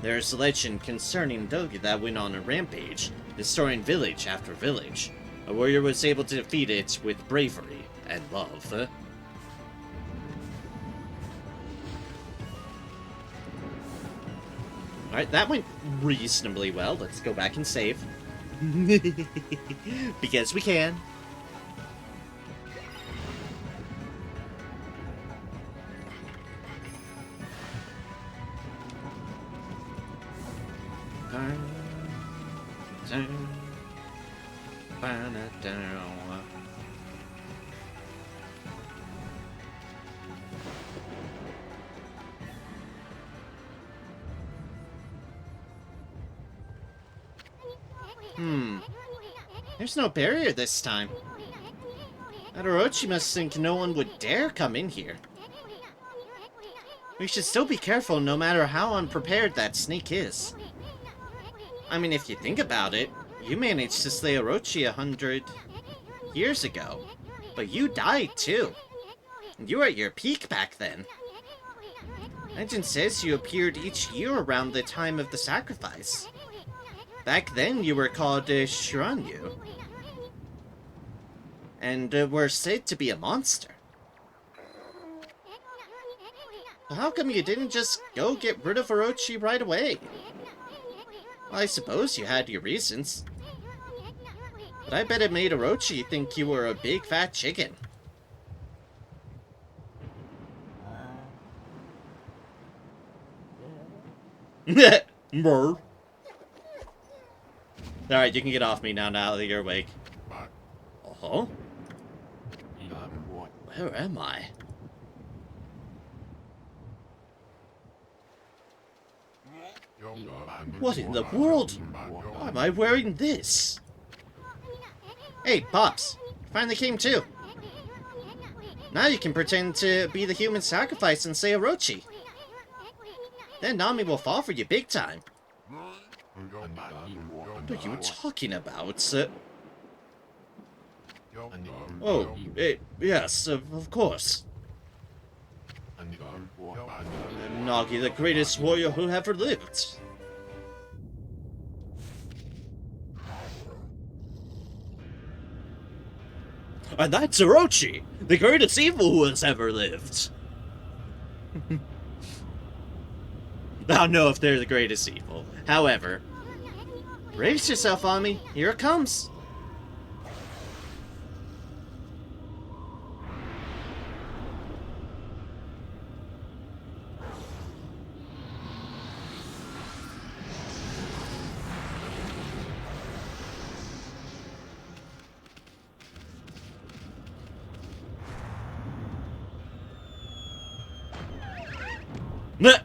There's a legend concerning Dogu that went on a rampage, destroying village after village. A warrior was able to defeat it with bravery and love. Alright, that went reasonably well. Let's go back and save. Because we can. There's no barrier this time. Orochi must think no one would dare come in here. We should still be careful no matter how unprepared that sneak is. I mean, if you think about it, you managed to slay Orochi 100 years ago. But you died too. You were at your peak back then. Legend says you appeared each year around the time of the sacrifice. Back then you were called Shiranyu. And were said to be a monster. Well, how come you didn't just go get rid of Orochi right away? Well, I suppose you had your reasons. But I bet it made Orochi think you were a big fat chicken. Alright, you can get off me now that you're awake. Uh-huh? Where am I? What in the world? Why am I wearing this? Hey, Pops. You finally came too. Now you can pretend to be the human sacrifice and say Orochi. Then Nami will fall for you big time. What are you talking about? Oh, yes, of course. Nagi, the greatest warrior who ever lived. And that's Orochi, the greatest evil who has ever lived. I don't know if they're the greatest evil. However, brace yourself, Ami. Here it comes. Meh.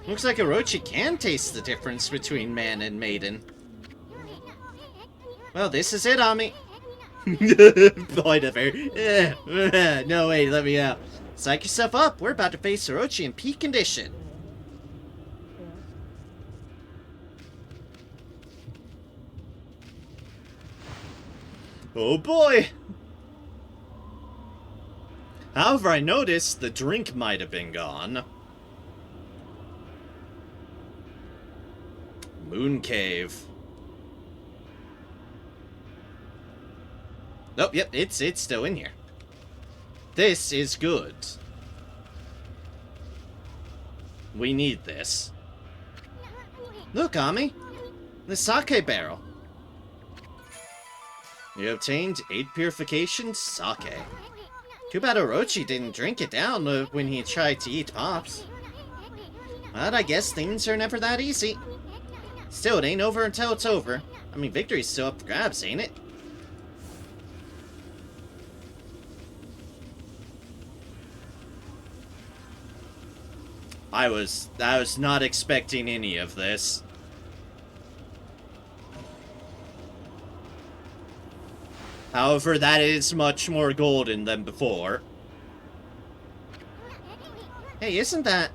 Looks like Orochi can taste the difference between man and maiden. Well, this is it, Ami. Point of her. No, wait, let me out. Psych yourself up. We're about to face Orochi in peak condition. Oh boy! However, I noticed the drink might have been gone. Moon Cave. Oh, yep, it's still in here. This is good. We need this. Look, Ami. The sake barrel. You obtained 8 purification sake. Too bad Orochi didn't drink it down when he tried to eat Pops. But I guess things are never that easy. Still, it ain't over until it's over. I mean, victory's still up for grabs, ain't it? I was not expecting any of this. However, that is much more golden than before. Hey, isn't that...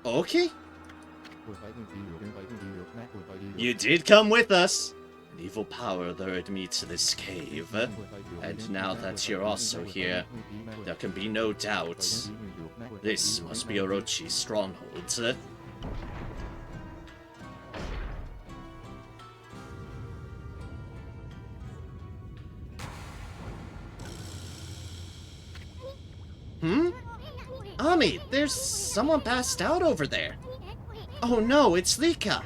Okay? You did come with us. An evil power lured me to this cave. And now that you're also here, there can be no doubt. This must be Orochi's stronghold. Hmm? Ami, there's someone passed out over there. Oh no, it's Lika.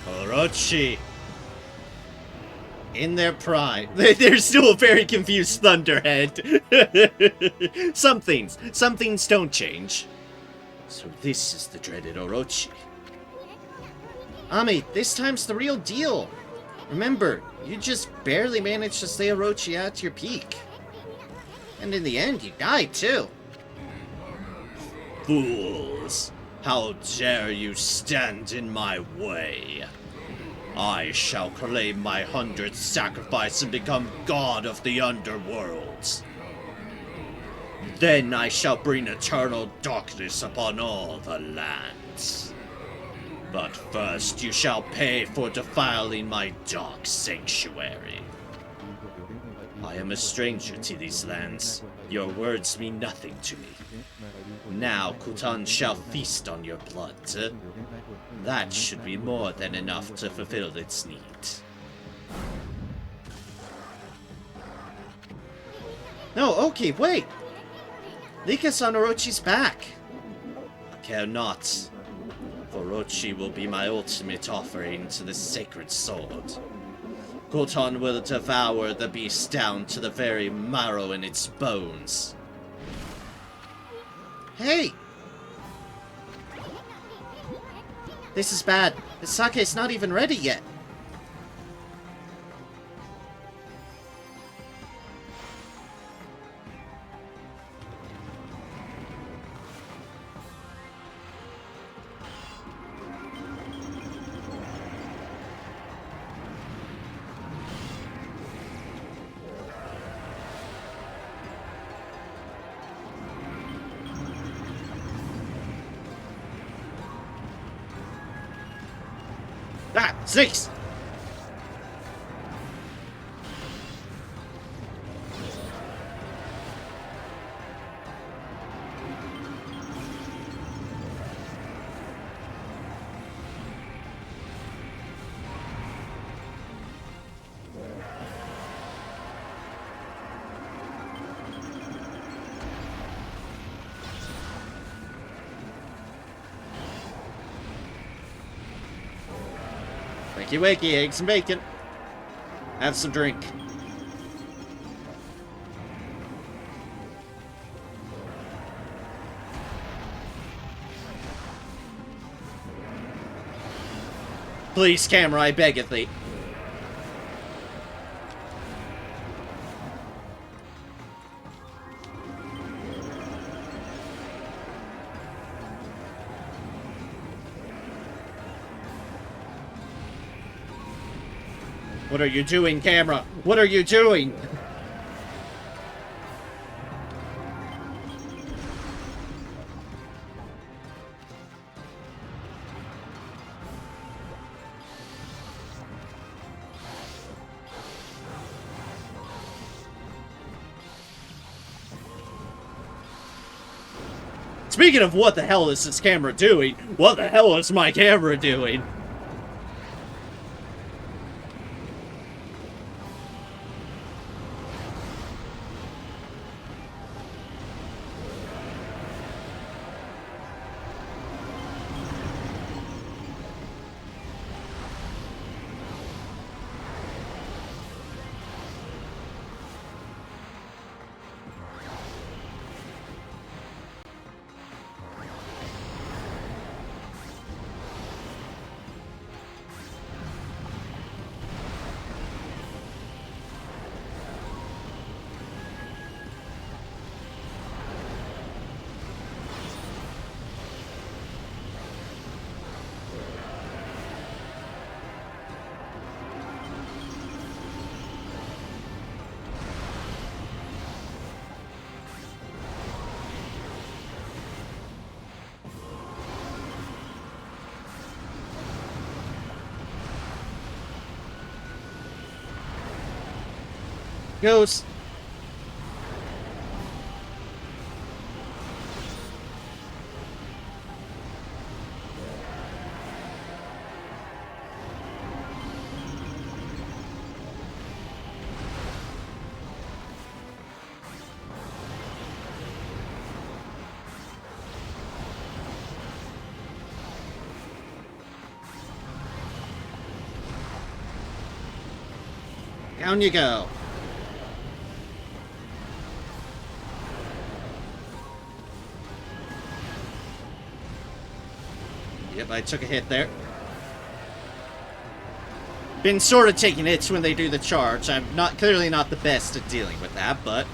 Orochi! In their prime. There's still a very confused Thunderhead. Some things don't change. So this is the dreaded Orochi. Ami, this time's the real deal. Remember, you just barely managed to stay Orochi at your peak. And in the end, you died too. Fools! How dare you stand in my way? I shall claim my 100th sacrifice and become god of the underworld. Then I shall bring eternal darkness upon all the lands. But first you shall pay for defiling my dark sanctuary. I am a stranger to these lands. Your words mean nothing to me. Now Kutan shall feast on your blood. That should be more than enough to fulfill its need. No, okay, wait. Lika's on Orochi's back. I care not. Orochi will be my ultimate offering to the sacred sword. Kutan will devour the beast down to the very marrow in its bones. Hey! This is bad. The sake's not even ready yet. Ah! Snakes! Wakey wakey, eggs and bacon. Have some drink. Please, camera, I beg of thee. What are you doing, camera? What are you doing? Speaking of what the hell is this camera doing, what the hell is my camera doing? Goes. Down you go. Yep, I took a hit there. Been sort of taking hits when they do the charge. I'm clearly not the best at dealing with that, but...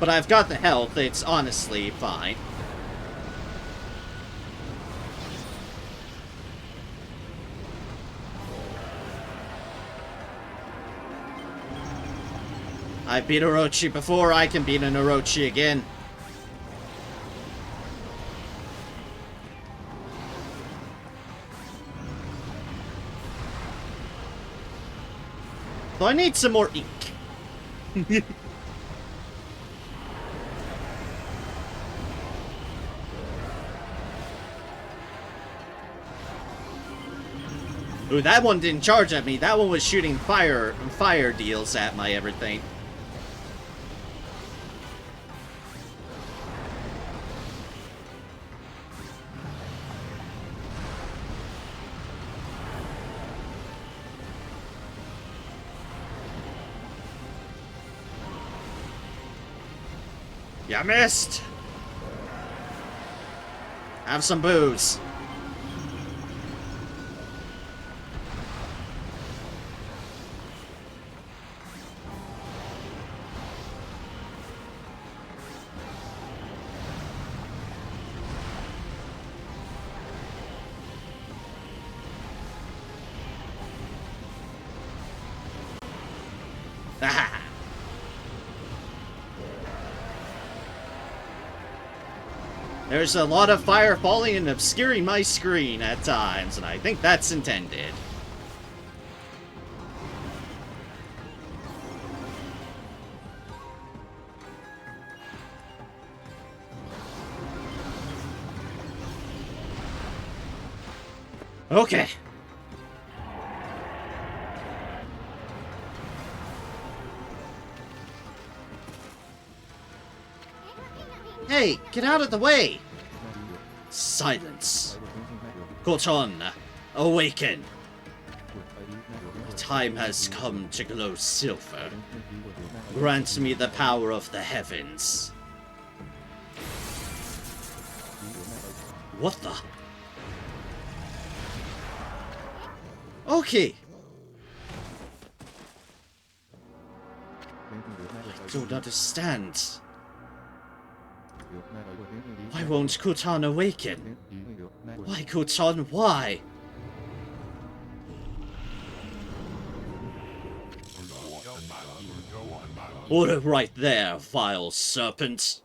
But I've got the health, it's honestly fine. I beat Orochi before, I can beat an Orochi again. So I need some more ink. Ooh, that one didn't charge at me. That one was shooting fire deals at my everything. You missed! Have some booze. Ah. There's a lot of fire falling and obscuring my screen at times, and I think that's intended. Okay. Hey, get out of the way! Silence. Koton, awaken. The time has come to glow silver. Grant me the power of the heavens. What the? Okay. I don't understand. Why won't Kotan awaken? Why, Kotan, why? Hold it right there, vile serpent.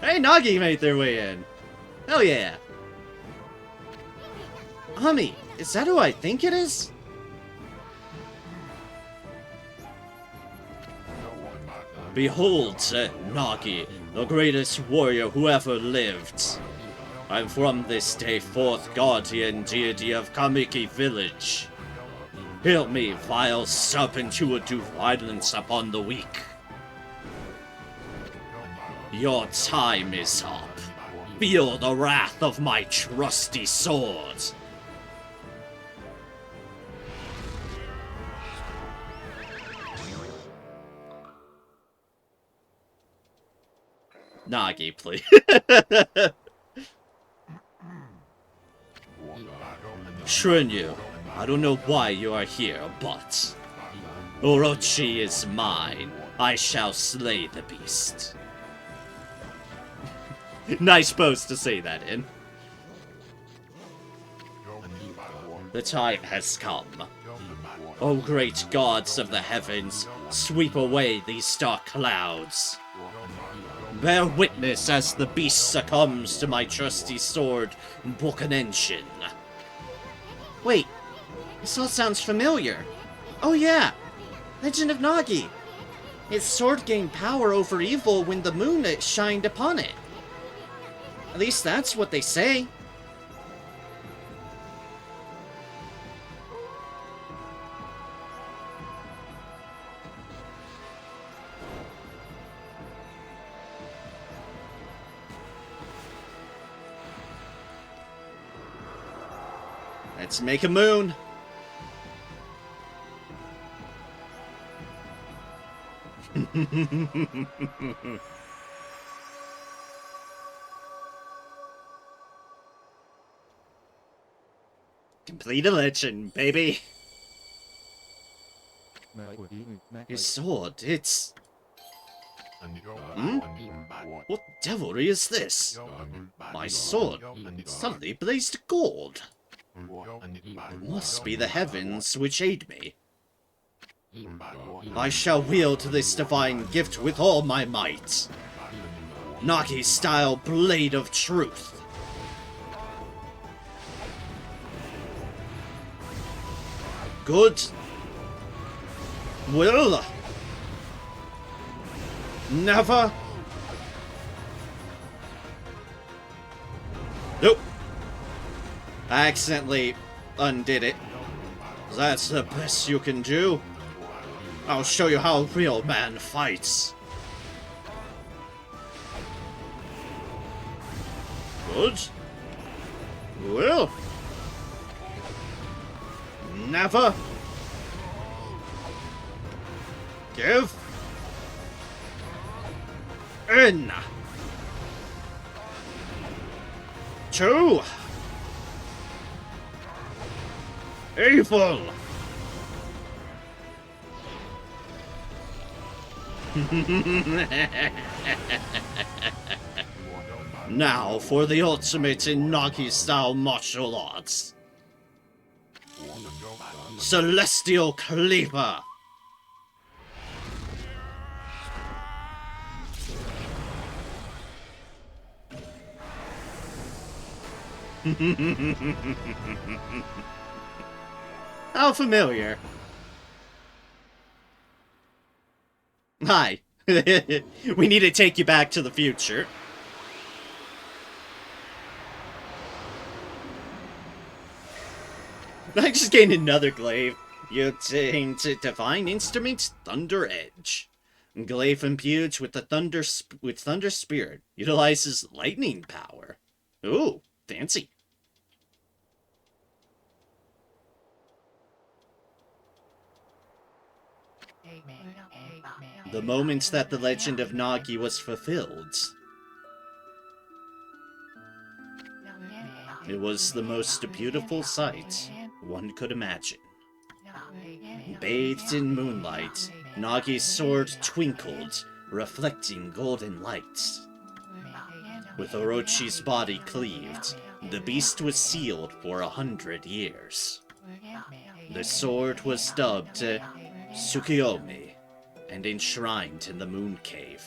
Hey, Nagi made their way in. Hell yeah. Hummy, is that who I think it is? Behold, Nagi, the greatest warrior who ever lived. I'm from this day forth guardian deity of Kamiki village. Help me, vile serpent who would do violence upon the weak. Your time is up. Feel the wrath of my trusty sword. Nagi, please. Shrinyu, I don't know why you are here, but Orochi is mine. I shall slay the beast. Nice pose to say that in. The time has come. O great gods of the heavens, sweep away these dark clouds. Bear witness as the beast succumbs to my trusty sword, Bokanenshin. Wait, this all sounds familiar. Oh yeah, Legend of Nagi. Its sword gained power over evil when the moon shined upon it. At least that's what they say. Let's make a moon. Complete a legend, baby. Your sword, it's... Hmm? What devilry is this? My sword suddenly blazed gold. It must be the heavens which aid me. I shall wield this divine gift with all my might. Nagi-style blade of truth. Good. Will. Never. Nope. I accidentally undid it. That's the best you can do. I'll show you how a real man fights. Good. Will. Never. Give. In. 2. Evil. Now for the ultimate in Nagi-style martial arts. Celestial Cleaver. How familiar. Hi. We need to take you back to the future. I just gained another glaive. You obtained Divine Instrument Thunder Edge. Glaive imbued with the Thunder Spirit utilizes lightning power. Ooh, fancy. The moment that the legend of Nagi was fulfilled, it was the most beautiful sight one could imagine. Bathed in moonlight, Nagi's sword twinkled, reflecting golden light. With Orochi's body cleaved, the beast was sealed for 100 years. The sword was dubbed Tsukuyomi and enshrined in the Moon Cave.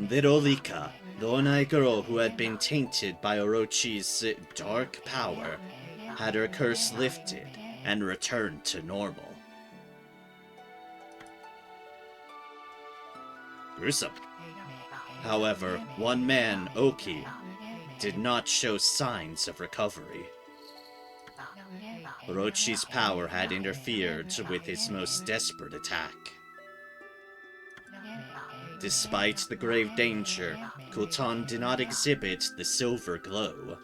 Little Lika, the Onai girl who had been tainted by Orochi's dark power, had her curse lifted and returned to normal. Gruesome. However, one man, Oki, did not show signs of recovery. Orochi's power had interfered with his most desperate attack. Despite the grave danger, Kutan did not exhibit the silver glow.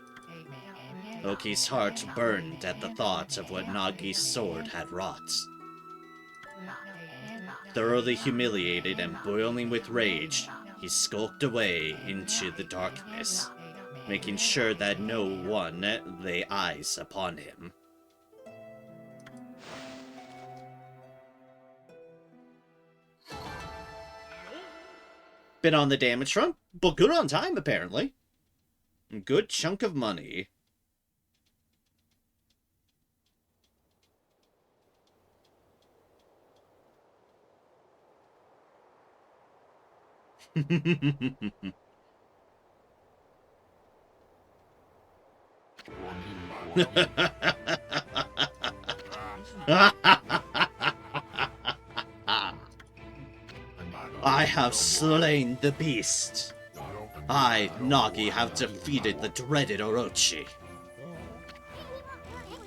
Oki's heart burned at the thought of what Nagi's sword had wrought. Thoroughly humiliated and boiling with rage, he skulked away into the darkness, making sure that no one lay eyes upon him. Been on the damage front, but good on time, apparently. Good chunk of money. I have slain the beast. I, Nagi, have defeated the dreaded Orochi.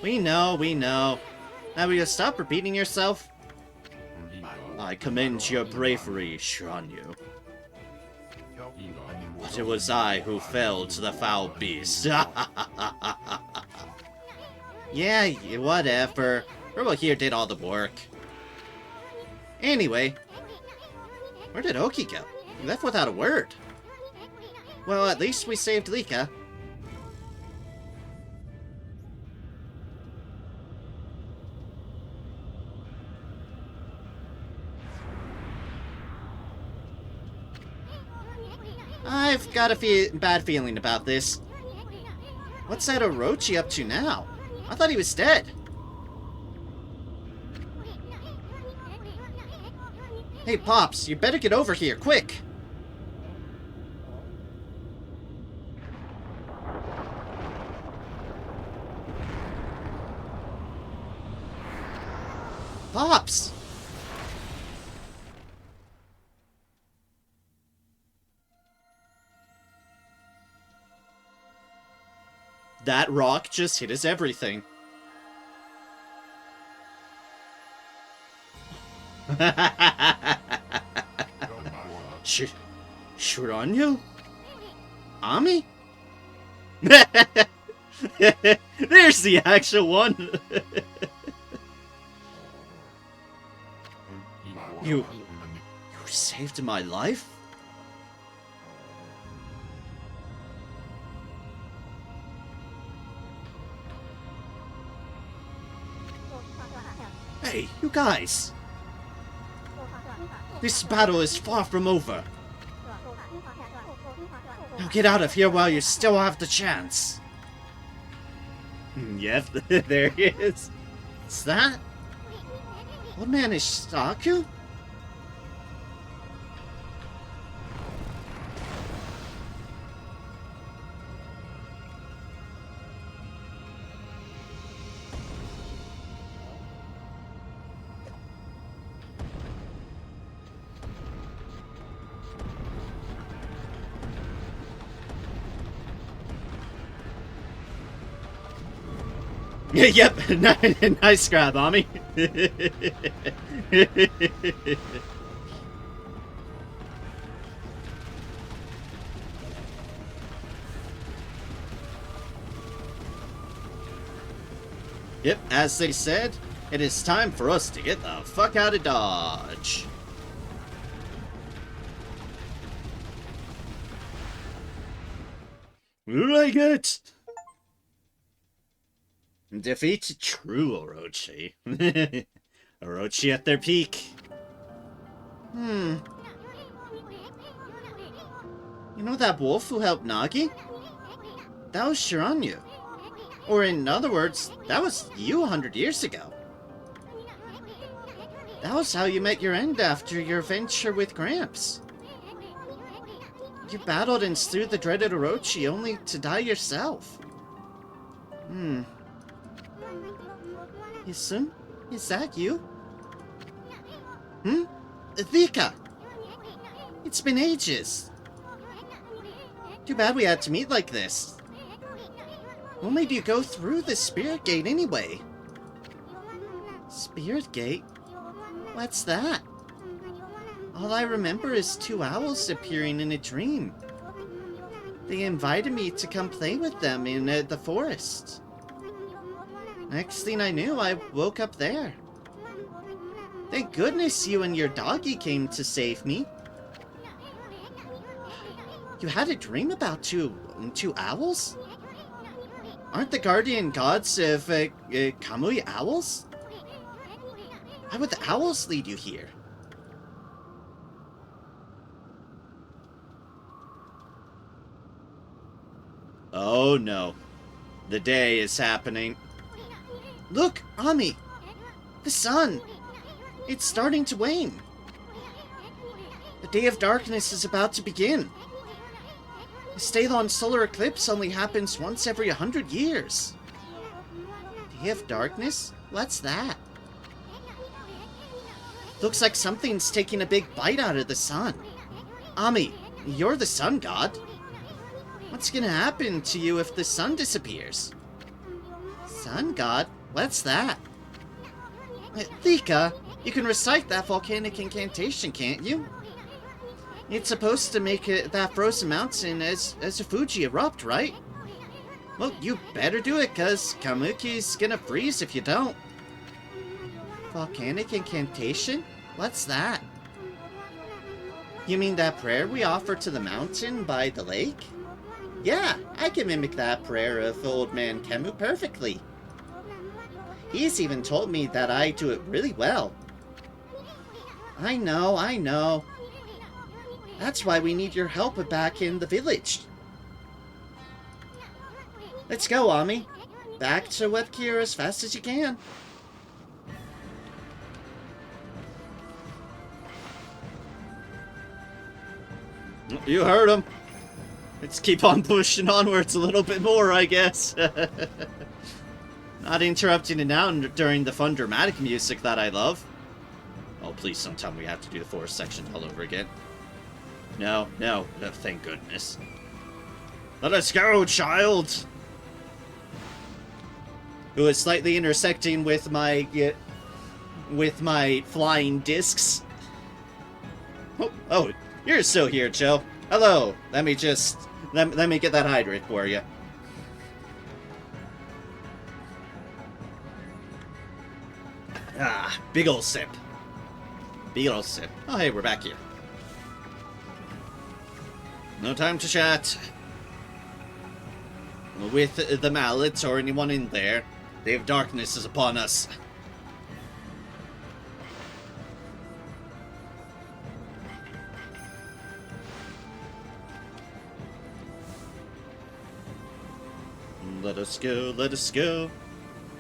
We know. Now will you stop repeating yourself? I commend your bravery, Shiranyu. But it was I who fell to the foul beast. Yeah, whatever. Robo here did all the work. Anyway, where did Oki go? He left without a word. Well, at least we saved Lika. I've got a bad feeling about this. What's that Orochi up to now? I thought he was dead. Hey, Pops, you better get over here, quick! Pops! That rock just hit us everything. Shiranyu? Ami? There's the actual one. You saved my life? Hey, you guys! This battle is far from over. Now get out of here while you still have the chance. Yep, there he is. What's that? Old man is Saku? Yep, nice grab, Ami. Yep, as they said, it is time for us to get the fuck out of Dodge. Like it. Defeat true Orochi. Orochi at their peak. You know that wolf who helped Nagi? That was Shiranyu. Or in other words, that was you 100 years ago. That was how you met your end after your venture with Gramps. You battled and slew the dreaded Orochi only to die yourself. Isum? Is that you? Vika! It's been ages. Too bad we had to meet like this. What made you go through the Spirit Gate anyway? Spirit Gate? What's that? All I remember is two owls appearing in a dream. They invited me to come play with them in the forest. Next thing I knew, I woke up there. Thank goodness you and your doggy came to save me. You had a dream about two owls? Aren't the guardian gods of Kamui owls? Why would the owls lead you here? Oh no. The day is happening. Look, Ami! The sun! It's starting to wane. The day of darkness is about to begin. The Stalon solar eclipse only happens once every 100 years. Day of darkness? What's that? Looks like something's taking a big bite out of the sun. Ami, you're the sun god. What's gonna happen to you if the sun disappears? Sun god? What's that? Thika, you can recite that volcanic incantation, can't you? It's supposed to make that frozen mountain as a Fuji erupt, right? Well, you better do it, cause Kamuki's gonna freeze if you don't. Volcanic incantation? What's that? You mean that prayer we offer to the mountain by the lake? Yeah, I can mimic that prayer of Old Man Kemu perfectly. He's even told me that I do it really well. I know. That's why we need your help back in the village. Let's go, Ami. Back to Webgear as fast as you can. You heard him. Let's keep on pushing onwards a little bit more, I guess. Not interrupting it now during the fun dramatic music that I love. Oh, please don't tell me we have to do the forest section all over again. No, thank goodness. Let us go, child! Who is slightly intersecting with my flying discs. Oh, you're still here, Joe. Hello. Let me get that hydrate for you. Ah, big ol' sip. Big ol' sip. Oh, hey, we're back here. No time to chat with the mallets or anyone in there. Day of darkness is upon us. Let us go, let us go.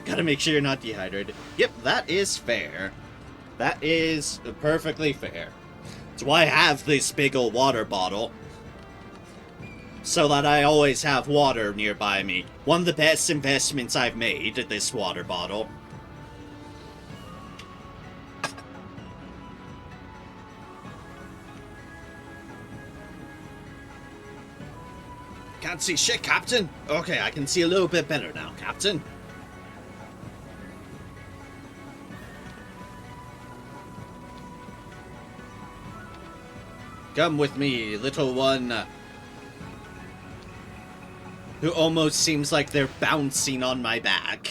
Gotta make sure you're not dehydrated. Yep, that is fair. That is perfectly fair. That's why I have this big old water bottle. So that I always have water nearby me. One of the best investments I've made, this water bottle. Can't see shit, Captain. Okay, I can see a little bit better now, Captain. Come with me, little one. Who almost seems like they're bouncing on my back.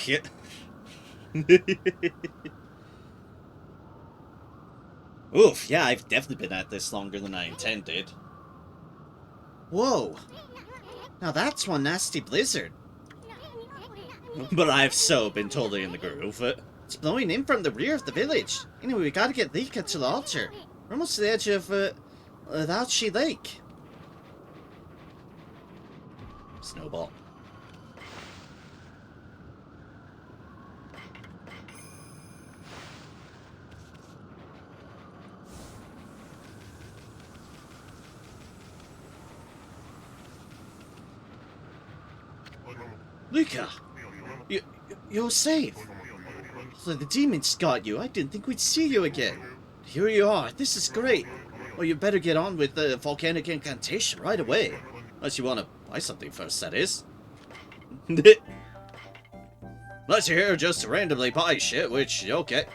Oof, yeah, I've definitely been at this longer than I intended. Whoa. Now that's one nasty blizzard. But I've so been totally in the groove. It's blowing in from the rear of the village. Anyway, we gotta get Lika to the altar. We're almost to the edge of, the Alchi Lake. Snowball. Lika! You're safe. So the demons got you. I didn't think we'd see you again. Here you are. This is great. Well, you better get on with the volcanic incantation right away. Unless you want to buy something first, that is. Unless you're here just to randomly buy shit, which, okay.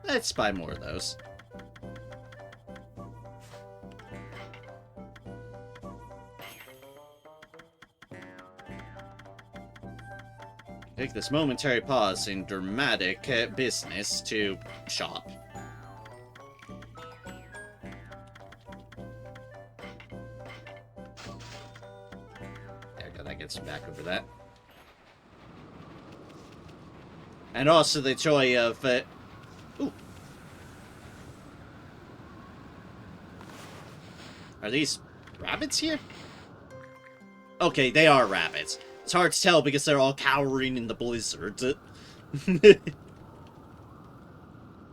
Let's buy more of those. Take this momentary pause in dramatic business to shop. There we go, that gets you back over that. And also the joy of... ooh. Are these rabbits here? Okay, they are rabbits. It's hard to tell because they're all cowering in the blizzard. But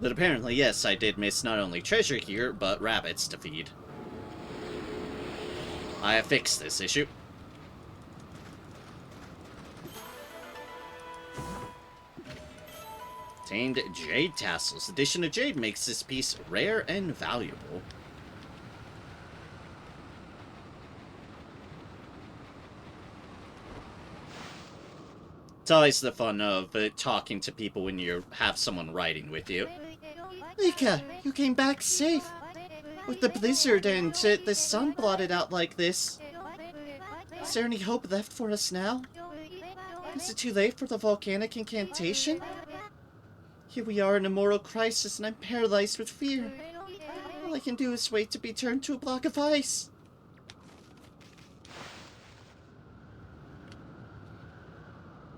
apparently, yes, I did miss not only treasure here, but rabbits to feed. I have fixed this issue. Obtained jade tassels. Addition of jade makes this piece rare and valuable. It's always the fun of talking to people when you have someone riding with you. Lika, you came back safe. With the blizzard and the sun blotted out like this. Is there any hope left for us now? Is it too late for the volcanic incantation? Here we are in a moral crisis and I'm paralyzed with fear. All I can do is wait to be turned to a block of ice.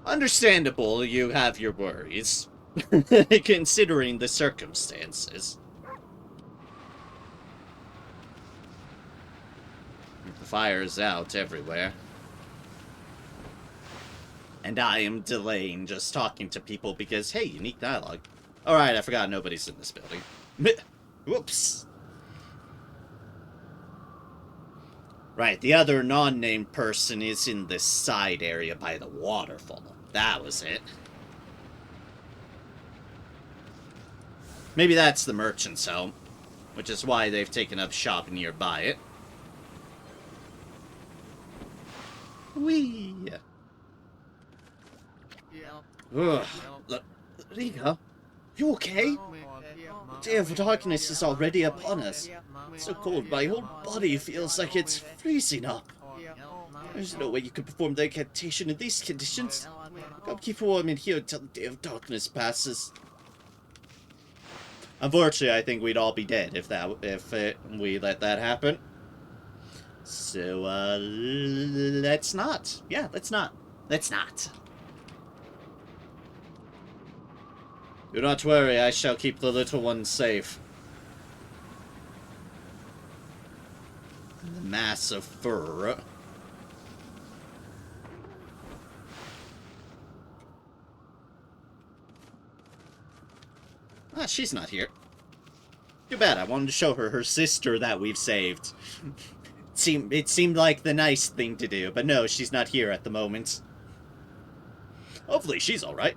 Understandable, you have your worries, considering the circumstances. The fire is out everywhere. And I am delaying just talking to people because, hey, unique dialogue. Alright, I forgot nobody's in this building. Whoops. Right, the other non-named person is in this side area by the waterfall. That was it. Maybe that's the merchant's home, which is why they've taken up shop nearby it. Whee! Ugh. Look, Rika, you okay? The day of darkness is already upon us. It's so cold, my whole body feels like it's freezing up. There's no way you could perform the incantation in these conditions. Come keep warm in here until the day of darkness passes. Unfortunately, I think we'd all be dead if we let that happen. So, let's not. Yeah, let's not. Let's not. Do not worry, I shall keep the little one safe. The mass of fur. Ah, she's not here. Too bad, I wanted to show her sister that we've saved. It seemed like the nice thing to do, but no, she's not here at the moment. Hopefully she's alright.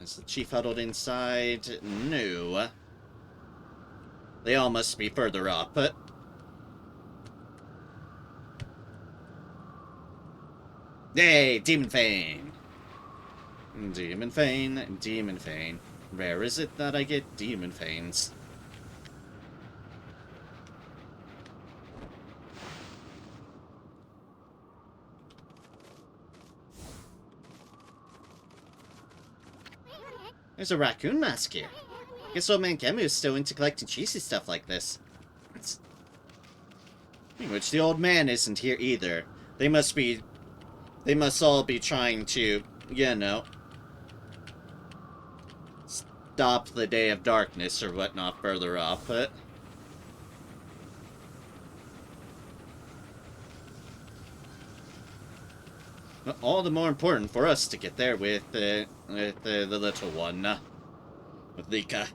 Is the chief huddled inside? No. They all must be further up, but... Yay! Demon Fane! Demon Fane, Demon Fane. Rare is it that I get Demon Fanes? There's a raccoon mask here. Guess old man Kemu is still into collecting cheesy stuff like this. Which the old man isn't here either. They must all be trying to, you know, stop the day of darkness or whatnot further up, but... all the more important for us to get there with the little one, with Lika.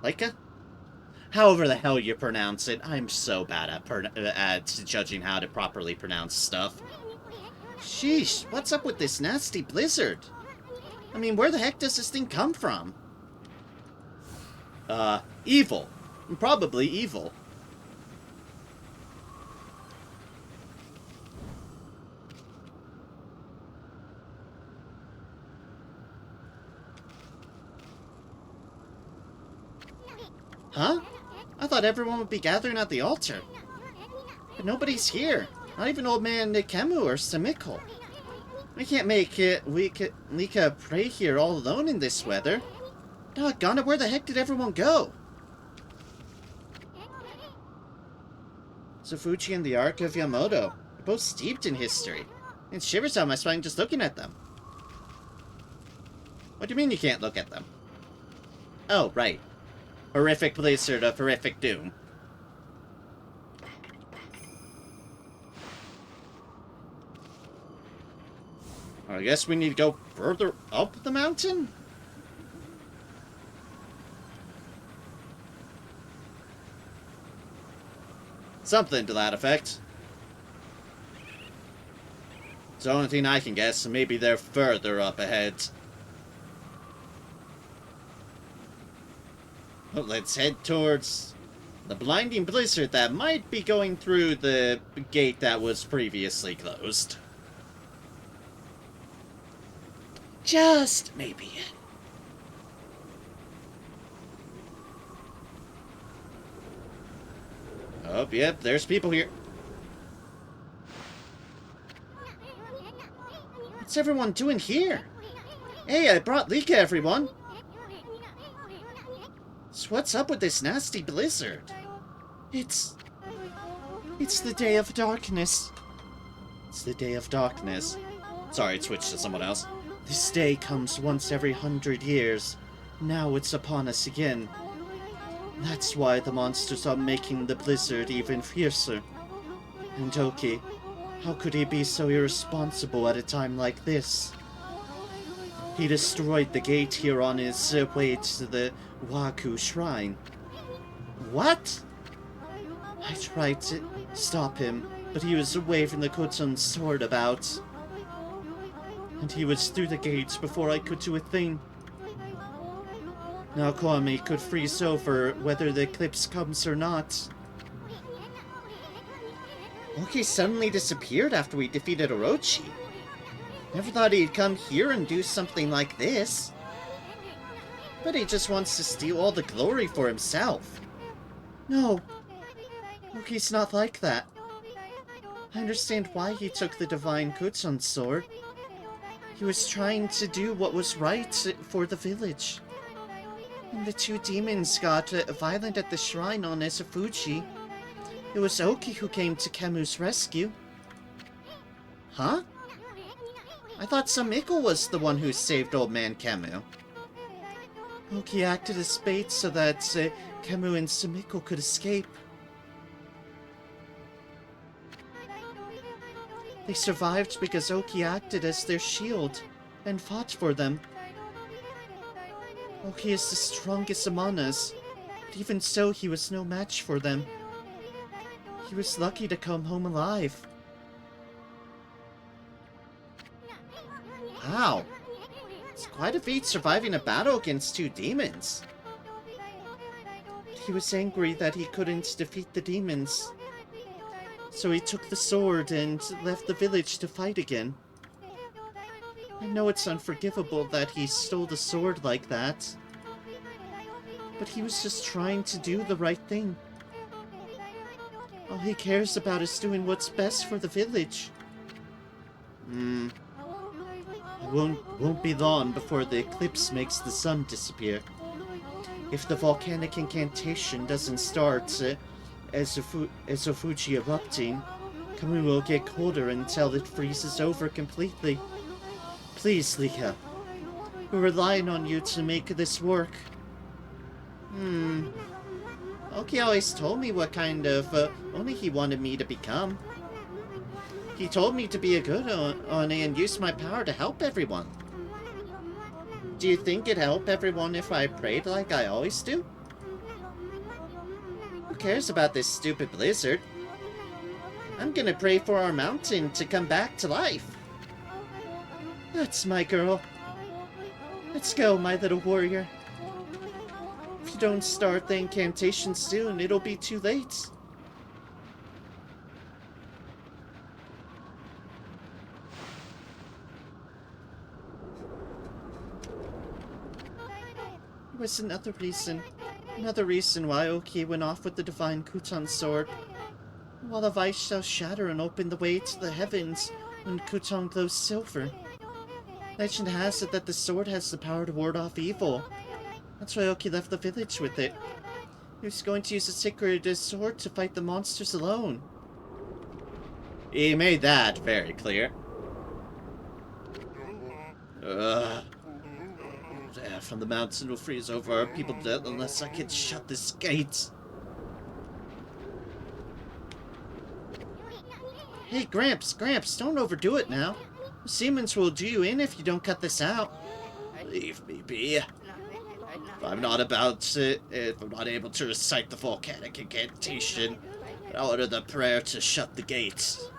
Lika? However the hell you pronounce it, I'm so bad at judging how to properly pronounce stuff. Sheesh, what's up with this nasty blizzard? I mean, where the heck does this thing come from? Evil. Probably evil. Huh? I thought everyone would be gathering at the altar. But nobody's here. Not even old man Kemu or Samiko. We can't make Lika pray here all alone in this weather. Doggone it, where the heck did everyone go? Sofuchi and the Ark of Yamoto. They're both steeped in history. It shivers down my spine just looking at them. What do you mean you can't look at them? Oh, right. Horrific blizzard of horrific doom. I guess we need to go further up the mountain? Something to that effect. It's the only thing I can guess, maybe they're further up ahead. Well, let's head towards the blinding blizzard that might be going through the gate that was previously closed. Just maybe. Oh, yep, there's people here. What's everyone doing here? Hey, I brought Lika, everyone. So what's up with this nasty blizzard? It's the day of darkness. It's the day of darkness. Sorry, it switched to someone else. This day comes once every 100 years. Now it's upon us again. That's why the monsters are making the blizzard even fiercer. And Oki, how could he be so irresponsible at a time like this? He destroyed the gate here on his way to the Waku Shrine. What? I tried to stop him, but he was waving the Kotsun sword about. And he was through the gates before I could do a thing. Now Okami could freeze over whether the eclipse comes or not. Oki suddenly disappeared after we defeated Orochi. Never thought he'd come here and do something like this. But he just wants to steal all the glory for himself. No. Oki's not like that. I understand why he took the Divine Kutsun sword. He was trying to do what was right for the village. When the two demons got violent at the shrine on Esafuji, it was Oki who came to Kemu's rescue. Huh? I thought Samiko was the one who saved old man Kemu. Oki acted as bait so that Kemu and Samiko could escape. They survived because Oki acted as their shield and fought for them. Oki is the strongest among us, but even so, he was no match for them. He was lucky to come home alive. Wow. It's quite a feat surviving a battle against two demons. He was angry that he couldn't defeat the demons. So he took the sword and left the village to fight again. I know it's unforgivable that he stole the sword like that. But he was just trying to do the right thing. All he cares about is doing what's best for the village. It won't be long before the eclipse makes the sun disappear. If the volcanic incantation doesn't start as Ofuji erupting, Kami will get colder until it freezes over completely. Please, Lika. We're relying on you to make this work. Oki always told me what kind of Oni he wanted me to become. He told me to be a good Oni and use my power to help everyone. Do you think it'd help everyone if I prayed like I always do? Who cares about this stupid blizzard? I'm gonna pray for our mountain to come back to life. That's my girl. Let's go, my little warrior. If you don't start the incantation soon, it'll be too late. There was another reason why Oki went off with the divine Kutan sword. A wall of ice shall shatter and open the way to the heavens when Kutan glows silver. Legend has it that the sword has the power to ward off evil. That's why Oki left the village with it. He was going to use the sacred sword to fight the monsters alone. He made that very clear. Air from the mountain will freeze over our people dead unless I can shut this gate. Hey, Gramps, don't overdo it now. The Siemens will do you in if you don't cut this out. Leave me be. If I'm not able to recite the volcanic incantation, I'll order the prayer to shut the gates.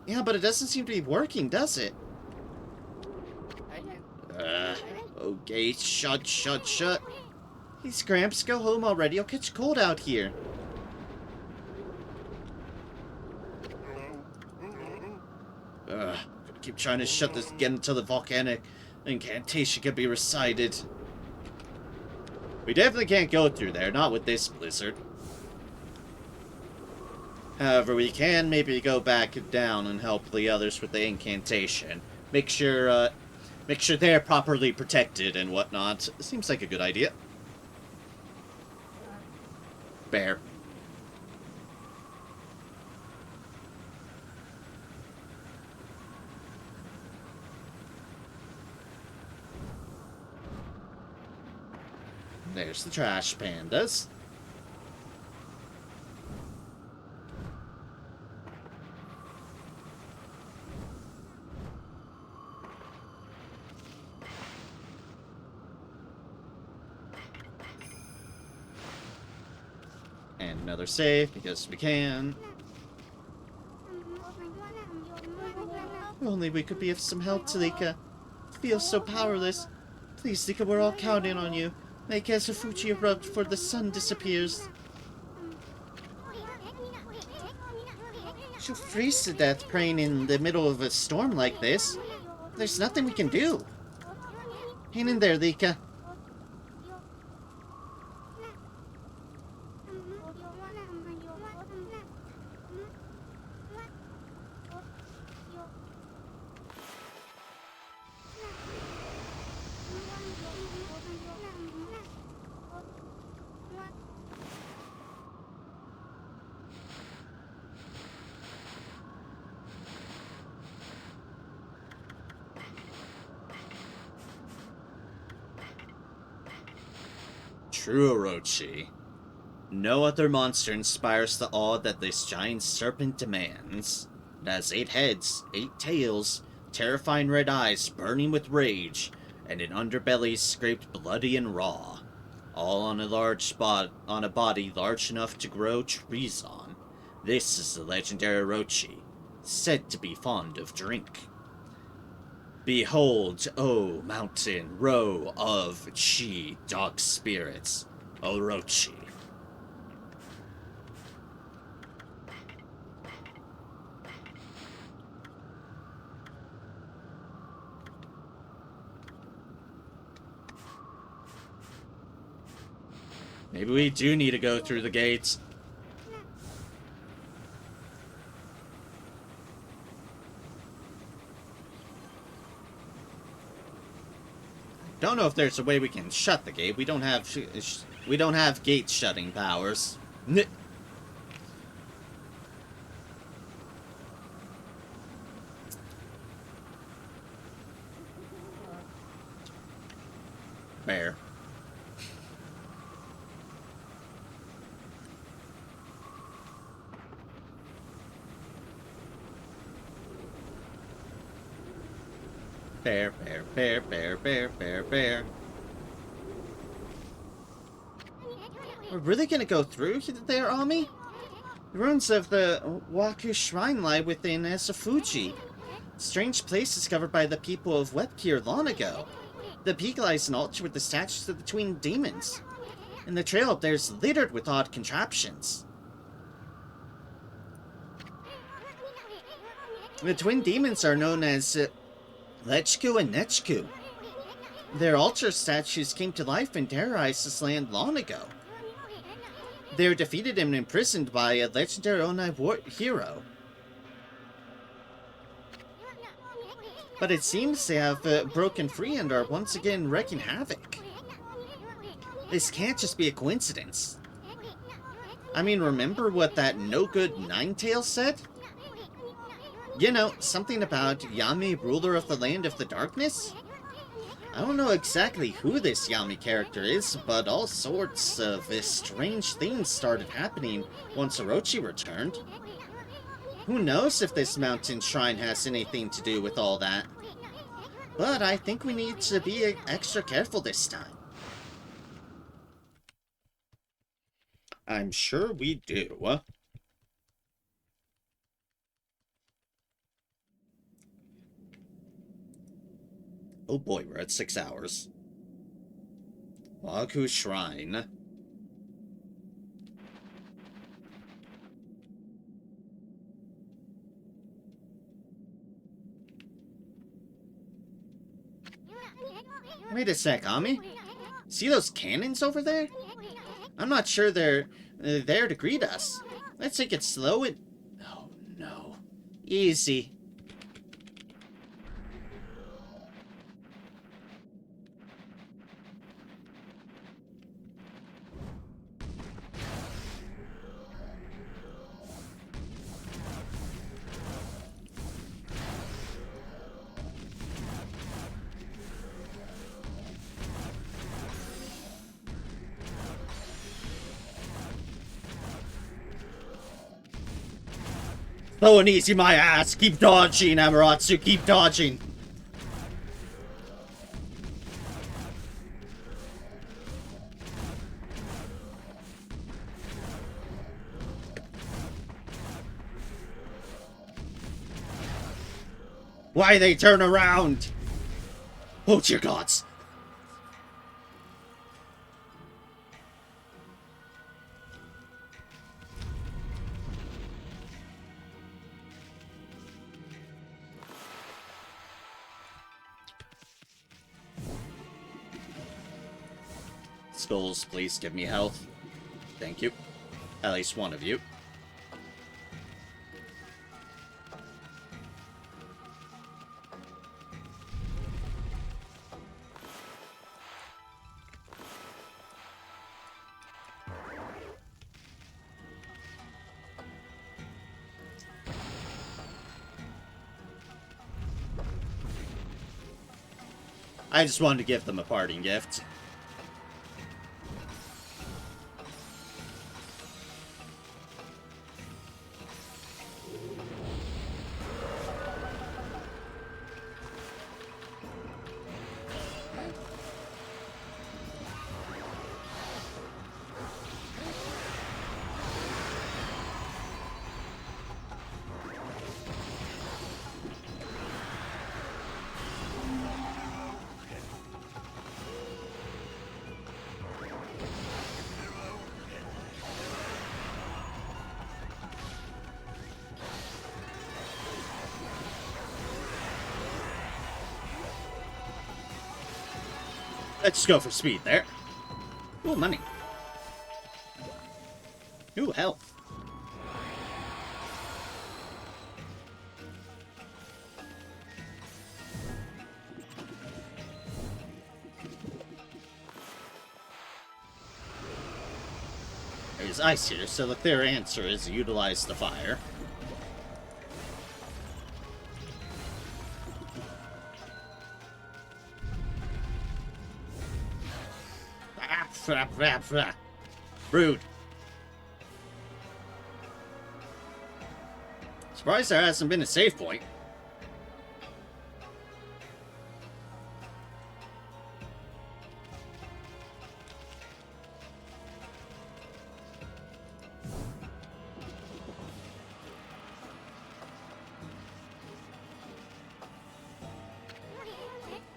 Yeah, but it doesn't seem to be working, does it? Oh, gates, shut. Please, Gramps, go home already. You'll catch cold out here. Keep trying to shut this again until the volcanic incantation can be recited. We definitely can't go through there, not with this blizzard. However, we can maybe go back down and help the others with the incantation. Make sure they're properly protected and whatnot. Seems like a good idea. Bear. There's the trash pandas. And another save, because we can. If only we could be of some help to Lika. I feel so powerless. Please, Lika, we're all counting on you. Make Azufuji erupt before the sun disappears. She'll freeze to death praying in the middle of a storm like this. There's nothing we can do. Hang in there, Lika. True Orochi. No other monster inspires the awe that this giant serpent demands. It has 8 heads, 8 tails, terrifying red eyes burning with rage, and an underbelly scraped bloody and raw. All on a body large enough to grow trees on. This is the legendary Orochi, said to be fond of drink. Behold, O mountain, row of chi dark spirits, Orochi, Maybe we do need to go through the gates. Don't know if there's a way we can shut the gate. We don't have gate shutting powers. Bear. Bear, bear, bear, bear, bear, bear, bear. We're really gonna go through there, Ami? The ruins of the Waku Shrine lie within Esafuji. Strange place discovered by the people of Webkir long ago. The peak lies an altar with the statues of the twin demons. And the trail up there is littered with odd contraptions. The twin demons are known as Lechku and Nechku. Their altar statues came to life and terrorized this land long ago. They were defeated and imprisoned by a legendary Onai hero. But it seems they have broken free and are once again wreaking havoc. This can't just be a coincidence. I mean, remember what that no-good Ninetail said? You know, something about Yami, ruler of the land of the darkness? I don't know exactly who this Yami character is, but all sorts of strange things started happening once Orochi returned. Who knows if this mountain shrine has anything to do with all that? But I think we need to be extra careful this time. I'm sure we do. Oh boy, we're at 6 hours. Waku Shrine. Wait a sec, Ami. See those cannons over there? I'm not sure they're there to greet us. Let's take it slow and... Oh, no. Easy. Slow and easy, my ass. Keep dodging, Amaterasu. Keep dodging. Why they turn around? Oh, dear gods. Skulls, please give me health. Thank you. At least one of you. I just wanted to give them a parting gift. Let's go for speed there. Ooh, money. Ooh, health. There's ice here, so the clear answer is utilize the fire. Rude. Surprised there hasn't been a save point.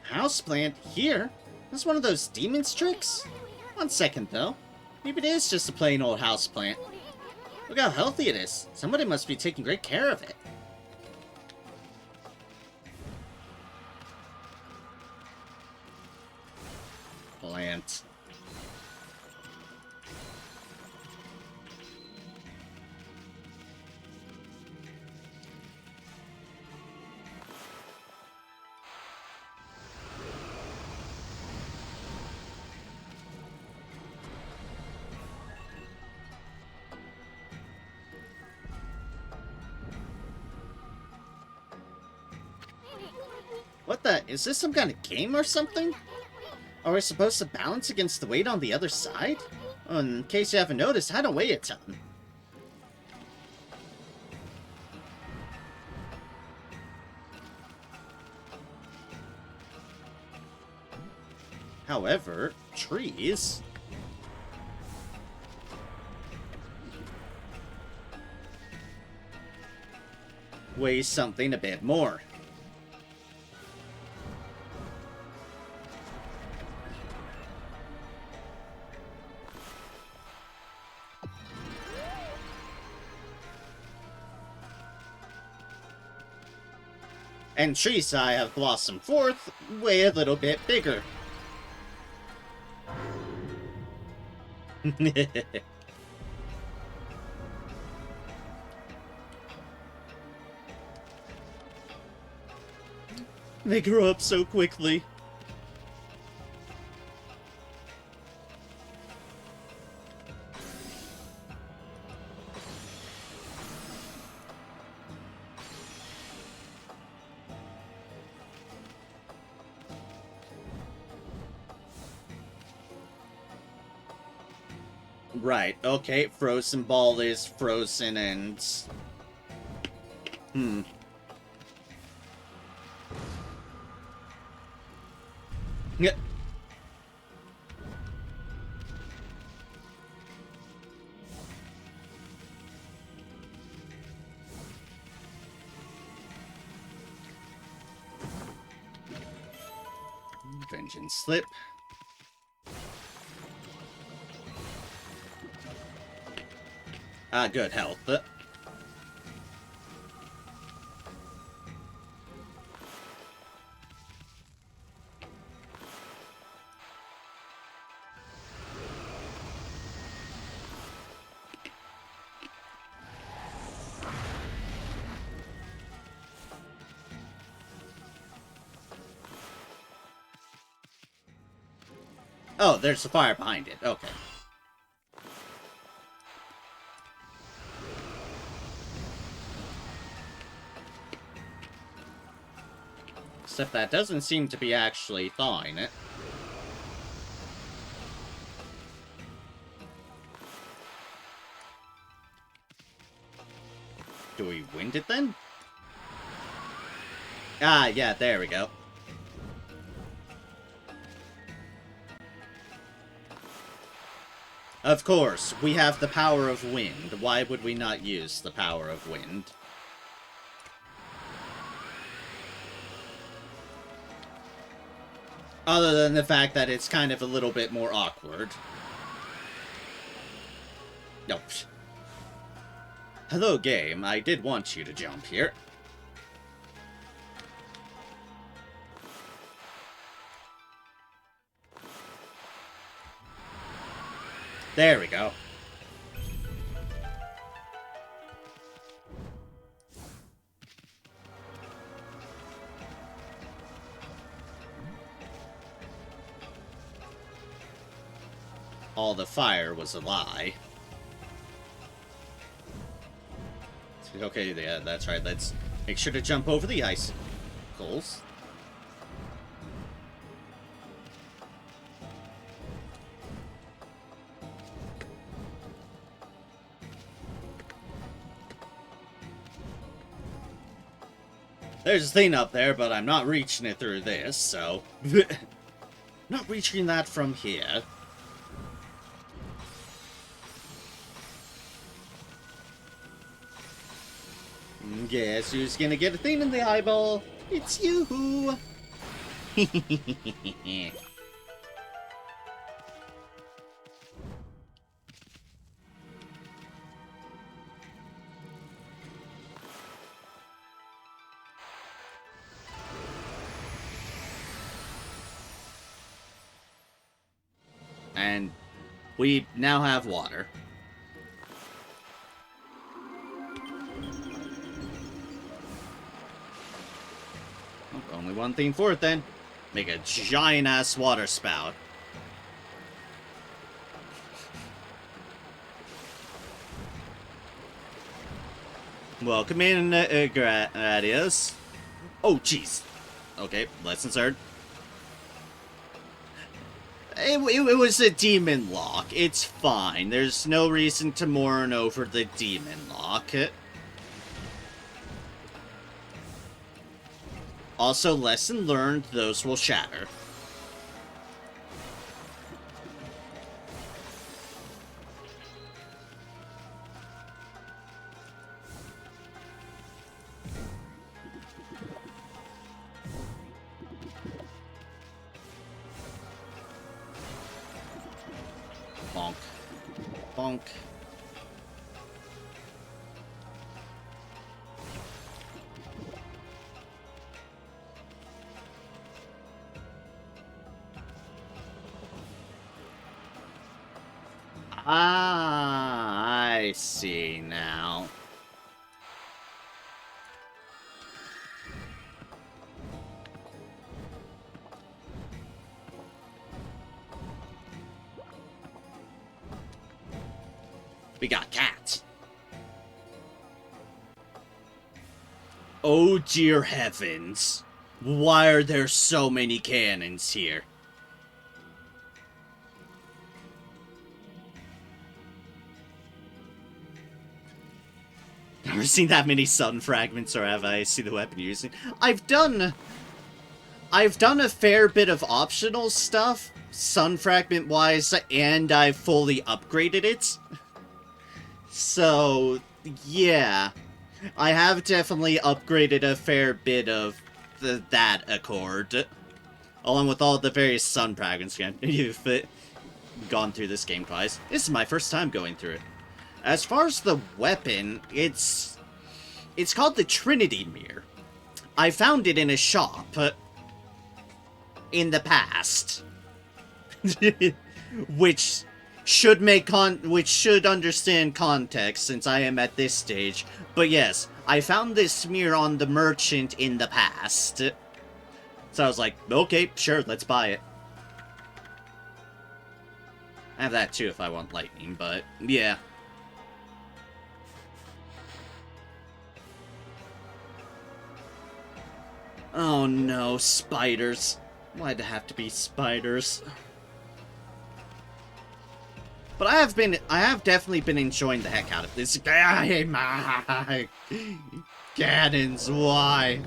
Houseplant here? That's one of those demon's tricks? One second, though. Maybe it is just a plain old houseplant. Look how healthy it is. Somebody must be taking great care of it. Plant. What the? Is this some kind of game or something? Are we supposed to balance against the weight on the other side? Oh, in case you haven't noticed, I don't weigh a ton. However, trees... weigh something a bit more. And trees I have blossomed forth weigh a little bit bigger. They grow up so quickly. Right, okay, Frozen Ball is frozen and... Yeah. Vengeance Slip. Good health. Oh, there's the fire behind it. Okay. Except that doesn't seem to be actually thawing it. Do we wind it then? Ah, yeah, there we go. Of course, we have the power of wind. Why would we not use the power of wind? Other than the fact that it's kind of a little bit more awkward. Nope. Hello, game. I did want you to jump here. There we go. all the fire was a lie. Okay, yeah, that's right. Let's make sure to jump over the icicles. There's a thing up there, but I'm not reaching it through this, so... not reaching that from here. Guess who's gonna get a thing in the eyeball? It's you! And we now have water. Only one thing for it then. Make a giant ass water spout. Welcome in, Gradius. Oh, jeez. Okay, lessons learned. It was a demon lock. It's fine. There's no reason to mourn over the demon lock. Also, lesson learned, those will shatter. Bonk. Bonk. Ah, I see now. We got cats. Oh dear heavens. Why are there so many cannons here? Never seen that many sun fragments, or have I seen the weapon using? I've done a fair bit of optional stuff, sun fragment wise, and I've fully upgraded it. So, yeah. I have definitely upgraded a fair bit of that accord. Along with all the various sun fragments again. You've gone through this game twice. This is my first time going through it. As far as the weapon, it's called the Trinity Mirror. I found it in a shop in the past, which should understand context since I am at this stage. But yes, I found this mirror on the merchant in the past, so I was like, okay, sure, let's buy it. I have that too if I want lightning, but yeah. Oh no, spiders. Why'd it have to be spiders? But I have definitely been enjoying the heck out of this game. Cannons, why?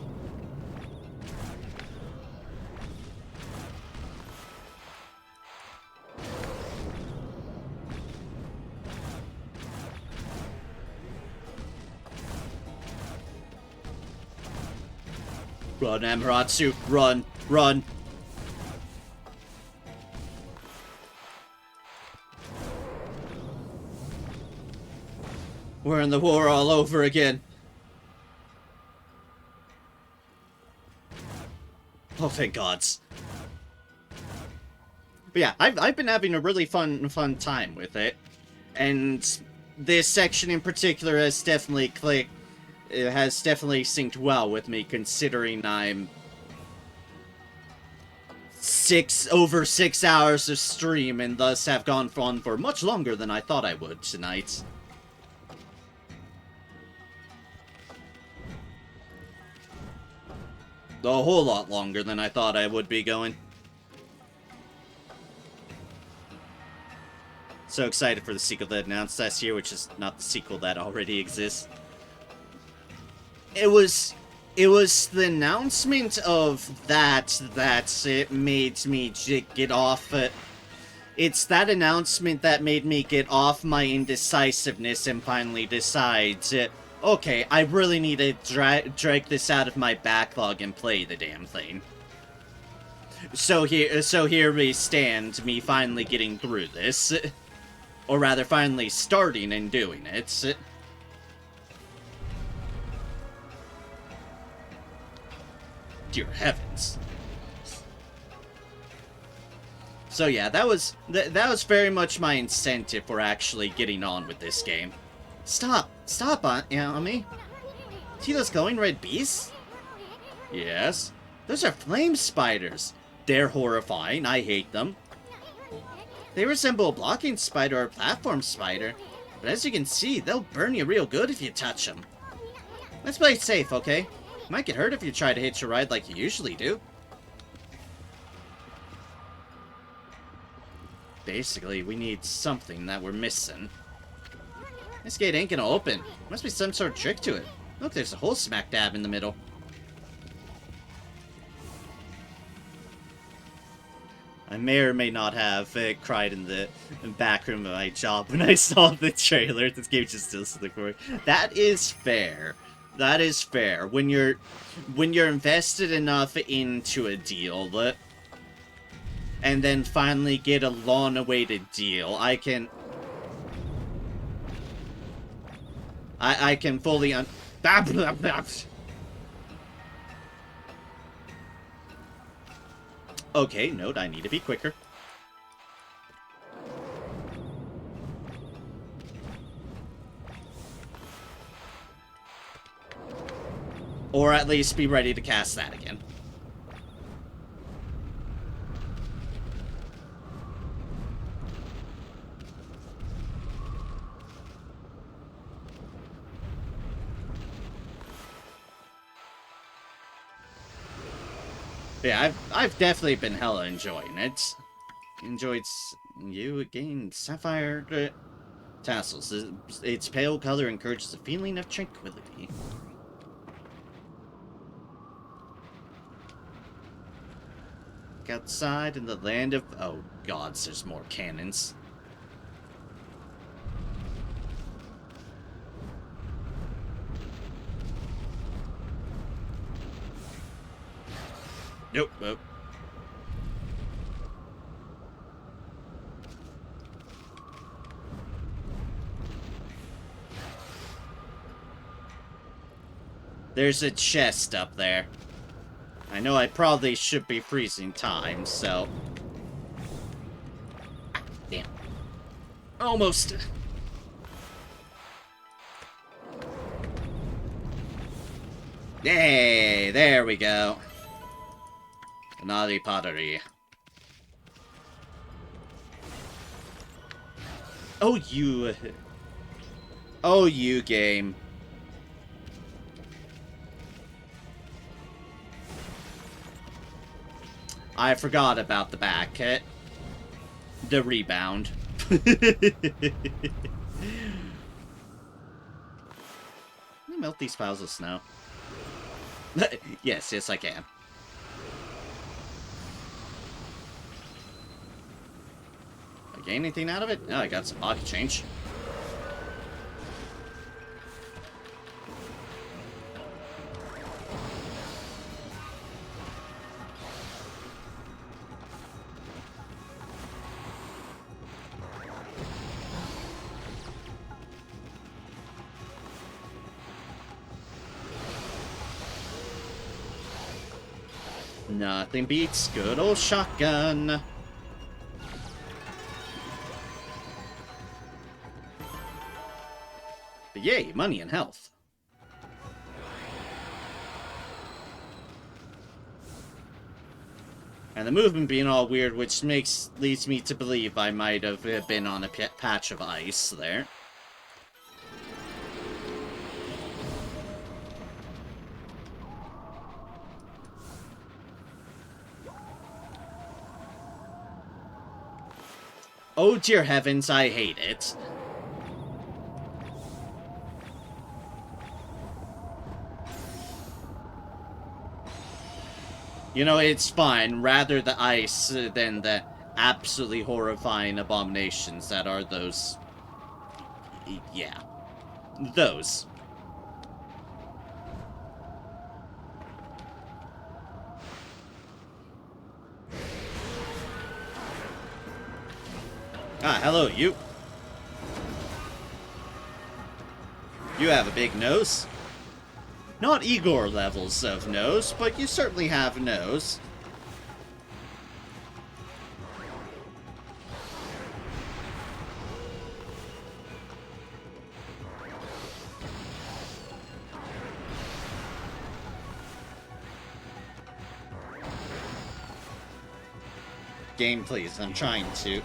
Run, Amaterasu, run, run. We're in the war all over again. Oh, thank gods. But yeah, I've been having a really fun time with it. And this section in particular has definitely clicked. It has definitely synced well with me, considering I'm over 6 hours of stream, and thus have gone on for much longer than I thought I would tonight. A whole lot longer than I thought I would be going. So excited for the sequel that announced last year, which is not the sequel that already exists. It was the announcement of that it made me get off. It's that announcement that made me get off my indecisiveness and finally decide, okay, I really need to drag this out of my backlog and play the damn thing. So here we stand, me finally getting through this. Or rather, finally starting and doing it. Dear heavens. So yeah, that was very much my incentive for actually getting on with this game. Stop, Okami. See those glowing red beasts? Yes. Those are flame spiders. They're horrifying. I hate them. They resemble a blocking spider or a platform spider, but as you can see, they'll burn you real good if you touch them. Let's play it safe, okay? You might get hurt if you try to hitch a ride like you usually do. Basically, we need something that we're missing. This gate ain't gonna open. Must be some sort of trick to it. Look, there's a hole smack dab in the middle. I may or may not have cried in the back room of my job when I saw the trailer. This game just still the core. That is fair. That is fair. When you're invested enough into a deal, and then finally get a long-awaited deal, I can fully Okay, note, I need to be quicker. Or at least be ready to cast that again. Yeah, I've definitely been hella enjoying it. You again, sapphire tassels. Its pale color encourages a feeling of tranquility. Outside in the land of... Oh, gods, there's more cannons. Nope, nope. There's a chest up there. I know I probably should be freezing time, so... Ah, damn. Almost. Yay, there we go. Naughty pottery. Oh, you. Oh, you game. I forgot about the back. The rebound. Can you melt these piles of snow? Yes, I can. I gain anything out of it? Oh, I got some pocket change. Nothing beats good old shotgun. But yay, money and health. And the movement being all weird, which leads me to believe I might have been on a patch of ice there. Oh dear heavens, I hate it. You know, it's fine. Rather the ice than the absolutely horrifying abominations that are those. Yeah. Those. Ah, hello, you. You have a big nose. Not Igor levels of nose, but you certainly have nose. Game, please. I'm trying to.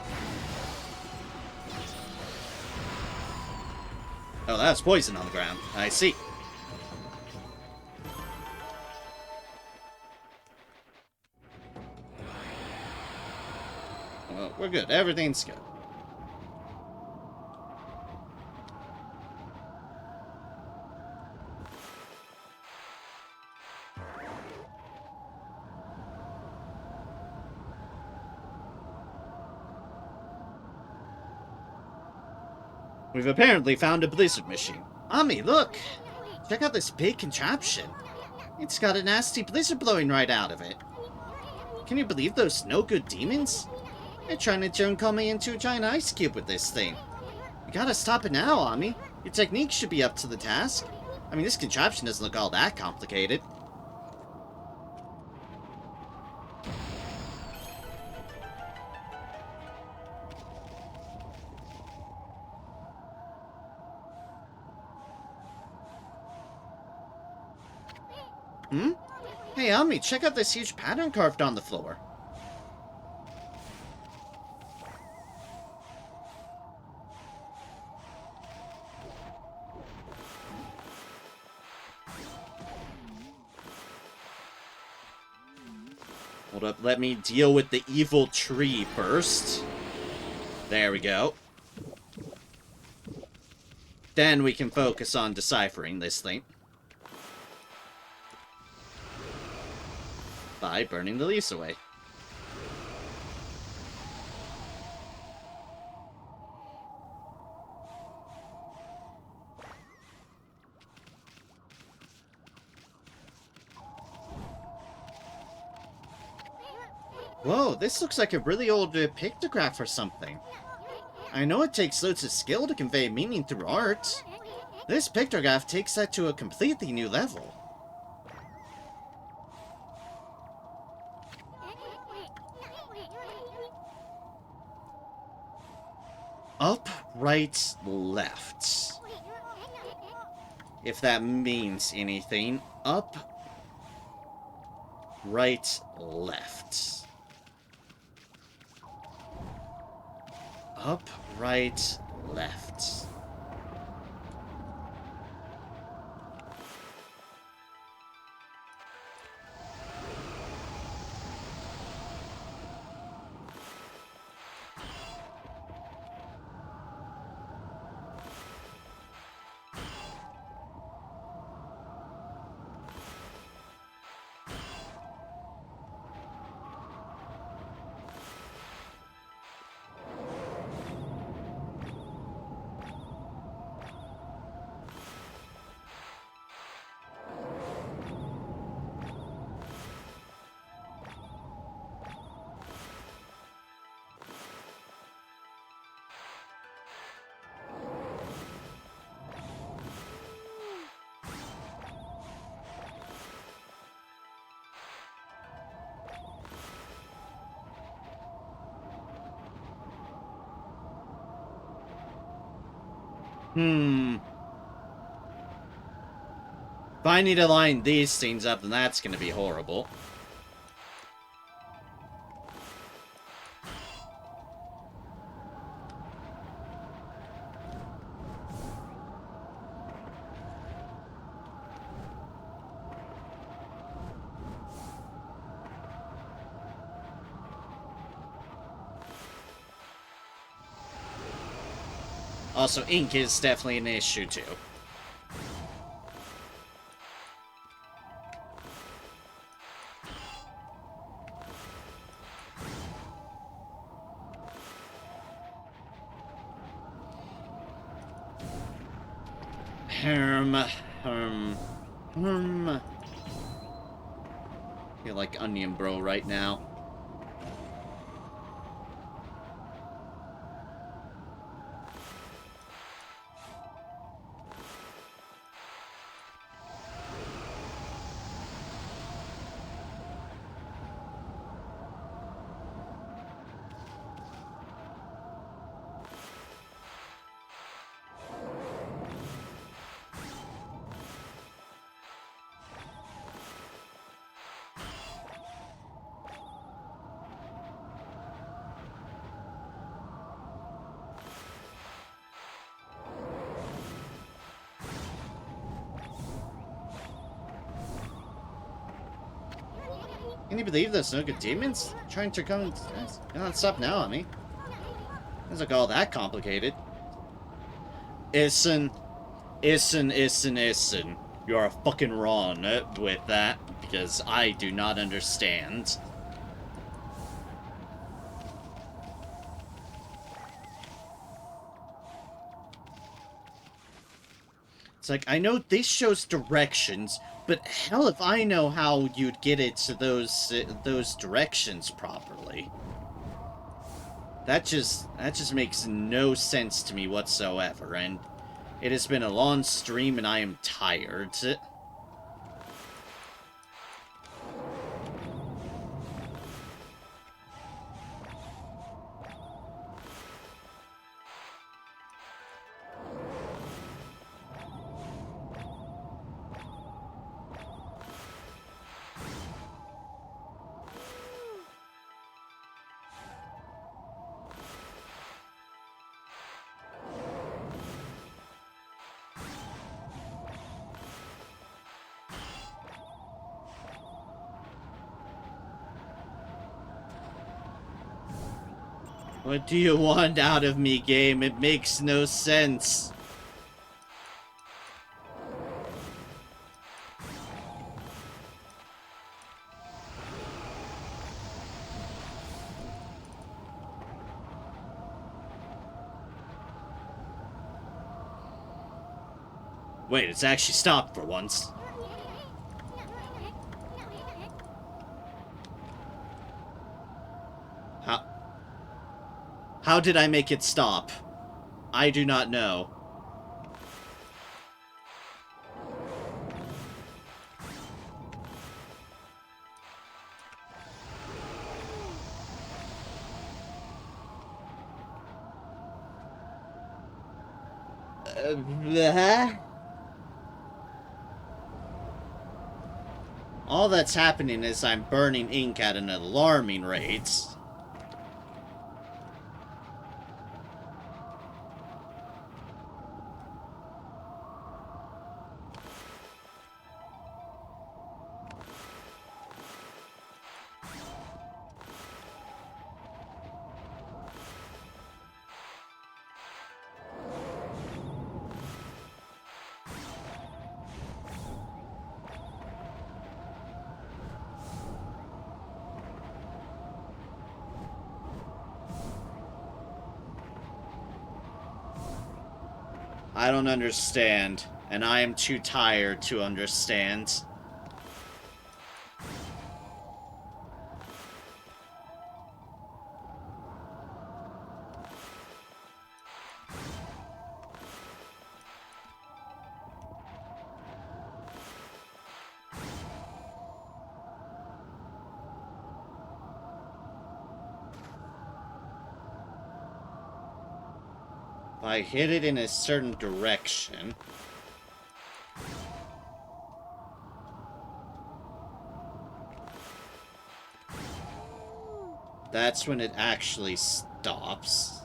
Oh, that's poison on the ground. I see. Well, we're good. Everything's good. We've apparently found a blizzard machine. Ami, look! Check out this big contraption. It's got a nasty blizzard blowing right out of it. Can you believe those no-good demons? They're trying to turn Okami into a giant ice cube with this thing. You gotta stop it now, Ami. Your technique should be up to the task. I mean, this contraption doesn't look all that complicated. Hmm? Hey, Ami, check out this huge pattern carved on the floor. Hold up, let me deal with the evil tree first. There we go. Then we can focus on deciphering this thing. By burning the leaves away. Whoa, this looks like a really old pictograph or something. I know it takes loads of skill to convey meaning through art. This pictograph takes that to a completely new level. Up, right, left. If that means anything. Up, right, left. Up, right, left. If I need to line these things up, then that's going to be horrible. Also, ink is definitely an issue, too. Herm. Feel like Onion Bro right now. Can you believe there's no good demons trying to come and stop now on me? Doesn't look all that complicated. Issen. You are fucking wrong with that, because I do not understand. It's like, I know this shows directions, but hell if I know how you'd get it to those directions properly. That just makes no sense to me whatsoever, and it has been a long stream and I am tired. What do you want out of me, game? It makes no sense. Wait, it's actually stopped for once. How did I make it stop? I do not know. All that's happening is I'm burning ink at an alarming rate. I don't understand, and I am too tired to understand. If I hit it in a certain direction... that's when it actually stops.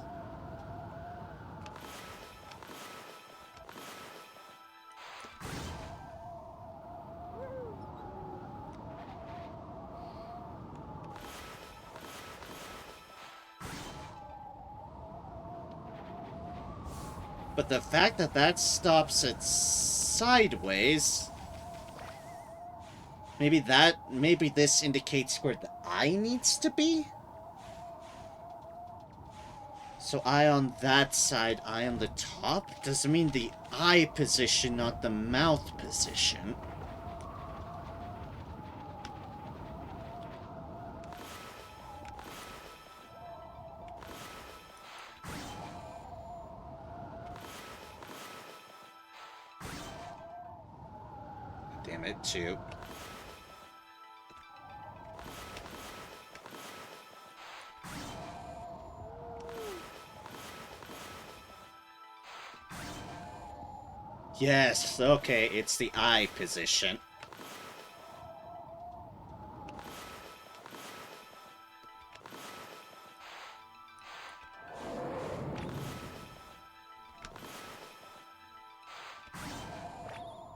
But the fact that that stops it sideways... Maybe this indicates where the eye needs to be? So eye on that side, eye on the top? Doesn't mean the eye position, not the mouth position. Damn it, too. Yes, okay, it's the eye position.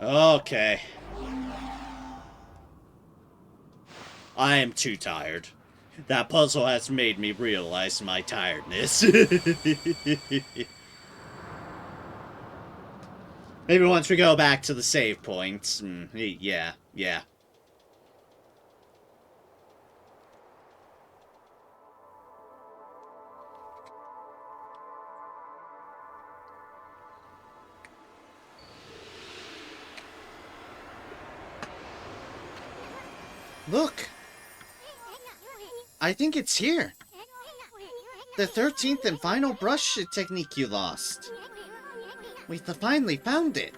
Okay. I am too tired. That puzzle has made me realize my tiredness. Maybe once we go back to the save points. Yeah. Look! I think it's here. The 13th and final brush technique you lost. We finally found it.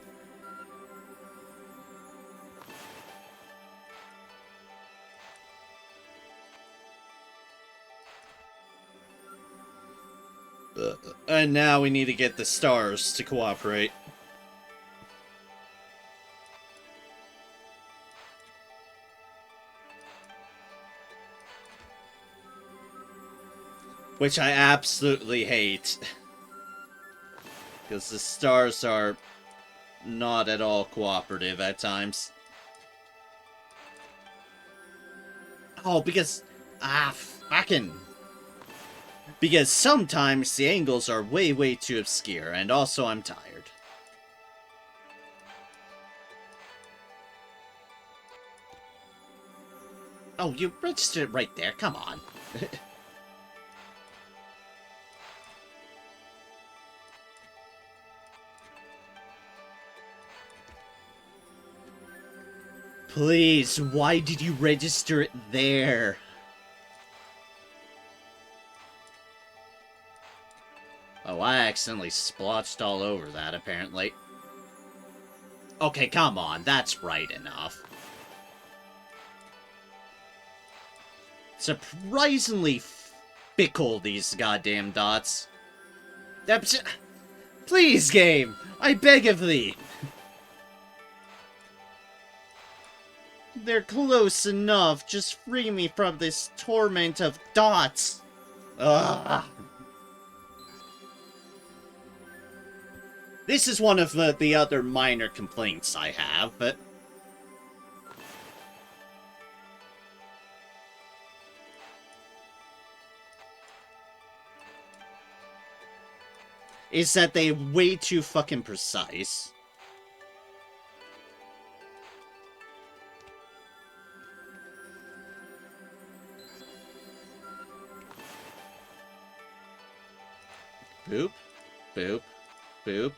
And now we need to get the stars to cooperate. Which I absolutely hate. Because the stars are not at all cooperative at times. Oh, because... fucking... Because sometimes the angles are way too obscure, and also I'm tired. Oh, you registered it right there, come on. Please, why did you register it there? Oh, I accidentally splotched all over that, apparently. Okay, come on, that's bright enough. Surprisingly fickle, these goddamn dots. Please, game! I beg of thee! They're close enough. Just free me from this torment of dots. Ugh. This is one of the other minor complaints I have, but... is that they're way too fucking precise. Boop, boop, boop,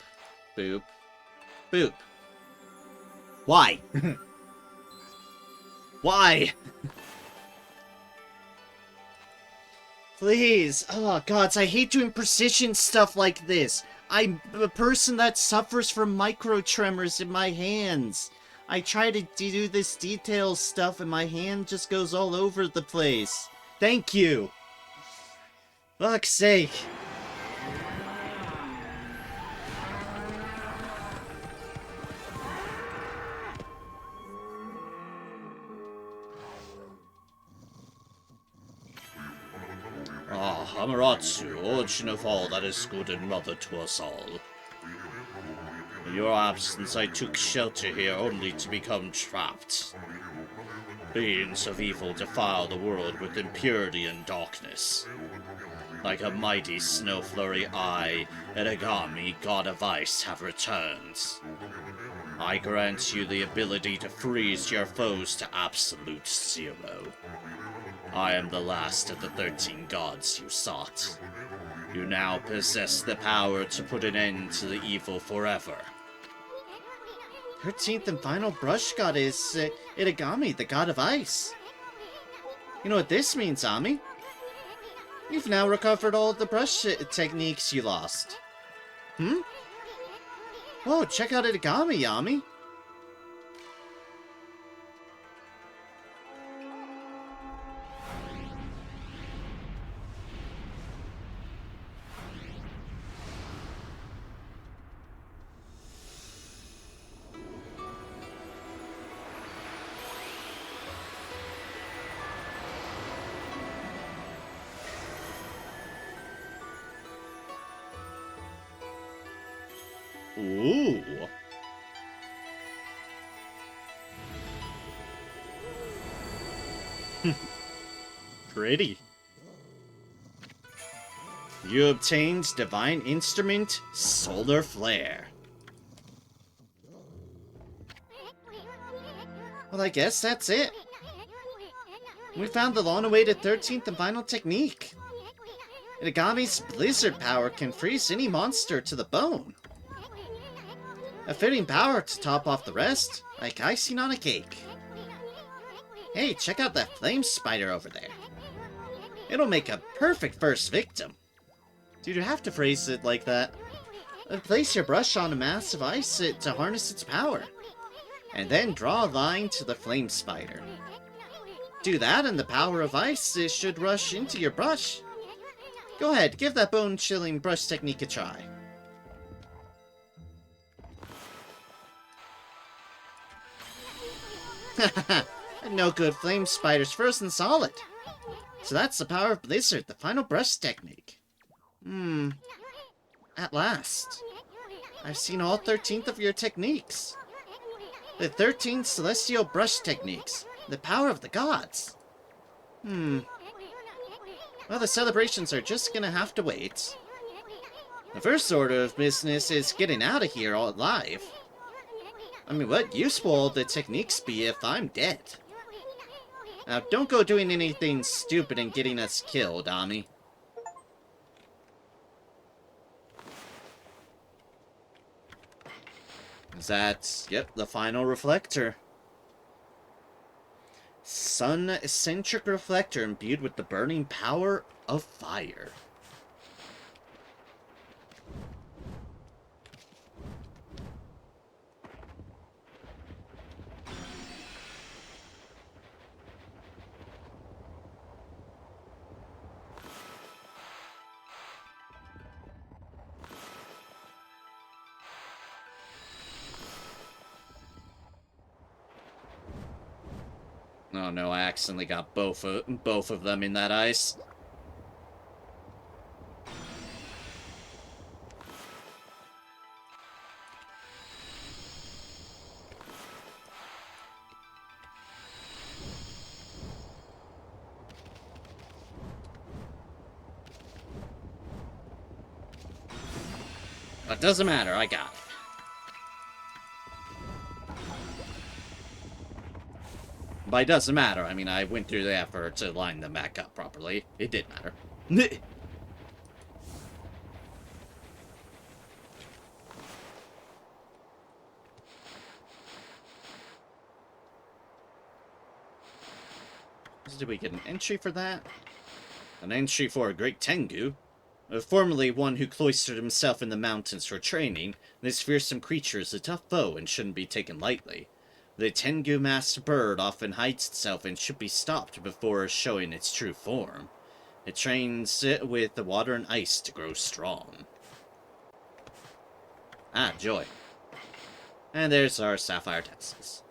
boop, boop. Why? Why? Please. Oh, gods, I hate doing precision stuff like this. I'm a person that suffers from micro tremors in my hands. I try to do this detail stuff and my hand just goes all over the place. Thank you. Fuck's sake. Ah, Amaterasu, origin of all that is good and mother to us all. In your absence, I took shelter here only to become trapped. Beings of evil defile the world with impurity and darkness. Like a mighty snow flurry, I, and Okami, god of ice, have returned. I grant you the ability to freeze your foes to absolute zero. I am the last of the 13 gods you sought. You now possess the power to put an end to the evil forever. 13th and final brush god is Itagami, the god of ice. You know what this means, Ami? You've now recovered all of the brush techniques you lost. Whoa, check out Itagami, Ami. Ooh. Pretty. You obtained Divine Instrument, Solar Flare. Well, I guess that's it. We found the long-awaited 13th and final technique. Itagami's blizzard power can freeze any monster to the bone. A fitting power to top off the rest, like icing on a cake. Hey, check out that flame spider over there. It'll make a perfect first victim. Dude, you have to phrase it like that. Place your brush on a mass of ice to harness its power. And then draw a line to the flame spider. Do that and the power of ice should rush into your brush. Go ahead, give that bone-chilling brush technique a try. No good, flame spider's frozen solid. So that's the power of Blizzard, the final brush technique. At last. I've seen all 13th of your techniques. The 13 celestial brush techniques. The power of the gods. Well, the celebrations are just gonna have to wait. The first order of business is getting out of here all alive. I mean, what use will all the techniques be if I'm dead? Now, don't go doing anything stupid and getting us killed, Ami. Is that, yep, the final reflector. Sun-centric reflector imbued with the burning power of fire. Oh no, I accidentally got both of them in that ice. But doesn't matter, I got it. But it doesn't matter. I mean, I went through the effort to line them back up properly. It did matter. Did we get an entry for that? An entry for a great Tengu. Formerly one who cloistered himself in the mountains for training, this fearsome creature is a tough foe and shouldn't be taken lightly. The Tengu-masked bird often hides itself and should be stopped before showing its true form. It trains it with the water and ice to grow strong. Ah, joy. And there's our sapphire tassels.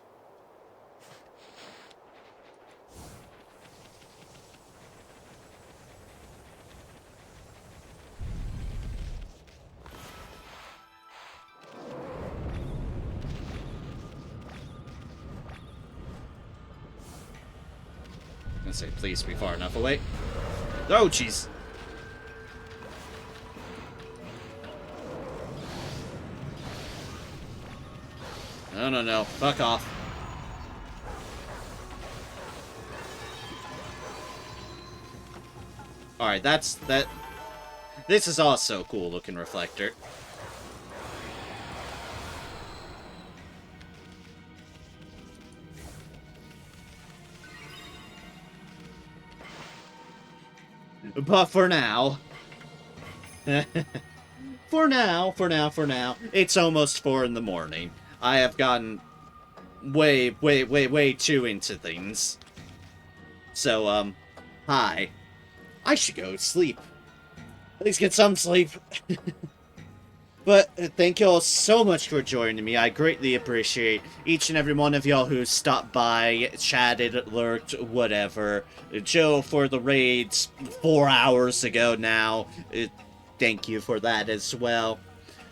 Say, please be far enough away. Oh, jeez. No, no, no. Fuck off. Alright, that's... that... This is also a cool looking reflector. But for now... for now, it's almost 4 in the morning. I have gotten way too into things. So, hi. I should go sleep. At least get some sleep. But thank you all so much for joining me. I greatly appreciate each and every one of y'all who stopped by, chatted, lurked, whatever. Joe for the raids 4 hours ago now. Thank you for that as well.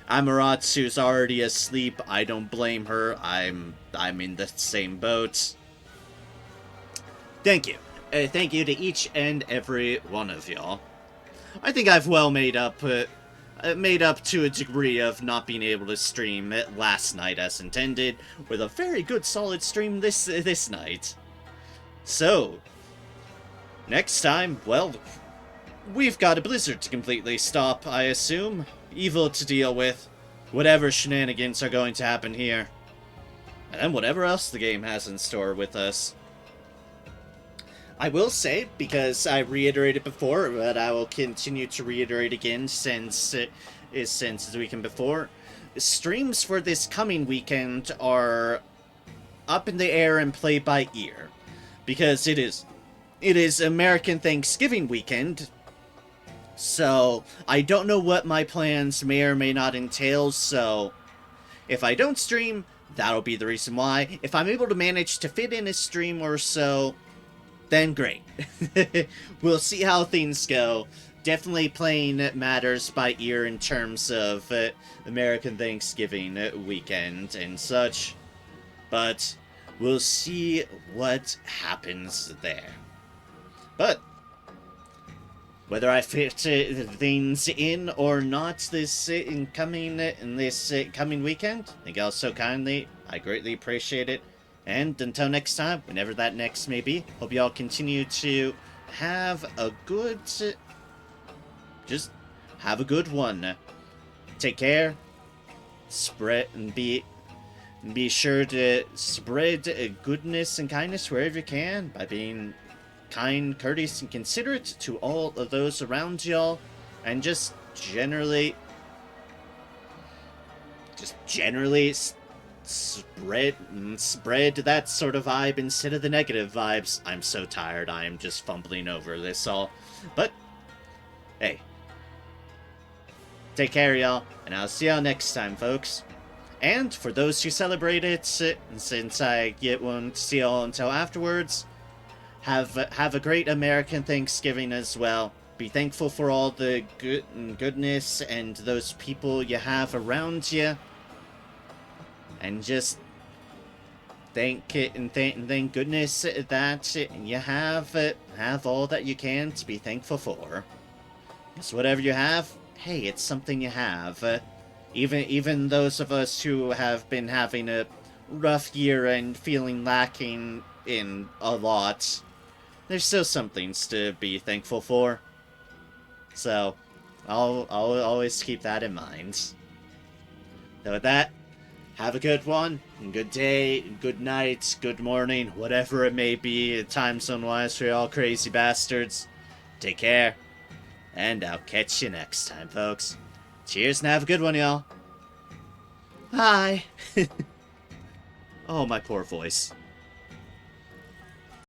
Amaratsu's already asleep. I don't blame her. I'm in the same boat. Thank you. Thank you to each and every one of y'all. I think I've well made up to a degree of not being able to stream last night as intended, with a very good solid stream this night. So, next time, well, we've got a blizzard to completely stop, I assume. Evil to deal with. Whatever shenanigans are going to happen here. And whatever else the game has in store with us. I will say, because I reiterated before, but I will continue to reiterate again since the weekend before, streams for this coming weekend are up in the air and play by ear. Because it is American Thanksgiving weekend, so I don't know what my plans may or may not entail, so if I don't stream, that'll be the reason why. If I'm able to manage to fit in a stream or so, then great. We'll see how things go. Definitely playing matters by ear in terms of American Thanksgiving weekend and such. But we'll see what happens there. But whether I fit things in or not this coming weekend, thank you all so kindly. I greatly appreciate it. And until next time, whenever that next may be, hope you all continue to have a good... just have a good one. Take care. Spread and be sure to spread goodness and kindness wherever you can by being kind, courteous, and considerate to all of those around y'all, and just generally spread that sort of vibe instead of the negative vibes. I'm so tired. I am just fumbling over this all. But hey, take care, y'all, and I'll see y'all next time, folks. And for those who celebrate it, since I won't see y'all until afterwards, have a great American Thanksgiving as well. Be thankful for all the goodness and those people you have around you, and just thank goodness that you have all that you can to be thankful for. Because whatever you have, hey, it's something you have. Even those of us who have been having a rough year and feeling lacking in a lot, there's still some things to be thankful for. So, I'll always keep that in mind. So with that, have a good one, and good day, good night, good morning, whatever it may be, time zone-wise for y'all crazy bastards. Take care, and I'll catch you next time, folks. Cheers and have a good one, y'all. Bye. Oh, my poor voice.